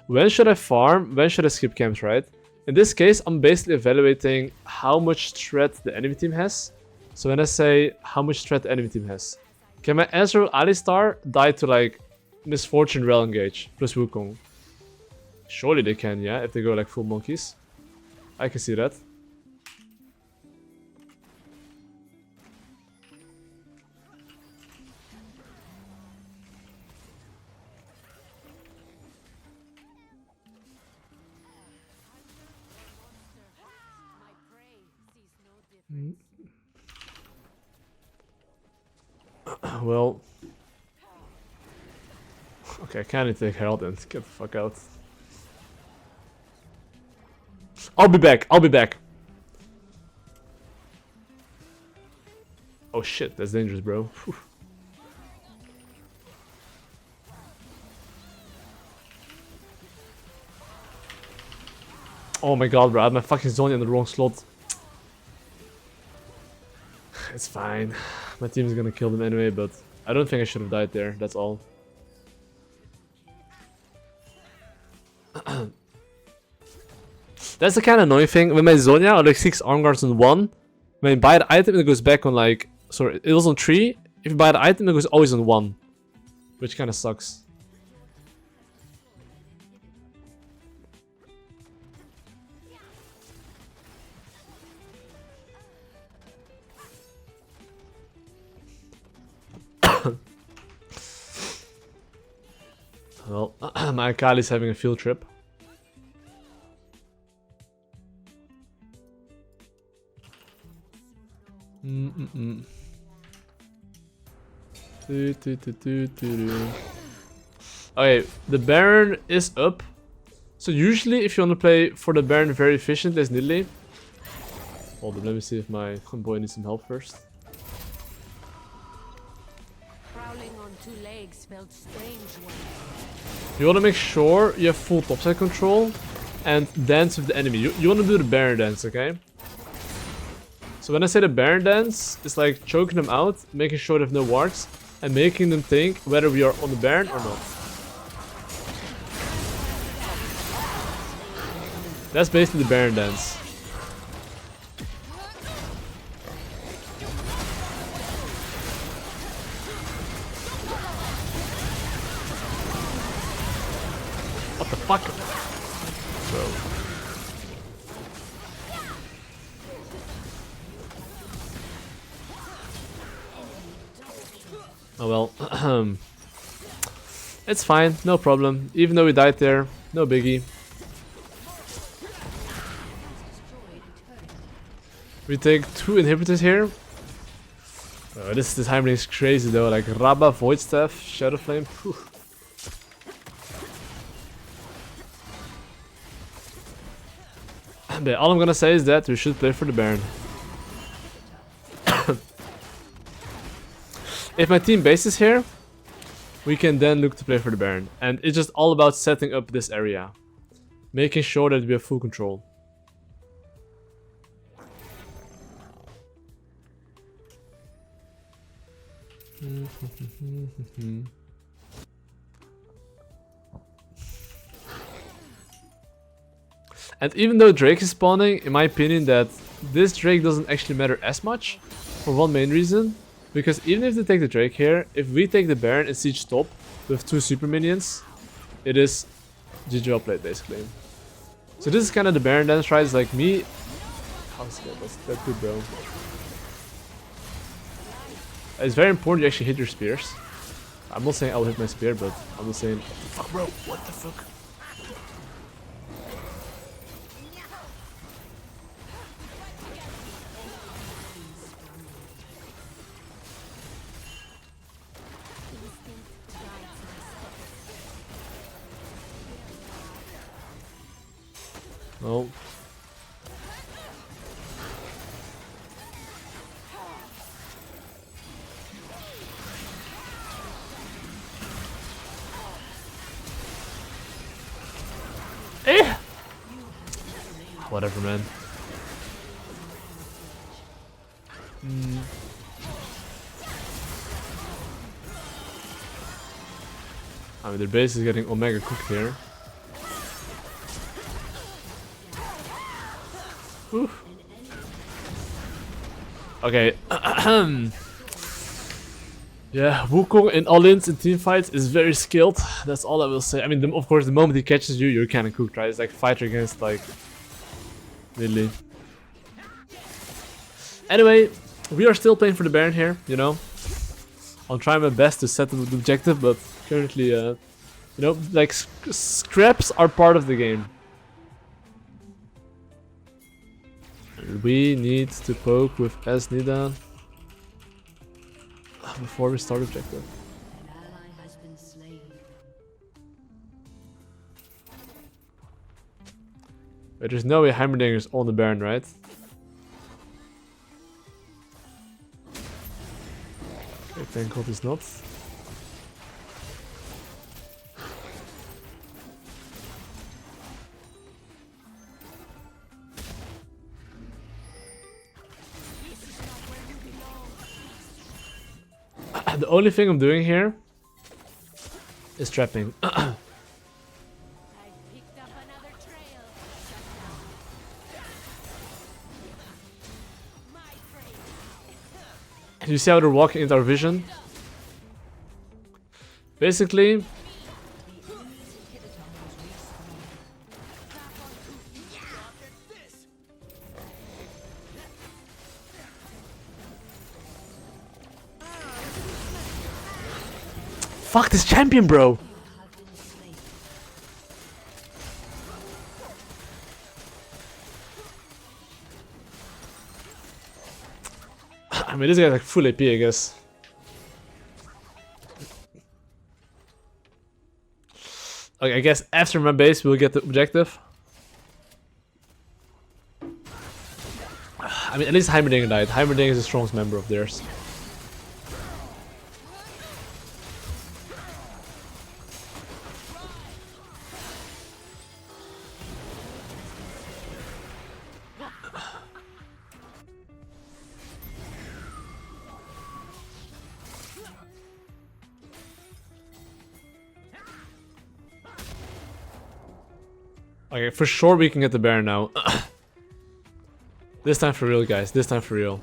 when should I farm? When should I skip camps, right? In this case, I'm basically evaluating how much threat the enemy team has. So when I say how much threat the enemy team has, can my Ezreal Alistar die to like Misfortune Rel Engage plus Wukong? Surely they can, yeah, if they go like full monkeys. I can see that. Well, okay, I can't take Herald and get the fuck out. I'll be back, I'll be back. Oh shit, that's dangerous, bro. Whew. Oh my god, bro, I had my fucking Zonya in the wrong slot. It's fine. My team is gonna kill them anyway, but I don't think I should have died there, that's all. That's the kind of annoying thing. When my Zonya are like 6 arm guards on 1, when you buy the item, it goes back on like... Sorry, it was on 3. If you buy the item, it goes always on 1. Which kind of sucks. Well, my Akali's having a field trip. Okay, the Baron is up. So usually if you want to play for the Baron very efficient, there's Nidalee. Hold on, let me see if my boy needs some help first. Crawling on 2 legs felt strange one. You want to make sure you have full topside control and dance with the enemy. You want to do the Baron dance, okay? So when I say the Baron dance, it's like choking them out, making sure they have no wards, and making them think whether we are on the Baron or not. That's basically the Baron dance. What the fuck? Bro. Oh well. It's fine, no problem. Even though we died there, no biggie. We take 2 inhibitors here. Oh, this timing is crazy though, like Rabba, Void Staff, Shadow Flame. Whew. But all I'm gonna say is that we should play for the Baron. If my team bases here, we can then look to play for the Baron. And it's just all about setting up this area. Making sure that we have full control. And even though Drake is spawning, in my opinion that this Drake doesn't actually matter as much. For one main reason. Because even if they take the Drake here, if we take the Baron and siege top with 2 super minions, it is GG well played basically. So this is kind of the Baron dance, right? It's like me... How scared was that good, bro? It's very important you actually hit your spears. I'm not saying I'll hit my spear, but I'm just saying... Fuck, bro, what the fuck? No. Eh! Whatever, man. I mean, their base is getting Omega cooked here. Whew. Okay. Yeah, Wukong in all-ins in teamfights is very skilled. That's all I will say. I mean, of course, the moment he catches you, you're kind of cooked, right? It's like fighter against, like, Nidalee. Anyway, we are still playing for the Baron here, you know. I'll try my best to set the objective, but currently, you know, like, scraps are part of the game. We need to poke with Nida before we start objective. An ally has been slain. Wait, there's no way Heimerdinger's on the Baron, right? Okay, thank God he's not. The only thing I'm doing here is trapping. I've picked up another trail. My prey. You see how they're walking into our vision? Basically, fuck this champion, bro. I mean, this guy's like full AP, I guess. Okay, I guess after my base we'll get the objective. I mean, at least Heimerdinger died. Heimerdinger is the strongest member of theirs. Okay, for sure we can get the Baron now. This time for real, guys. This time for real.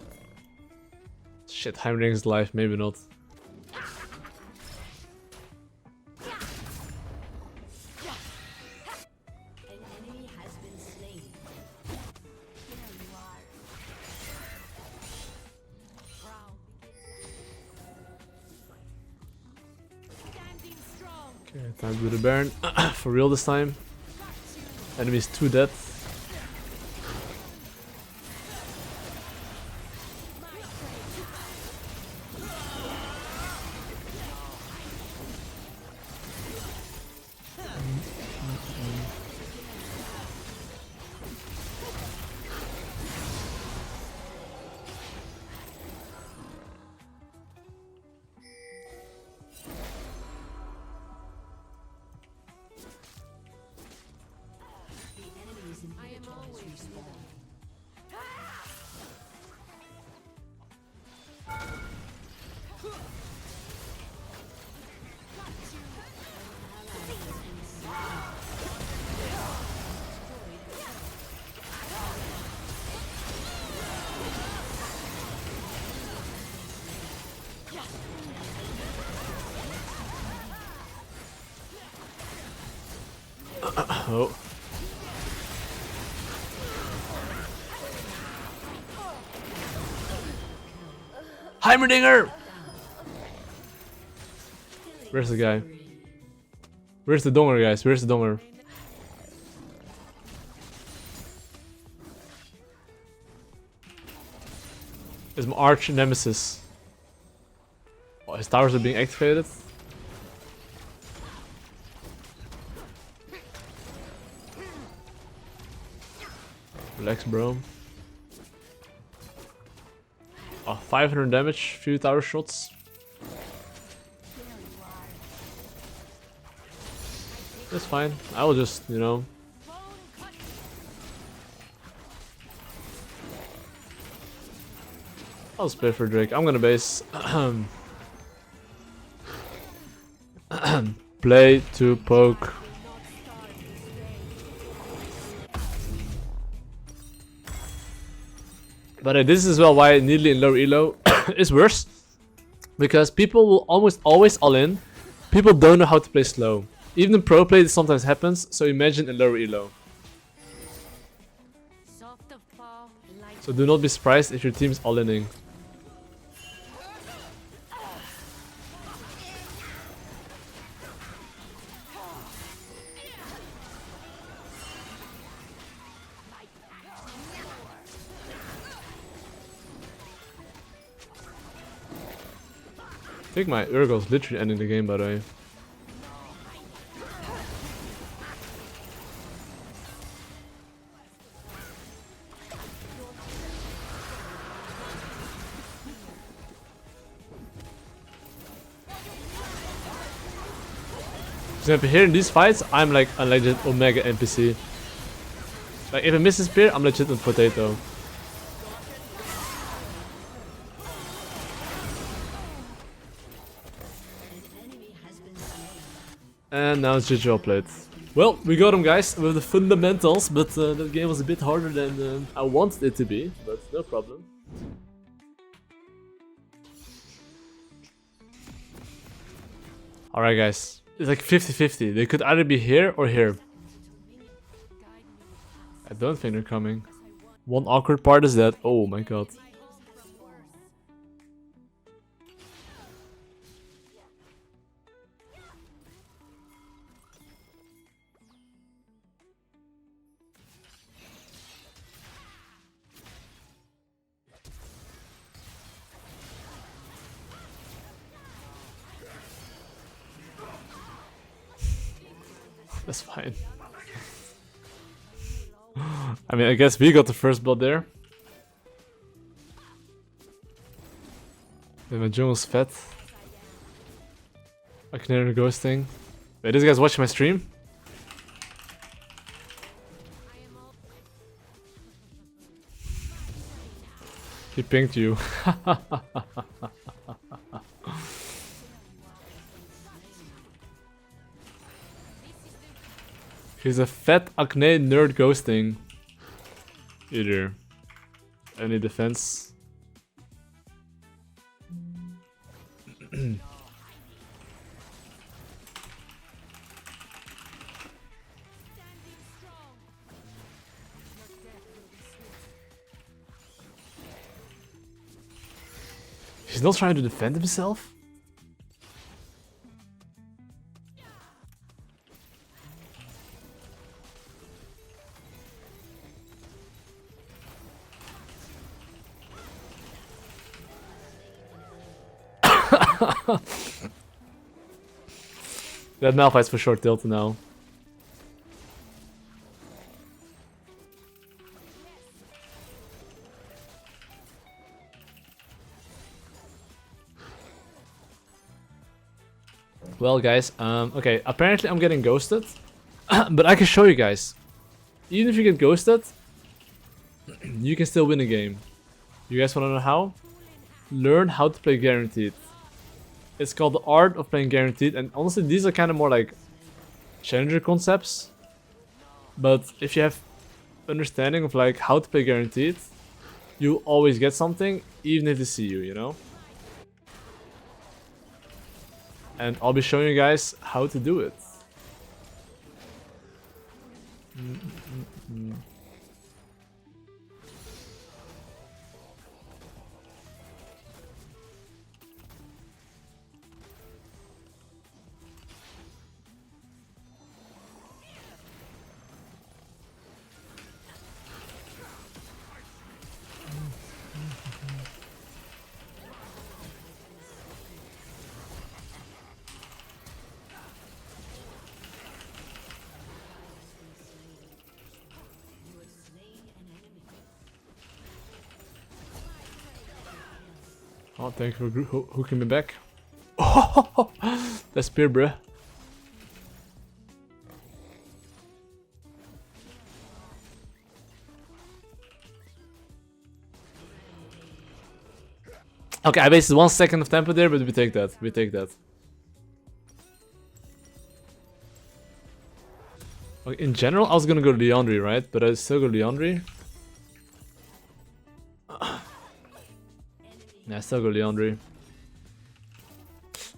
Shit, Heimerdinger's life, maybe not. An enemy has been slain. There you are. Proud begins. Standing strong. Okay, time to do the Baron. For real this time. Enemy's 2 dead. I am always with them. Oh. Heimerdinger! Where's the guy? Where's the donger, guys? Where's the donger? It's my arch nemesis. Oh, his towers are being activated. Relax, bro. Oh, 500 damage, few tower shots. That's fine. I will just, you know. I'll spare for Drake. I'm gonna base. Play to poke. But this is as well why Nidalee in lower elo is worse. Because people will almost always all in. People don't know how to play slow. Even in pro play this sometimes happens, so imagine in lower elo. Soft of paw, light. So do not be surprised if your team is all inning. I think my Urgo's literally ending the game, by the way. For example, here in these fights, I'm like a legit Omega NPC. Like, if I miss a spear, I'm legit a potato. And now it's GG well played. Well, we got him, guys, with the fundamentals, but that game was a bit harder than I wanted it to be, but no problem. Alright, guys. It's like 50-50. They could either be here or here. I don't think they're coming. One awkward part is that... Oh my god. That's fine. I mean, I guess we got the first blood there. Then my jungle's fed. I can hear the ghosting. Wait, this guy's watching my stream? He pinged you. He's a fat acne nerd ghosting. Udyr. Any defense? He's not trying to defend himself? That Malphite's for sure tilted now. Well, guys, okay, apparently I'm getting ghosted, but I can show you guys. Even if you get ghosted, you can still win a game. You guys want to know how? Learn how to play guaranteed. It's called the art of playing guaranteed, and honestly these are kind of more like challenger concepts. But if you have understanding of like how to play guaranteed, you always get something even if they see you, you know? And I'll be showing you guys how to do it. Oh, thank you for hooking me back. Oh, that's spear, bruh. Okay, I wasted 1 second of tempo there, but we take that. We take that. Okay, in general, I was gonna go Liandry, right? But I still go Liandry. Yeah, I still go Liandry.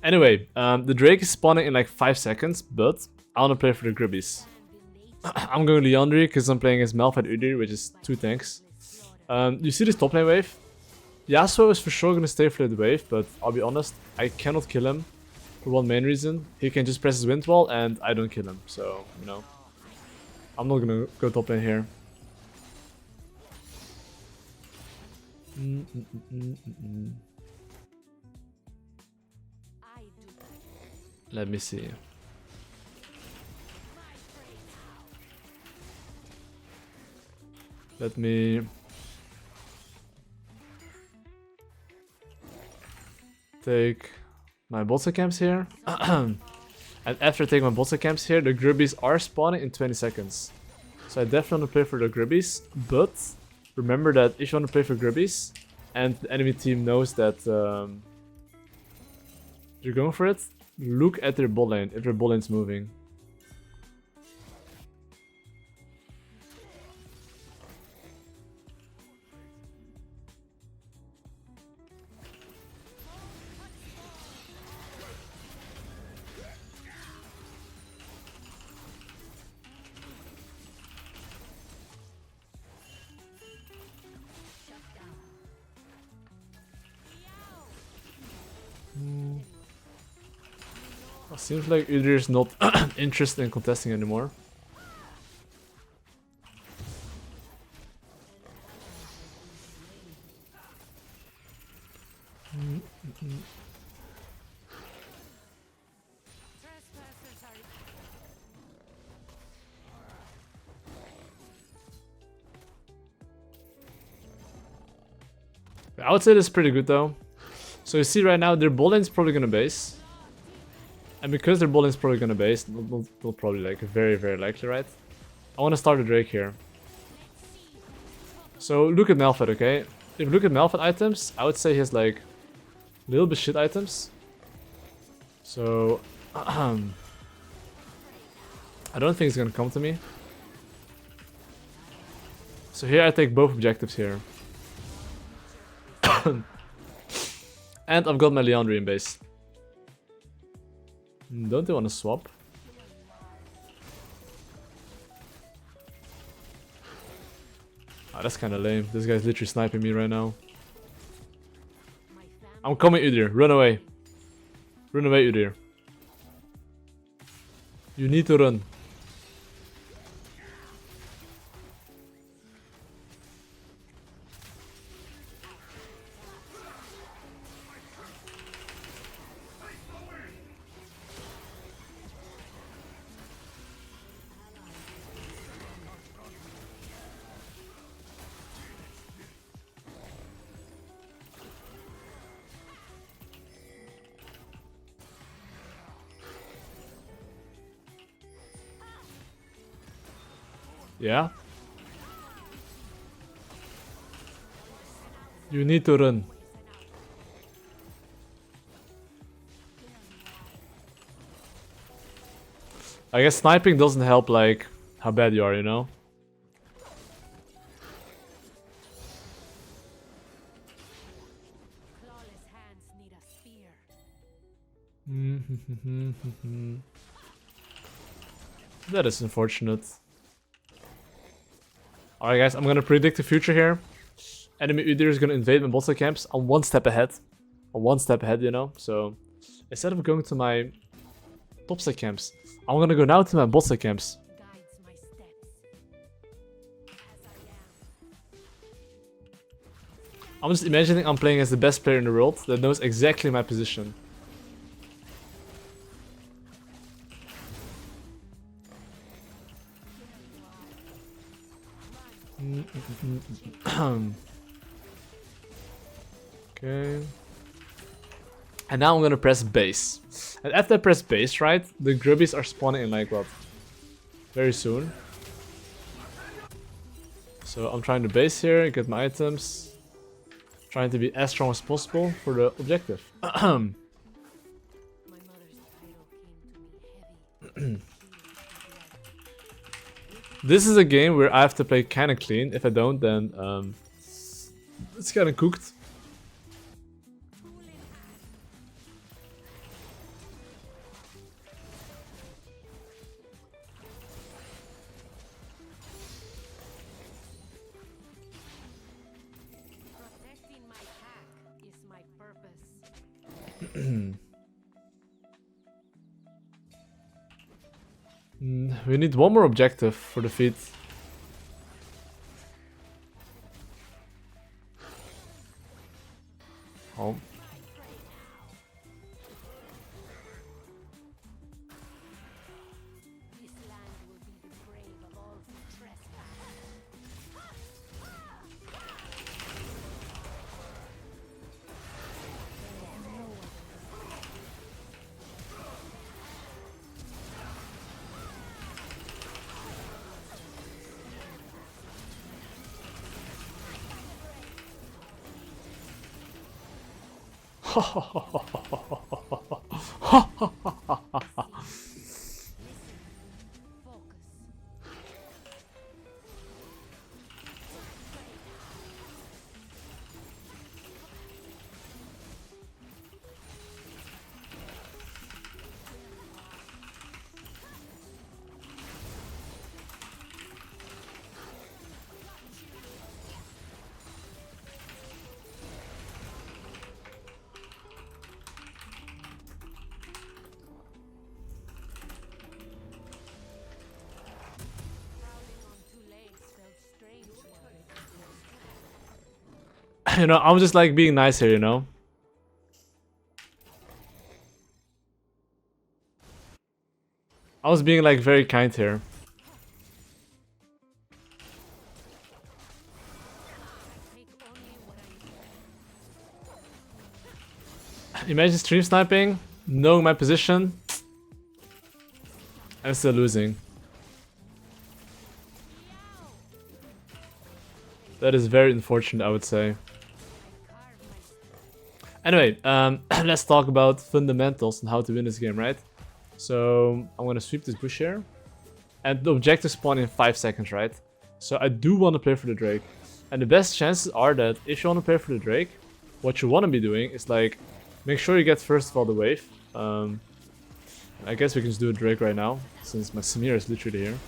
Anyway, the Drake is spawning in like 5 seconds, but I wanna play for the Gribbies. I'm going Liandry because I'm playing against Malphite Udyr, which is 2 tanks. You see this top lane wave? Yasuo is for sure gonna stay for that wave, but I'll be honest, I cannot kill him for one main reason. He can just press his wind wall and I don't kill him, so, you know. I'm not gonna go top lane here. Let me see. Let me take my bot camps here. And after taking my bot camps here, the Gribbies are spawning in 20 seconds. So I definitely want to play for the Gribbies, but remember that if you want to play for Gribbies and the enemy team knows that you're going for it, look at their bot lane, if their bot lane's moving. Seems like Udyr is not interested in contesting anymore. I would say this is pretty good though. So you see right now their bot lane's probably gonna base. And because their bot lane's probably gonna base, they'll probably like very, very likely, right? I wanna start a Drake here. So look at Malphite, okay? If you look at Malphite items, I would say he has like a little bit shit items. So I don't think it's gonna come to me. So here I take both objectives here. And I've got my Leandry in base. Don't they want to swap? Ah, that's kind of lame. This guy's literally sniping me right now. I'm coming, Udyr. Run away. Run away, Udyr. You need to run. Yeah? You need to run. I guess sniping doesn't help like how bad you are, you know? Flawless hands need a spear. That is unfortunate. Alright guys, I'm gonna predict the future here. Enemy Udyr is gonna invade my bot side camps. I'm one step ahead. I'm one step ahead, you know? So, instead of going to my top side camps, I'm gonna go now to my bot side camps. Guides my steps. As I am. I'm just imagining I'm playing as the best player in the world that knows exactly my position. Okay. And now I'm gonna press base. And after I press base, right, the grubbies are spawning in like what? Very soon. So I'm trying to base here, get my items. Trying to be as strong as possible for the objective. My mother's title came to me heavy. This is a game where I have to play kinda clean. If I don't, then it's kinda cooked. Protecting my pack is my purpose. We need one more objective for defeat. Oh. This land will be the grave of all who trespass. You know, I'm just like being nice here, you know? I was being like very kind here. Imagine stream sniping, knowing my position, and still losing. That is very unfortunate, I would say. Anyway, let's talk about fundamentals and how to win this game, right? So I'm gonna sweep this bush here, and the objective spawn in 5 seconds, right? So I do want to play for the Drake, and the best chances are that if you want to play for the Drake, what you want to be doing is like make sure you get first of all the wave. I guess we can just do a Drake right now since my Samir is literally here.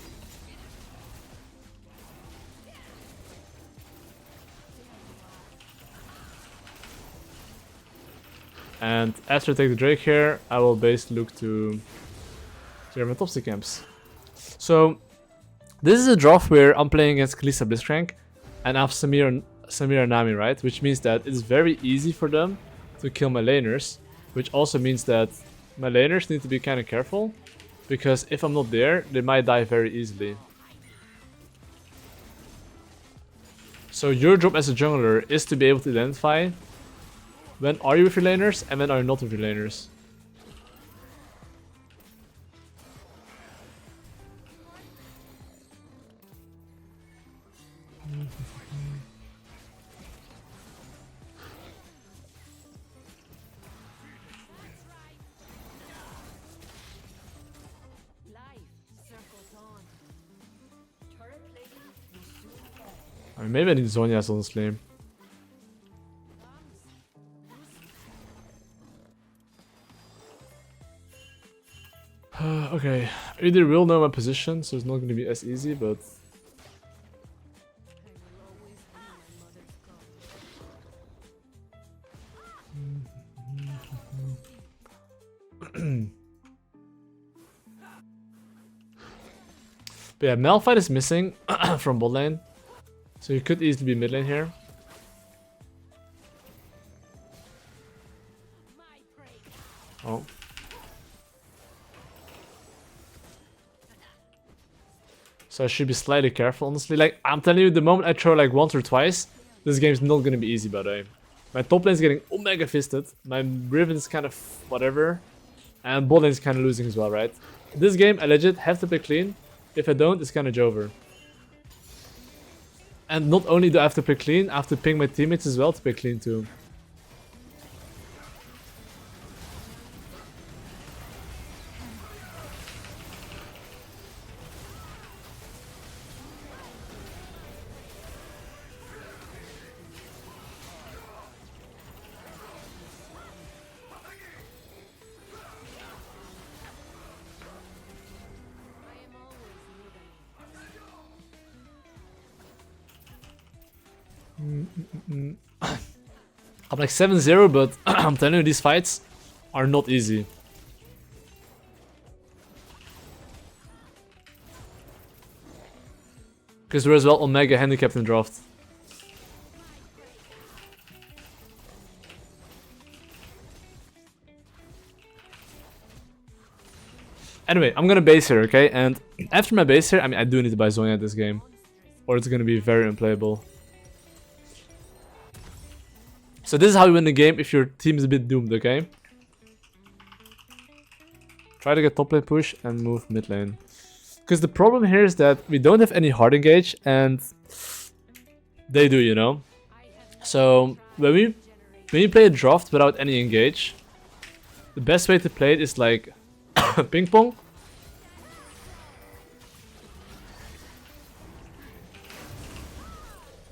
And after I take the Drake here, I will basically look to clear my topsy camps. So this is a draft where I'm playing against Kalista Blitzcrank and I have Samir and Nami, right? Which means that it's very easy for them to kill my laners, which also means that my laners need to be kind of careful, because if I'm not there, they might die very easily. So your job as a jungler is to be able to identify when are you with your laners and when are you not with your laners. I mean, maybe I need Zhonya's honestly. Okay, Udyr will know my position, so it's not going to be as easy, but... But yeah, Malphite is missing from bot lane, so he could easily be mid lane here. Oh. So I should be slightly careful, honestly. Like, I'm telling you, the moment I throw like once or twice, this game's not gonna be easy, by the way. My top lane is getting omega fisted, my Riven is kind of whatever, and bot lane is kind of losing as well, right? This game, I legit have to play clean. If I don't, it's kind of over. And not only do I have to play clean, I have to ping my teammates as well to play clean too. I'm like 7-0, but I'm telling you, these fights are not easy. Because we're as well Omega handicapped in draft. Anyway, I'm gonna base here, okay? And after my base here, I mean, I do need to buy Zhonya this game, or it's gonna be very unplayable. So this is how you win the game if your team is a bit doomed, okay? Try to get top lane push and move mid lane. Because the problem here is that we don't have any hard engage and they do, you know? So when we when you play a draft without any engage, the best way to play it is like ping pong.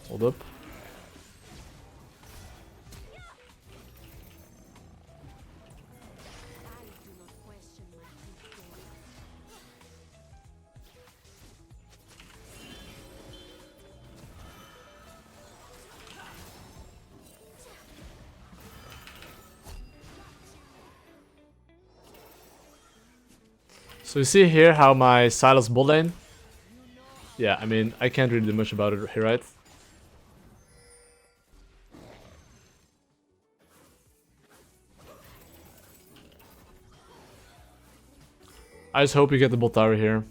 Hold up. So you see here how my Sylas bot lane. Yeah, I mean, I can't really do much about it here, right? I just hope you get the bot tower here.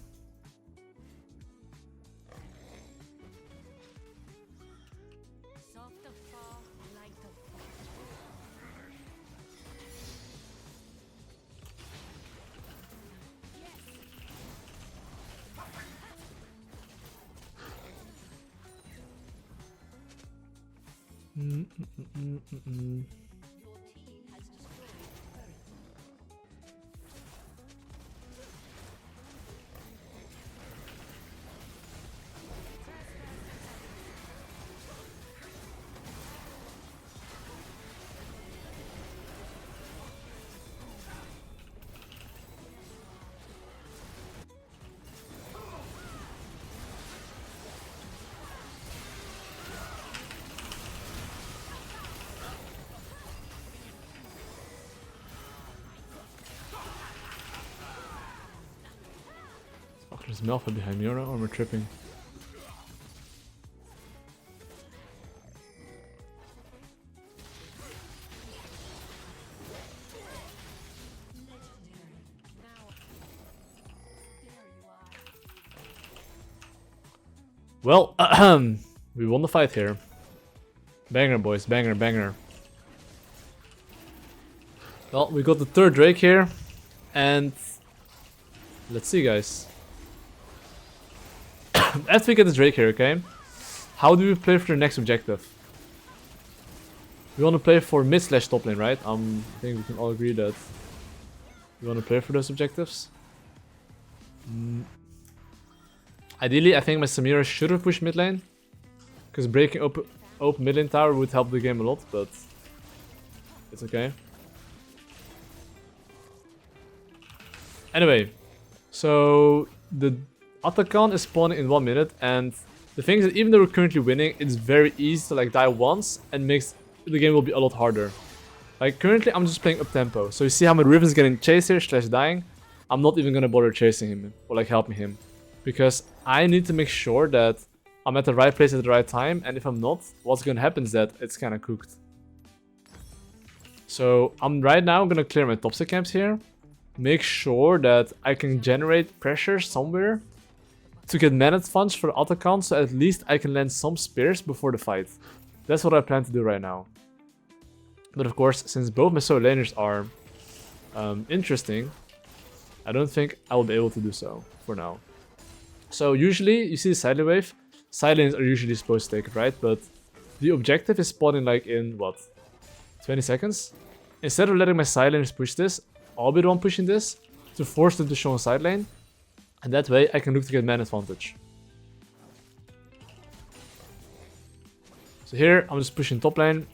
There's Malphite behind me, or am I tripping? Well, we won the fight here. Banger, boys, banger, banger. Well, we got the third Drake here, and let's see, guys. After we get this Drake here, okay? How do we play for the next objective? We want to play for mid slash top lane, right? I think we can all agree that we want to play for those objectives. Ideally, I think my Samira should have pushed mid lane, because breaking open mid lane tower would help the game a lot, but it's okay. Anyway, so the Atakan is spawning in 1 minute, and the thing is that even though we're currently winning, it's very easy to like die once and makes the game will be a lot harder. Like currently I'm just playing up tempo, so you see how my Riven's getting chased here / dying. I'm not even gonna bother chasing him or like helping him, because I need to make sure that I'm at the right place at the right time, and if I'm not, what's gonna happen is that it's kinda cooked. So I'm right now gonna clear my top 6 camps here, make sure that I can generate pressure somewhere to get mana funds for the Atakan, so at least I can land some spears before the fight. That's what I plan to do right now. But of course, since both my solo laners are interesting, I don't think I will be able to do so for now. So usually, you see the side lane wave, side lanes are usually supposed to take it, right? But the objective is spawning like in, what, 20 seconds? Instead of letting my side laners push this, I'll be the one pushing this to force them to show on side lane. And that way I can look to get mana advantage. So here I'm just pushing top lane.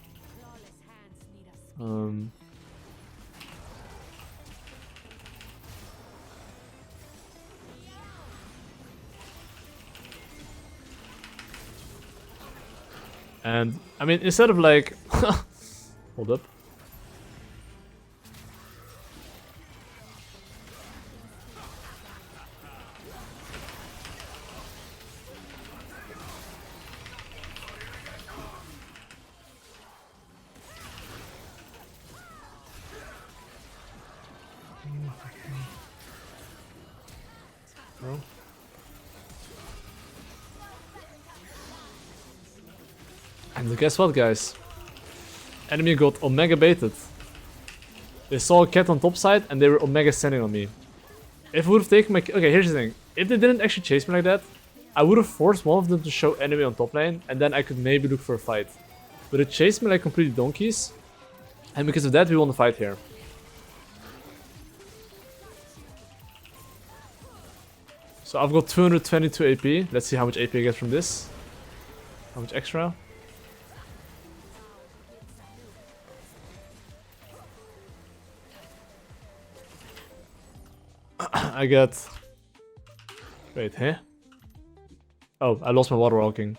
And I mean, instead of like hold up. No. And guess what, guys? Enemy got Omega baited. They saw a cat on top side and they were Omega standing on me. If I would have taken my... Okay, here's the thing. If they didn't actually chase me like that, I would have forced one of them to show enemy on top lane, and then I could maybe look for a fight. But it chased me like complete donkeys, And because of that, we won the fight here. So I've got 222 AP. Let's see how much AP I get from this. How much extra? I get... Wait, huh? Oh, I lost my water walking.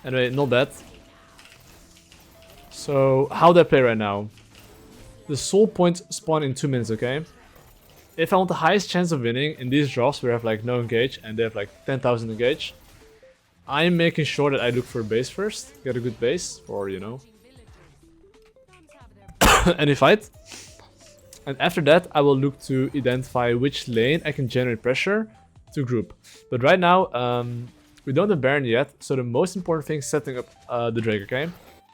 Anyway, not bad. So, how do I play right now? The soul points spawn in 2 minutes, okay? If I want the highest chance of winning in these drops where I have like no engage and they have like 10,000 engage, I'm making sure that I look for a base first, get a good base for, you know, any fight. And after that, I will look to identify which lane I can generate pressure to group. But right now, we don't have Baron yet, so the most important thing is setting up the Drake, okay?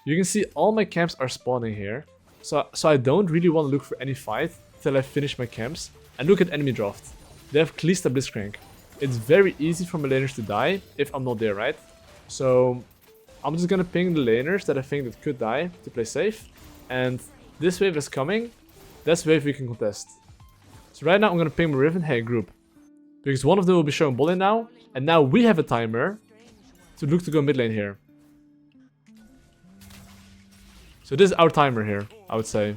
You can see all my camps are spawning here. So I don't really want to look for any fight till I finish my camps. And look at enemy draft. They have Kalista Blitzcrank. It's very easy for my laners to die if I'm not there, right? So I'm just gonna ping the laners that I think that could die to play safe. And this wave is coming. That's wave we can contest. So right now I'm gonna ping my Riven, hey group. Because one of them will be showing bot lane now. And now we have a timer to look to go mid lane here. So this is our timer here, I would say.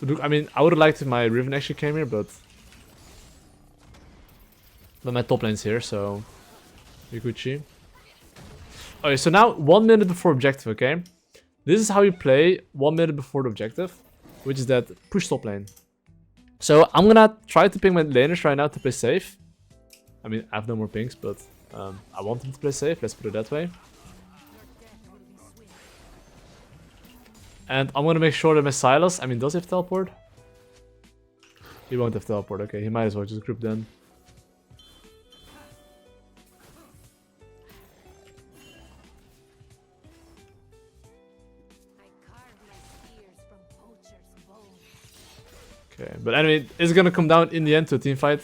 To look, I mean, I would have liked if my Riven actually came here, but my top lane's here, so Yikuchi. Okay, so now 1 minute before objective, okay? This is how you play 1 minute before the objective, which is that push top lane. So I'm gonna try to ping my laners right now to play safe. I mean, I have no more pings, but I want them to play safe, let's put it that way. And I'm gonna make sure that my Silas, I mean, does he have teleport? He won't have teleport, okay, he might as well just group then. Okay, but anyway, it's gonna come down in the end to a team fight.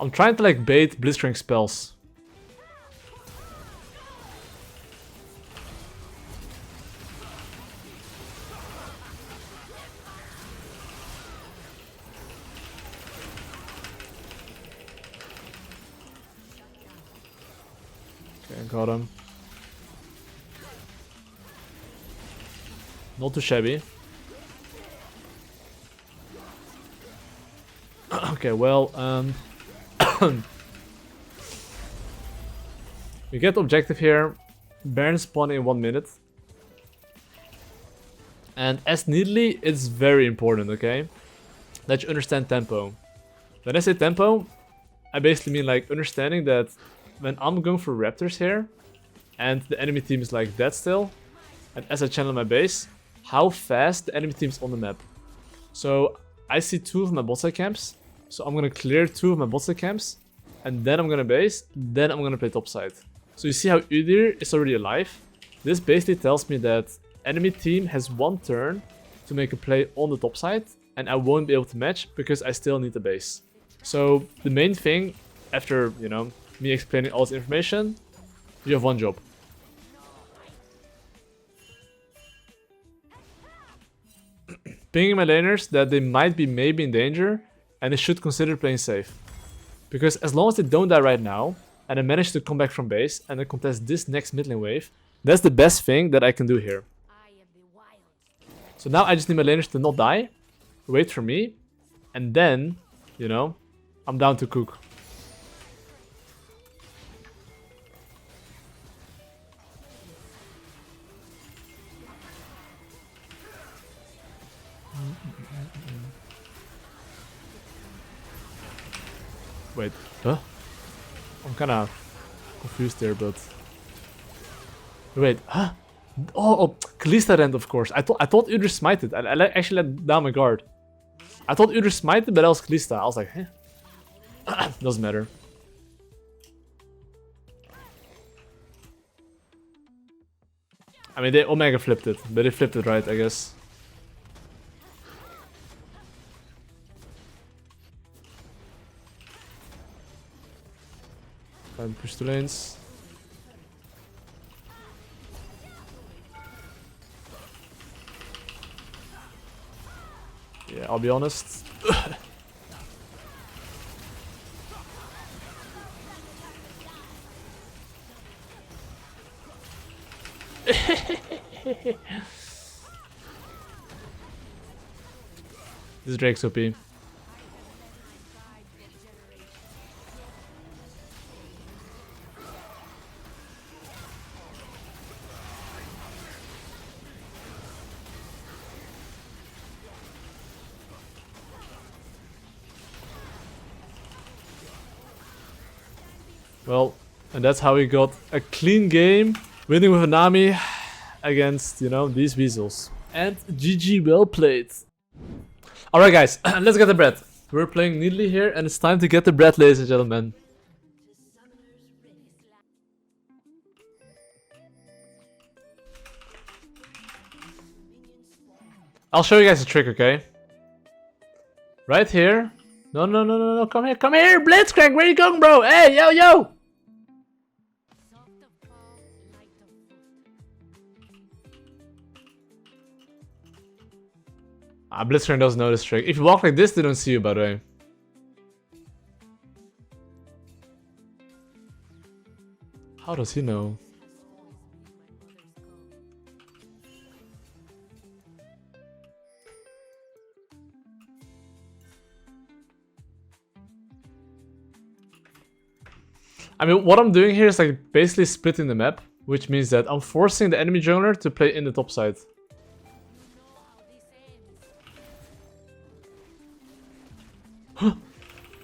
I'm trying to like bait Blitzcrank spells. Okay, got him. Not too shabby. Okay, well, we get the objective here. Baron spawn in 1 minute. And as Nidalee, it's very important, okay? That you understand tempo. When I say tempo, I basically mean like understanding that when I'm going for raptors here, and the enemy team is like dead still, and as I channel my base, how fast the enemy team is on the map. So I see 2 of my bot side camps, so I'm gonna clear 2 of my bot side camps, and then I'm gonna base, then I'm gonna play top side. So you see how Udyr is already alive? This basically tells me that enemy team has 1 turn to make a play on the top side, and I won't be able to match because I still need the base. So the main thing, after, you know, me explaining all this information, you have 1 job. Pinging my laners that they might be maybe in danger, and they should consider playing safe. Because as long as they don't die right now, and I manage to come back from base, and I contest this next mid lane wave, that's the best thing that I can do here. So now I just need my laners to not die, wait for me, and then, you know, I'm down to cook. Wait, huh? I'm kinda confused there, but... Wait, huh? Oh, Kalista rent, of course. I thought Udyr smited. I actually let down my guard. I thought Udyr smited, but that was Kalista. I was like, eh. Doesn't matter. I mean, they Omega flipped it, but they flipped it right, I guess. Try and push the lanes. Yeah, I'll be honest. This Drake's OP. Well, and that's how we got a clean game, winning with a Nami against, you know, these weasels. And GG, well played. Alright guys, let's get the bread. We're playing Nidalee here and it's time to get the bread, ladies and gentlemen. I'll show you guys a trick, okay? Right here. No, no, no, no, no, come here, Blitzcrank, where you going, bro? Hey, yo, yo! Blitzcrank doesn't know this trick. If you walk like this, they don't see you, by the way. How does he know? I mean, what I'm doing here is like basically splitting the map, which means that I'm forcing the enemy jungler to play in the top side.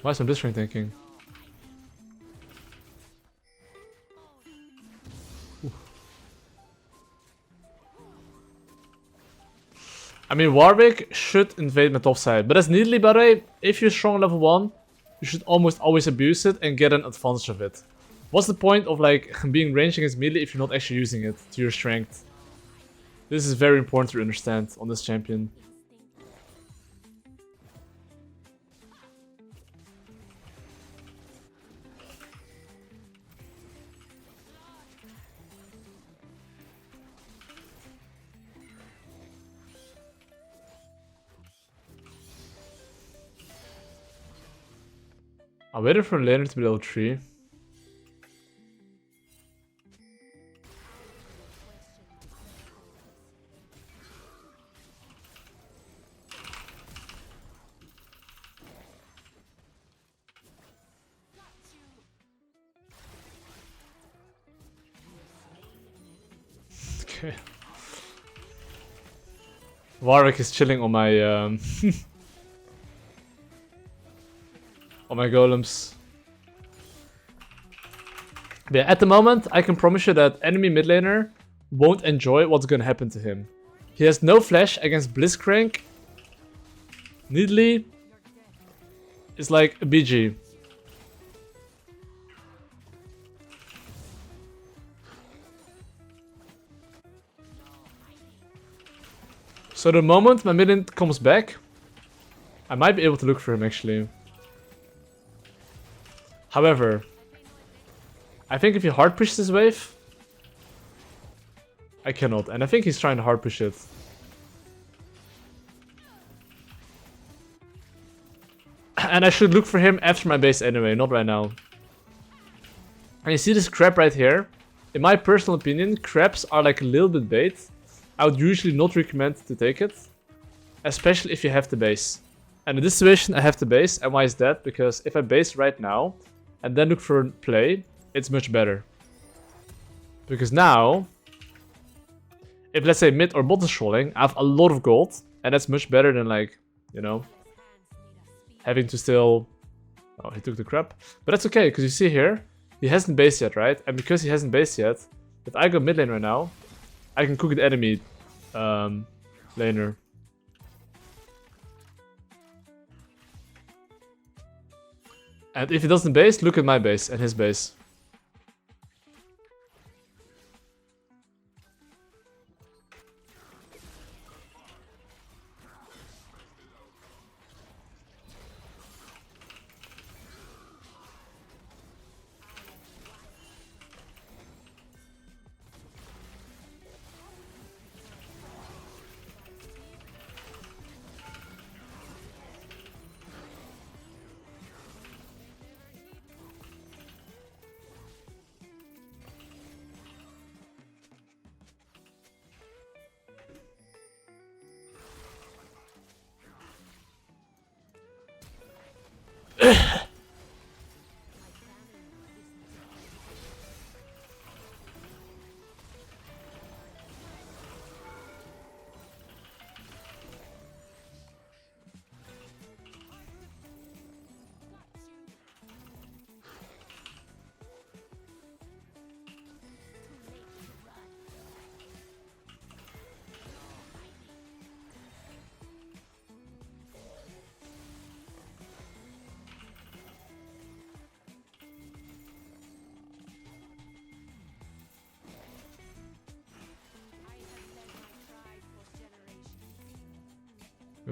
Why is my Blitzcrank tanking? I mean, Warwick should invade my top side, but as Nidalee, by the way, if you're strong level 1, you should almost always abuse it and get an advantage of it. What's the point of like being ranged against melee if you're not actually using it to your strength? This is very important to understand on this champion. I waited for laner to be level 3. Okay. Warwick is chilling on my on my golems. But yeah, at the moment, I can promise you that enemy mid laner won't enjoy what's gonna happen to him. He has no flash against Blitzcrank. Nidalee is like a BG. So the moment my minion comes back, I might be able to look for him actually. However, I think if he hard pushes this wave, I cannot, and I think he's trying to hard push it. And I should look for him after my base anyway, not right now. And you see this crab right here? In my personal opinion, crabs are like a little bit bait. I would usually not recommend to take it, especially if you have the base. And in this situation, I have the base, and why is that? Because if I base right now, and then look for a play, it's much better. Because now, if let's say mid or bot is trolling, I have a lot of gold, and that's much better than like, you know, having to still... Oh, he took the crap. But that's okay, because you see here, he hasn't based yet, right? And because he hasn't based yet, if I go mid lane right now, I can cook the enemy laner. And if he doesn't base, look at my base and his base.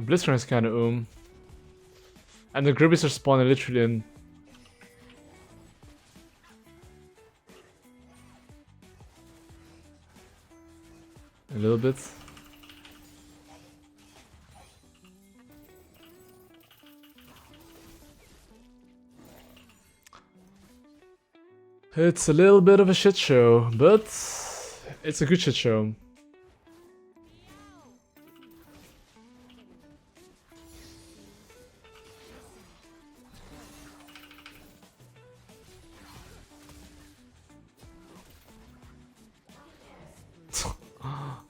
Blitzcrank is kind of and the Grubbies are spawning literally in. A little bit. It's a little bit of a shit show, but it's a good shit show.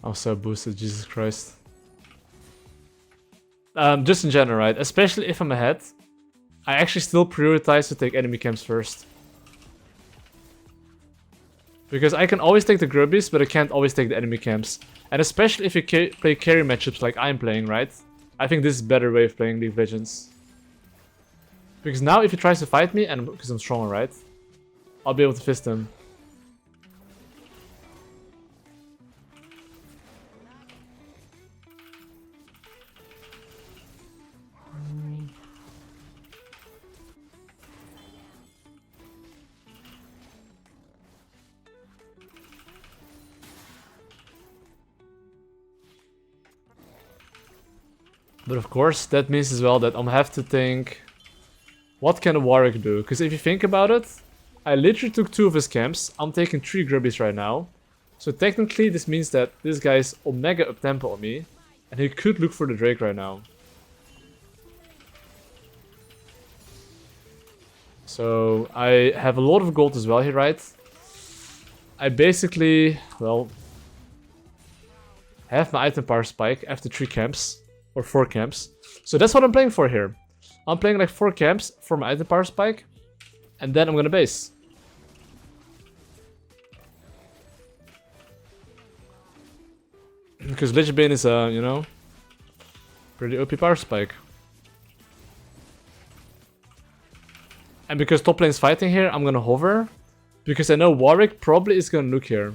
I'm so boosted, Jesus Christ. Just in general, right? Especially if I'm ahead, I actually still prioritize to take enemy camps first. Because I can always take the grubbies, but I can't always take the enemy camps. And especially if you play carry matchups like I'm playing, right? I think this is a better way of playing League of Legends. Because now if he tries to fight me, and because I'm stronger, right? I'll be able to fist him. But of course, that means as well that I'm gonna have to think, what can a Warwick do? Because if you think about it, I literally took 2 of his camps. I'm taking 3 grubbies right now. So technically, this means that this guy is omega up-tempo on me. And he could look for the Drake right now. So I have a lot of gold as well here, right? I basically, well, have my item power spike after 3 camps. Or 4 camps. So that's what I'm playing for here. I'm playing like 4 camps for my item power spike. And then I'm gonna base. Because Lich Bane is you know, pretty OP power spike. And because top lane is fighting here, I'm gonna hover. Because I know Warwick probably is gonna look here.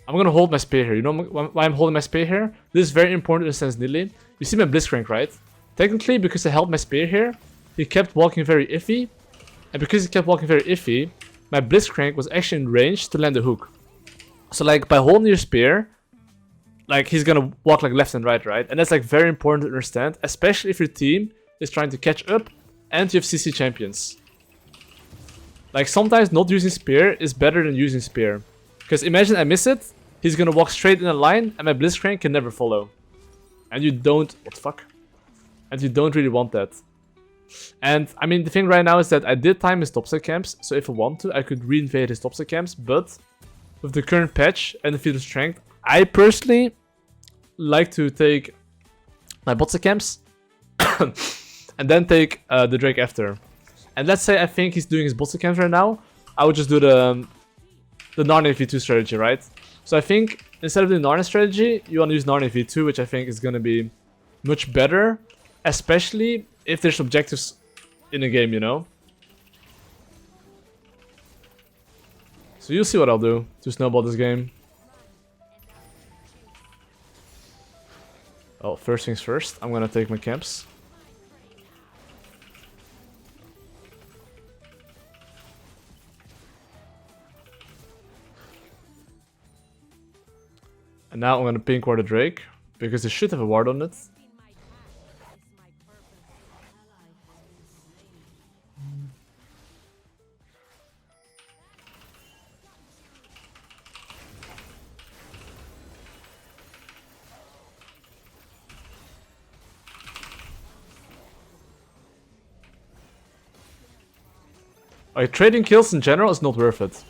I'm gonna hold my spear here. You know why I'm holding my spear here? This is very important in the sense, Nidalee. You see my Blitzcrank, right? Technically, because I held my spear here, he kept walking very iffy. And because he kept walking very iffy, my Blitzcrank was actually in range to land a hook. So like, by holding your spear, like, he's gonna walk like left and right? And that's like very important to understand, especially if your team is trying to catch up and you have CC champions. Like, sometimes not using spear is better than using spear. Because imagine I miss it, he's gonna walk straight in a line and my Blitzcrank can never follow. And you don't... what the fuck? And you don't really want that. And I mean, the thing right now is that I did time his topside camps, so if I want to, I could reinvade his topside camps, but with the current patch and the field of strength, I personally like to take my botside camps and then take the Drake after. And let's say I think he's doing his botside camps right now, I would just do the Narnia v2 strategy, right? So I think instead of the Narnia strategy, you want to use Narnia v2, which I think is going to be much better, especially if there's objectives in the game, you know? So you'll see what I'll do to snowball this game. Oh, first things first, I'm gonna take my camps. And now I'm gonna pink ward the Drake, because they should have a ward on it. Like, trading kills in general is not worth it.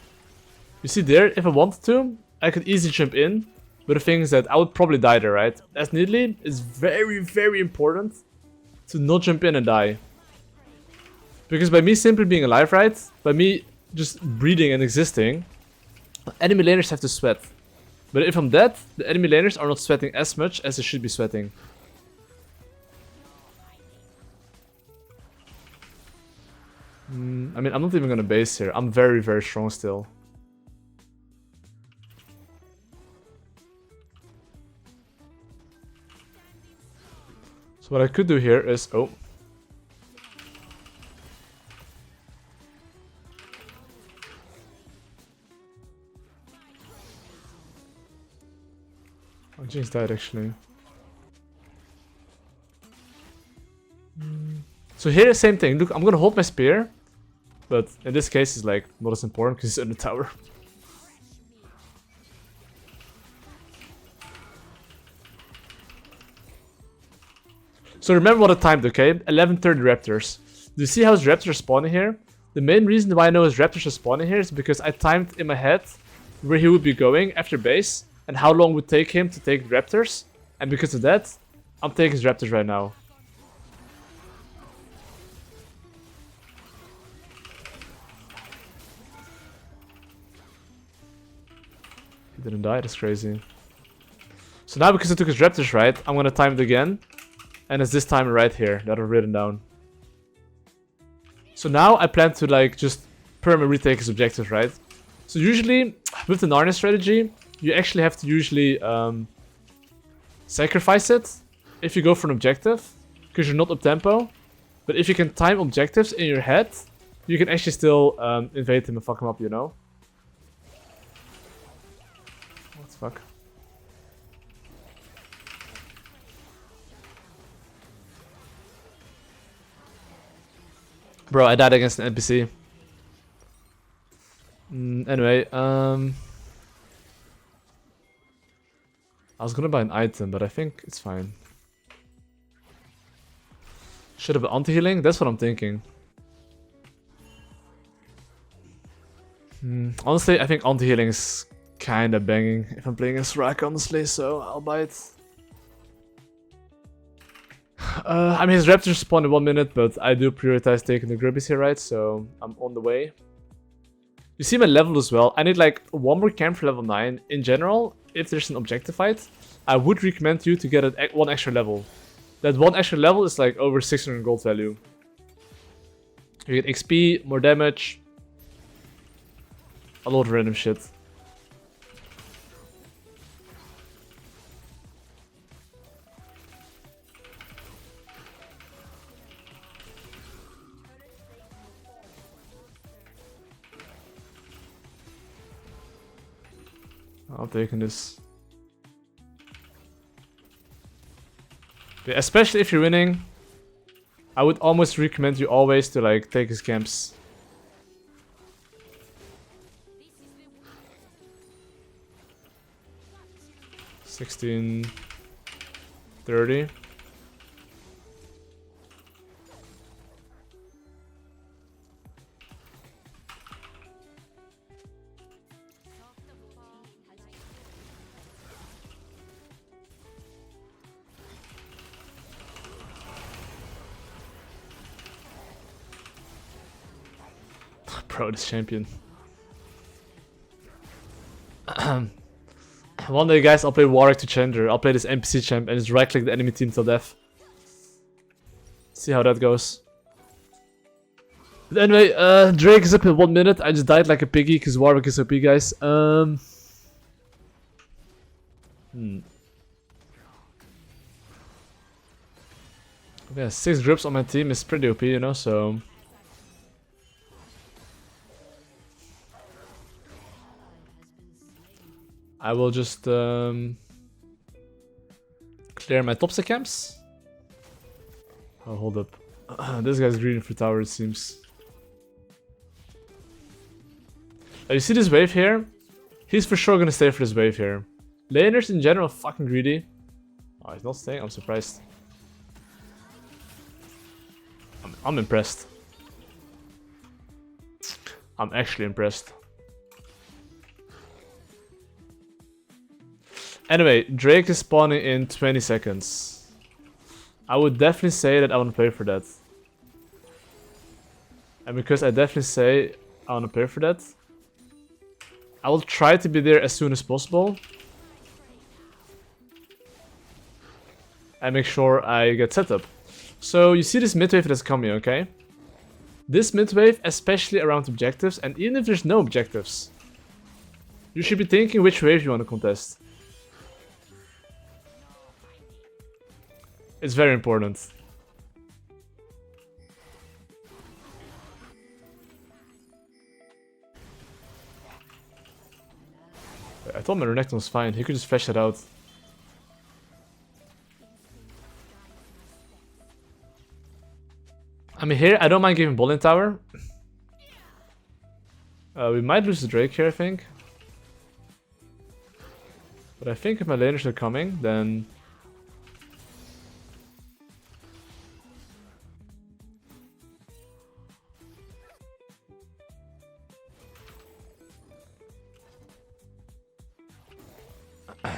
You see there, if I wanted to, I could easily jump in. But the thing is that I would probably die there, right? As Nidalee, it's very, very important to not jump in and die. Because by me simply being alive, right? By me just breathing and existing, enemy laners have to sweat. But if I'm dead, the enemy laners are not sweating as much as they should be sweating. I mean, I'm not even gonna base here. I'm very, very strong still. So what I could do here is... Oh. Oh, Jinx died actually. So here the same thing. Look, I'm gonna hold my spear. But in this case it's like not as important because it's in the tower. So remember what I timed, okay? 11:30 raptors. Do you see how his raptors are spawning here? The main reason why I know his raptors are spawning here is because I timed in my head where he would be going after base and how long it would take him to take the raptors. And because of that, I'm taking his raptors right now. He didn't die, that's crazy. So now because I took his raptors right, I'm gonna time it again. And it's this time right here that I've written down. So now I plan to like just perma retake his objectives, right? So usually with the Narnia strategy, you actually have to usually sacrifice it if you go for an objective, because you're not up tempo. But if you can time objectives in your head, you can actually still invade him and fuck him up, you know? What the fuck? Bro, I died against an NPC. Anyway, I was gonna buy an item, but I think it's fine. Should have been anti-healing? That's what I'm thinking. Honestly, I think anti-healing is kinda banging if I'm playing a Soraka, honestly, so I'll buy it. I mean, his raptors spawn in 1 minute, but I do prioritize taking the grubbies here, right? So I'm on the way. You see my level as well. I need like one more camp for level 9. In general, if there's an objective fight, I would recommend you to get one extra level. That one extra level is like over 600 gold value. You get XP, more damage, a lot of random shit. I'm taking this. Yeah, especially if you're winning, I would almost recommend you always to like take his camps. $16.30. Bro, this champion. One day, guys, I'll play Warwick to Challenger. I'll play this NPC champ and just right click the enemy team till death. See how that goes. But anyway, Drake is up in 1 minute. I just died like a piggy because Warwick is OP, guys. Yeah, 6 groups on my team is pretty OP, you know, so... I will just clear my top camps. Oh, hold up. This guy's greedy for tower, it seems. You see this wave here? He's for sure gonna stay for this wave here. Laners in general are fucking greedy. Oh, he's not staying? I'm surprised. I'm impressed. I'm actually impressed. Anyway, Drake is spawning in 20 seconds. I would definitely say that I want to pay for that. And because I definitely say I want to pay for that, I will try to be there as soon as possible. And make sure I get set up. So you see this mid wave that's coming, okay? This mid wave, especially around objectives, and even if there's no objectives, you should be thinking which wave you want to contest. It's very important. I thought my Renekton was fine, he could just flash it out. I mean, here, I don't mind giving Bowling Tower. We might lose the Drake here, I think. But I think if my laners are coming, then...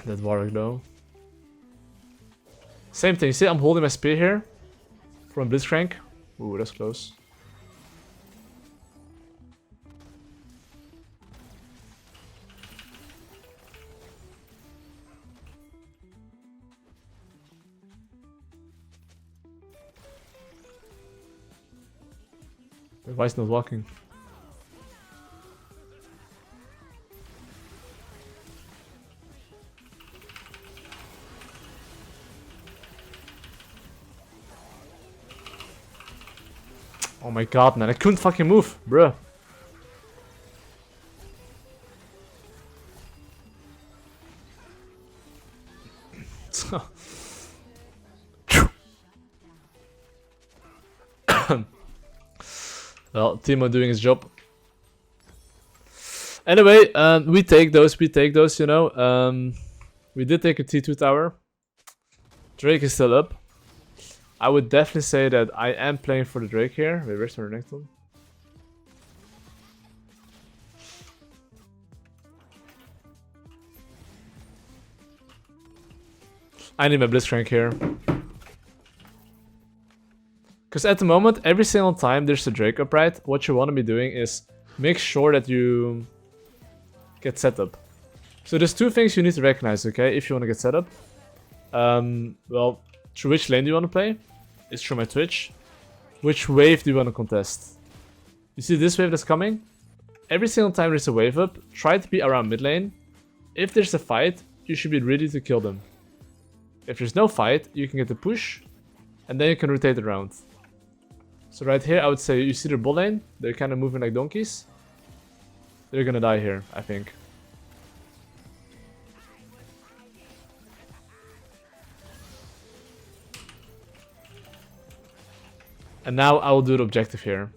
that Warwick though. Same thing, see, I'm holding my spear here. From Blitzcrank. Ooh, that's close. Why is it not walking? Oh my god, man, I couldn't fucking move, bruh. Well, Timo doing his job. Anyway, we take those, you know. We did take a T2 tower. Drake is still up. I would definitely say that I am playing for the Drake here. Wait, where's my next one? I need my Blitzcrank here. Because at the moment, every single time there's a Drake upright, what you want to be doing is make sure that you get set up. So there's two things you need to recognize, okay, if you want to get set up. Well, through which lane do you want to play? It's through my Twitch. Which wave do you want to contest? You see this wave that's coming? Every single time there's a wave up, try to be around mid lane. If there's a fight, you should be ready to kill them. If there's no fight, you can get the push, and then you can rotate around. So right here, I would say you see their bot lane, they're kind of moving like donkeys. They're gonna die here, I think. And now I will do the objective here.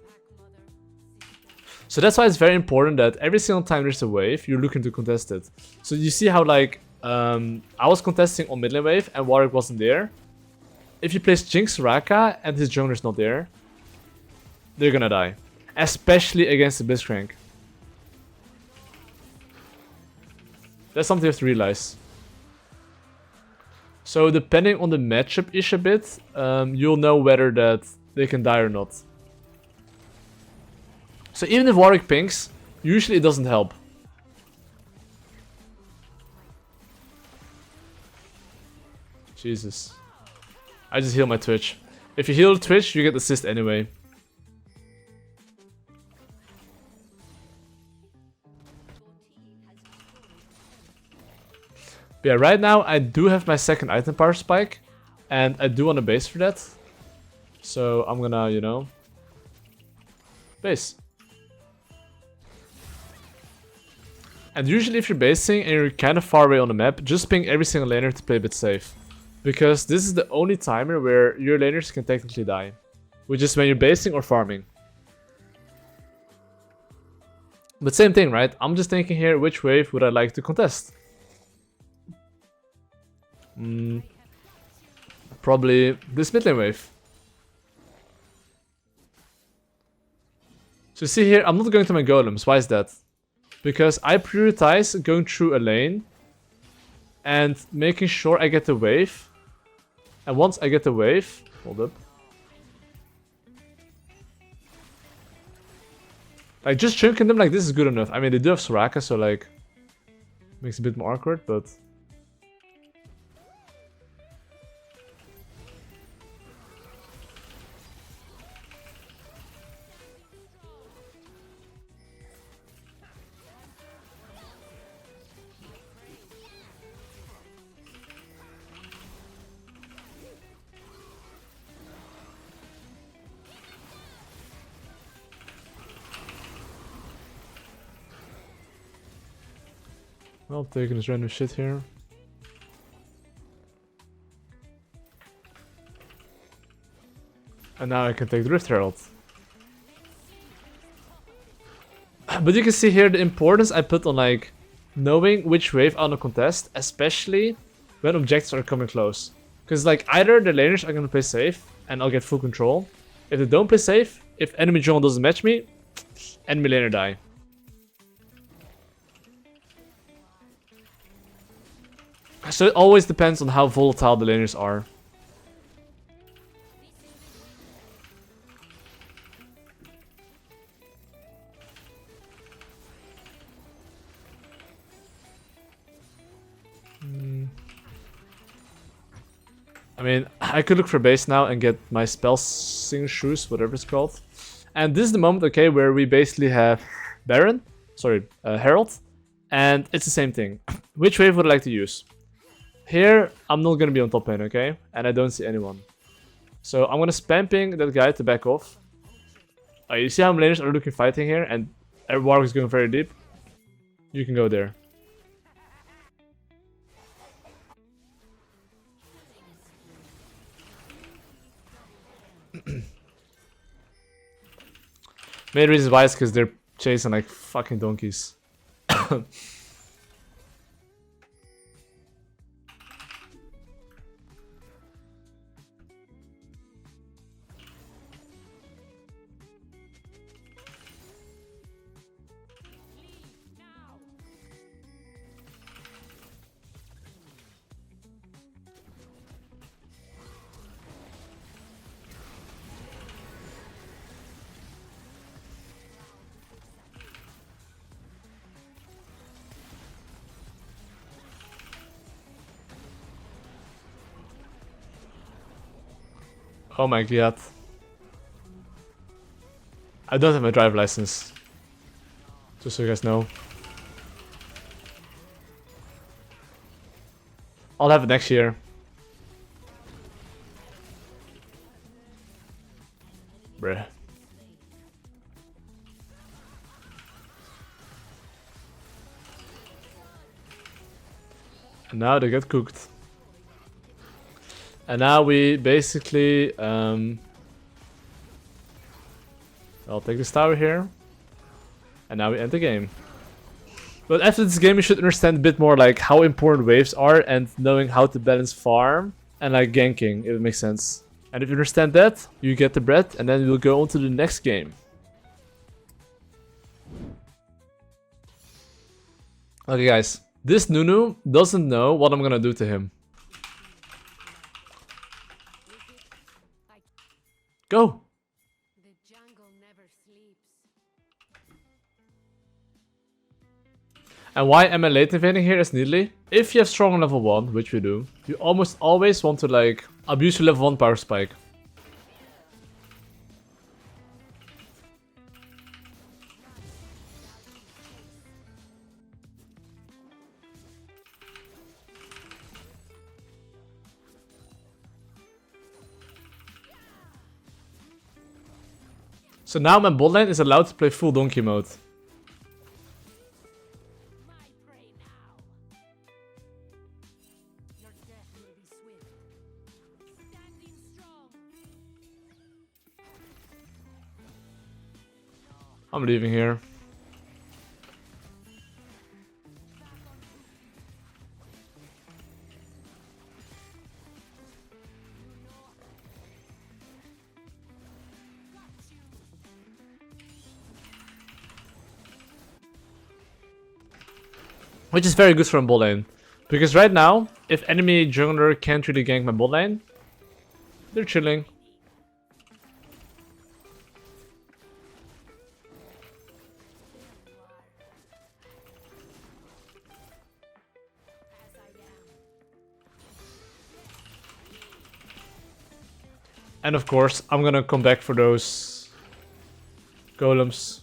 So that's why it's very important that every single time there's a wave, you're looking to contest it. So you see how like, I was contesting on mid lane wave and Warwick wasn't there. If you place Jinx Soraka and his jungler's not there, they're gonna die. Especially against the Blitzcrank. That's something you have to realize. So depending on the matchup-ish a bit, you'll know whether that they can die or not. So even if Warwick pinks, usually it doesn't help. Jesus. I just heal my Twitch. If you heal Twitch, you get assist anyway. But yeah, right now I do have my second item power spike. And I do want a base for that. So I'm gonna, you know, base. And usually if you're basing and you're kind of far away on the map, just ping every single laner to play a bit safe. Because this is the only timer where your laners can technically die. Which is when you're basing or farming. But same thing, right? I'm just thinking here, which wave would I like to contest? Probably this mid lane wave. So see here, I'm not going to my golems. Why is that? Because I prioritize going through a lane and making sure I get the wave. And once I get the wave, hold up. Like just chunking them like this is good enough. I mean, they do have Soraka, so like makes it a bit more awkward, but well, taking this random shit here. And now I can take the Rift Herald. But you can see here the importance I put on like knowing which wave I want to contest, especially when objectives are coming close. Because like either the laners are going to play safe and I'll get full control. If they don't play safe, if enemy jungle doesn't match me, enemy laner die. So it always depends on how volatile the laners are. I mean, I could look for base now and get my spell sing shoes, whatever it's called. And this is the moment, okay, where we basically have Baron, Herald, and it's the same thing. Which wave would I like to use? Here, I'm not gonna be on top lane, okay? And I don't see anyone. So I'm gonna spam ping that guy to back off. You see how laners are looking fighting here, and Warwick is going very deep? You can go there. Main reason why is because they're chasing like fucking donkeys. Oh my god. I don't have my driver license. Just so you guys know. I'll have it next year. Bruh. And now they get cooked. And now we basically, I'll take this tower here. And now we end the game. But after this game, you should understand a bit more like how important waves are and knowing how to balance farm and like ganking, if it makes sense. And if you understand that, you get the bread, and then we'll go on to the next game. Okay guys, this Nunu doesn't know what I'm gonna do to him. Go! The jungle never sleeps. And why am I late invading here as Nidalee? If you have strong on level 1, which we do, you almost always want to like abuse your level 1 power spike. So now my bot lane is allowed to play full donkey mode. My prey now. Your death will be swift. Standing strong. I'm leaving here. which is very good for my bot lane. Because right now, if enemy jungler can't really gank my bot lane, they're chilling. And of course, I'm gonna come back for those golems.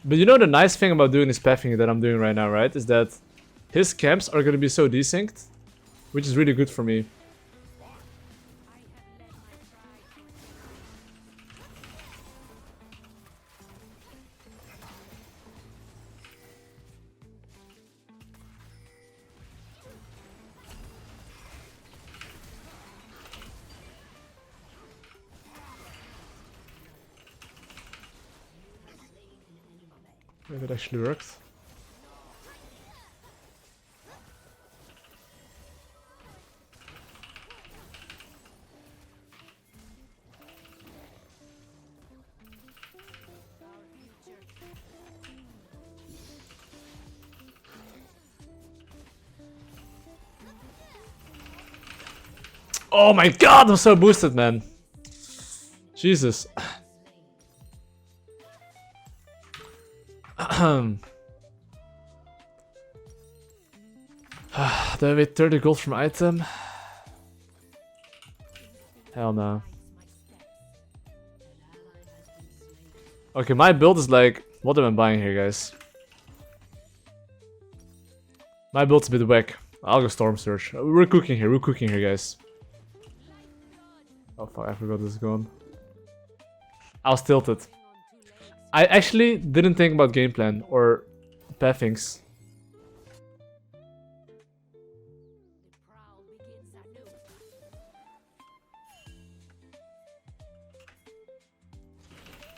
But you know the nice thing about doing this pathing that I'm doing right now, right? Is that his camps are gonna be so desynced, which is really good for me. Maybe it actually worked. Oh my god, I'm so boosted, man. Jesus. Do I wait 30 gold from item? Hell no. Okay, my build is like... What am I buying here, guys? My build's a bit whack. I'll go Storm Surge. We're cooking here, guys. Oh fuck, I forgot this is gone. I was tilted. I actually didn't think about game plan or pathings.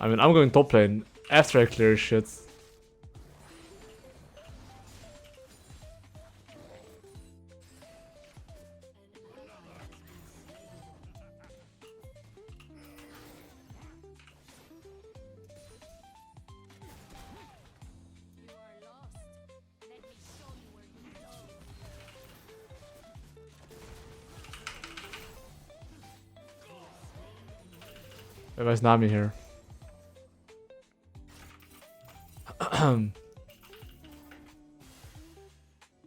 I mean, I'm going top lane after I clear shit. Where's Nami here?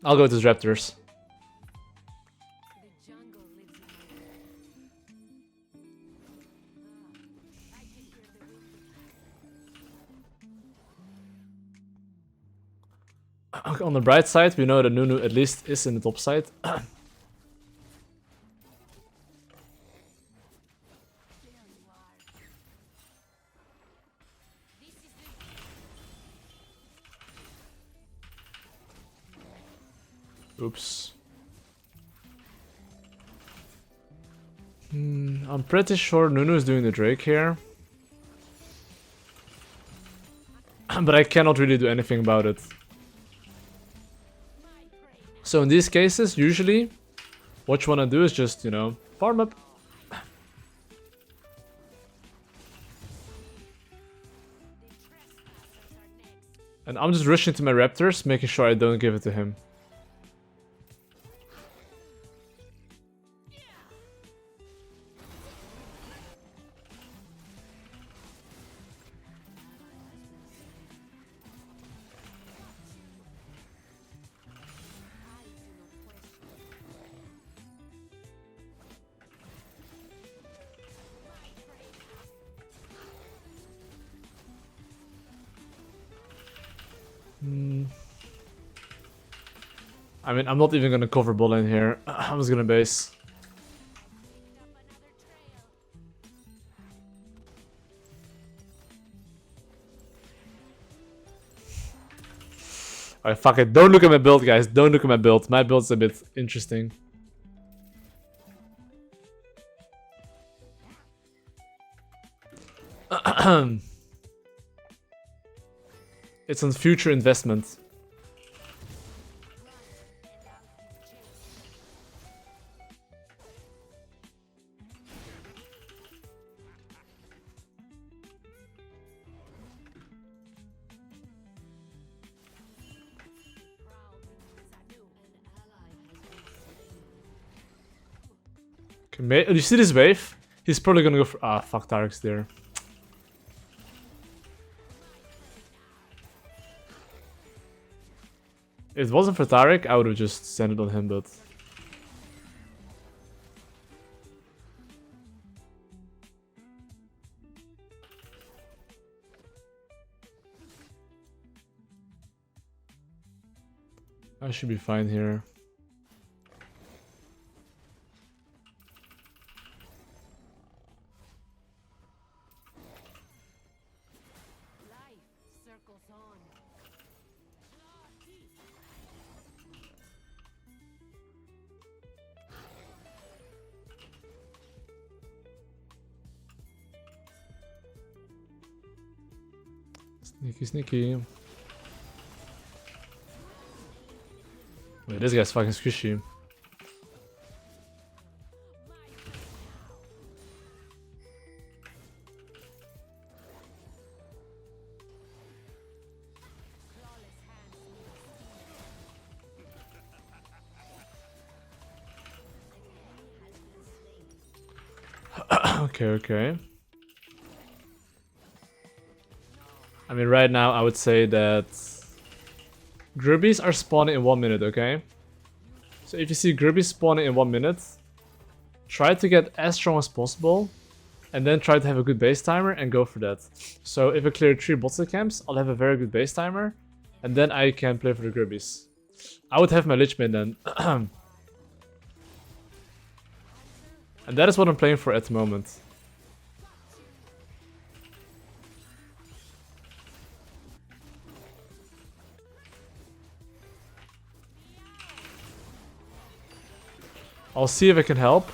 I'll go to the Raptors. On the bright side, we know that Nunu at least is in the top side. Oops. I'm pretty sure Nunu is doing the Drake here. But I cannot really do anything about it. So in these cases, usually, what you wanna do is just, you know, farm up. And I'm just rushing to my Raptors, making sure I don't give it to him. I mean, I'm not even gonna cover ball in here. I'm just gonna base. Alright, fuck it. Don't look at my build, guys. Don't look at my build. My build's a bit interesting. It's on future investment. You see this wave? He's probably gonna go for... Ah, fuck, Tarek's there. If it wasn't for Tarek, I would have just sent it on him, but... I should be fine here. Sneaky, sneaky. Wait, this guy's fucking squishy. Okay. I mean, right now, I would say that Grubbies are spawning in 1 minute, okay? So if you see Grubbies spawning in 1 minute, try to get as strong as possible, and then try to have a good base timer and go for that. So if I clear 3 bottom camps, I'll have a very good base timer, and then I can play for the Grubbies. I would have my Lich Bane then. And that is what I'm playing for at the moment. I'll see if I can help.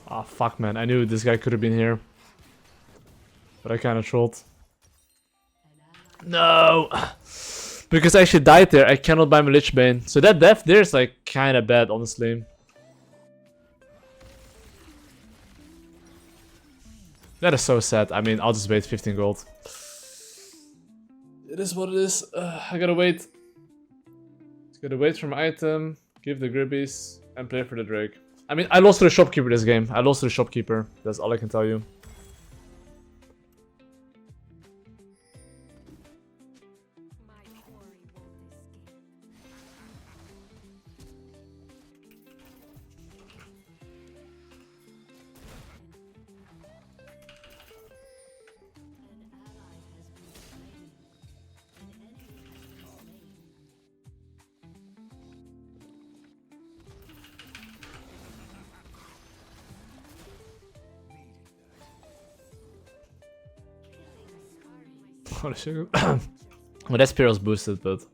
Ah, fuck, man. I knew this guy could have been here. But I kind of trolled. No! Because I actually died there, I cannot buy my Lich Bane. So that death there is like kind of bad, honestly. That is so sad. I mean, I'll just wait 15 gold. It is what it is. I gotta wait. Gotta wait for my item, give the Gribbies, and play for the Drake. I mean, I lost to the Shopkeeper this game. I lost to the Shopkeeper. That's all I can tell you. What a sugar. Well, that Spear's boosted, but...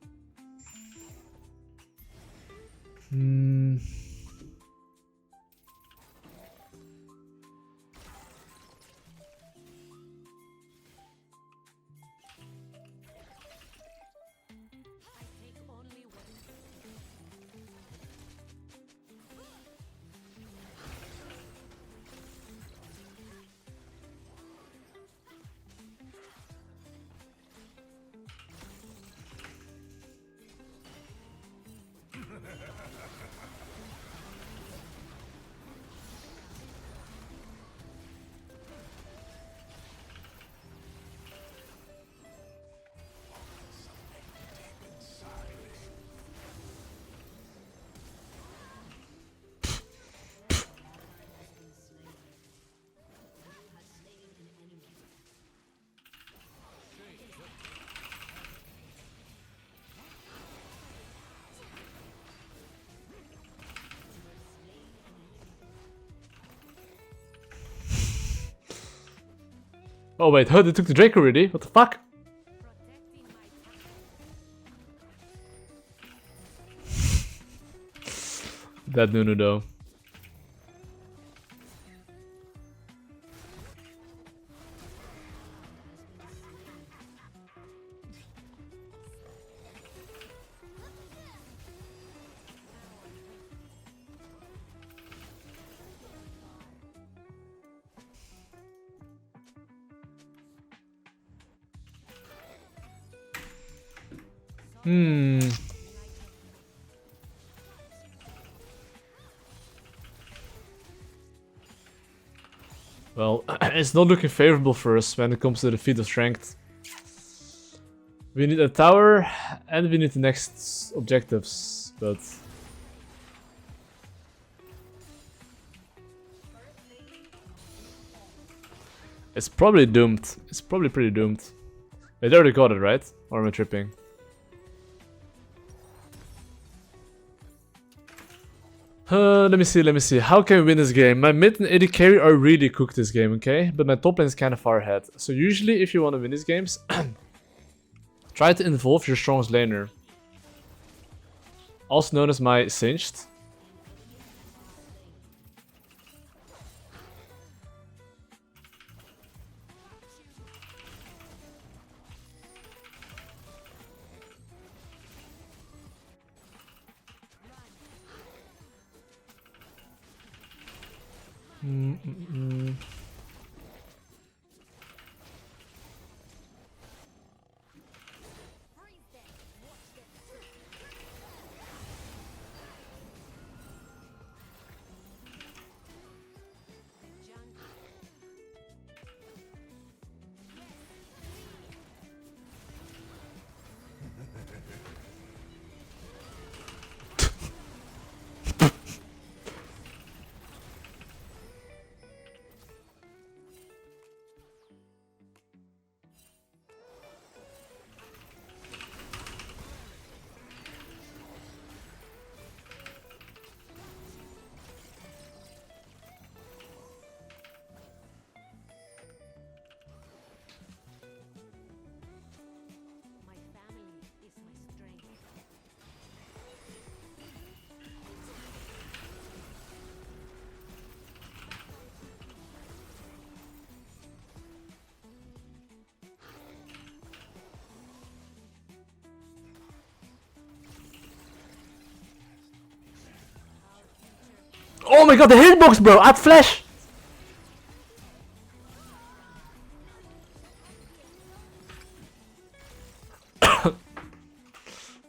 Oh wait, they took the Drake already? What the fuck? That Nunu though. Well, it's not looking favorable for us when it comes to the feat of strength. We need a tower and we need the next objectives, but it's probably doomed. It's probably pretty doomed. Wait, they already got it, right? Or am I tripping? Let me see. How can we win this game? My mid and AD carry are really cooked this game, okay? But my top lane is kind of far ahead. So usually if you want to win these games, try to involve your strongest laner. Also known as my Singed. My family is my strength. Oh my god, the hitbox, bro! Add flash!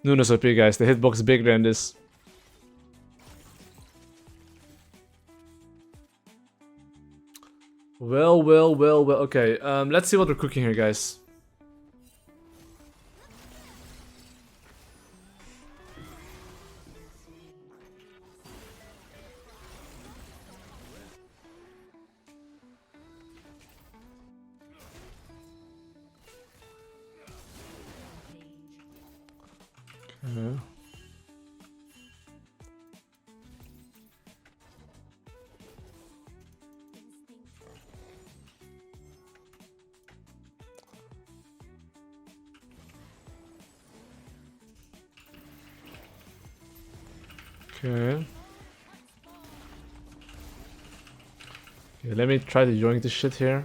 Nunu's OP, guys. The hitbox is bigger than this. Well. Okay, let's see what we're cooking here, guys. Okay. Okay, let me try to yoink this shit here.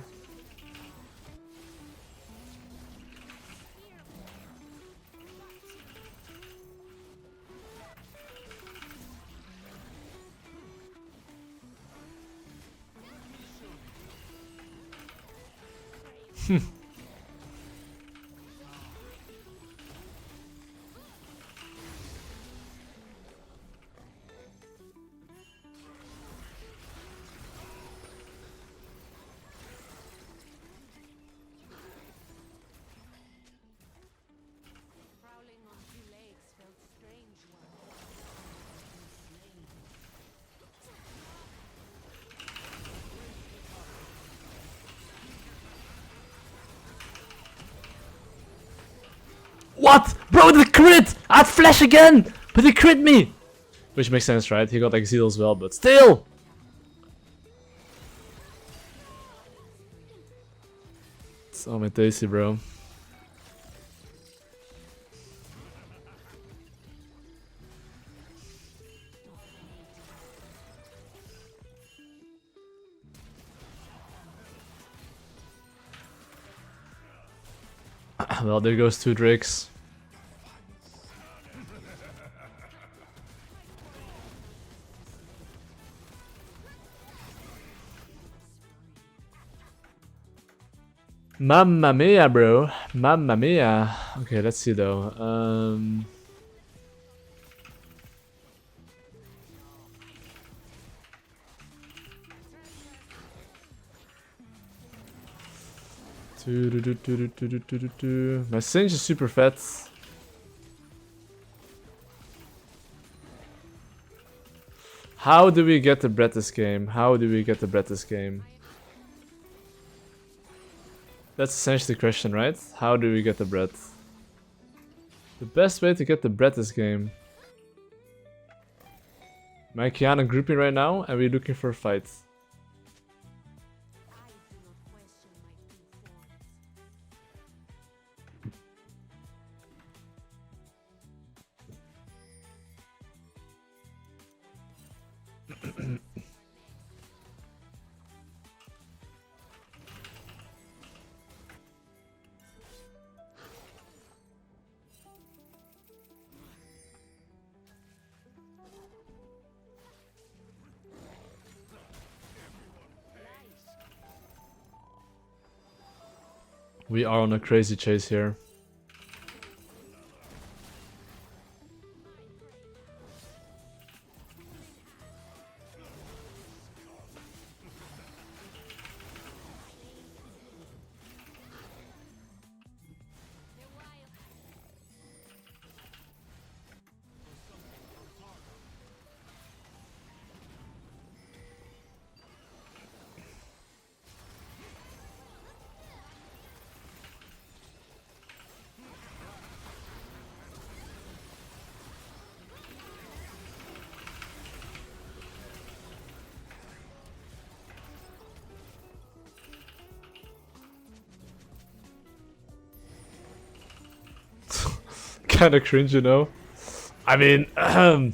Prowling on two legs felt strange once. What? Bro, the crit! Add flash again! But he crit me! Which makes sense, right? He got like Zeal as well, but still! So my tasty, bro. Well, there goes 2 Drakes. Mamma mia, bro. Mamma mia. Okay, let's see though. My Singe is super fat. How do we get the bread this game? How do we get the bread this game? That's essentially the question, right? How do we get the bread? The best way to get the bread this game. My Kiana grouping right now, and we're looking for a fight. We are on a crazy chase here. Kinda cringe, you know? I mean, I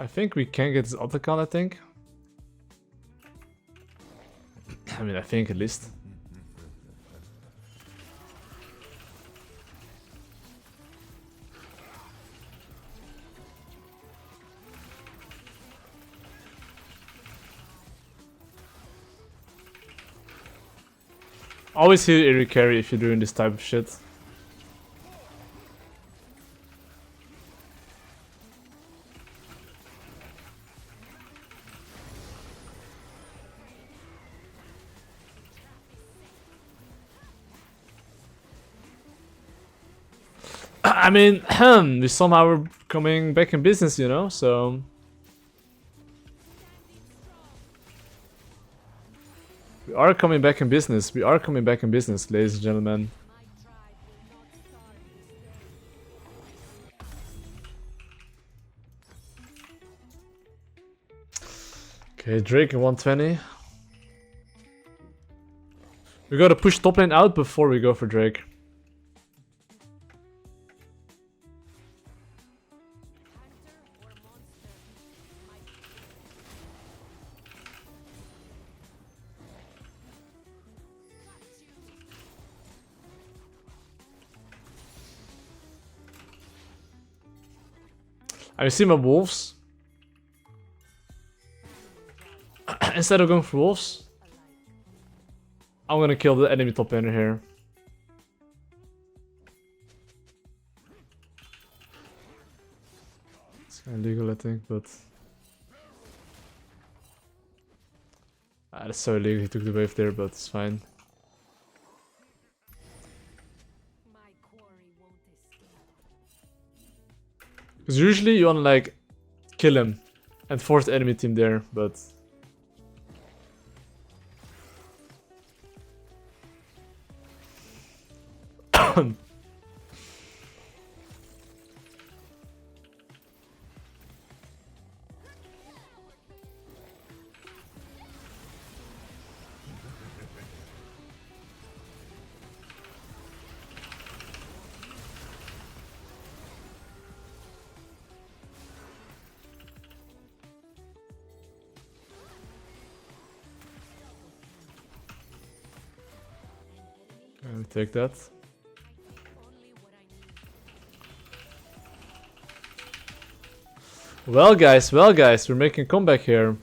think we can get this Otacon, I think. I mean, I think at least. Always heal Eerie carry if you're doing this type of shit. I mean, we somehow are coming back in business, you know, so... We are coming back in business. We are coming back in business, ladies and gentlemen. Okay, Drake in 120. We gotta push top lane out before we go for Drake. I see my wolves. Instead of going for wolves, I'm gonna kill the enemy top laner here. It's kind of illegal, I think, but that's so illegal. He took the wave there, but it's fine. Because usually you wanna like kill him and force the enemy team there, but I'll take that. Well guys, we're making a comeback here.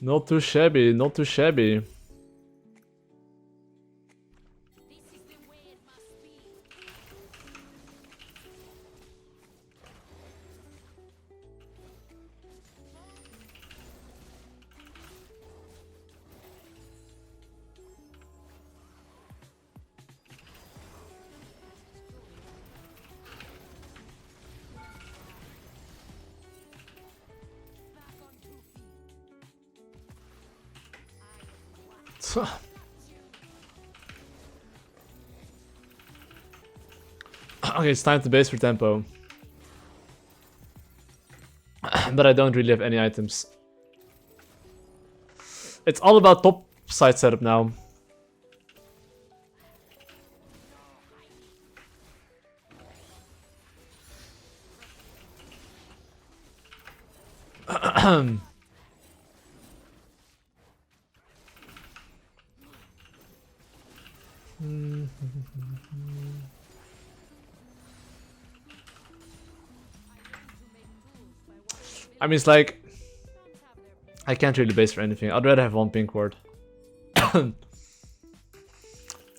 Not too shabby, not too shabby. Okay, it's time to base for tempo. But I don't really have any items. It's all about top side setup now. I mean, it's like I can't really base for anything. I'd rather have one pink ward.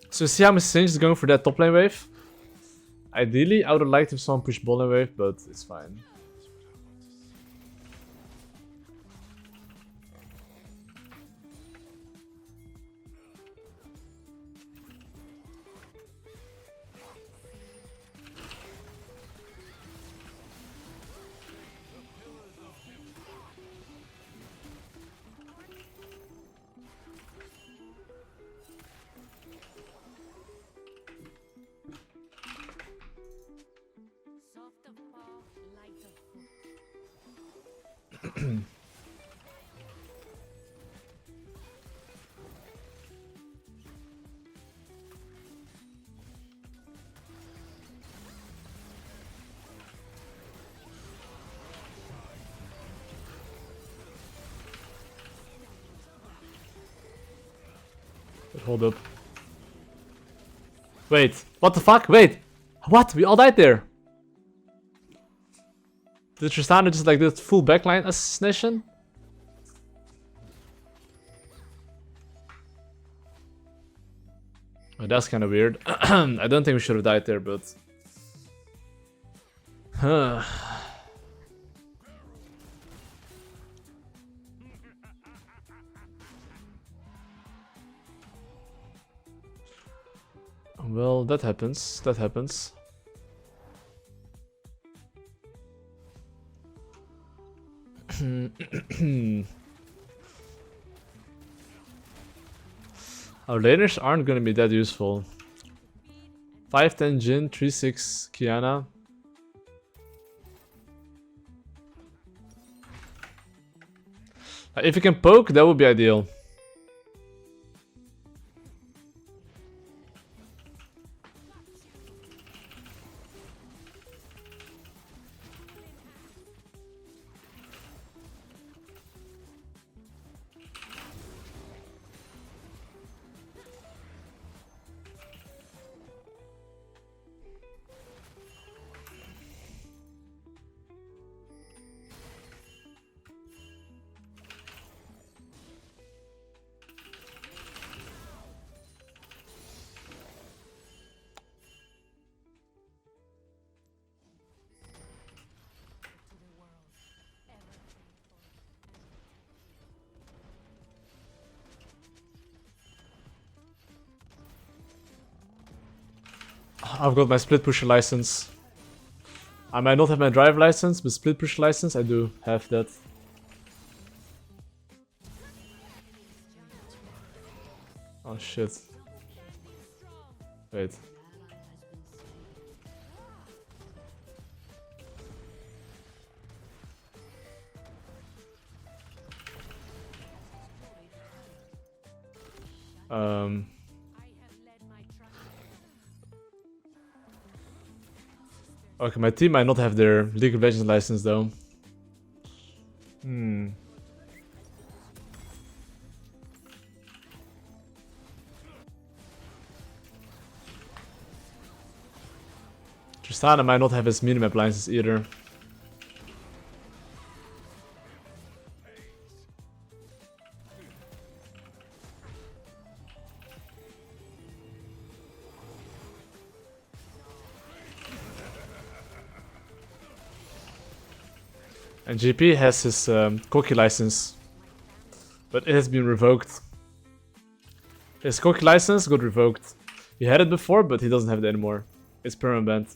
So see how my Singe is going for that top lane wave? Ideally, I would have liked if someone pushed bot lane wave, but it's fine. Hold up. Wait, what the fuck? Wait! What? We all died there! Did Tristana just like this full backline assassination? Oh, that's kind of weird. I don't think we should have died there, but... Well, that happens. That happens. Our laners aren't gonna be that useful. 5-10 Jhin, 3-6 Kiana. If you can poke, that would be ideal. I've got my split pusher license. I might not have my driver license, but split pusher license, I do have that. Oh shit. Wait. Okay, my team might not have their League of Legends license though. Tristana might not have his minimap license either. And GP has his Koki license, but it has been revoked. His Koki license got revoked. He had it before, but he doesn't have it anymore. It's permanent.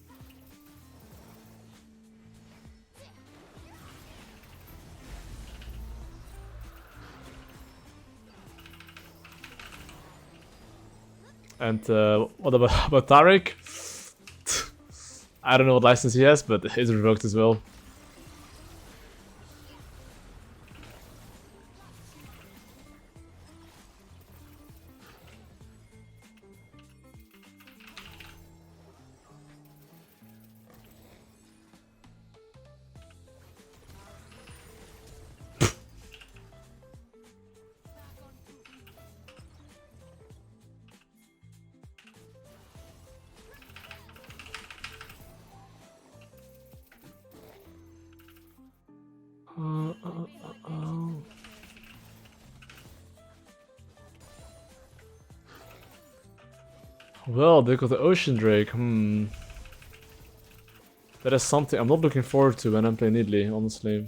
And what about Tariq? I don't know what license he has, but it's revoked as well. Well, they got the Ocean Drake. That is something I'm not looking forward to when I'm playing Nidalee, honestly.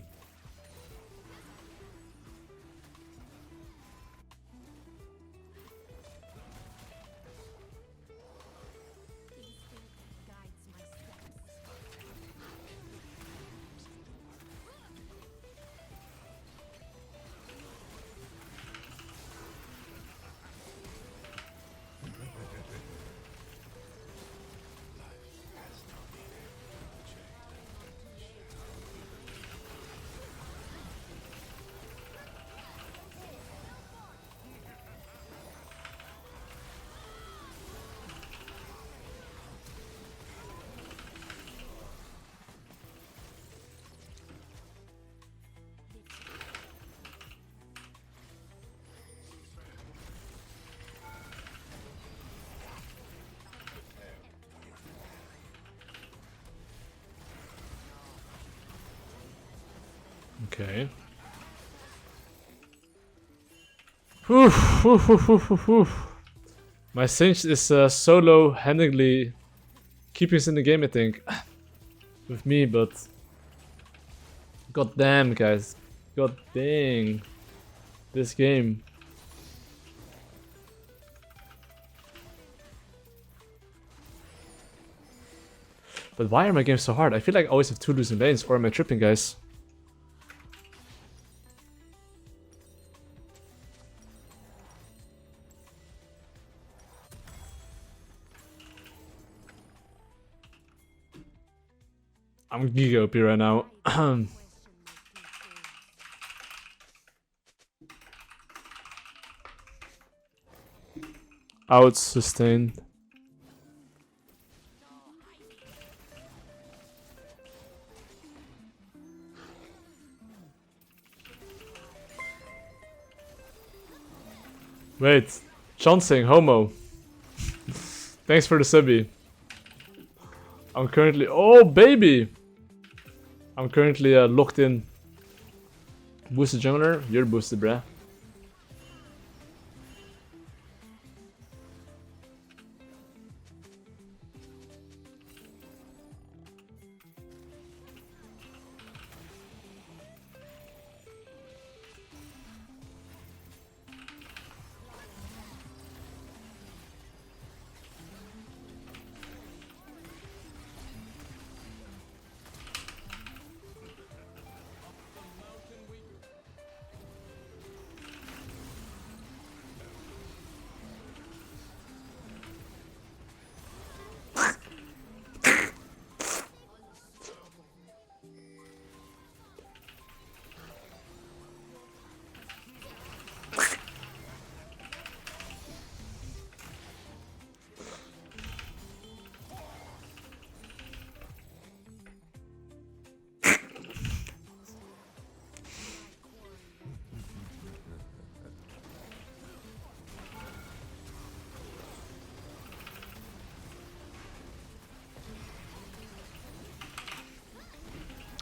Okay. My Singe is solo-handedly keeping us in the game, I think. With me, but... God damn, guys. God dang. This game. But why are my games so hard? I feel like I always have 2 losing lanes, or am I tripping, guys? I'm giga OP right now. Out sustained. Wait, chancing, homo. Thanks for the subby. I'm currently... Oh, baby! I'm currently locked in. Boosted jungler? You're boosted, bruh.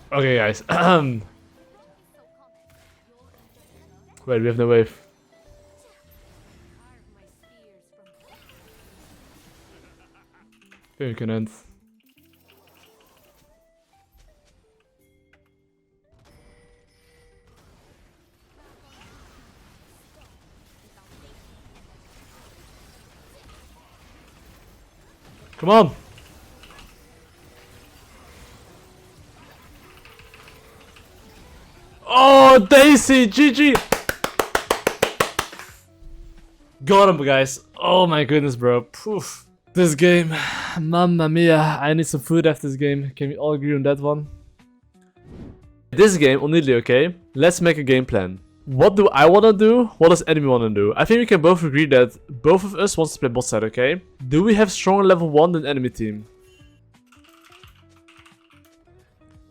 Okay, guys. Wait, we have no wave. Okay, we can end. Come on! Oh, Daisy! GG! Got him, guys. Oh my goodness, bro. Poof. This game. Mamma mia. I need some food after this game. Can we all agree on that one? This game, on Nidalee, okay? Let's make a game plan. What do I want to do? What does enemy want to do? I think we can both agree that both of us wants to play bot side, okay? Do we have stronger level 1 than enemy team?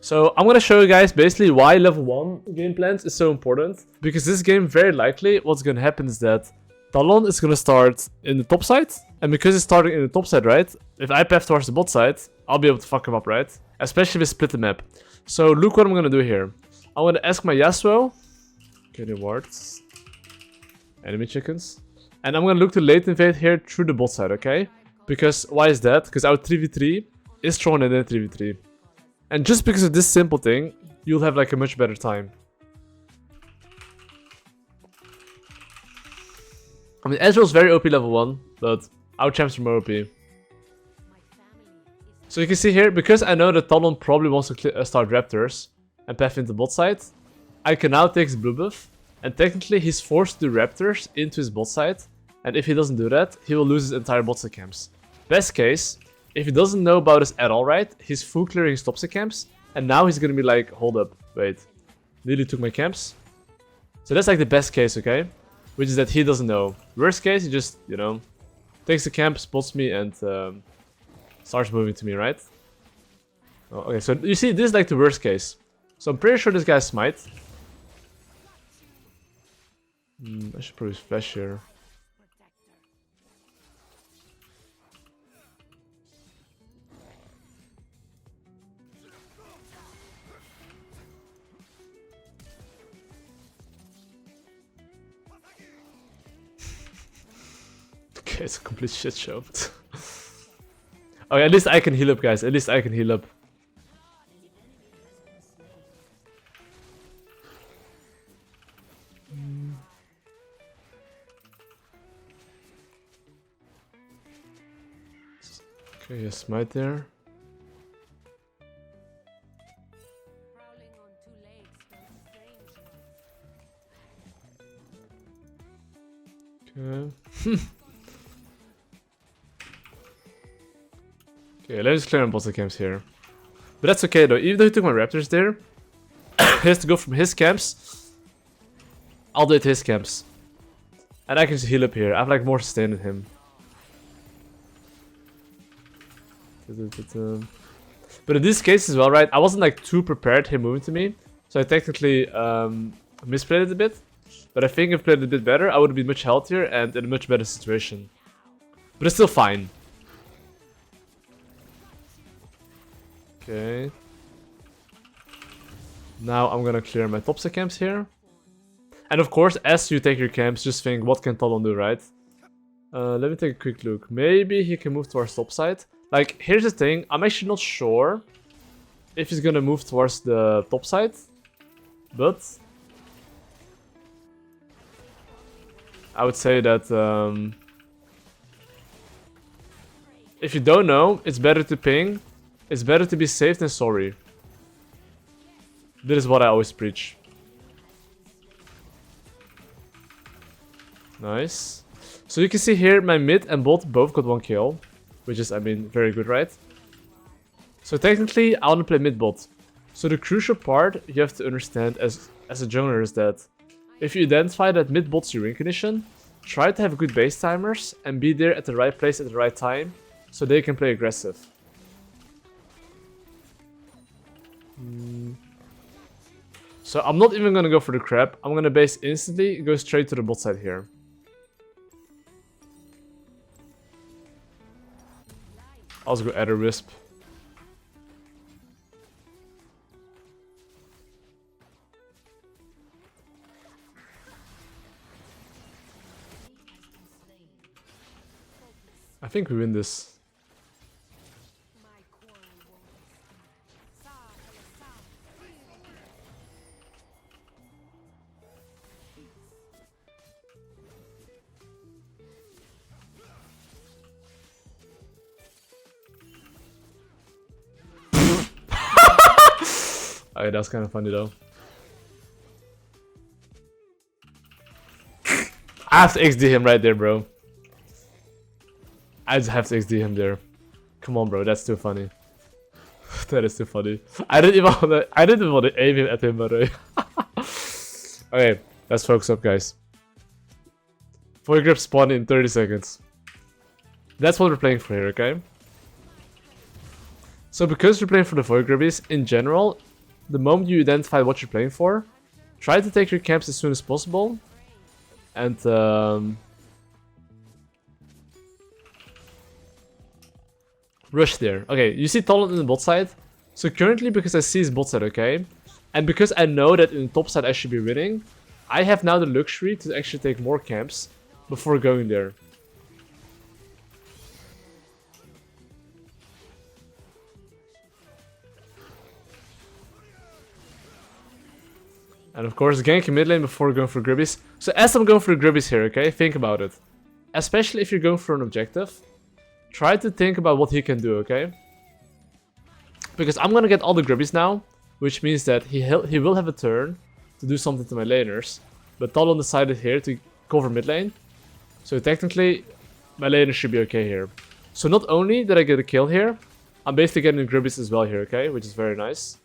So I'm gonna show you guys basically why level 1 game plans is so important. Because this game, very likely, what's gonna happen is that Talon is gonna start in the top side. And because he's starting in the top side, right? If I path towards the bot side, I'll be able to fuck him up, right? Especially if we split the map. So look what I'm gonna do here. I'm gonna ask my Yasuo. Get rewards. Enemy chickens. And I'm gonna look to late invade here through the bot side, okay? Because, why is that? Because our 3v3 is stronger than 3v3. And just because of this simple thing, you'll have like a much better time. I mean, Ezreal's very OP level 1, but our champs are more OP. So you can see here, because I know that Talon probably wants to start Raptors and path into bot side, I can now take his blue buff, and technically he's forced to do Raptors into his bot side, and if he doesn't do that, he will lose his entire bot side camps. Best case, if he doesn't know about this at all, right, he's full clearing his top side camps, and now he's gonna be like, hold up, wait, nearly took my camps. So that's like the best case, okay? Which is that he doesn't know. Worst case, he just, you know, takes the camp, spots me, and starts moving to me, right? Oh, okay, so you see, this is like the worst case. So I'm pretty sure this guy's smite. I should probably flash here. Okay, it's a complete shit show. Okay, at least I can heal up, guys. At least I can heal up. Okay, yes, smite there. Okay. Okay, let's just clear on both camps here. But that's okay though, even though he took my raptors there, he has to go from his camps all the way to his camps. And I can just heal up here. I have like more sustain than him. But in this case as well, right, I wasn't like too prepared him moving to me. So I technically misplayed it a bit. But I think if I played it a bit better, I would have been much healthier and in a much better situation. But it's still fine. Okay. Now I'm gonna clear my top side camps here. And of course, as you take your camps, just think, what can Talon do, right? Let me take a quick look. Maybe he can move towards top side. Like, here's the thing. I'm actually not sure if he's gonna move towards the top side. But I would say that if you don't know, it's better to ping. It's better to be safe than sorry. This is what I always preach. Nice. So you can see here, my mid and bot both got 1 kill. Which is, I mean, very good, right? So technically, I want to play mid bot. So the crucial part you have to understand as a jungler is that if you identify that mid bot's your win condition, try to have good base timers and be there at the right place at the right time so they can play aggressive. So I'm not even gonna go for the crab. I'm gonna base instantly, go straight to the bot side here. I'll just go Adder Wisp. I think we win this. Okay, that's kind of funny though. I have to XD him right there, bro. I just have to XD him there. Come on, bro, that's too funny. That is too funny. I didn't even want to aim him at him, by the way. Okay, let's focus up, guys. Foil grip spawn in 30 seconds. That's what we're playing for here, okay? So because we're playing for the foil grippies, in general, the moment you identify what you're playing for, try to take your camps as soon as possible. And rush there. Okay, you see Talon in the bot side. So currently, because I see his bot side, okay? And because I know that in the top side I should be winning, I have now the luxury to actually take more camps before going there. And of course, ganking mid lane before going for gribbies. So as I'm going for the gribbies here, okay, think about it. Especially if you're going for an objective, try to think about what he can do, okay? Because I'm gonna get all the gribbies now, which means that he will have a turn to do something to my laners. But Talon decided here to cover mid lane. So technically, my laners should be okay here. So not only did I get a kill here, I'm basically getting the gribbies as well here, okay? Which is very nice.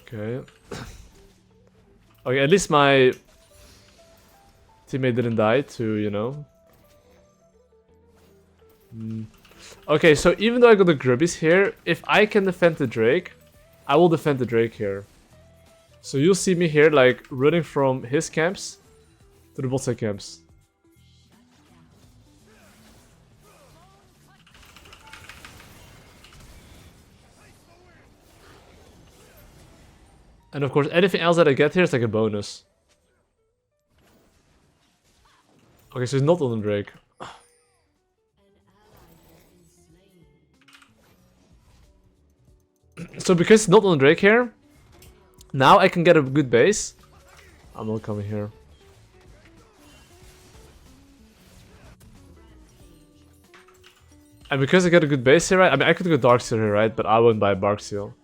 Okay. Okay, at least my teammate didn't die to, you know. Okay, so even though I got the grubbies here, if I can defend the Drake, I will defend the Drake here. So you'll see me here, like, running from his camps to the bot side camps. And of course, anything else that I get here is like a bonus. Okay, so he's not on the Drake. So because it's not on the Drake here, now I can get a good base. I'm not coming here. And because I got a good base here, right? I mean, I could go Darkseal here, right? But I won't buy Darkseal.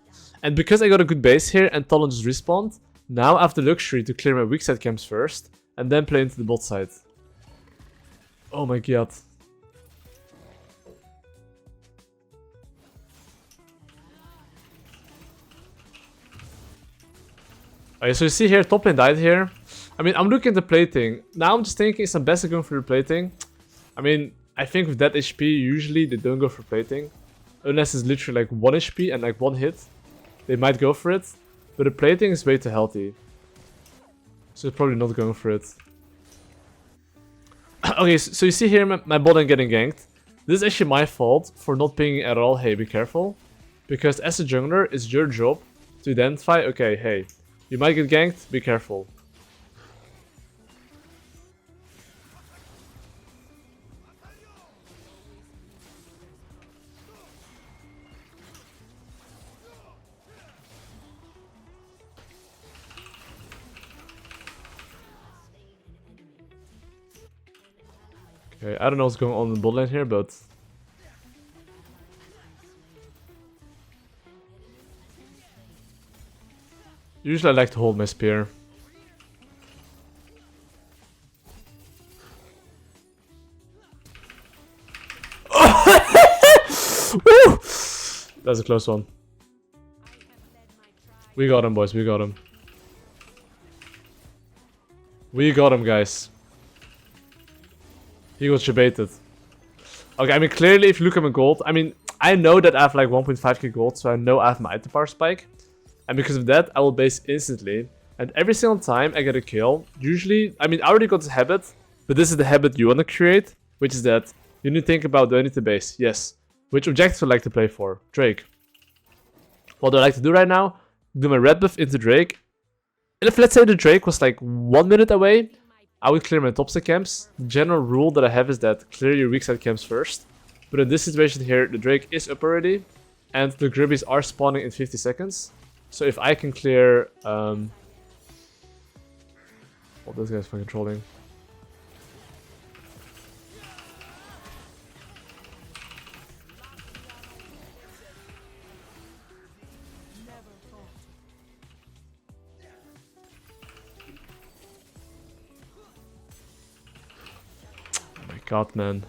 And because I got a good base here and Talon just respawned, now I have the luxury to clear my weak side camps first and then play into the bot side. Oh my god. Okay, so you see here, top lane died here. I mean, I'm looking at the plating. Now I'm just thinking, is it best going for the plating? I mean, I think with that HP, usually they don't go for plating. Unless it's literally like 1 HP and like 1 hit. They might go for it, but the plating is way too healthy. So they're probably not going for it. Okay, so you see here my bot lane getting ganked. This is actually my fault for not pinging at all, hey, be careful. Because as a jungler, it's your job to identify, okay, hey, you might get ganked, be careful. Okay, I don't know what's going on in the bot lane here, but... Usually I like to hold my spear. Woo! That's a close one. We got him, boys, we got him. We got him, guys. He got debated. Okay, I mean, clearly, if you look at my gold, I mean, I know that I have like 1.5k gold, so I know I have my item power spike. And because of that, I will base instantly. And every single time I get a kill, usually, I mean, I already got this habit, but this is the habit you want to create, which is that you need to think about, do I need to base? Yes. Which objective would I like to play for? Drake. what do I like to do right now? Do my red buff into Drake. And if let's say the Drake was like 1 minute away, I would clear my top side camps. The general rule that I have is that clear your weak side camps first. But in this situation here, the Drake is up already. And the Gribbies are spawning in 50 seconds. So if I can clear... oh, this guy's fucking trolling. Oh my god, man.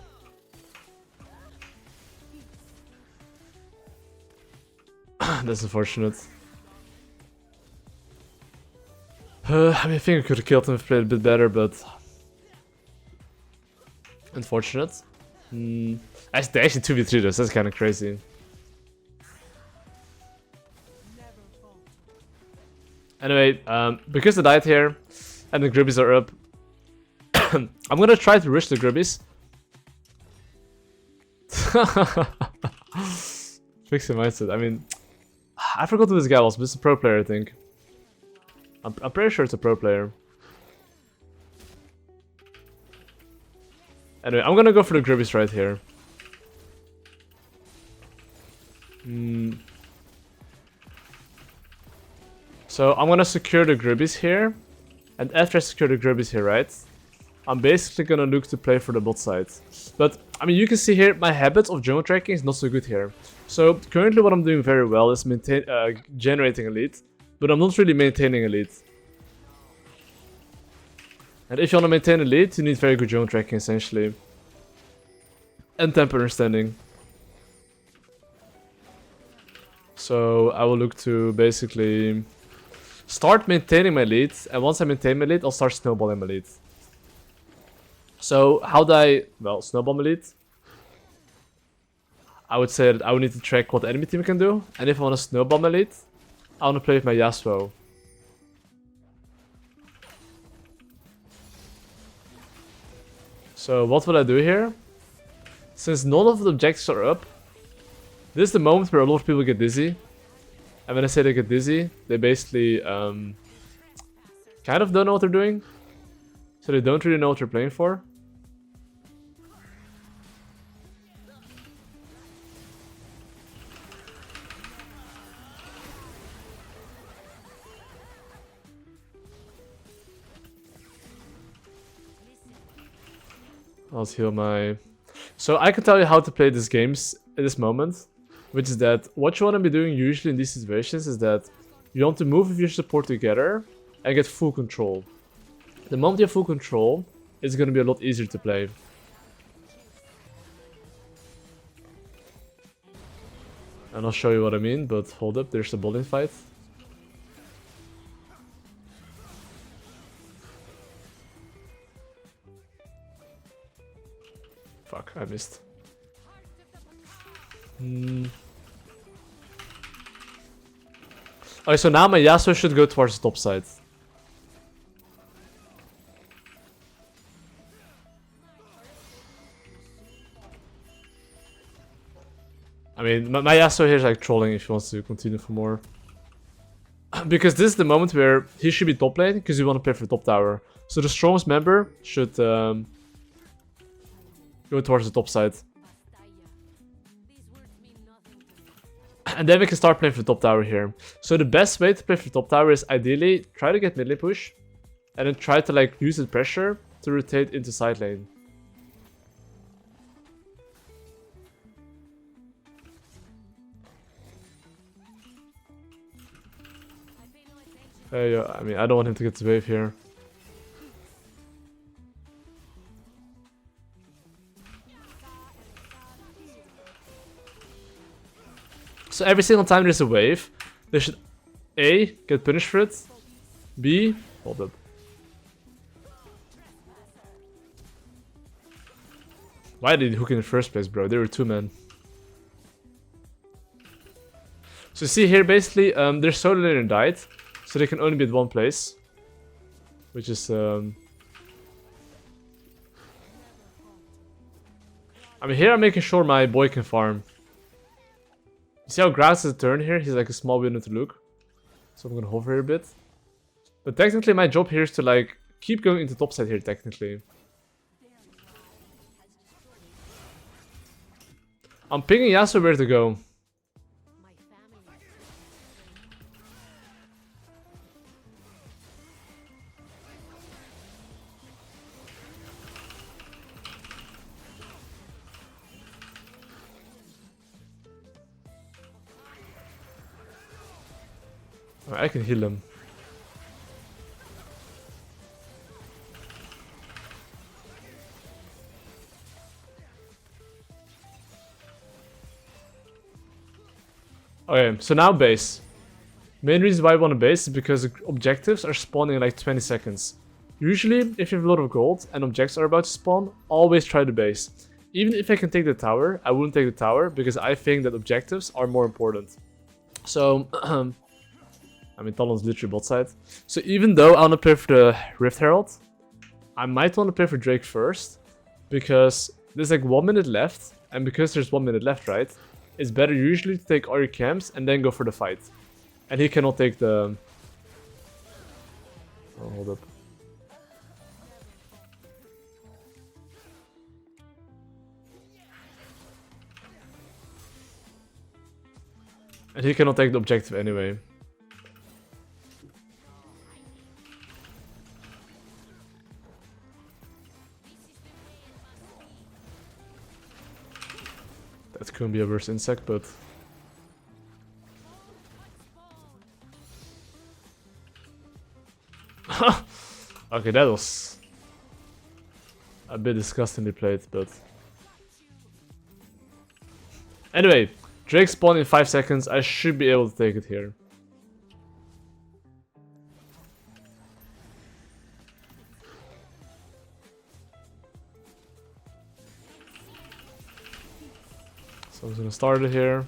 That's unfortunate. I mean, I think I could have killed him if I played a bit better, but... unfortunate. They actually 2v3 this, that's kind of crazy. Anyway, because I died here, and the Gribbies are up, I'm gonna try to rush the Gribbies. Fixing mindset, I mean... I forgot who this guy was, but it's a pro player, I think. I'm pretty sure it's a pro player. Anyway, I'm gonna go for the Gribbies right here. So I'm gonna secure the Gribbies here. And after I secure the Gribbies here, right? I'm basically gonna look to play for the bot side. But, I mean, you can see here, my habit of jungle tracking is not so good here. So, currently what I'm doing very well is generating a lead. But I'm not really maintaining a lead. And if you want to maintain a lead, you need very good jungle tracking, essentially. And tempo understanding. So, I will look to basically start maintaining my lead. And once I maintain my lead, I'll start snowballing my lead. So, how do I, well, snowball my lead? I would say that I would need to track what the enemy team can do. And if I want to snowball my lead, I want to play with my Yasuo. So what will I do here? Since none of the objectives are up, this is the moment where a lot of people get dizzy. And when I say they get dizzy, they basically kind of don't know what they're doing. So they don't really know what they're playing for. I'll heal my... So I can tell you how to play these games at this moment. Which is that what you want to be doing usually in these situations is that you want to move with your support together and get full control. The moment you have full control, it's going to be a lot easier to play. And I'll show you what I mean, but hold up, there's a bowling fight. Fuck, I missed. Okay, so now my Yasuo should go towards the top side. I mean, my Yasuo here is like trolling if he wants to continue for more. Because this is the moment where he should be top lane, because you want to play for top tower. So the strongest member should go towards the top side. And then we can start playing for top tower here. So the best way to play for top tower is ideally try to get mid lane push. And then try to like use the pressure to rotate into side lane. Hey, I mean, I don't want him to get the wave here. So every single time there's a wave, they should A, get punished for it, B, hold up. Why did he hook in the first place, bro? There were two men. So you see here, basically, their solo laner died, so they can only be at one place. Which is, I mean, here I'm making sure my boy can farm. You see how grass is a turn here? He's like a small window to look. So I'm gonna hover here a bit. But technically my job here is to like keep going into top side here technically. I'm pinging Yasuo where to go. I can heal him. Okay, so now base. Main reason why I want to base is because objectives are spawning in like 20 seconds. Usually, if you have a lot of gold and objectives are about to spawn, always try the base. Even if I can take the tower, I wouldn't take the tower because I think that objectives are more important. So, I mean, Talon's literally bot side. So even though I want to play for the Rift Herald, I might want to play for Drake first. Because there's like 1 minute left. And because there's 1 minute left, right? It's better usually to take all your camps and then go for the fight. And he cannot take the... Oh, hold up. And he cannot take the objective anyway. That could be a worse insect, but... Okay, that was... a bit disgustingly played, but... Anyway, Drake spawned in 5 seconds, I should be able to take it here. So I'm just gonna start it here.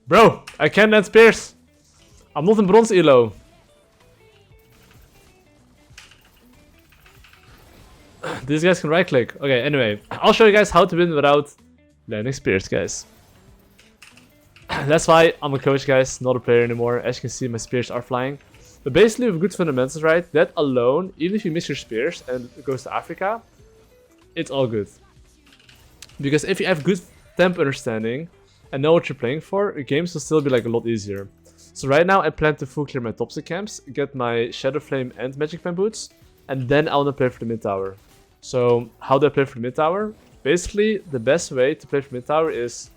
Bro, I can't land spears. I'm not in bronze elo. These guys can right click. Okay, anyway, I'll show you guys how to win without landing spears, guys. That's why I'm a coach, guys, not a player anymore. As you can see, my spears are flying. But basically, with good fundamentals, right, that alone, even if you miss your spears and it goes to Africa, it's all good. Because if you have good temp understanding, and know what you're playing for, games will still be like a lot easier. So right now I plan to full clear my top 6 camps, get my Shadow Flame and Magic Fan boots, and then I want to play for the mid tower. So how do I play for the mid tower? Basically, the best way to play for mid tower is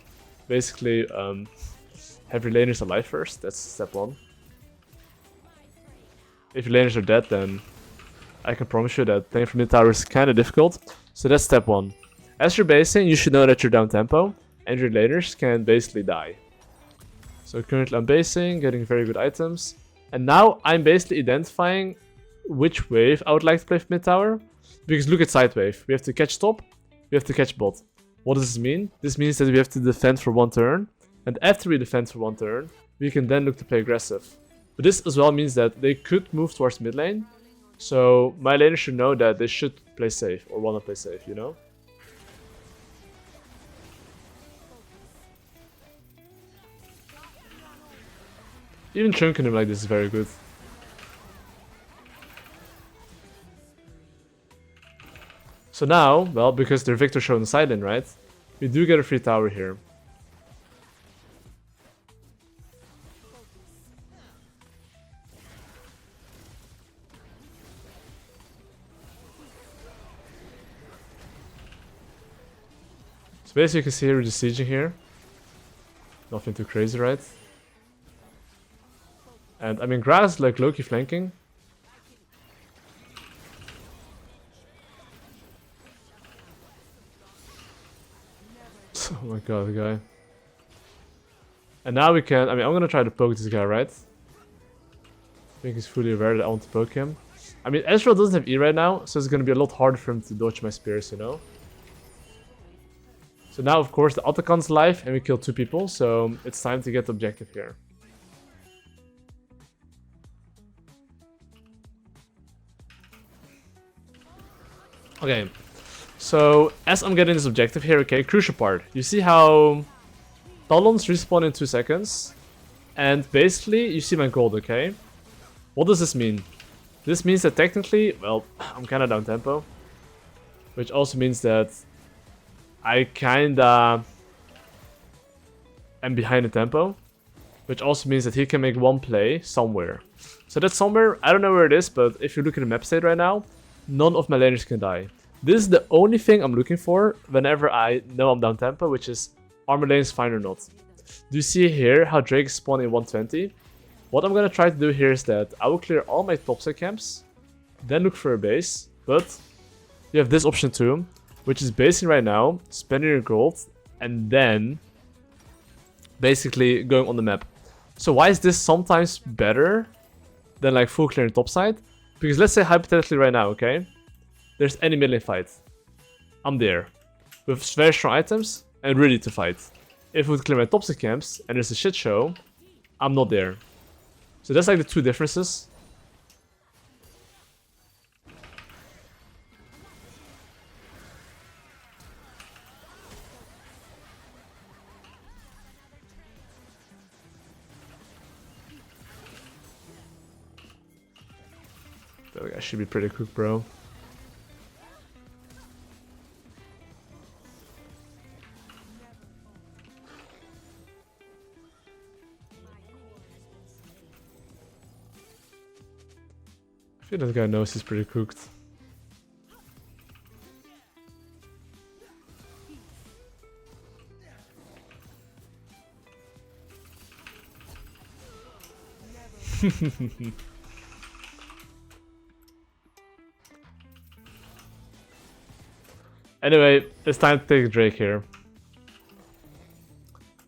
basically have your laners alive first. That's step 1. If your laners are dead, then I can promise you that playing for mid tower is kind of difficult. So that's step 1. As you're basing, you should know that you're down tempo. And your laners can basically die. So currently I'm basing, getting very good items. And now I'm basically identifying which wave I would like to play for mid tower. Because look at side wave. We have to catch top, we have to catch bot. What does this mean? This means that we have to defend for 1 turn. And after we defend for 1 turn, we can then look to play aggressive. But this as well means that they could move towards mid lane. So my laners should know that they should play safe, or wanna play safe, you know? Even chunking him like this is very good. So now, well, because they're Victor showing the side lane, right? We do get a free tower here. So basically you can see here we're just sieging here. Nothing too crazy, right? And I mean, grass like Loki flanking. Oh my god, the guy. And now we can... I mean, I'm gonna try to poke this guy, right? I think he's fully aware that I want to poke him. I mean, Ezreal doesn't have E right now, so it's gonna be a lot harder for him to dodge my spears, you know? So now, of course, the Atakan's live, and we killed 2 people, so it's time to get the objective here. Okay, so as I'm getting this objective here, okay, crucial part. You see how Talons respawn in 2 seconds, and basically you see my gold, okay? What does this mean? This means that technically, well, I'm kinda down tempo, which also means that I kinda am behind the tempo, which also means that he can make 1 play somewhere. So that somewhere, I don't know where it is, but if you look at the map state right now, none of my laners can die. This is the only thing I'm looking for whenever I know I'm down tempo, which is armor lanes fine or not. Do you see here how Drake is spawning in 120? What I'm gonna try to do here is that I will clear all my topside camps, then look for a base, but you have this option too, which is basing right now, spending your gold, and then basically going on the map. So why is this sometimes better than like full clearing topside? Because let's say hypothetically right now, okay? There's any mid lane fight. I'm there. With very strong items and ready to fight. If we would clear my topside camps and there's a shit show, I'm not there. So that's like the 2 differences. That guy should be pretty quick, bro. I feel that guy knows he's pretty cooked. Anyway, it's time to take Drake here.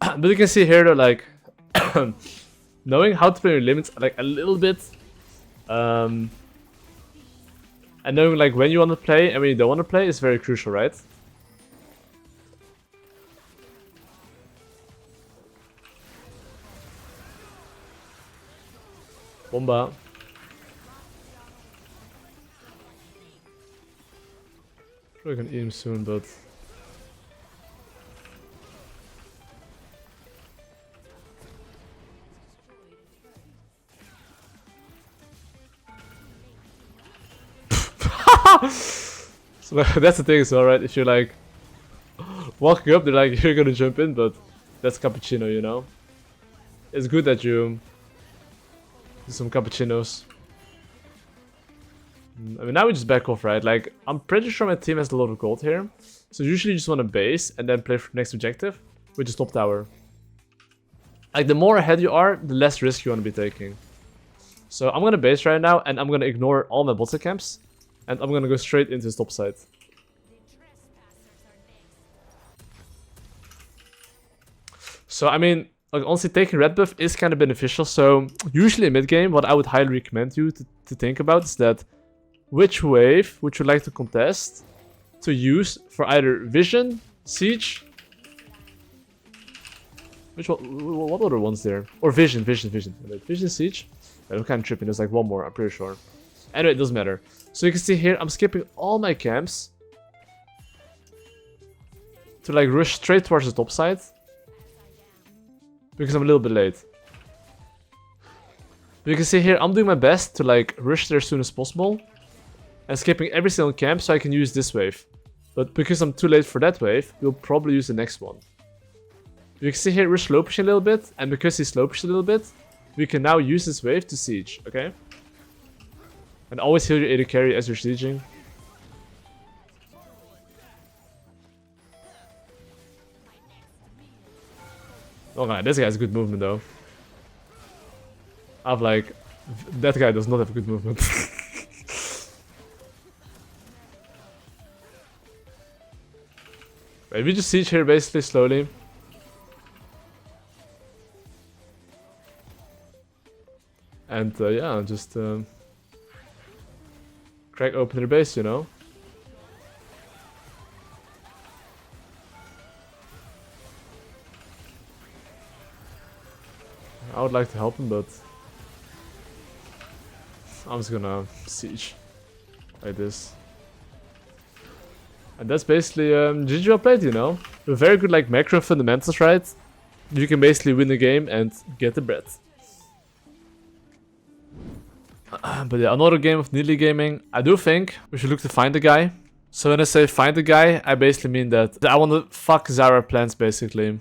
But you can see here that like knowing how to play your limits like a little bit, and knowing like when you want to play and when you don't want to play is very crucial, right? Bomba. Probably gonna eat him soon, but so that's the thing as well, right? If you're like walking up, they're like, you're gonna jump in, but that's cappuccino, you know? It's good that you do some cappuccinos. I mean, now we just back off, right? Like, I'm pretty sure my team has a lot of gold here. So usually you just want to base and then play for the next objective, which is top tower. Like, the more ahead you are, the less risk you want to be taking. So I'm going to base right now, and I'm going to ignore all my bot camps. And I'm going to go straight into his top side. So, I mean, like, honestly, taking red buff is kind of beneficial. So, usually in mid-game, what I would highly recommend you to think about is that which wave would you like to contest to use for either Vision, Siege... What other ones there? Or Vision. Wait, Vision, Siege? I'm kind of tripping, there's like one more, I'm pretty sure. Anyway, it doesn't matter. So you can see here, I'm skipping all my camps to like rush straight towards the top side. Because I'm a little bit late. But you can see here, I'm doing my best to like rush there as soon as possible. And skipping every single camp so I can use this wave. But because I'm too late for that wave, we'll probably use the next one. You can see here, we're slow pushing a little bit. And because he's slow pushing a little bit, we can now use this wave to siege, okay? And always heal your AD carry as you're sieging. Oh man, this guy has good movement though. I've like... That guy does not have good movement. Wait, we just siege here basically slowly. And yeah, just crack open their base, you know? I would like to help him, but I'm just gonna siege like this. And that's basically GG well played, you know? With very good like macro fundamentals, right? You can basically win the game and get the bread. But yeah, another game of Nidalee gaming. I do think we should look to find the guy. So when I say find the guy, I basically mean that I want to fuck Zyra plans basically.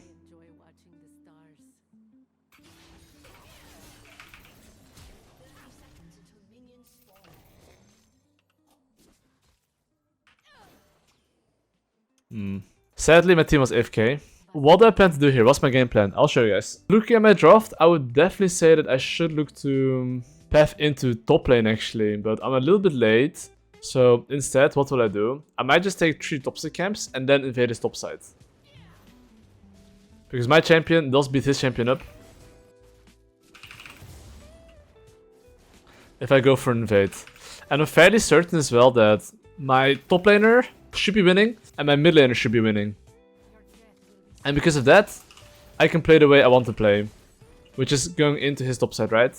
Sadly, my team was AFK. What do I plan to do here? What's my game plan? I'll show you guys. Looking at my draft, I would definitely say that I should look to path into top lane actually, but I'm a little bit late. So instead, what will I do? I might just take 3 topside camps and then invade his top side. Because my champion does beat his champion up. If I go for an invade. And I'm fairly certain as well that my top laner should be winning and my mid laner should be winning. And because of that, I can play the way I want to play. Which is going into his top side, right?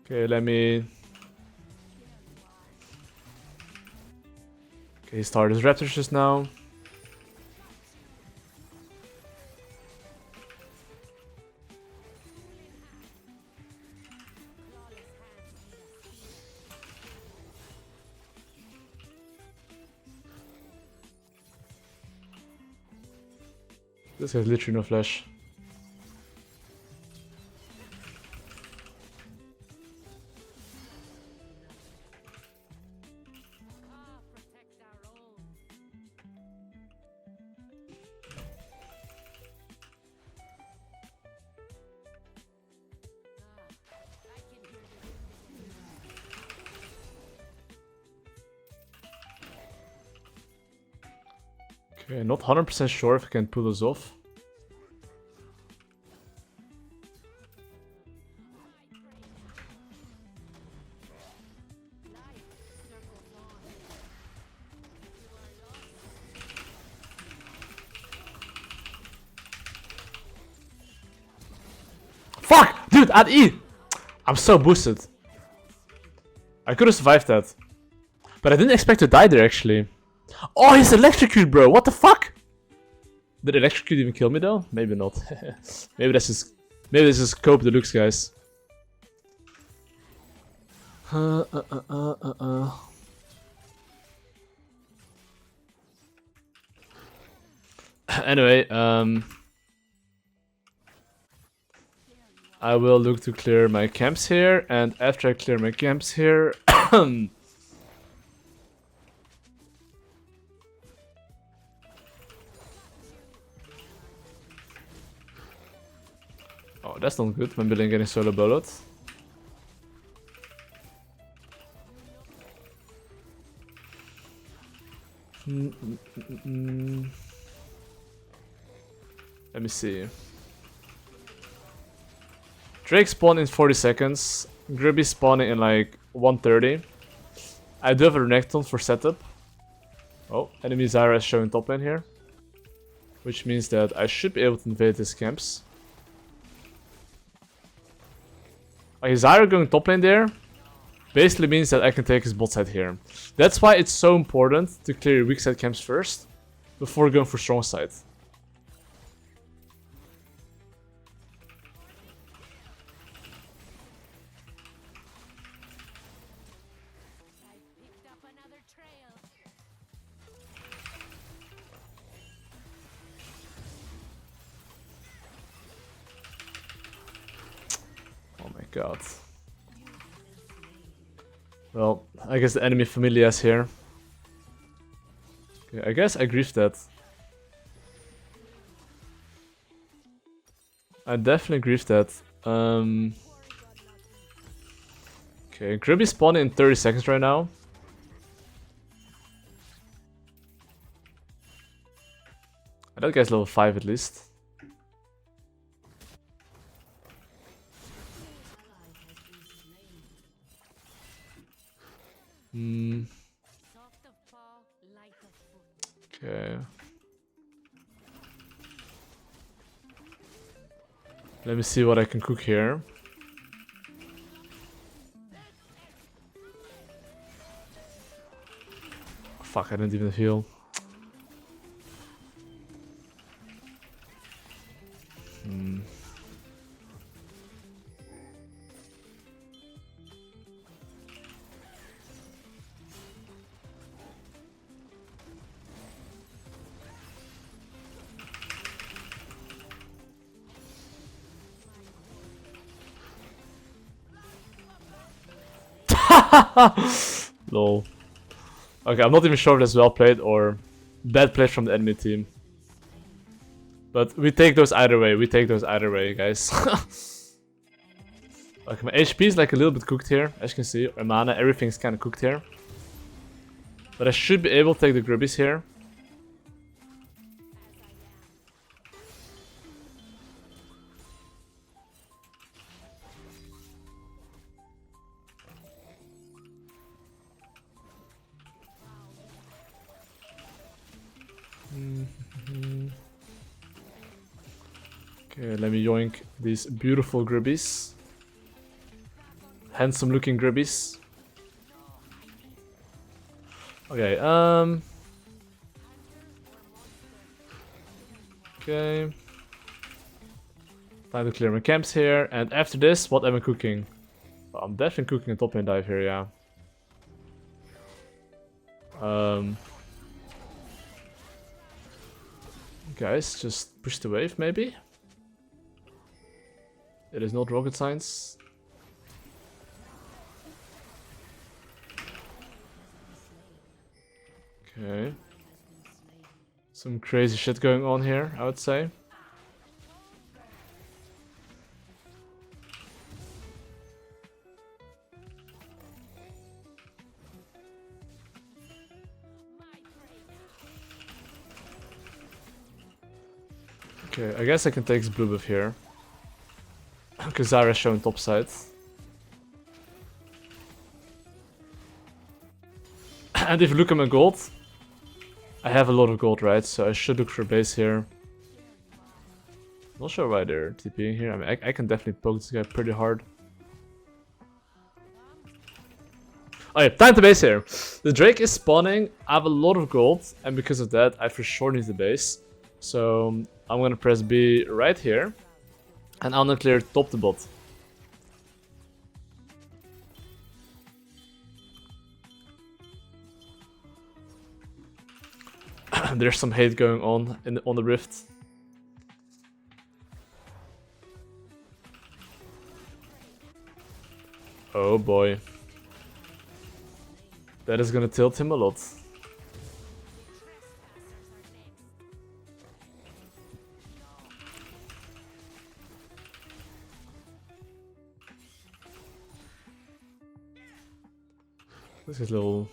Okay, let me... Okay, he started his raptors just now. This guy's literally no flash. Okay, not 100% sure if I can pull this off. Fuck! Dude, at E! I'm so boosted. I could have survived that. But I didn't expect to die there actually. Oh, he's electrocuted, bro. What the fuck? Did electrocute even kill me though? Maybe not. Maybe this is Cope Deluxe, guys. Anyway, I will look to clear my camps here, and after I clear my camps here, oh, that's not good. My building getting solo bullet. Let me see. Drake spawned in 40 seconds. Gribby spawning in like 130. I do have a Renekton for setup. Oh, enemy Zyra is showing top lane here. Which means that I should be able to invade his camps. Okay, Zyra going top lane there basically means that I can take his bot side here. That's why it's so important to clear your weak side camps first before going for strong side. God. Well, I guess the enemy familia is here. Okay, I guess I griefed that. I definitely griefed that. Okay, Gribby spawning in 30 seconds right now. That guy's level 5 at least. Okay. Let me see what I can cook here. Fuck, I didn't even heal. Lol. Okay, I'm not even sure if that's well played or bad play from the enemy team. But we take those either way. We take those either way, guys. Okay, my HP is like a little bit cooked here, as you can see. My mana, everything's kind of cooked here. But I should be able to take the Gribbies here. Okay, let me yoink these beautiful Gribbies. Handsome looking Gribbies. Okay, okay. Time to clear my camps here, and after this, what am I cooking? Well, I'm definitely cooking a top lane dive here, yeah. Guys, just push the wave, maybe? It is not rocket science. Okay. Some crazy shit going on here, I would say. Okay, I guess I can take this blue buff here. Because Zyra is showing top side. And if you look at my gold, I have a lot of gold, right? So I should look for a base here. Not sure why they're TPing here. I mean, I can definitely poke this guy pretty hard. Oh yeah, time to base here. The Drake is spawning. I have a lot of gold, and because of that, I for sure need the base. So I'm gonna press B right here, and I'm gonna clear top to bot. There's some hate going on on the rift. Oh boy. That is gonna tilt him a lot. This is a little...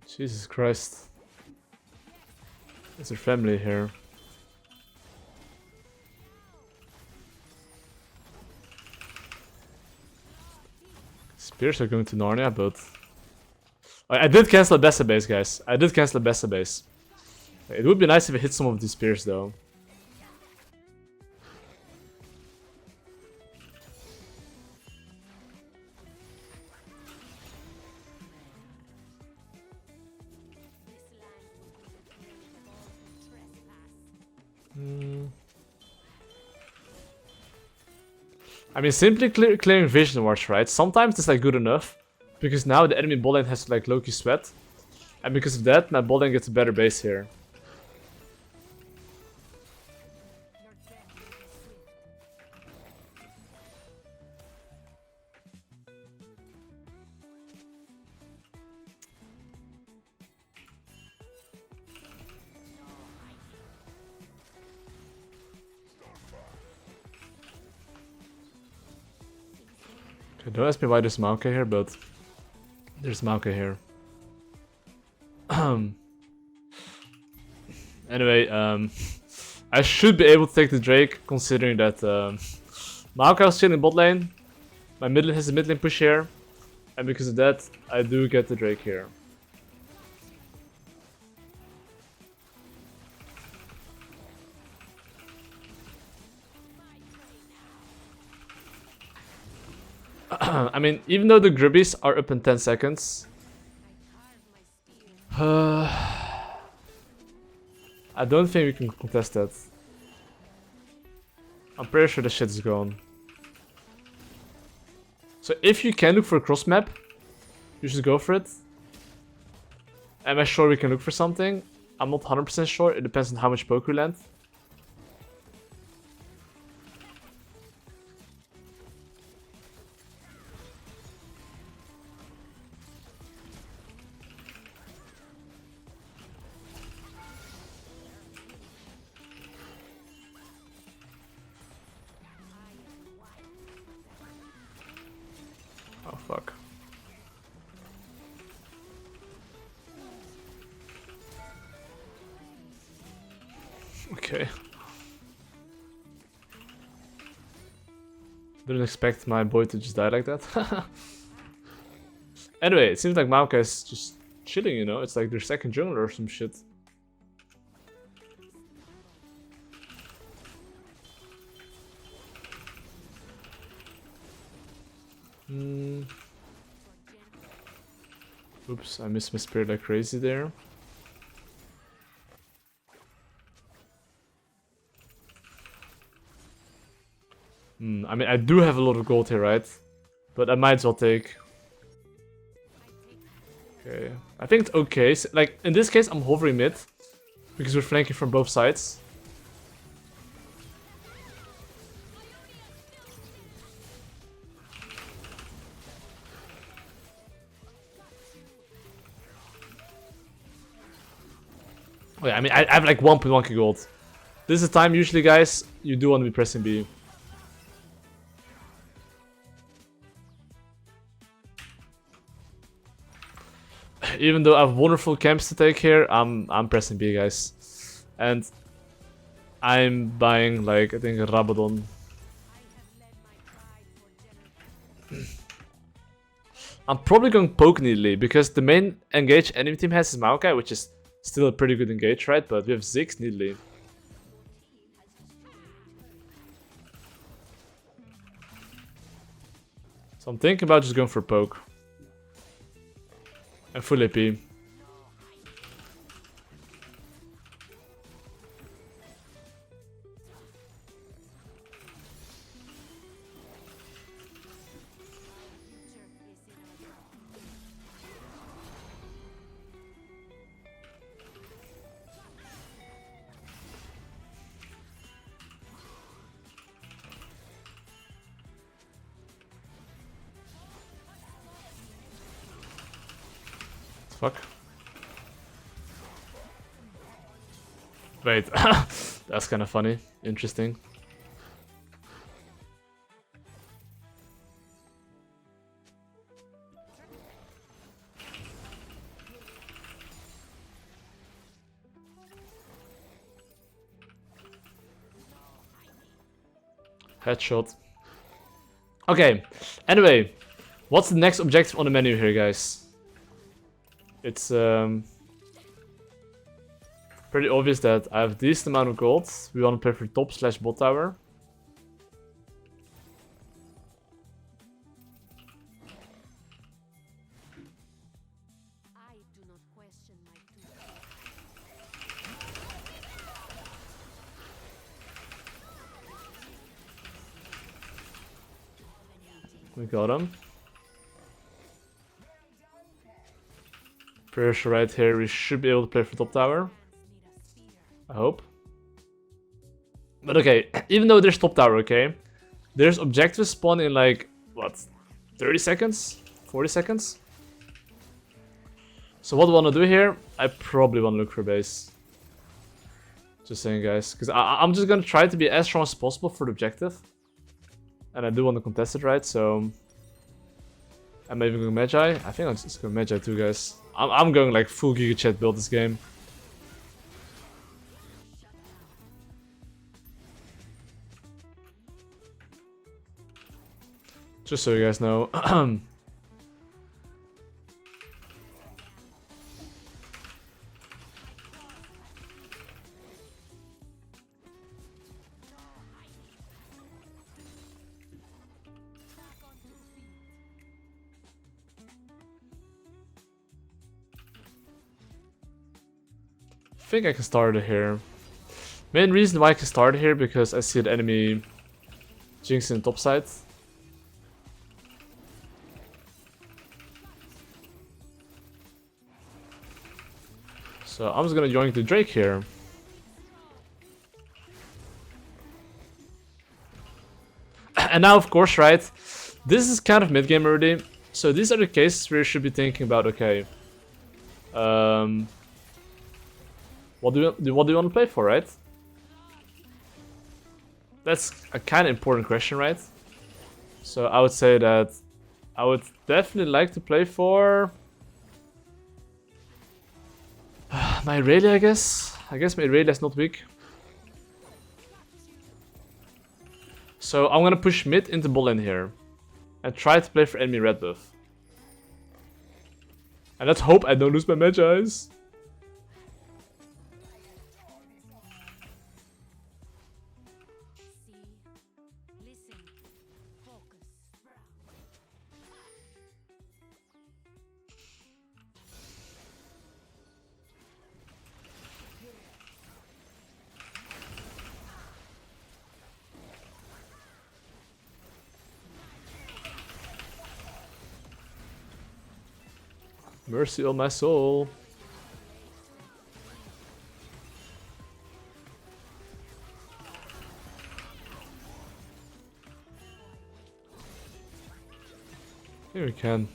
Jesus Christ. Is there family here? Spears are going to Narnia, but... I did cancel a Bessa base, guys. I did cancel a Bessa base. It would be nice if I hit some of these spears, though. I mean, simply clearing vision wards, right? Sometimes it's like good enough, because now the enemy bot lane has to like Loki sweat, and because of that, my bot lane gets a better base here. Okay, don't ask me why there's Maokai here, but there's Maokai here. Anyway, I should be able to take the Drake, considering that Maokai was chilling bot lane. My mid lane has a mid lane push here, and because of that, I do get the Drake here. I mean, even though the Gribbies are up in 10 seconds, I don't think we can contest that. I'm pretty sure the shit's gone. So if you can look for a cross map, you should go for it. Am I sure we can look for something? I'm not 100% sure, it depends on how much poke we land. Oh fuck. Okay. Didn't expect my boy to just die like that. Anyway, it seems like Maokai is just chilling, you know? It's like their second jungler or some shit. Oops, I missed my spirit like crazy there. I mean, I do have a lot of gold here, right? But I might as well take. Okay, I think it's okay. So, like, in this case, I'm hovering mid. Because we're flanking from both sides. Oh yeah, I mean, I have like 1.1k gold. This is the time, usually, guys, you do want to be pressing B. Even though I have wonderful camps to take here, I'm pressing B, guys. And I'm buying, like, I think, a Rabadon. I'm probably going poke Nidalee, because the main engage enemy team has is Maokai, which is still a pretty good engage, right? But we have Ziggs, Nidalee. So I'm thinking about just going for poke. And full AP. Fuck. Wait, that's kind of funny. Interesting. Headshot. Okay, anyway, what's the next objective on the menu here, guys? It's pretty obvious that I have a decent amount of gold. We want to play for top / bot tower. I do not question my We got him. Pressure right here, we should be able to play for top tower. I hope. But okay, even though there's top tower, okay, there's objectives spawn in like, what, 30 seconds? 40 seconds? So what do I want to do here? I probably want to look for base. Just saying, guys, because I'm just going to try to be as strong as possible for the objective. And I do want to contest it, right? So Am I even going Magi? I think I'm just going Magi too, guys. I'm going like full Giga Chat build this game. Just so you guys know. I think I can start it here. Main reason why I can start it here because I see the enemy Jinx in the top side. So I'm just gonna yoink the Drake here. And now, of course, right, this is kind of mid-game already. So these are the cases where you should be thinking about, okay, what do you want to play for, right? That's a kind of important question, right? So I would say that I would definitely like to play for my Irelia, I guess. I guess my Irelia is not weak. So I'm gonna push mid into bot lane here and try to play for enemy red buff. And let's hope I don't lose my Magi's. Mercy on my soul. Here we can.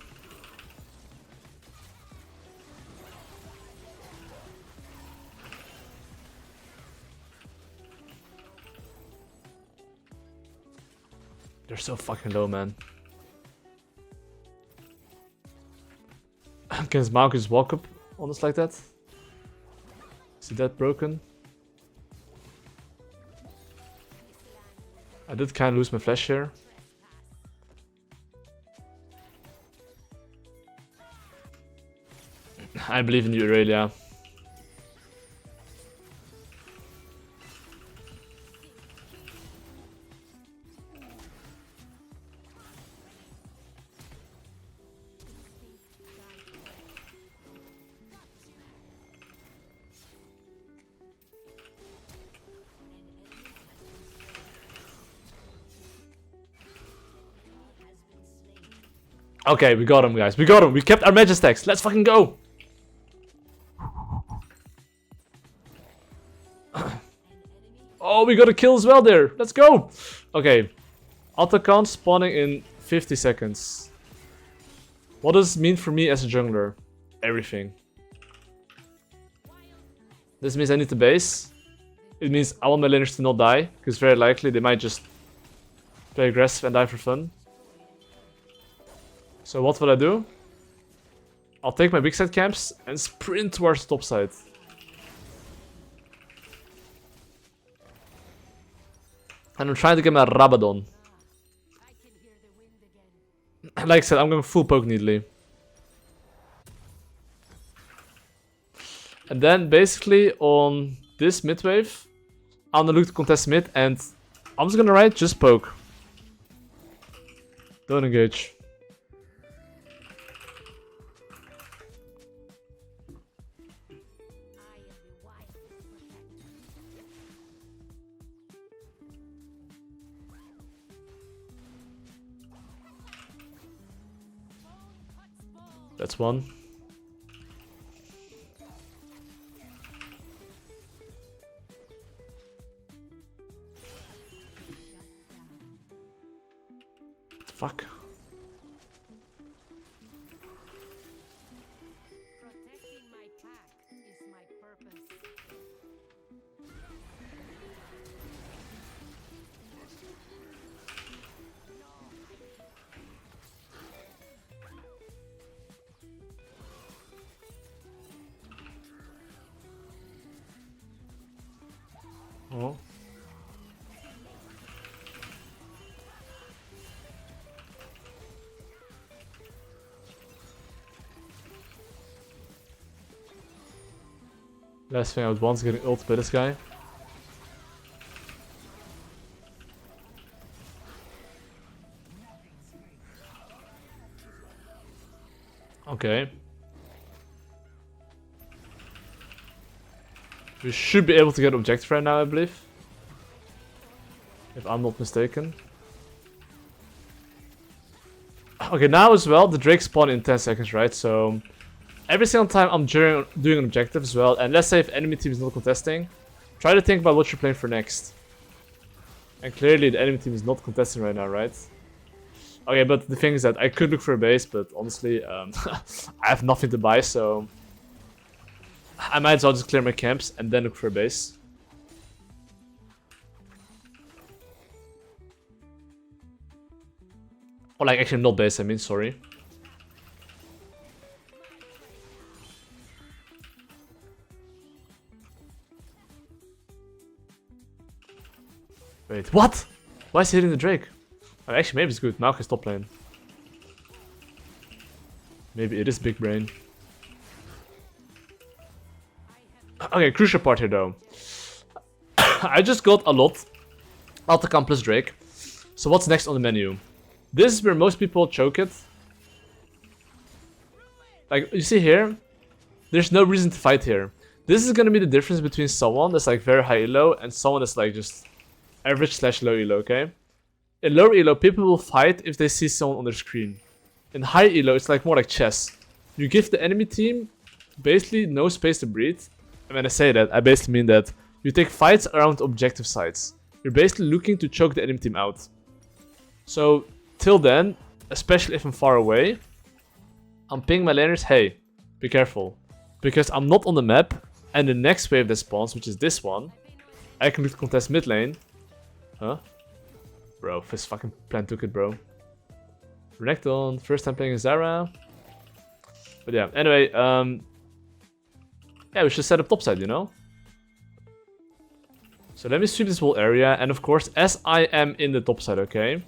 They're so fucking low, man. Can his Mauk just walk up on us like that? Is he that broken? I did kind of lose my flash here. I believe in you, Aurelia. Okay, we got him, guys. We got him. We kept our Magistacks. Let's fucking go. Oh, we got a kill as well there. Let's go. Okay. Auto count spawning in 50 seconds. What does this mean for me as a jungler? Everything. This means I need to base. It means I want my laners to not die, because very likely they might just play aggressive and die for fun. So what will I do? I'll take my big side camps and sprint towards the top side. And I'm trying to get my Rabadon. Like I said, I'm going full poke Nidalee. And then basically on this mid wave, I'm gonna look to contest mid and I'm just gonna ride just poke. Don't engage. That's one. Fuck. Protecting my pack is my purpose. Last thing I would want is getting ult by this guy. Okay. We should be able to get objective right now, I believe. If I'm not mistaken. Okay, now as well, the Drake spawn in 10 seconds, right? So every single time I'm doing an objective as well, and let's say if enemy team is not contesting, try to think about what you're playing for next. And clearly the enemy team is not contesting right now, right? Okay, but the thing is that I could look for a base, but honestly, I have nothing to buy, so I might as well just clear my camps and then look for a base. Or like, actually not base, I mean, sorry. Wait, what? Why is he hitting the Drake? Oh, actually, maybe it's good. Now I can stop playing. Maybe it is big brain. Okay, crucial part here though. I just got a lot. Altacam plus Drake. So what's next on the menu? This is where most people choke it. Like, you see here? There's no reason to fight here. This is gonna be the difference between someone that's like very high elo and someone that's like just average / low elo, okay? In low elo, people will fight if they see someone on their screen. In high elo, it's like more like chess. You give the enemy team basically no space to breathe. And when I say that, I basically mean that you take fights around objective sites. You're basically looking to choke the enemy team out. So, till then, especially if I'm far away, I'm pinging my laners, hey, be careful. Because I'm not on the map, and the next wave that spawns, which is this one, I can look to contest mid lane. Huh? Bro, this fucking plan took it, bro. Renekton, first time playing Zyra. But yeah, anyway, yeah, we should set up topside, you know? So let me sweep this whole area, and of course, as I am in the topside, okay?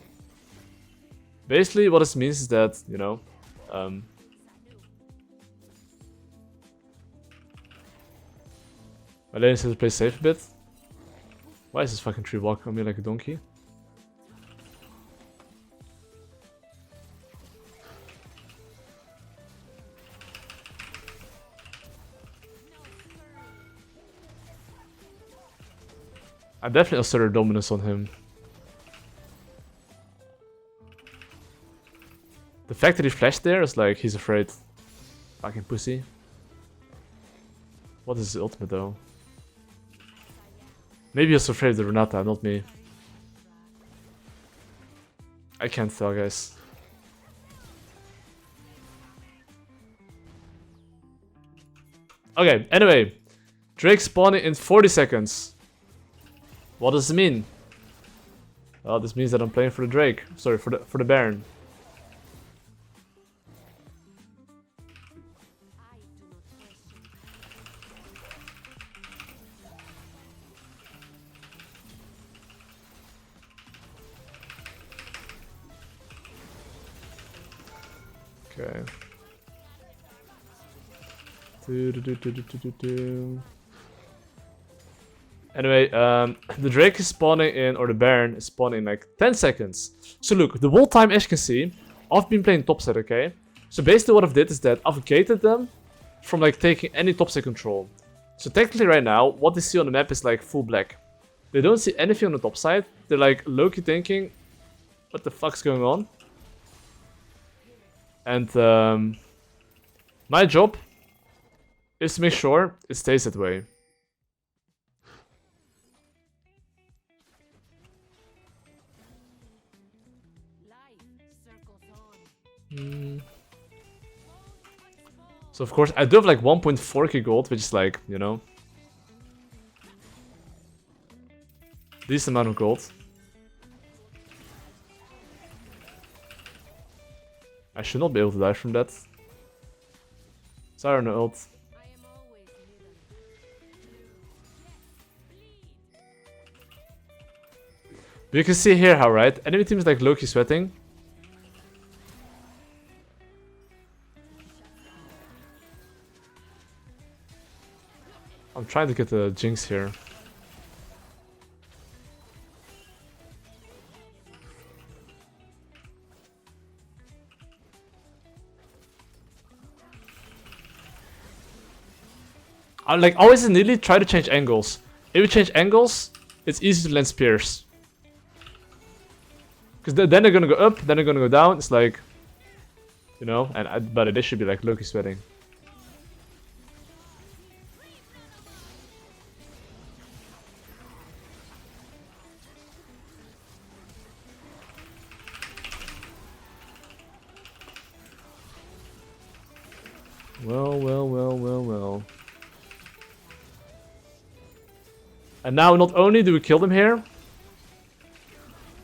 Basically, what this means is that, you know, my lane has to play safe a bit. Why is this fucking tree walking on me like a donkey? I definitely asserted dominance on him. The fact that he flashed there is like, he's afraid. Fucking pussy. What is his ultimate though? Maybe he's afraid of the Renata, not me. I can't tell, guys. Okay, anyway. Drake spawning in 40 seconds. What does it mean? Well, this means that I'm playing for the Drake. Sorry, for the Baron. Okay. Anyway, the Drake is spawning in, or the Baron is spawning in like 10 seconds. So look, the whole time, as you can see, I've been playing topside, okay? So basically what I've did is that I've gated them from like taking any topside control. So technically right now, what they see on the map is like full black. They don't see anything on the top side. They're like low-key thinking, what the fuck's going on? And my job is to make sure it stays that way. So of course I do have like 1.4k gold, which is like, you know, decent amount of gold. I should not be able to die from that. Zyra no ult. But you can see here how, right, enemy team is like low-key sweating. I'm trying to get the Jinx here. I like always in Nidalee try to change angles. If you change angles, it's easy to land spears. Because then they're gonna go up, then they're gonna go down. It's like, you know, but they should be like Loki sweating. Well. And now not only do we kill them here,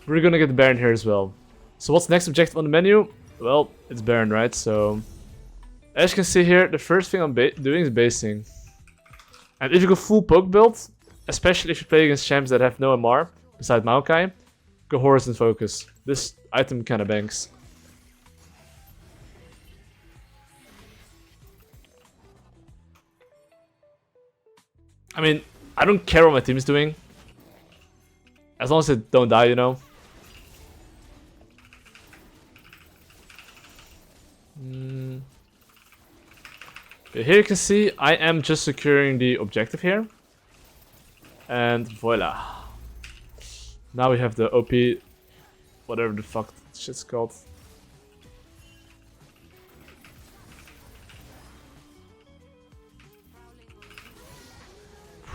we're gonna get the Baron here as well. So what's the next objective on the menu? Well, it's Baron, right? So, as you can see here, the first thing I'm doing is basing. And if you go full poke build, especially if you play against champs that have no MR, beside Maokai, go Horizon Focus. This item kinda banks. I mean, I don't care what my team is doing. As long as they don't die, you know. But here you can see I am just securing the objective here. And voila. Now we have the OP, whatever the fuck shit's called.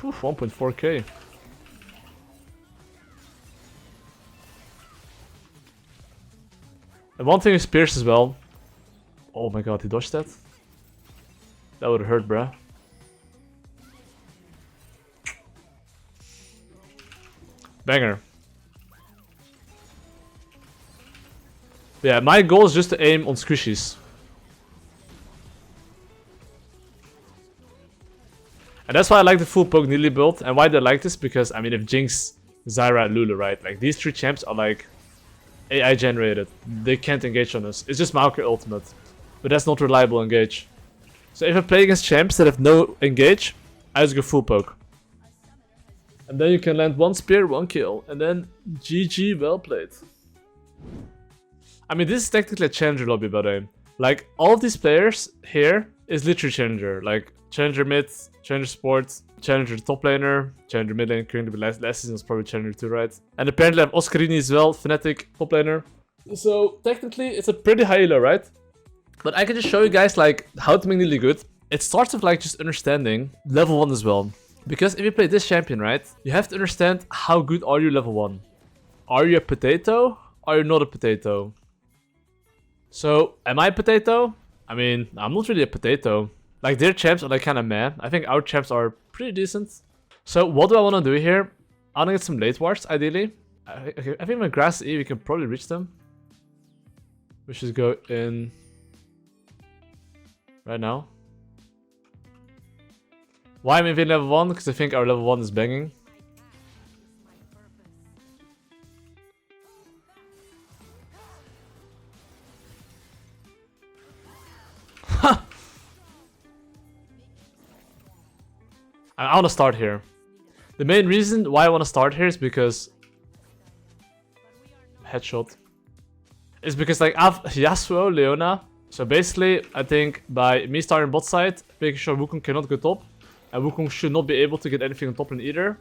Whew, 1.4k. And one thing is Pierce as well. Oh my god, he dodged that? That would hurt, bruh. Banger. Yeah, my goal is just to aim on squishies. And that's why I like the full poke Nidalee build. And why do I like this? Because, I mean, if Jinx, Zyra, Lulu, right? Like, these three champs are like AI generated. They can't engage on us. It's just Maokai ultimate. But that's not reliable engage. So if I play against champs that have no engage, I just go full poke. And then you can land one spear, one kill. And then GG, well played. I mean, this is technically a challenger lobby, by the way. Like, all of these players here is literally challenger. Like, challenger mid, challenger support, challenger top laner, challenger mid lane. Currently, last season was probably challenger 2, right? And apparently I have Oscarini as well, Fnatic top laner. So technically, it's a pretty high elo, right? But I can just show you guys like how to make Nidalee good. It starts with like just understanding level 1 as well. Because if you play this champion, right, you have to understand how good are you level 1. Are you a potato? Are you not a potato? So, am I a potato? I mean, I'm not really a potato. Like, their champs are like kind of meh. I think our champs are pretty decent. So, what do I want to do here? I want to get some late wards, ideally. I think my grass E, we can probably reach them. We should go in right now. Why am I in level 1? Because I think our level 1 is banging. I want to start here. The main reason why I want to start here is because headshot. Is because like I have Yasuo, Leona. So basically, I think by me starting bot side, making sure Wukong cannot go top, and Wukong should not be able to get anything on top lane either,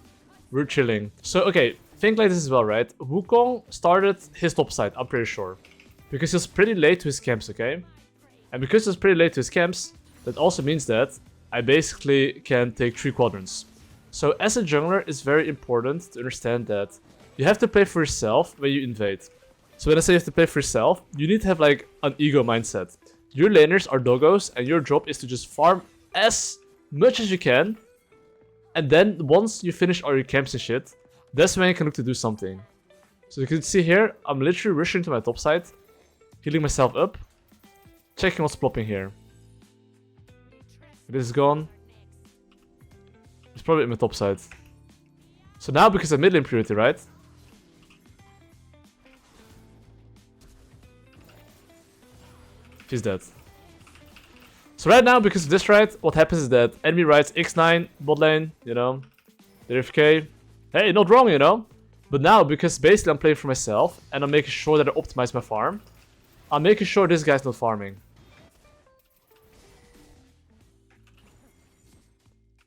we're chilling. So okay, think like this as well, right? Wukong started his top side, I'm pretty sure. Because he was pretty late to his camps, okay? And because he was pretty late to his camps, that also means that I basically can take 3 quadrants. So as a jungler, it's very important to understand that you have to play for yourself when you invade. So when I say you have to play for yourself, you need to have like an ego mindset. Your laners are doggos and your job is to just farm as much as you can. And then once you finish all your camps and shit, that's when you can look to do something. So you can see here, I'm literally rushing to my top side, healing myself up, checking what's plopping here. This is gone. It's probably in my top side. So now, because I'm mid lane priority, right? He's dead. So right now, because of this right, what happens is that enemy rides x9, bot lane, you know, AFK. Hey, not wrong, you know. But now, because basically I'm playing for myself, and I'm making sure that I optimize my farm, I'm making sure this guy's not farming.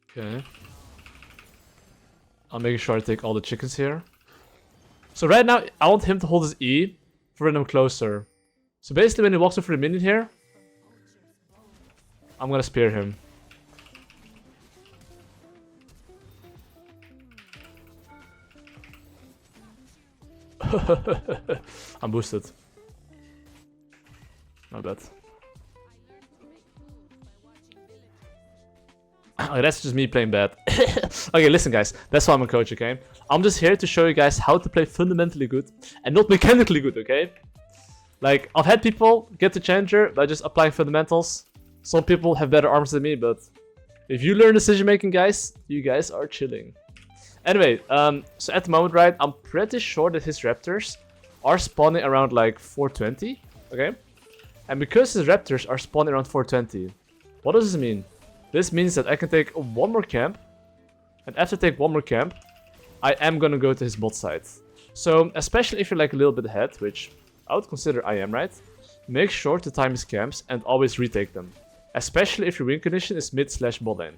Okay. I'm making sure I take all the chickens here. So right now, I want him to hold his E for when I'm closer. So basically, when he walks over the minion here, I'm gonna spear him. I'm boosted. Not bad. Oh, that's just me playing bad. Okay, listen guys, that's why I'm a coach, okay? I'm just here to show you guys how to play fundamentally good and not mechanically good, okay? Like, I've had people get to Challenger by just applying fundamentals. Some people have better arms than me, but if you learn decision making, guys, you guys are chilling. Anyway, so at the moment, right, I'm pretty sure that his raptors are spawning around like 420, okay? And because his raptors are spawning around 420, what does this mean? This means that I can take one more camp, and after I take one more camp, I am gonna go to his bot side. So, especially if you're like a little bit ahead, which I would consider I am, right? Make sure to time his camps and always retake them. Especially if your win condition is mid/bot lane.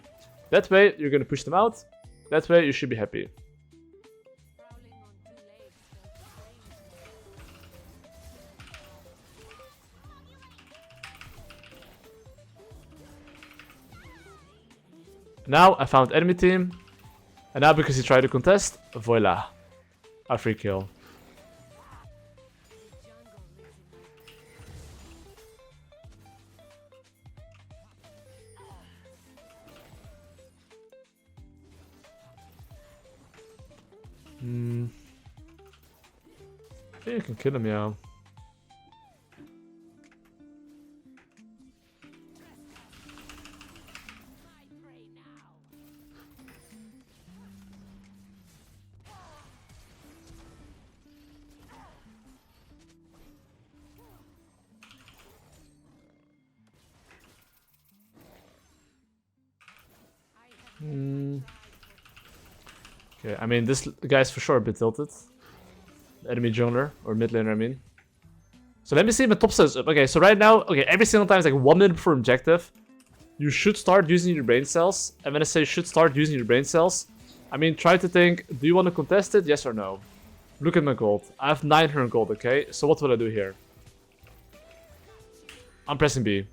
That way, you're gonna push them out. That way, you should be happy. Now, I found enemy team. And now, because he tried to contest, voila. A free kill. I think you can kill him, yeah. Okay, I mean, this guy's for sure a bit tilted. The enemy jungler, or mid laner, I mean. So let me see if my top set is up. Okay, so right now, okay, every single time it's like 1 minute before objective, you should start using your brain cells. And when I say should start using your brain cells, I mean, try to think, do you want to contest it, yes or no? Look at my gold. I have 900 gold, okay? So what will I do here? I'm pressing B.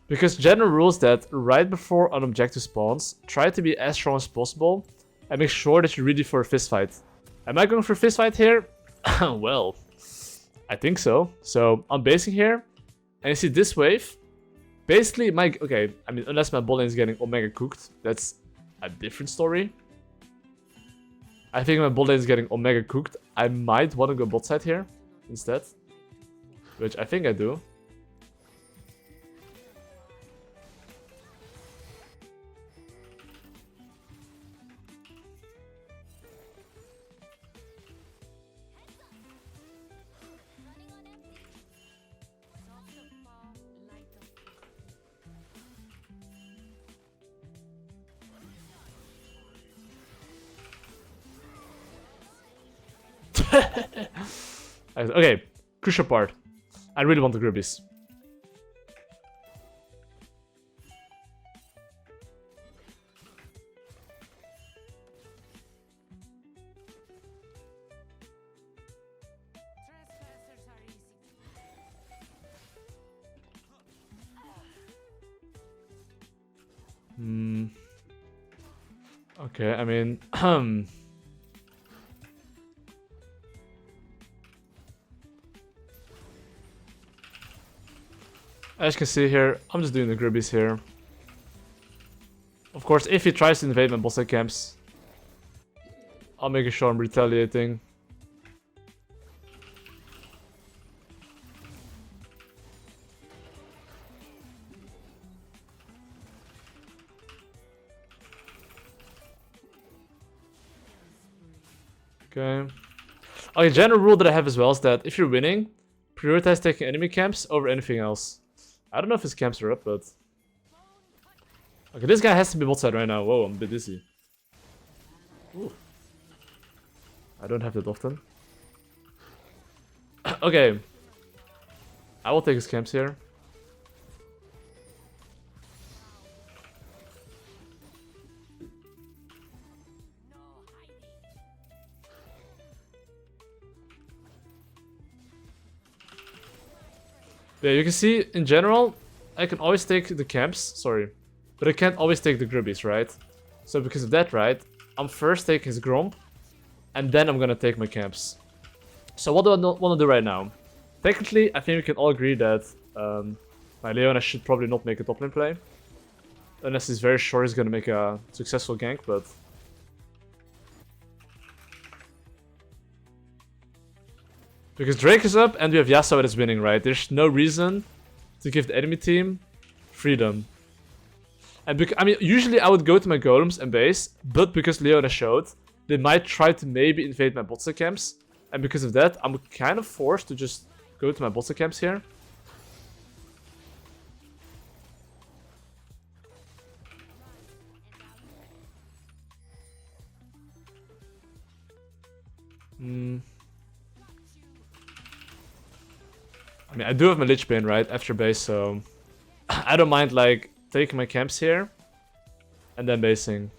Because general rules that right before an objective spawns, try to be as strong as possible and make sure that you're ready for a fist fight. Am I going for a fist fight here? Well, I think so. So I'm basing here, and you see this wave. Basically, okay, I mean, unless my bot lane is getting omega cooked, that's a different story. I think my bot lane is getting omega cooked. I might want to go bot side here instead, which I think I do. Okay, crucial part. I really want the Gribbies. Okay, I mean, as you can see here, I'm just doing the Gribbies here. Of course, if he tries to invade my boss side camps, I'll make sure I'm retaliating. Okay. Okay, general rule that I have as well is that if you're winning, prioritize taking enemy camps over anything else. I don't know if his camps are up, but Okay, this guy has to be bot side right now. Whoa, I'm a bit dizzy. Ooh. I don't have that often. Okay. I will take his camps here. Yeah, you can see, in general, I can always take the camps, sorry. But I can't always take the grubbies, right? So because of that, right, I'm first taking his Gromp, and then I'm gonna take my camps. So what do I want to do right now? Technically, I think we can all agree that my Leona should probably not make a top lane play. Unless he's very sure he's gonna make a successful gank, but... Because Drake is up and we have Yasuo that is winning, right? There's no reason to give the enemy team freedom. And I mean, usually I would go to my golems and base, but because Leona showed, they might try to maybe invade my bot side camps. And because of that, I'm kind of forced to just go to my bot side camps here. I mean, I do have my Lich Bane, right, after base, so... I don't mind, like, taking my camps here, and then basing.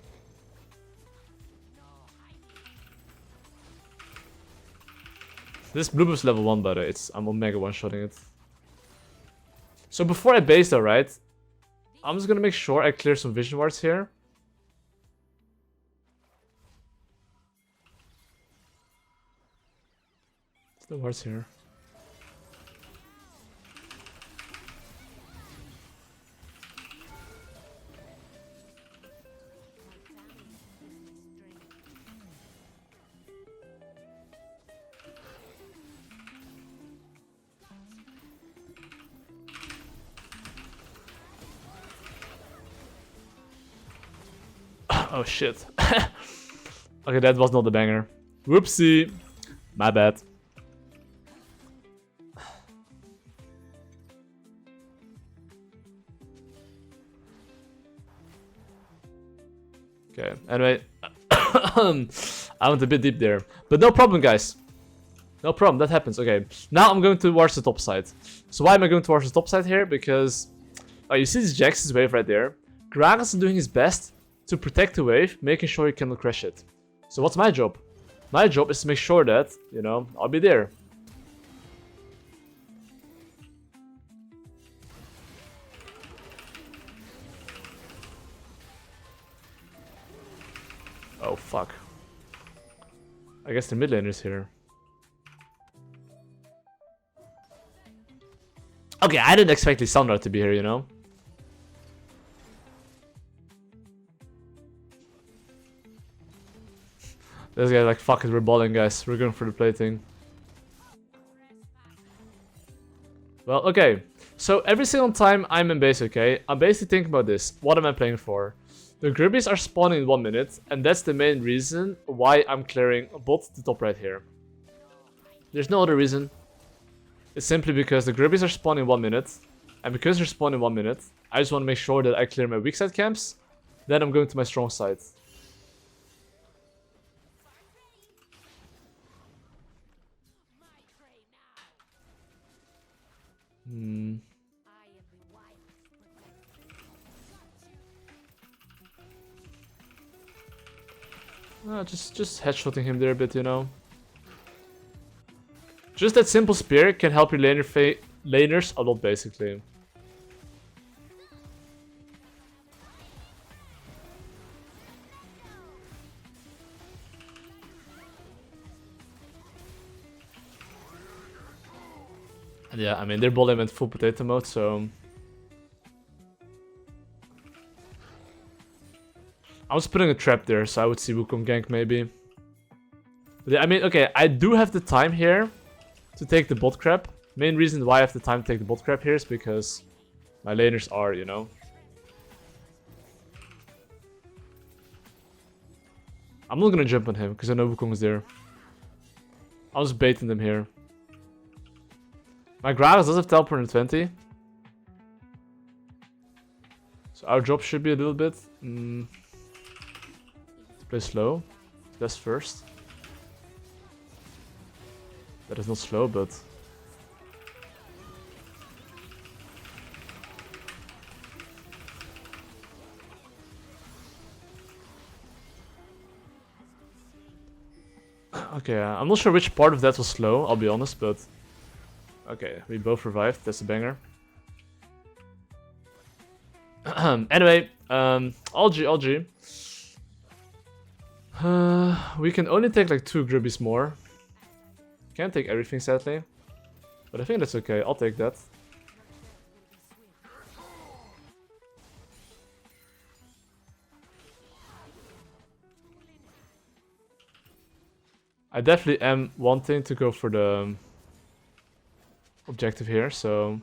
This blue buff's level 1, by the way, I'm Omega one-shotting it. So before I base though, right, I'm just gonna make sure I clear some vision wards here. There's no wards here. Oh shit. Okay, that was not the banger. Whoopsie. My bad. Okay, anyway. I went a bit deep there. But no problem, guys. No problem, that happens. Okay, now I'm going towards the top side. So why am I going towards the top side here? Because you see this Jax's wave right there. Gragas is doing his best to protect the wave, making sure he cannot crash it. So what's my job? My job is to make sure that, you know, I'll be there. Oh fuck. I guess the mid laner's here. Okay, I didn't expect Lissandra to be here, you know? This guy like, fuck it, we're balling, guys. We're going for the plating. Well, okay. So every single time I'm in base, okay, I'm basically thinking about this. What am I playing for? The Grubbies are spawning in 1 minute, and that's the main reason why I'm clearing bot the top right here. There's no other reason. It's simply because the Grubbies are spawning 1 minute, and because they're spawning 1 minute, I just want to make sure that I clear my weak side camps, then I'm going to my strong side. Just headshotting him there a bit, you know. Just that simple spear can help your laners a lot, basically. And yeah, I mean, they're bowling in full potato mode, so... I was putting a trap there, so I would see Wukong gank maybe. But yeah, I mean, okay, I do have the time here to take the bot crap. Main reason why I have the time to take the bot crap here is because my laners are, you know. I'm not gonna jump on him, because I know Wukong is there. I was baiting them here. My Gragas does have teleport in 20. So our job should be a little bit to play slow. That's first. That is not slow, but okay, I'm not sure which part of that was slow, I'll be honest, but okay, we both revived, that's a banger. Anyway, LG. We can only take like 2 grubbies more. Can't take everything, sadly. But I think that's okay, I'll take that. I definitely am wanting to go for the objective here, so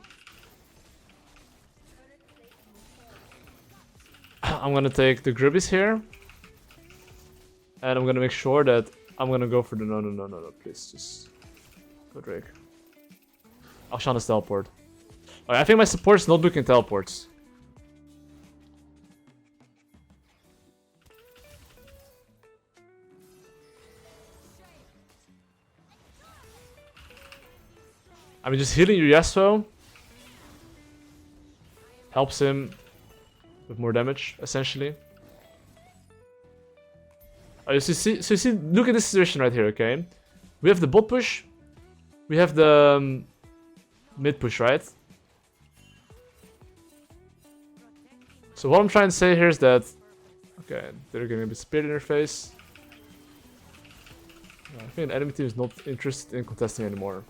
I'm gonna take the grubbies here. And I'm gonna make sure that I'm gonna go for the no, please, just go Drake. Ashana's teleport. Alright, I think my support's not booking teleports. I mean, just healing your Yasuo helps him with more damage, essentially. Oh, so you see, look at this situation right here, okay? We have the bot push, we have the mid push, right? So what I'm trying to say here is that, okay, they're getting a bit speared in their face. I think the enemy team is not interested in contesting anymore.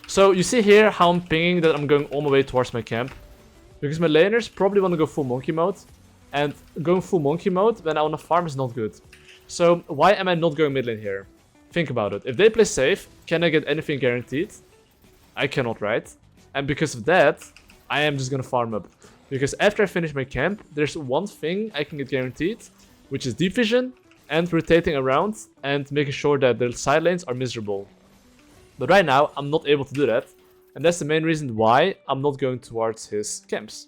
So you see here how I'm pinging that I'm going all the way towards my camp. Because my laners probably want to go full monkey mode. And going full monkey mode when I want to farm is not good. So why am I not going mid lane here? Think about it. If they play safe, can I get anything guaranteed? I cannot, right? And because of that, I am just gonna farm up. Because after I finish my camp, there's one thing I can get guaranteed, which is deep vision and rotating around and making sure that the side lanes are miserable. But right now, I'm not able to do that. And that's the main reason why I'm not going towards his camps.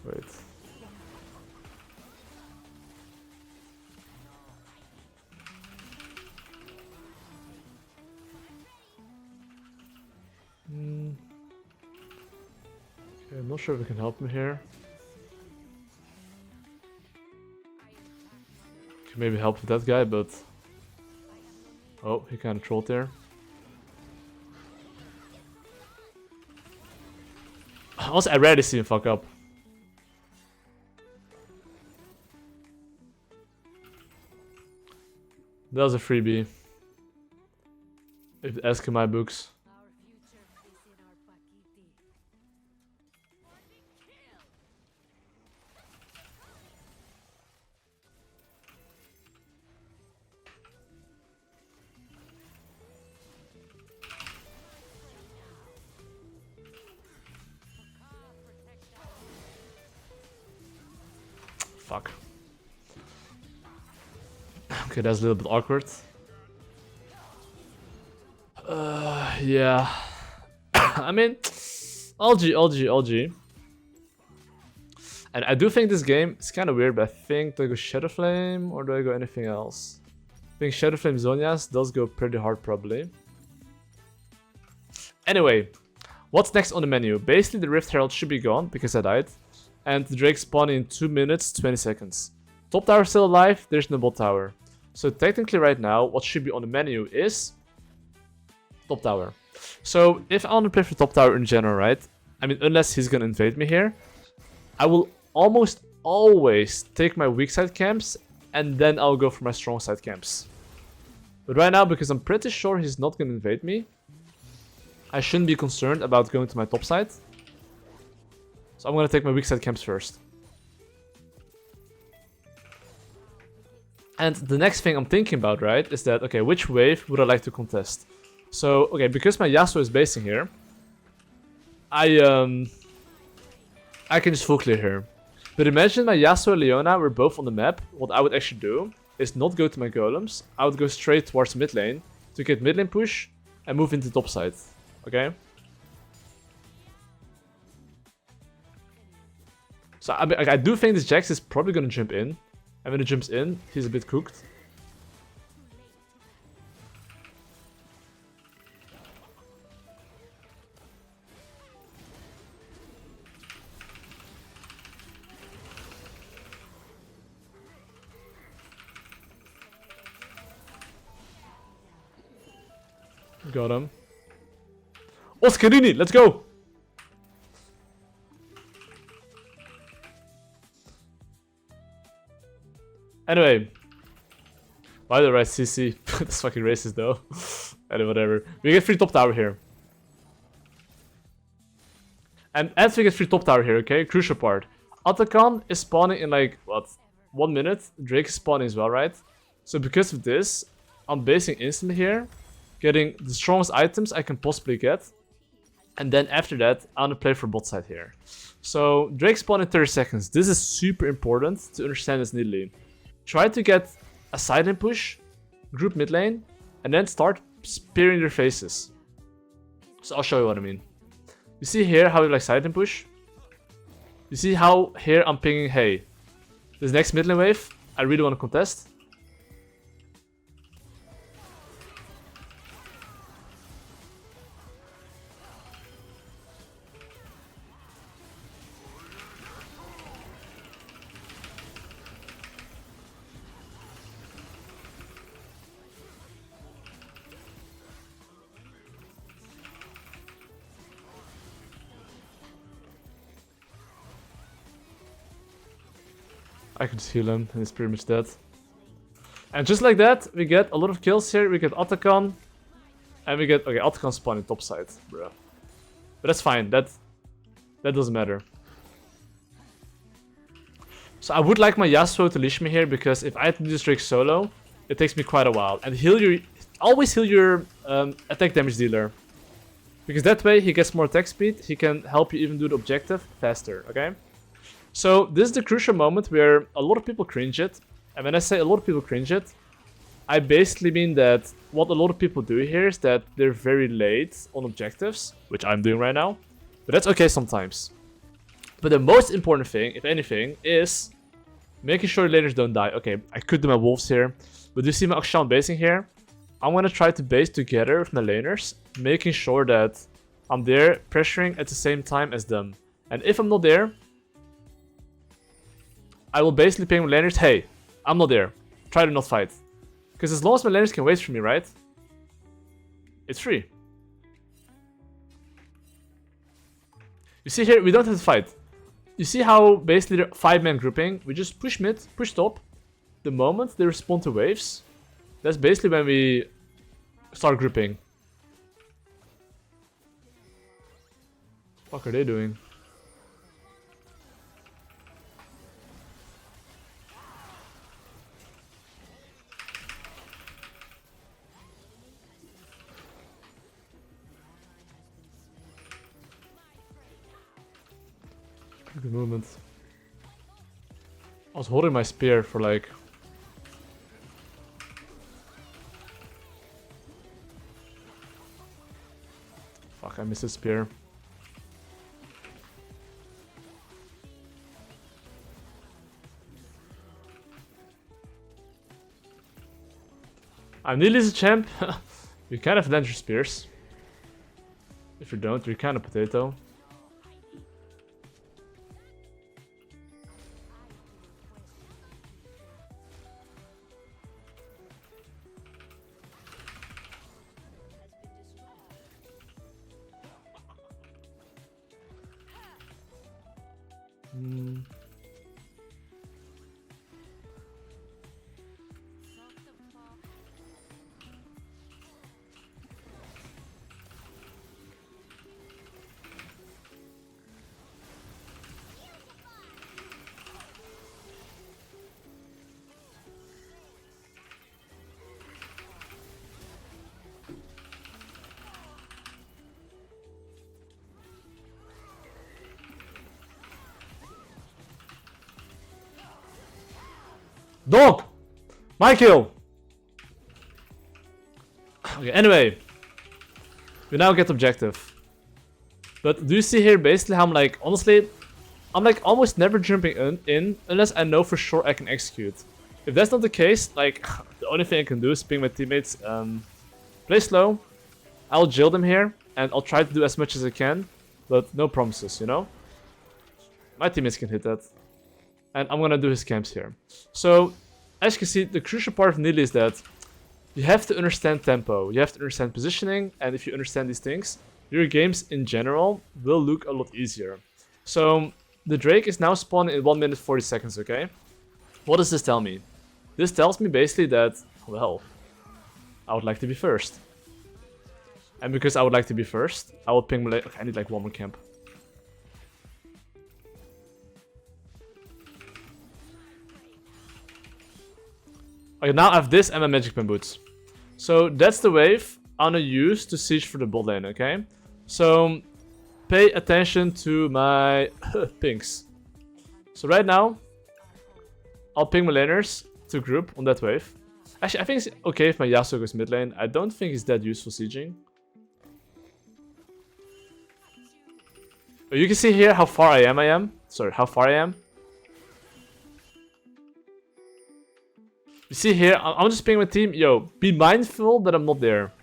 Wait. Okay, I'm not sure if we can help him here. Can maybe help with that guy, but oh, he kind of trolled there. Also, I rarely see him fuck up. That was a freebie. If ask in my books. Fuck. Okay, that's a little bit awkward. Yeah. I mean, LG. And I do think this game is kind of weird, but I think do I go Shadow Flame or do I go anything else? I think Shadow Flame Zhonya's does go pretty hard, probably. Anyway, what's next on the menu? Basically, the Rift Herald should be gone because I died. And the Drake spawned in 2 minutes, 20 seconds. Top tower still alive, there's no bot tower. So technically right now, what should be on the menu is top tower. So if I want to play for top tower in general, right? I mean, unless he's gonna invade me here, I will almost always take my weak side camps and then I'll go for my strong side camps. But right now, because I'm pretty sure he's not gonna invade me, I shouldn't be concerned about going to my top side. So I'm gonna take my weak side camps first. And the next thing I'm thinking about, right, is that, okay, which wave would I like to contest? So, okay, because my Yasuo is basing here, I can just full clear here. But imagine my Yasuo and Leona were both on the map. What I would actually do is not go to my golems. I would go straight towards mid lane to get mid lane push and move into top side. Okay? So I do think this Jax is probably gonna jump in. And when he jumps in, he's a bit cooked. Got him. Oscarini, let's go! Anyway. By the right, CC. That's fucking racist though. Anyway, whatever. We get free top tower here. And as we get free top tower here, okay? Crucial part. Atakan is spawning in like, what? 1 minute. Drake is spawning as well, right? So because of this, I'm basing instantly here. Getting the strongest items I can possibly get. And then after that, I'm gonna play for bot side here. So Drake spawn in 30 seconds. This is super important to understand this Nidalee. Try to get a side lane push, group mid lane, and then start spearing their faces. So I'll show you what I mean. You see here how you like side lane push? You see how here I'm pinging, hey, this next mid lane wave, I really want to contest. I can just heal him, and he's pretty much dead. And just like that, we get a lot of kills here. We get Atakan, and we get... Okay, Atakan spawning top side, bro. But that's fine, that doesn't matter. So I would like my Yasuo to leash me here, because if I had to do this Drake solo, it takes me quite a while. And always heal your attack damage dealer. Because that way he gets more attack speed, he can help you even do the objective faster, okay? So this is the crucial moment where a lot of people cringe it. And when I say a lot of people cringe it, I basically mean that what a lot of people do here is that they're very late on objectives, which I'm doing right now. But that's okay sometimes. But the most important thing, if anything, is making sure laners don't die. Okay, I could do my wolves here, but you see my Akshan basing here? I'm gonna try to base together with my laners, making sure that I'm there pressuring at the same time as them. And if I'm not there, I will basically ping my laners, hey, I'm not there. Try to not fight. Because as long as my laners can wait for me, right? It's free. You see here, we don't have to fight. You see how basically they're 5-man grouping? We just push mid, push top. The moment they respond to waves, that's basically when we start grouping. What are they doing? Good movement. I was holding my spear for like... Fuck, I missed the spear. I'm Nidalee's a champ. You kind of land your spears. If you don't, you're kind of potato. Dog! My kill! Okay, anyway. We now get objective. But do you see here basically how I'm like, honestly, I'm like almost never jumping in unless I know for sure I can execute. If that's not the case, like, the only thing I can do is ping my teammates, play slow, I'll jail them here, and I'll try to do as much as I can, but no promises, you know? My teammates can hit that. And I'm gonna do his camps here. So, as you can see, the crucial part of Nidalee is that you have to understand tempo, you have to understand positioning, and if you understand these things, your games in general will look a lot easier. So, the Drake is now spawning in 1 minute 40 seconds, okay? What does this tell me? This tells me basically that, well, I would like to be first. And because I would like to be first, I will ping my... Okay, I need like one more camp. Okay, now I have this and my magic pen boots. So that's the wave I'm gonna use to siege for the bot lane, okay? So pay attention to my pings. So right now, I'll ping my laners to group on that wave. Actually, I think it's okay if my Yasuo goes mid lane. I don't think it's that useful sieging. But you can see here how far I am. Sorry, how far I am. You see here, I'm just pinging my team. Yo, be mindful that I'm not there.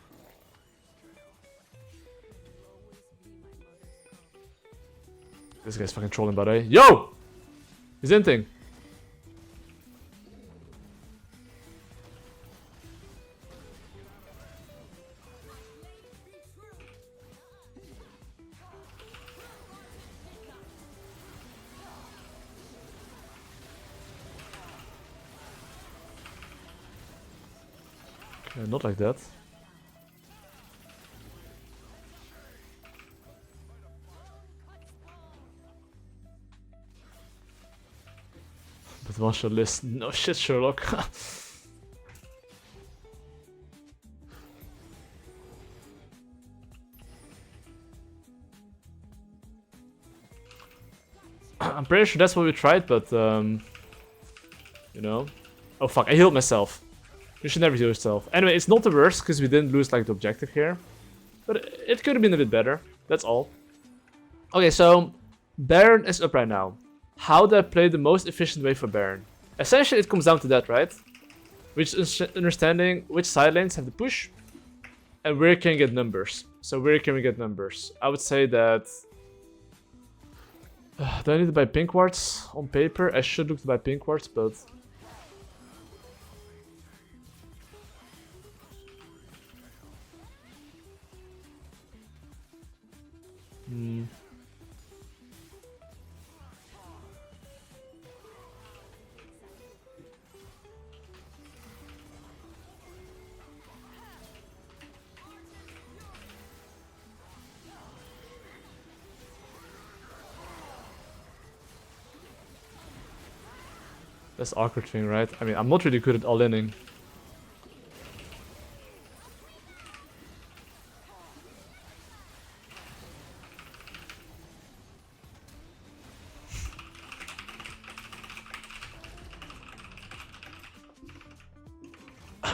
This guy's fucking trolling, by the way. Yo! He's inting. Okay, not like that. But one shot list. No shit, Sherlock. I'm pretty sure that's what we tried, but you know. Oh fuck, I healed myself. You should never heal yourself. Anyway, it's not the worst because we didn't lose like the objective here. But it could have been a bit better. That's all. Okay, so Baron is up right now. How do I play the most efficient way for Baron? Essentially, it comes down to that, right? Which is understanding which side lanes have the push and where can we get numbers. So where can we get numbers? I would say that... do I need to buy pink wards on paper? I should look to buy pink wards, but... That's the awkward thing, right? I mean, I'm not really good at all-inning.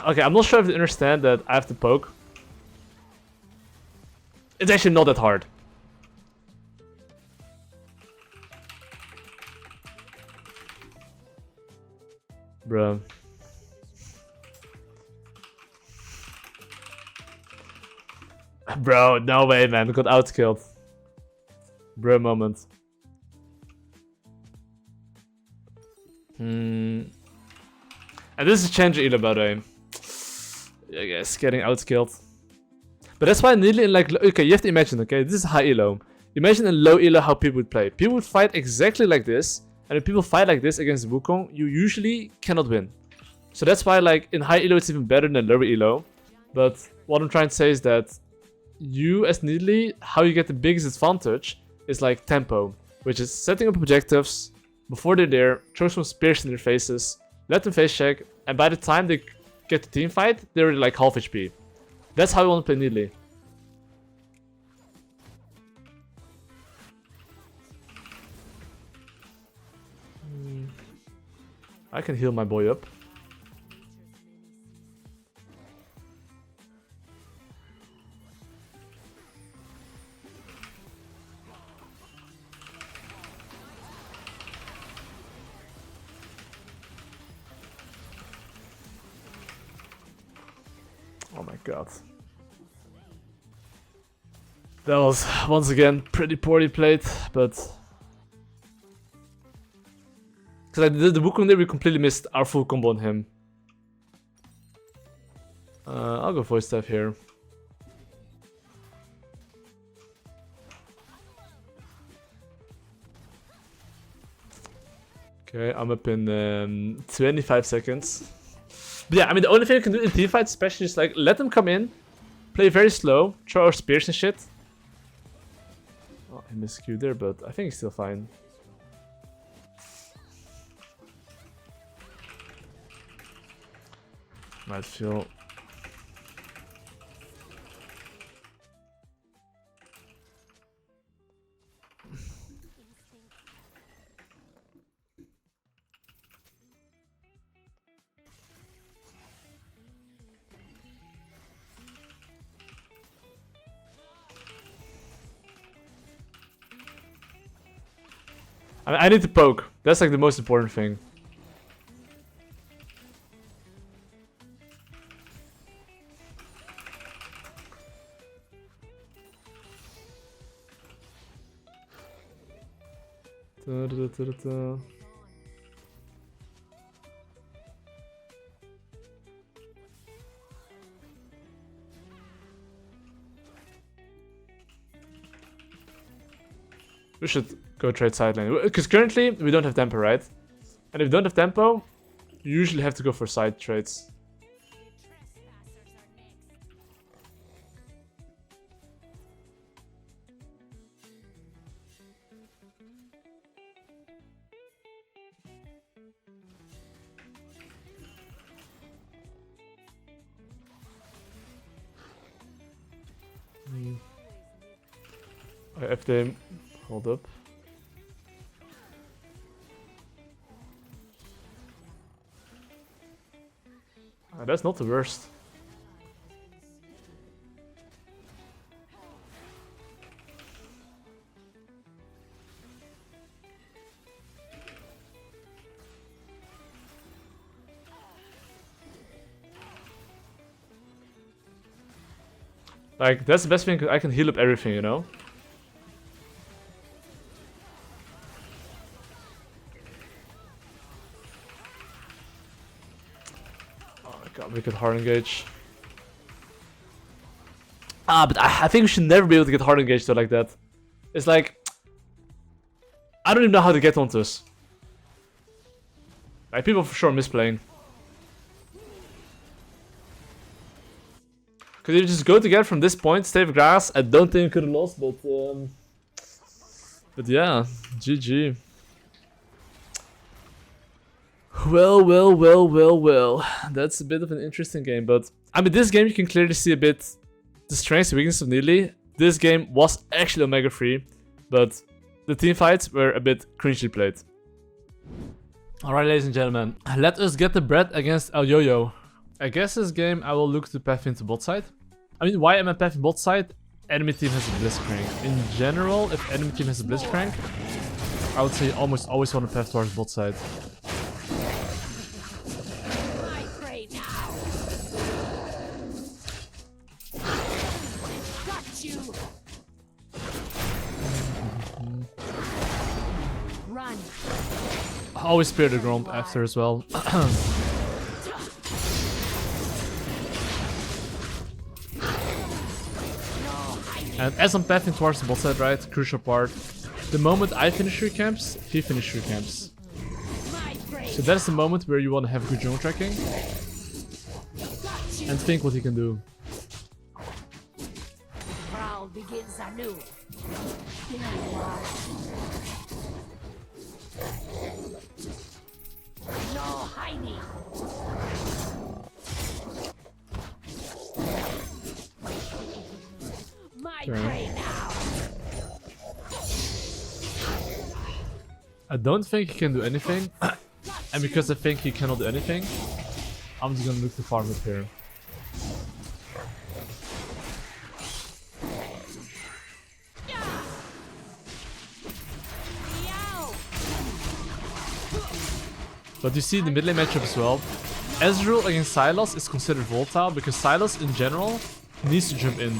Okay, I'm not sure if you understand that I have to poke. It's actually not that hard. Bro. Bro, no way, man. Got outkilled. Bro moment. And this is change Elo, by the way. I guess getting outkilled. But that's why Nidalee in like... Okay, you have to imagine, okay? This is high Elo. Imagine in low Elo how people would play. People would fight exactly like this. And if people fight like this against Wukong, you usually cannot win. So that's why like in high Elo it's even better than lower Elo. But what I'm trying to say is that you as Nidalee, how you get the biggest advantage is like tempo. Which is setting up objectives before they're there, throw some spears in their faces, let them face check, and by the time they get the team fight, they're already like half HP. That's how you want to play Nidalee. I can heal my boy up. God. That was, once again, pretty poorly played, but... Because I did the Wukong there, we completely missed our full combo on him. I'll go voice step here. Okay, I'm up in 25 seconds. But yeah, I mean, the only thing I can do in teamfights, especially, is like, let them come in, play very slow, throw our spears and shit. Oh, I miscued there, but I think he's still fine. Might feel... I need to poke. That's like the most important thing. Da, da, da, da, da. We should go trade side lane. Because currently we don't have tempo, right? And if we don't have tempo, you usually have to go for side trades. If they hold up. That's not the worst. Like, that's the best thing, I can heal up everything, you know? We could hard engage. But I think we should never be able to get hard engaged though like that. It's like... I don't even know how to get onto us. Like, people for sure misplaying. Because if you just go together from this point, stay with grass, I don't think we could have lost, but yeah, GG. Well. That's a bit of an interesting game, but... I mean, this game you can clearly see a bit the strengths and weaknesses of Nidalee. This game was actually Omega 3, but the team fights were a bit cringely played. Alright, ladies and gentlemen, let us get the bread against El Yo-Yo. I guess this game I will look to path into bot side. I mean, why am I pathing bot side? Enemy team has a Blitzcrank. In general, if enemy team has a Blitzcrank, I would say almost always want to path towards bot side. Run. Always spear the Gromp after as well. And as I'm pathing towards the bot side, right, crucial part, the moment I finish your camps, he finishes your camps. So that's the moment where you want to have good jungle tracking and think what he can do. Prowl begins anew. No hiding. My prey now. I don't think he can do anything, and because I think he cannot do anything, I'm just gonna look to farm it here. But you see the mid lane matchup as well. Ezreal against Sylas is considered volatile because Sylas in general needs to jump in.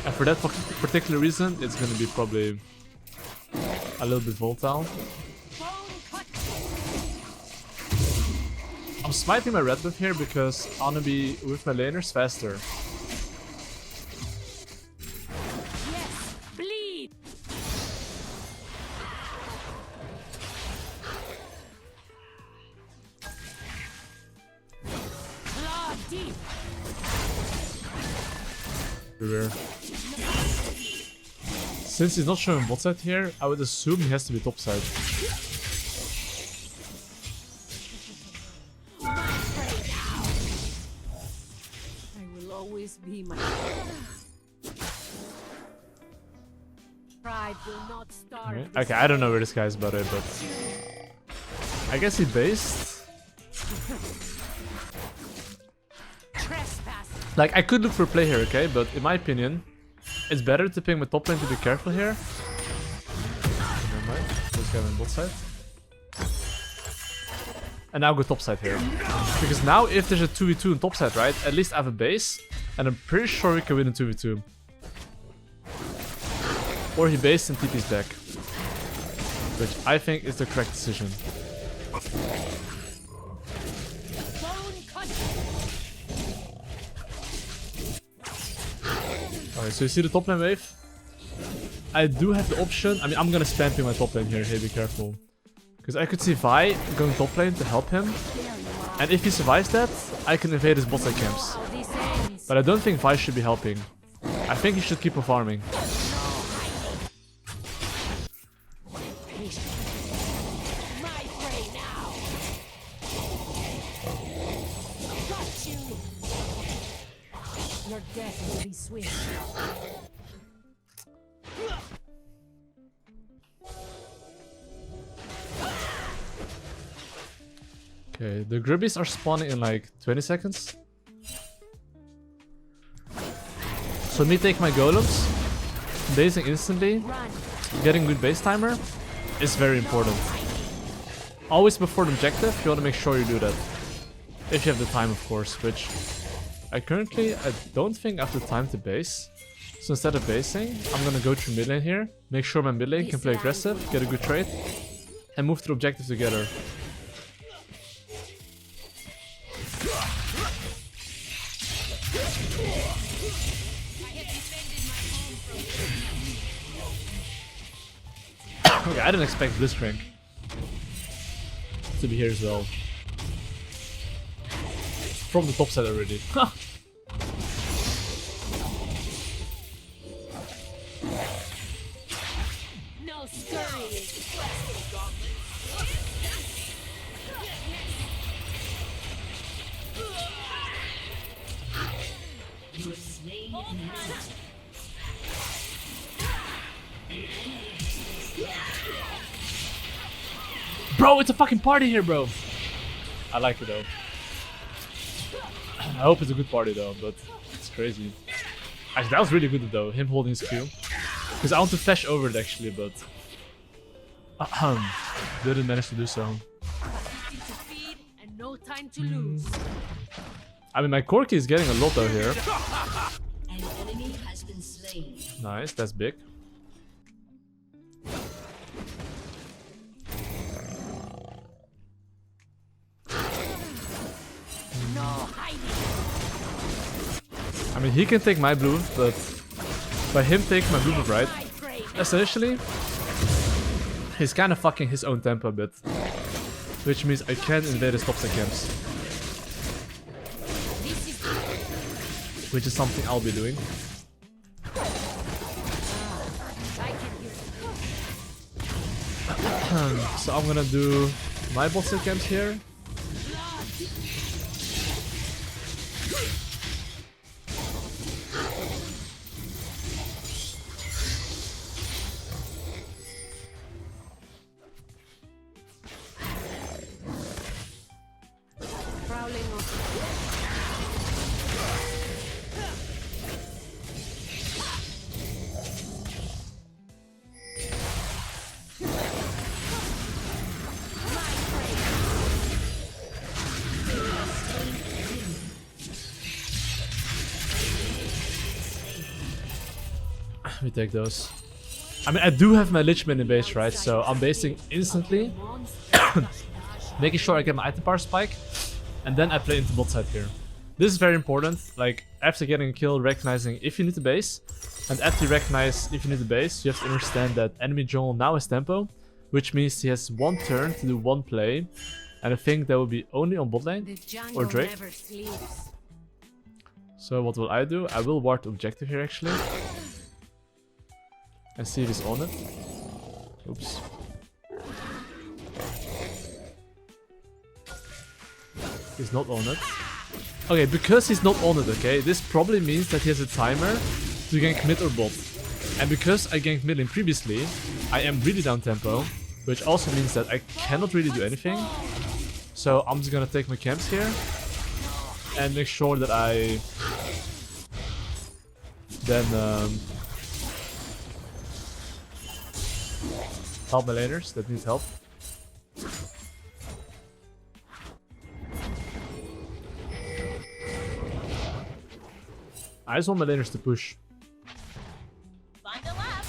And for that particular reason, it's gonna be probably a little bit volatile. I'm smiting my red buff here because I wanna be with my laners faster. Yes, bleed. Claw deep. Everywhere. Since he's not showing bot side here, I would assume he has to be top side. Be my pride will not starve. Okay, I don't know where this guy's about it, but I guess he based. Like I could look for play here, okay, but in my opinion, it's better to pick my top lane to be careful here. Never mind, this guy on bot side. And now go top side here. Because now if there's a 2v2 on top side, right, at least I have a base. And I'm pretty sure we can win in 2v2. Or he based and TP's back. Which I think is the correct decision. Alright, so you see the top lane wave? I do have the option. I mean, I'm gonna spam ping my top lane here. Hey, be careful. Because I could see Vi going top lane to help him. And if he survives that, I can invade his bot side camps. But I don't think Vi should be helping. I think he should keep on farming. Your death will be swift. Okay, the Gribbies are spawning in like 20 seconds. So me take my golems, basing instantly, getting good base timer is very important. Always before the objective, you want to make sure you do that. If you have the time, of course, which I don't think I have the time to base. So instead of basing, I'm gonna go through mid lane here, make sure my mid lane can play aggressive, get a good trade, and move to the objective together. Okay, I didn't expect Blitzcrank to be here as well. From the top side already. No scurrying. You have slain an enemy. Bro, it's a fucking party here, bro. I like it though. I hope it's a good party though, but it's crazy. Actually, that was really good though, him holding his Q. Because I want to flash over it actually, but didn't manage to do so. And no time to lose. I mean, my Corki is getting a lot out here. An enemy has been slain. Nice, that's big. No hiding. I mean, he can take my blue, but by him taking my blue buff, right? Essentially, he's kind of fucking his own tempo a bit. Which means I can't invade his top side camps. Which is something I'll be doing. So I'm gonna do my bot side camps here. We take those. I mean, I do have my Lichman in base, right? So I'm basing instantly, making sure I get my item power spike, and then I play into bot side here. This is very important. Like, after getting a kill, recognizing if you need to base, and after you recognize if you need to base, you have to understand that enemy jungle now has tempo, which means he has one turn to do one play, and I think that will be only on bot lane or Drake. So what will I do? I will ward the objective here actually. And see if he's on it. Oops. He's not on it. Okay, because he's not on it, okay, this probably means that he has a timer to gank mid or bot. And because I ganked mid lane previously, I am really down tempo, which also means that I cannot really do anything. So I'm just gonna take my camps here and make sure that I then help my laners that need help. I just want my laners to push. Find a lap.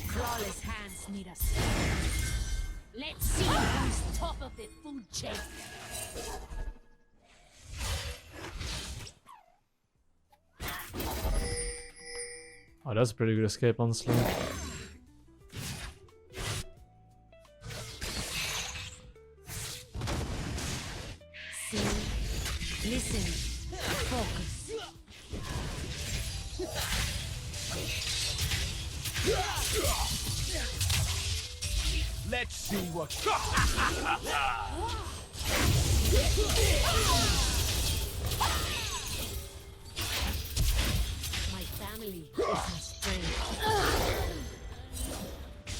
Flawless hands need us. Let's see who's top of the food chain. Oh, that's a pretty good escape, honestly. See, listen, focus. Let's see what. My family is my strength.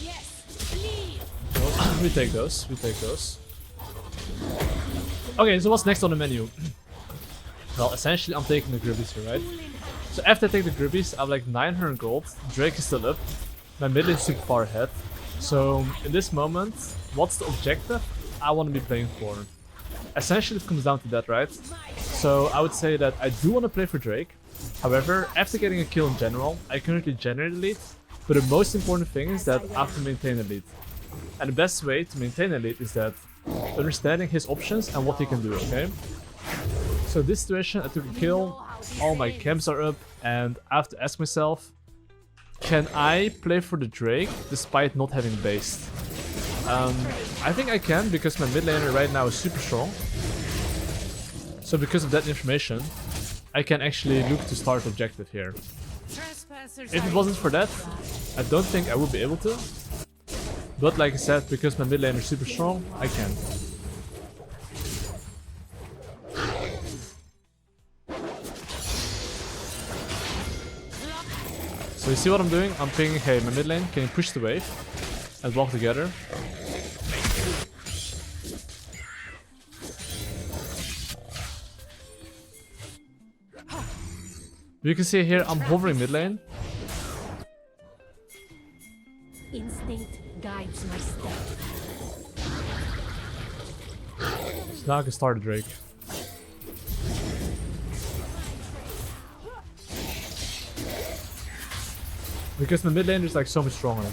Yes, leave. We take those. We take those. Okay, so what's next on the menu? Well, essentially, I'm taking the Gribbies here, right? So after I take the Gribbies, I have like 900 gold. Drake is still up. My mid lane is super far ahead. So in this moment, what's the objective I want to be playing for? Essentially, it comes down to that, right? So I would say that I do want to play for Drake. However, after getting a kill in general, I currently generate a lead. But the most important thing is that I have to maintain a lead. And the best way to maintain a lead is that understanding his options and what he can do, okay? So this situation, I took a kill, all my camps are up, and I have to ask myself, can I play for the Drake despite not having based? I think I can, because my mid laner right now is super strong. So because of that information, I can actually look to start objective here. If it wasn't for that, I don't think I would be able to. But like I said, because my mid laner is super strong, I can. So you see what I'm doing? I'm thinking, hey, my mid lane, can you push the wave and walk together? You can see here, I'm hovering mid lane. Instinct guides my step. So now I can start a Drake. Because my mid lane is like so much stronger.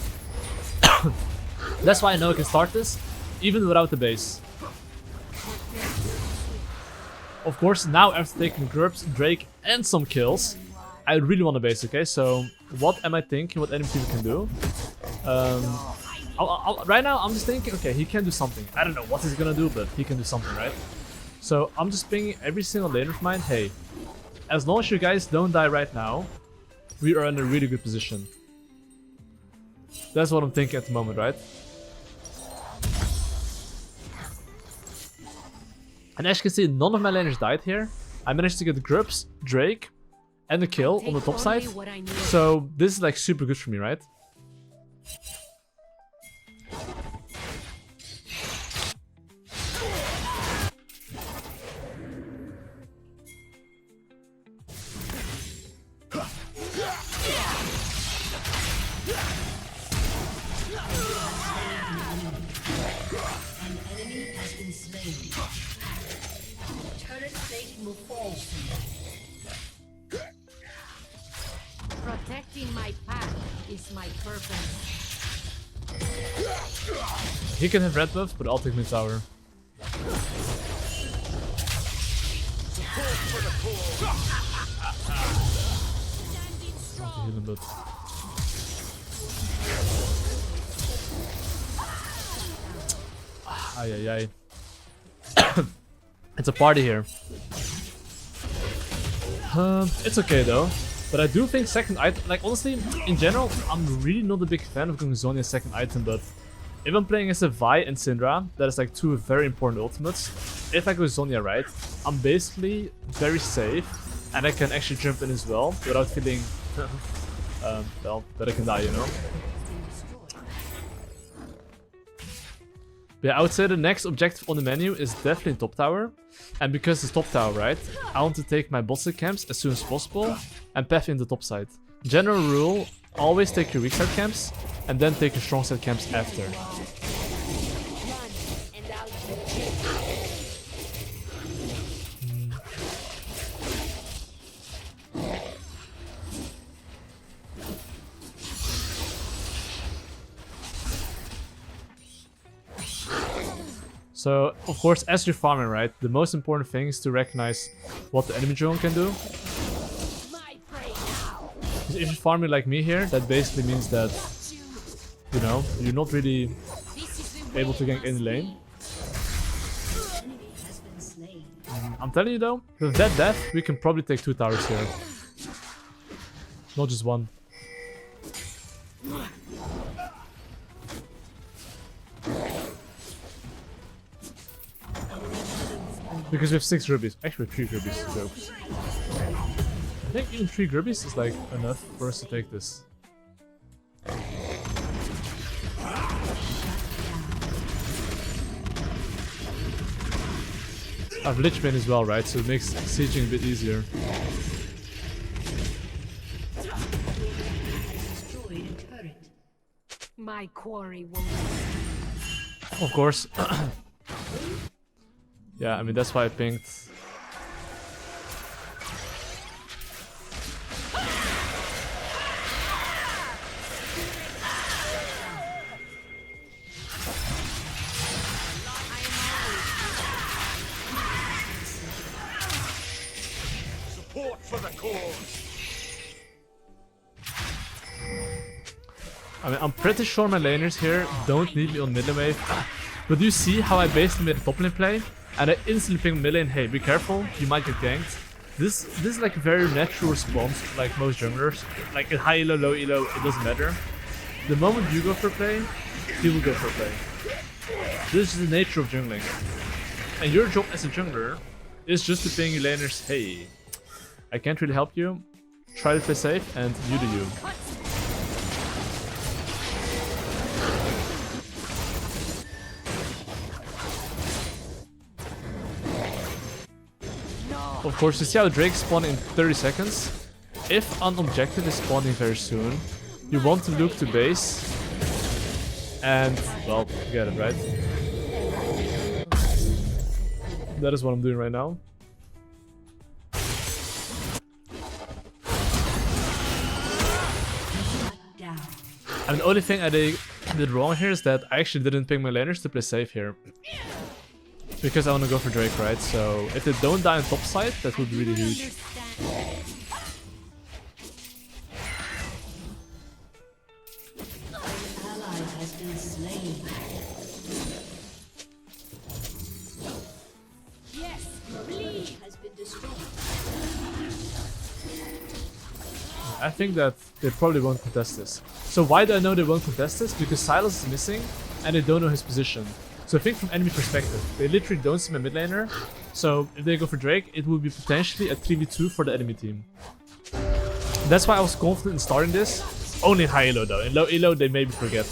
That's why I know I can start this, even without the base. Of course, now after taking Grubs, Drake, and some kills, I really want to base, okay? So, what am I thinking what enemy team can do? Right now, I'm just thinking, okay, he can do something. I don't know what he's gonna do, but he can do something, right? So, I'm just pinging every single laner of mine, hey, as long as you guys don't die right now, we are in a really good position. That's what I'm thinking at the moment, right? And as you can see, none of my laners died here. I managed to get the Grubs, Drake, and the kill on the top side. So this is like super good for me, right? An enemy has been slain. Protecting my path is my purpose. He can have red buff, but I'll take mid tower. Standing strong. Heal him, but ay ay ay. It's a party here. It's okay though. But I do think second item, like honestly, in general, I'm really not a big fan of going Zhonya's second item, but if I'm playing as a Vi and Syndra, that is like two very important ultimates. If I go Zhonya right, I'm basically very safe, and I can actually jump in as well, without feeling, well, that I can die, you know? But yeah, I would say the next objective on the menu is definitely top tower. And because it's top tower, right, I want to take my bot side camps as soon as possible and path in the top side. General rule, always take your weak side camps and then take your strong side camps after. So, of course, as you're farming, right, the most important thing is to recognize what the enemy jungle can do. If you're farming like me here, that basically means that, you know, you're not really able to gank any lane. I'm telling you though, with that death, we can probably take 2 towers here. Not just one. Because we have 6 rubies. Actually, we have 3 rubies. Jokes. I think even 3 rubies is like enough for us to take this. I have Lich Bane as well, right? So it makes sieging a bit easier. My quarry won't. Of course. Yeah, I mean, that's why I pinged. Support for the cause. I mean, I'm pretty sure my laners here don't need me on mid lane wave. But do you see how I basically made a top lane play? And I instantly ping mid lane, hey, be careful, you might get ganked. This is like a very natural response, like most junglers. Like in high elo, low elo, it doesn't matter. The moment you go for a play, he will go for a play. This is the nature of jungling. And your job as a jungler is just to ping your laners, hey, I can't really help you, try to play safe, and you do you. Of course, you see how Drake spawned in 30 seconds? If an objective is spawning very soon, you want to look to base and, well, get it, right? That is what I'm doing right now. And the only thing I did wrong here is that I actually didn't pick my laners to play safe here. Because I want to go for Drake, right? So if they don't die on top side, that would be really huge. I think that they probably won't contest this. So why do I know they won't contest this? Because Silas is missing and they don't know his position. So think from enemy perspective, they literally don't see my mid laner, so if they go for Drake, it will be potentially a 3v2 for the enemy team. That's why I was confident in starting this, only in high elo though. In low elo they maybe forget.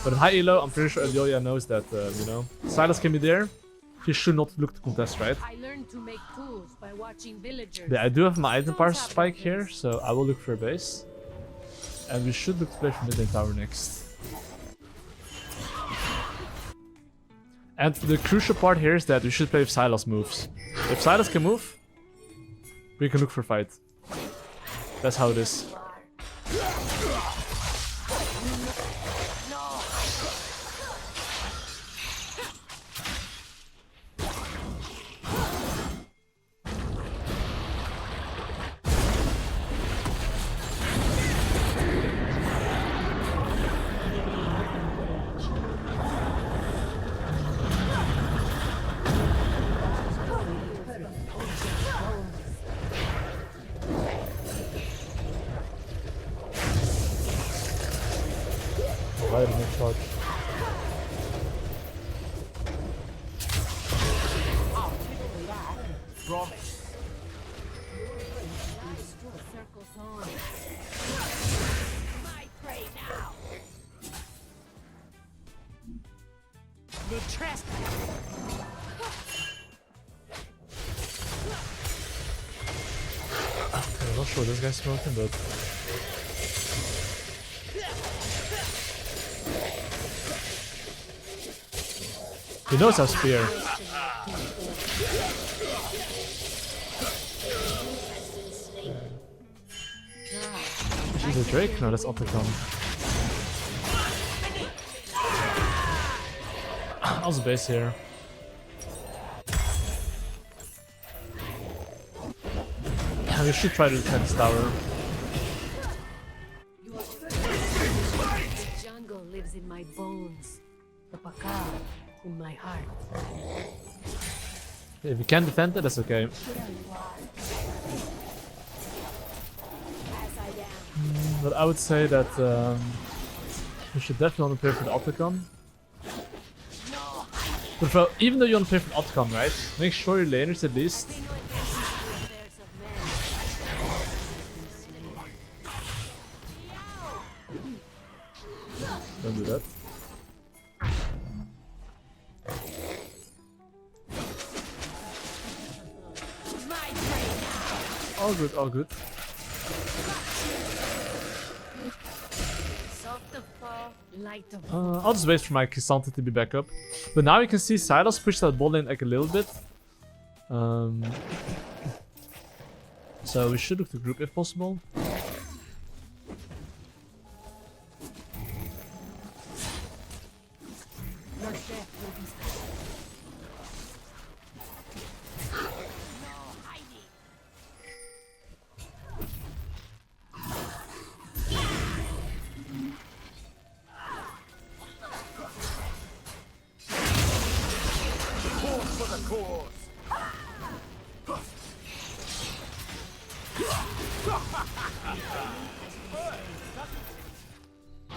But in high elo, I'm pretty sure Elioya knows that, you know, Silas can be there, he should not look to contest, right? I learned to make tools by watching villagers. Yeah, I do have my item power spike here, so I will look for a base. And we should look to play for mid lane tower next. And the crucial part here is that we should play with Sylas moves. If Sylas can move, We can look for a fight. That's how it is. Charge. Promise. Circles on. My prey now. The trust. I'm not sure this guy's smoking, but he knows our spear. She's a Drake? No, that's Opticon. I was base here. We should try to defend this tower. The jungle lives in my bones. The Pakal in my heart. If we can defend it, that's okay. But I would say that we should definitely play for the Opticon. But even though you want to play for the Opticon, right? Make sure your laners at least. Don't do that. All good, all good. I'll just wait for my K'Sante to be back up. But now you can see Sylas pushed that bot lane like a little bit. So we should look to group if possible.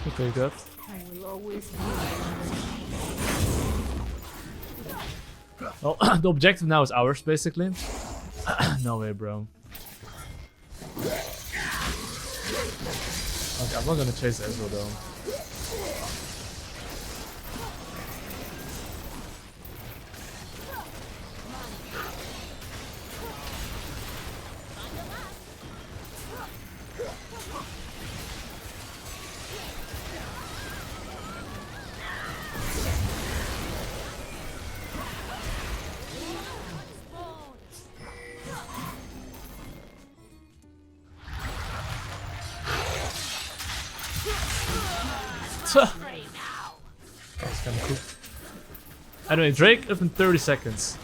Okay, good. I will always be. Well, the objective now is ours, basically. No way, bro. Okay, I'm not gonna chase Ezreal though. That's kind of cool. Anyway, Drake up in 30 seconds.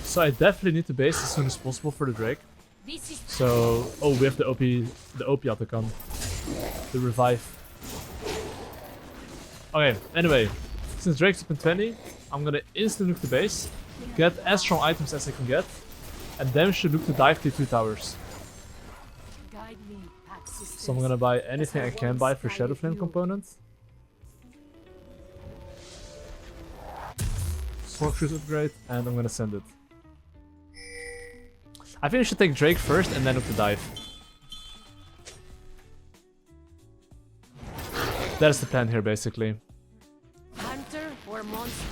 So I definitely need to base as soon as possible for the Drake. So, oh, we have the OP Atacon. The revive. Okay, anyway, since Drake's up in 20, I'm gonna instantly look the base, get as strong items as I can get, and then we should look to dive the 2 towers. So I'm gonna buy anything I can buy for Shadow Flame components. Sword Shoes upgrade, and I'm gonna send it. I think we should take Drake first and then look to dive. That's the plan here, basically. Hunter or monster?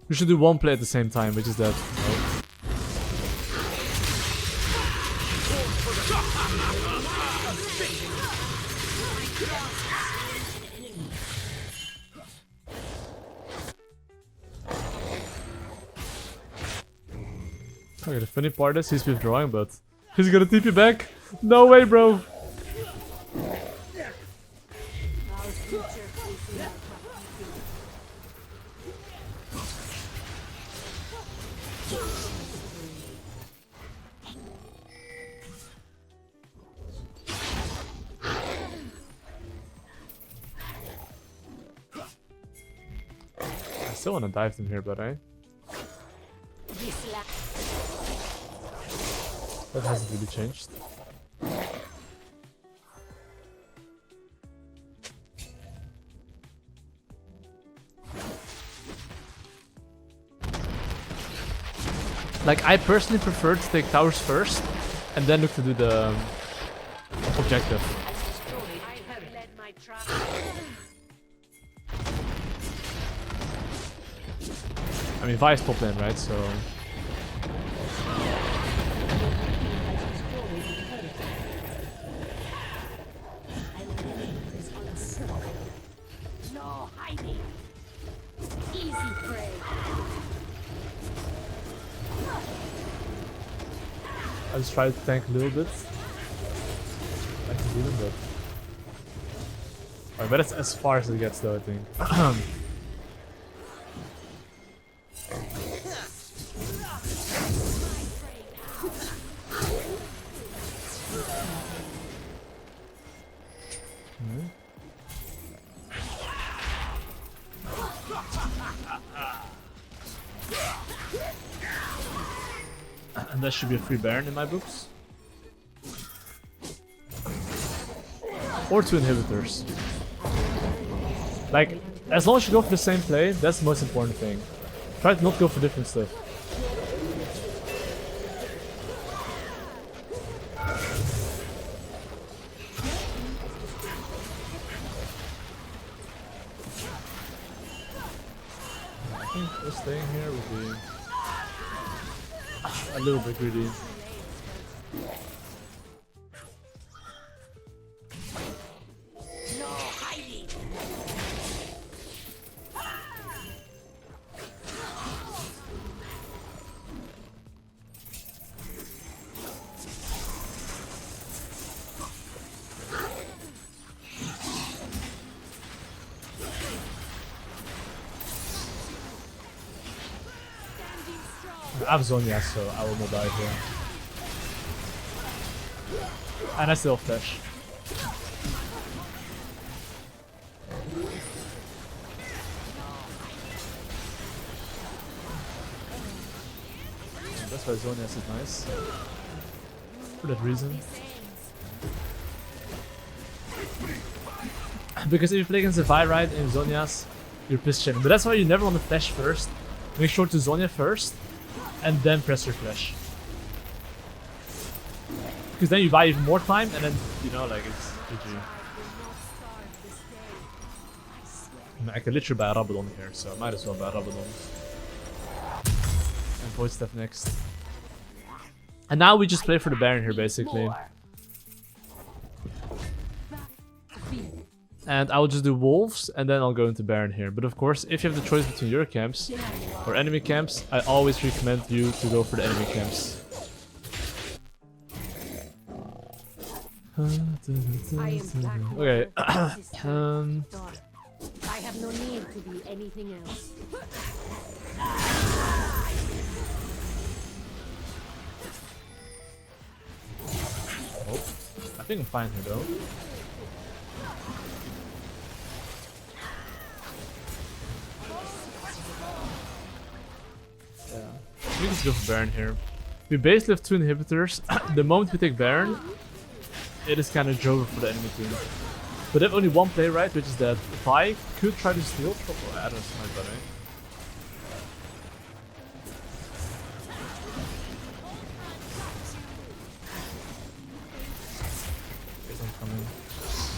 We should do one play at the same time, which is that. Right? Okay, the funny part is he's withdrawing, but he's gonna TP back. No way, bro. I still wanna dive in here, but that hasn't really changed. Like, I personally prefer to take towers first and then look to do the objective. I mean, Vi's top lane, right? So. No hiding. Easy prey. I just try to tank a little bit. I can do them, but. Alright, but that's as far as it gets, though, I think. And that should be a free Baron in my books. Or 2 inhibitors. Like, as long as you go for the same play, that's the most important thing. Try to not go for different stuff. I think just staying here would be a little bit greedy. No hiding. I have Zonya, so I will not die here. And I still flash. That's why Zonias is nice. For that reason. Because if you play against the Vi right in Zonias, you're piss chilling. But that's why you never want to flash first. Make sure to Zonya first, and then press your flash. Because then you buy even more time, and then, you know, like, it's GG. I can literally buy a Rabadon here, so I might as well buy a Rabadon. And Void Step next. And now we just play for the Baron here, basically. And I will just do Wolves, and then I'll go into Baron here. But of course, if you have the choice between your camps or enemy camps, I always recommend you to go for the enemy camps. Okay. I have no need to be anything else. Oh, I think I'm fine here though. Yeah, we can just go for Baron here. We basically have 2 inhibitors. The moment we take Baron, it is kind of over for the enemy team. But they have only one play, right? Which is that Vi could try to steal. Oh, I don't know, my buddy.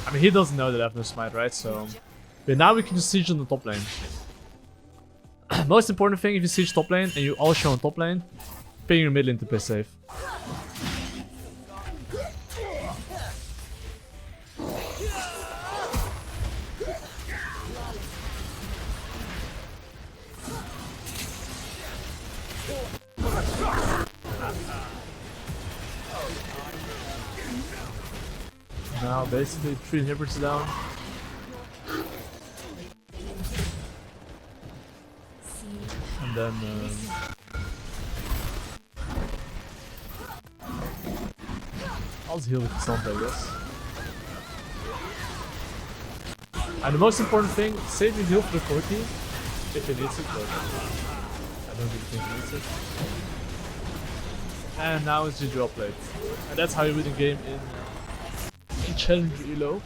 I mean, he doesn't know that I have no smite, right? So, but now we can just siege on the top lane. Most important thing, if you siege top lane and you all show on top lane, ping your mid lane to play safe. basically 3 inhibitors down. And then I'll just heal with the stomp, I guess. And the most important thing, save your heal for the Corki if he needs it, but I don't really think he needs it. And now it's GG up late. And that's how you win the game in Challenge Elo.